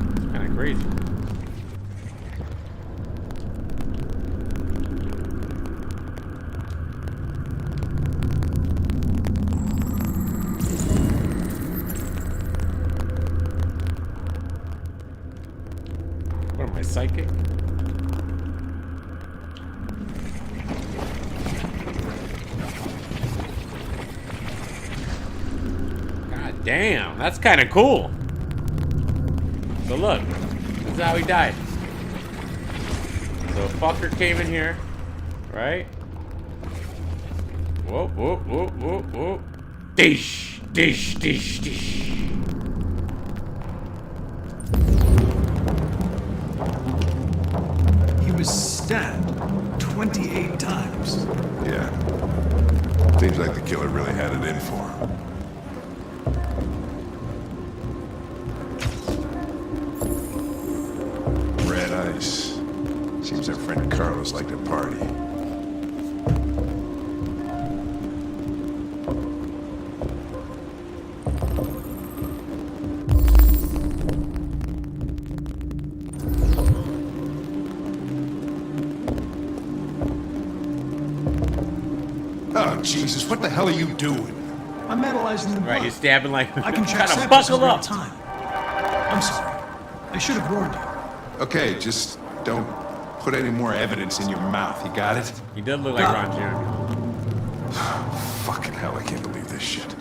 It's kind of crazy. What am I, psychic? God damn, that's kind of cool. So look, this is how he died. So a fucker came in here, right? Whoop, whoop, whoop, whoop, whoop. Dish, dish, dish, dish. Stabbed 28 times. Yeah. Seems like the killer really had it in for him. Red ice. Seems our friend Carlos liked to party. Oh, Jesus, what the hell are you doing? I'm analyzing the blood. Right, he's stabbing like I can check gotta samples buckle in real up. time. I'm sorry. I should have warned you. Okay, just don't put any more evidence in your mouth. You got it? He does look like Ron Jeremy. Fucking hell, I can't believe this shit.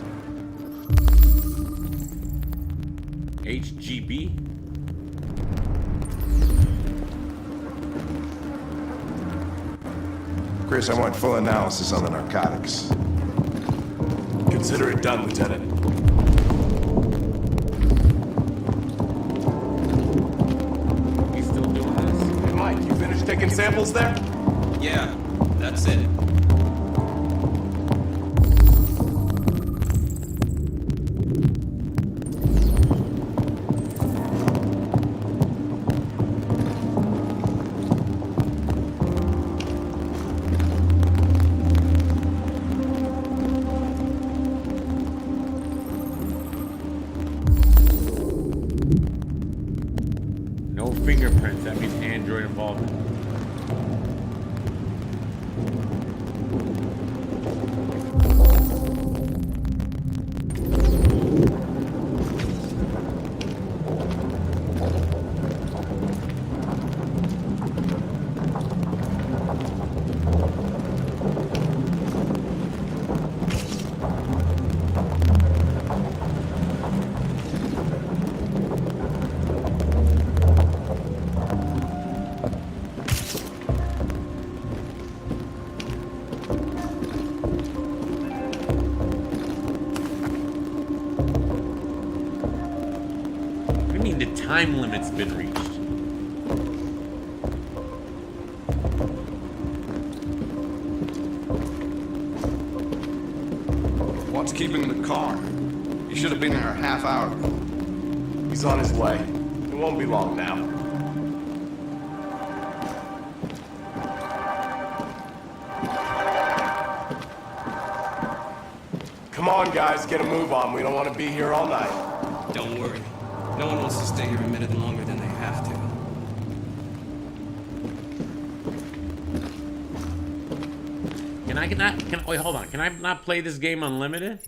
HGB? Chris, I want full analysis on the narcotics. Consider it done, Lieutenant. He's still doing this? Hey, Mike, you finished taking samples there? Yeah, that's it. No fingerprints, that means Android involvement. time limit's been reached. What's keeping the car? He should have been here a half hour ago. He's on his way. It won't be long now. Come on, guys, get a move on. We don't want to be here all night. Don't worry. No one wants to stay here a minute longer than they have to. Wait, hold on. Can I not play this game unlimited?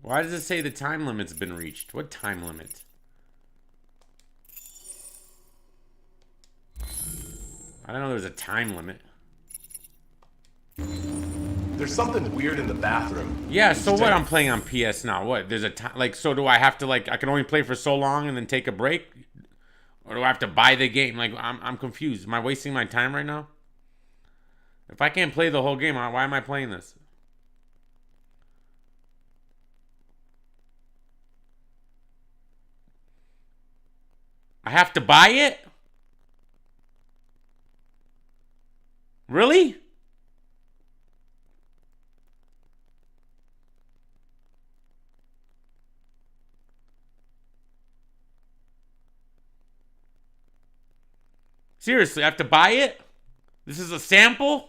Why does it say the time limit's been reached? What time limit? I don't know there's a time limit. There's something weird in the bathroom. Yeah, so what? I'm playing on PS now. What? There's a time, like, so do I have to, like, I can only play for so long and then take a break? Or do I have to buy the game? Like, I'm confused. Am I wasting my time right now? If I can't play the whole game, why am I playing this? I have to buy it? Really? Seriously, I have to buy it? This is a sample?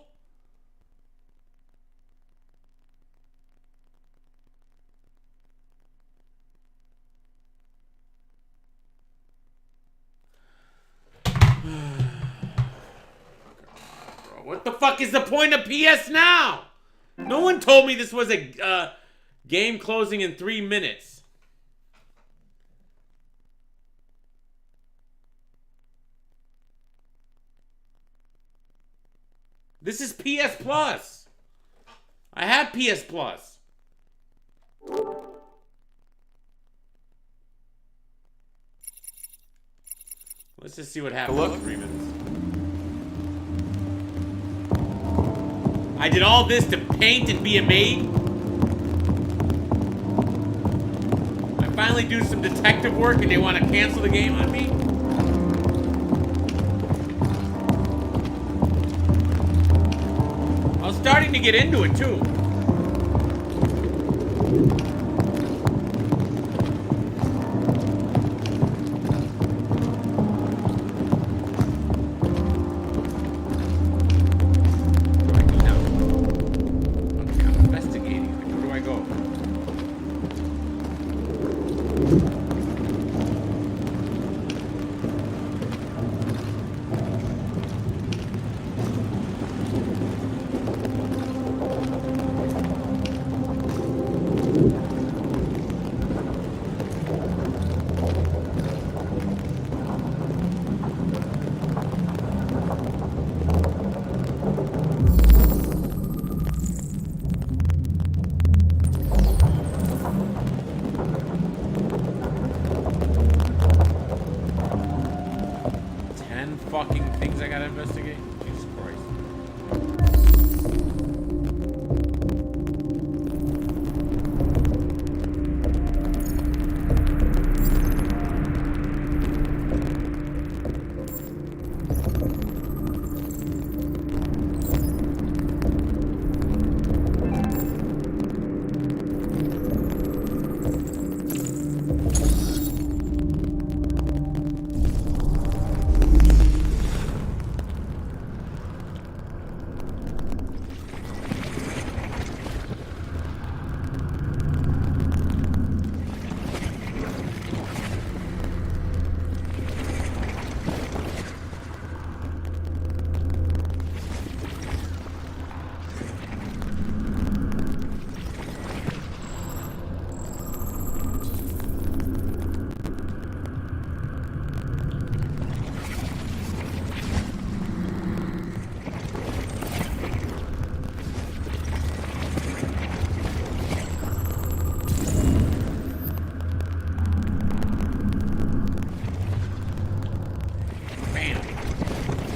What the fuck is the point of PS Now? No one told me this was a game closing in 3 minutes. This is PS Plus. I have PS Plus. Let's just see what happens in 3 minutes. I did all this to paint and be a maid. I finally do some detective work and they want to cancel the game on me. I was starting to get into it too. Fucking things I gotta investigate. Jesus Christ.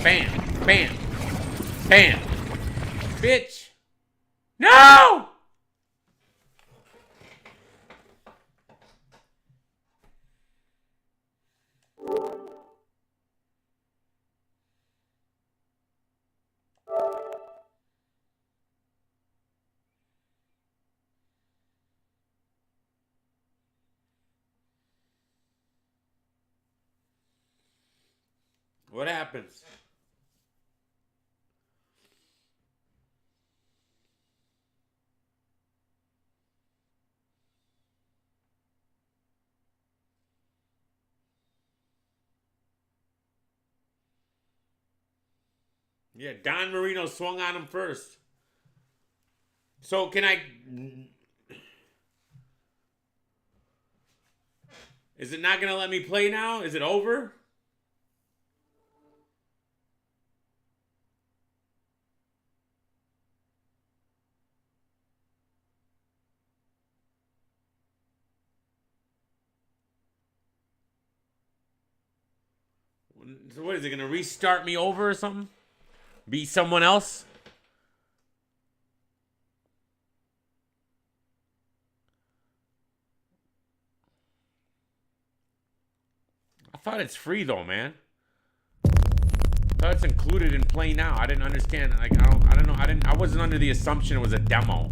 Bam. Bam. Bam. Bitch. No! What happens? Yeah, Don Marino swung on him first. So can I... Is it not going to let me play now? Is it over? So what is it going to restart me over or something? Be someone else? I thought it's free though, man. I thought it's included in Play Now. I didn't understand. Like I don't know. I wasn't under the assumption it was a demo.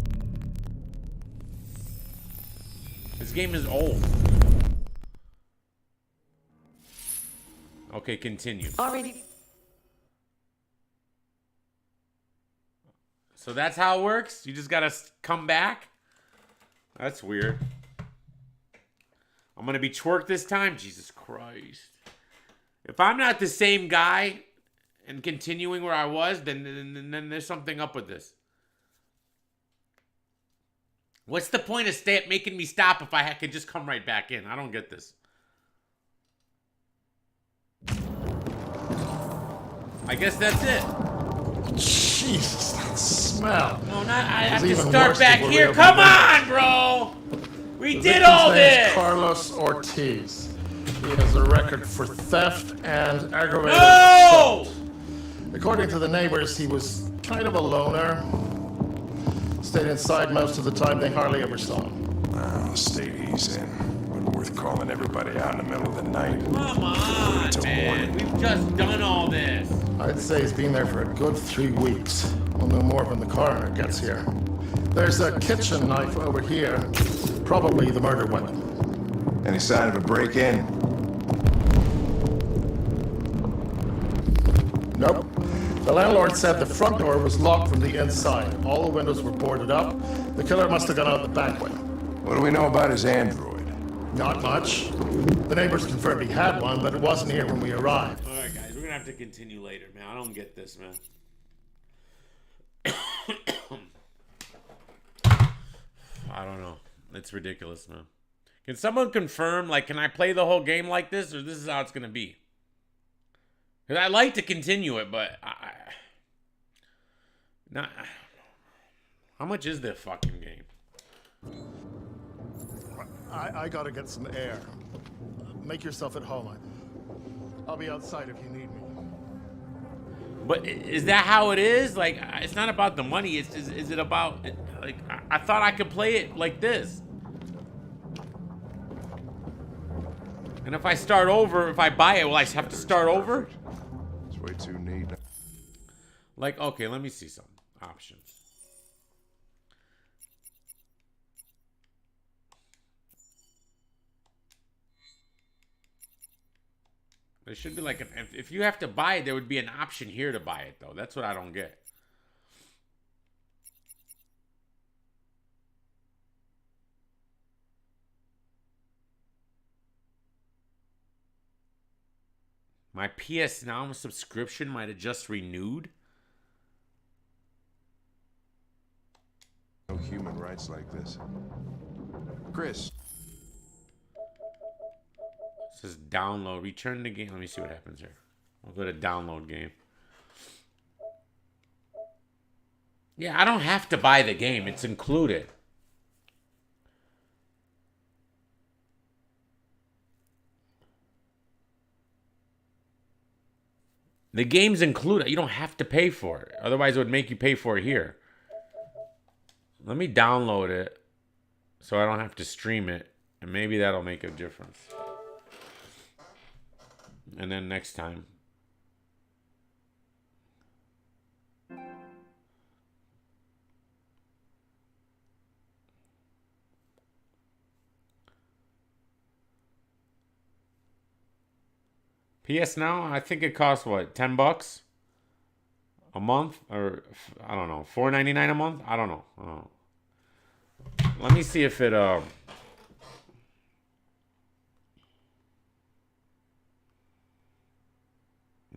This game is old. Okay, continue. Already. So that's how it works? You just gotta come back? That's weird. I'm gonna be twerked this time? Jesus Christ. If I'm not the same guy and continuing where I was, then there's something up with this. What's the point of making me stop if I could just come right back in? I don't get this. I guess that's it. Jesus, that smell. No, not. I have to even start worse back before we here. open Come the on, bro. We The did victim's all name is this. Carlos Ortiz. He has a record for theft and aggravated No! assault. According to the neighbors, he was kind of a loner. Stayed inside most of the time. They hardly ever saw him. The state he's in. Wasn't worth calling everybody out in the middle of the night. Come on, man. We've just done all this. I'd say he's been there for a good 3 weeks. We'll know more when the coroner gets here. There's a kitchen knife over here. Probably the murder weapon. Any sign of a break-in? Nope. The landlord said the front door was locked from the inside. All the windows were boarded up. The killer must have gone out the back way. What do we know about his android? Not much. The neighbors confirmed he had one, but it wasn't here when we arrived. All right, guys. We're going to have to continue later, man. I don't get this, man. I don't know. It's ridiculous, man. Can someone confirm, like, can I play the whole game like this, or this is how it's going to be? Because I like to continue it, but not. How much is this fucking game? I gotta get some air. Make yourself at home. I'll be outside if you need me. But is that how it is? Like, it's not about the money. Is it about, like, I thought I could play it like this. And if I start over, if I buy it, will I have to start over? It's way too neat. Like, okay, let me see some options. There should be like an, if you have to buy it, there would be an option here to buy it, though. That's what I don't get. My PS Now subscription might have just renewed. No human rights like this. Chris. It says download. Return the game. Let me see what happens here. I'll go to download game. Yeah, I don't have to buy the game. It's included. The game's included. You don't have to pay for it. Otherwise, it would make you pay for it here. Let me download it so I don't have to stream it. And maybe that'll make a difference. And then next time. PS Now, I think it costs what, $10 a month, or I don't know, $4.99 a month. I don't know. Let me see if it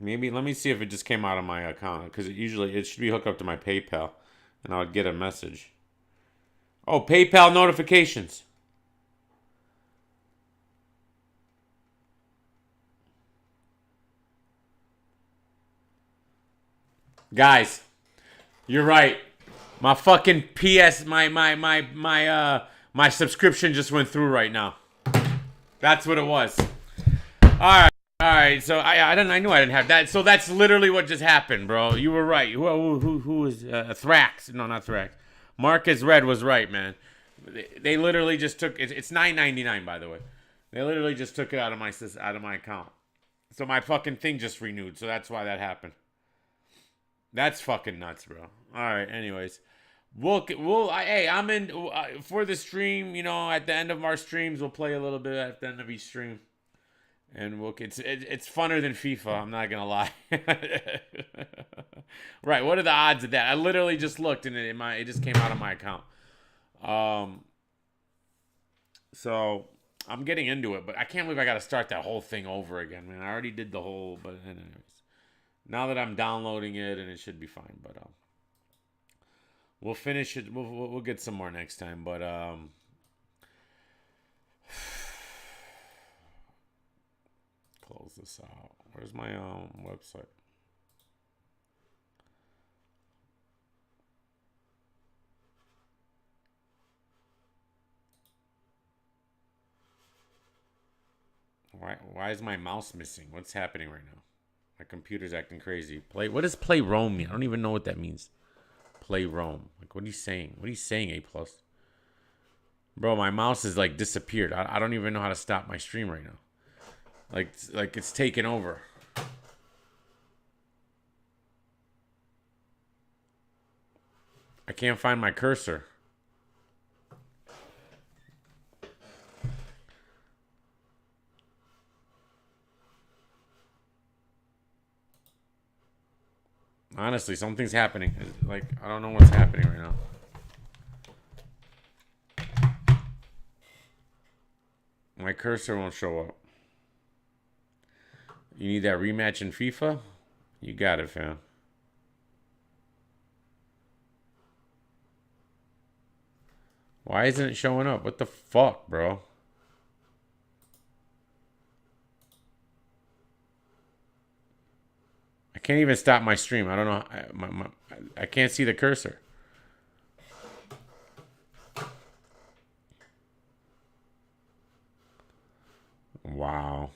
maybe let me see if it just came out of my account, because it should be hooked up to my PayPal, and I would get a message. Oh, PayPal notifications. Guys, you're right. My fucking my subscription just went through right now. That's what it was. All right. So I knew I didn't have that. So that's literally what just happened, bro. You were right. Who was Thrax? No, not Thrax. Marcus Red was right, man. They literally just took it. It's $9.99, by the way. They literally just took it out of my account. So my fucking thing just renewed. So that's why that happened. That's fucking nuts, bro. All right. Anyways, hey, I'm in for the stream. You know, at the end of our streams, we'll play a little bit at the end of each stream, and it's funner than FIFA. I'm not gonna lie. Right. What are the odds of that? I literally just looked, and it just came out of my account. So I'm getting into it, but I can't believe I got to start that whole thing over again, man. I already did the whole, but anyways. Now that I'm downloading it, and it should be fine, but we'll finish it. We'll get some more next time, but close this out. Where's my website? Why is my mouse missing? What's happening right now? My computer's acting crazy. What does play Rome mean? I don't even know what that means. Play Rome. Like, what are you saying? What are you saying, A+? Bro, my mouse is like disappeared. I don't even know how to stop my stream right now. Like it's taken over. I can't find my cursor. Honestly, something's happening. Like, I don't know what's happening right now. My cursor won't show up. You need that rematch in FIFA? You got it, fam. Why isn't it showing up? What the fuck, bro? I can't even stop my stream. I don't know. I can't see the cursor. Wow.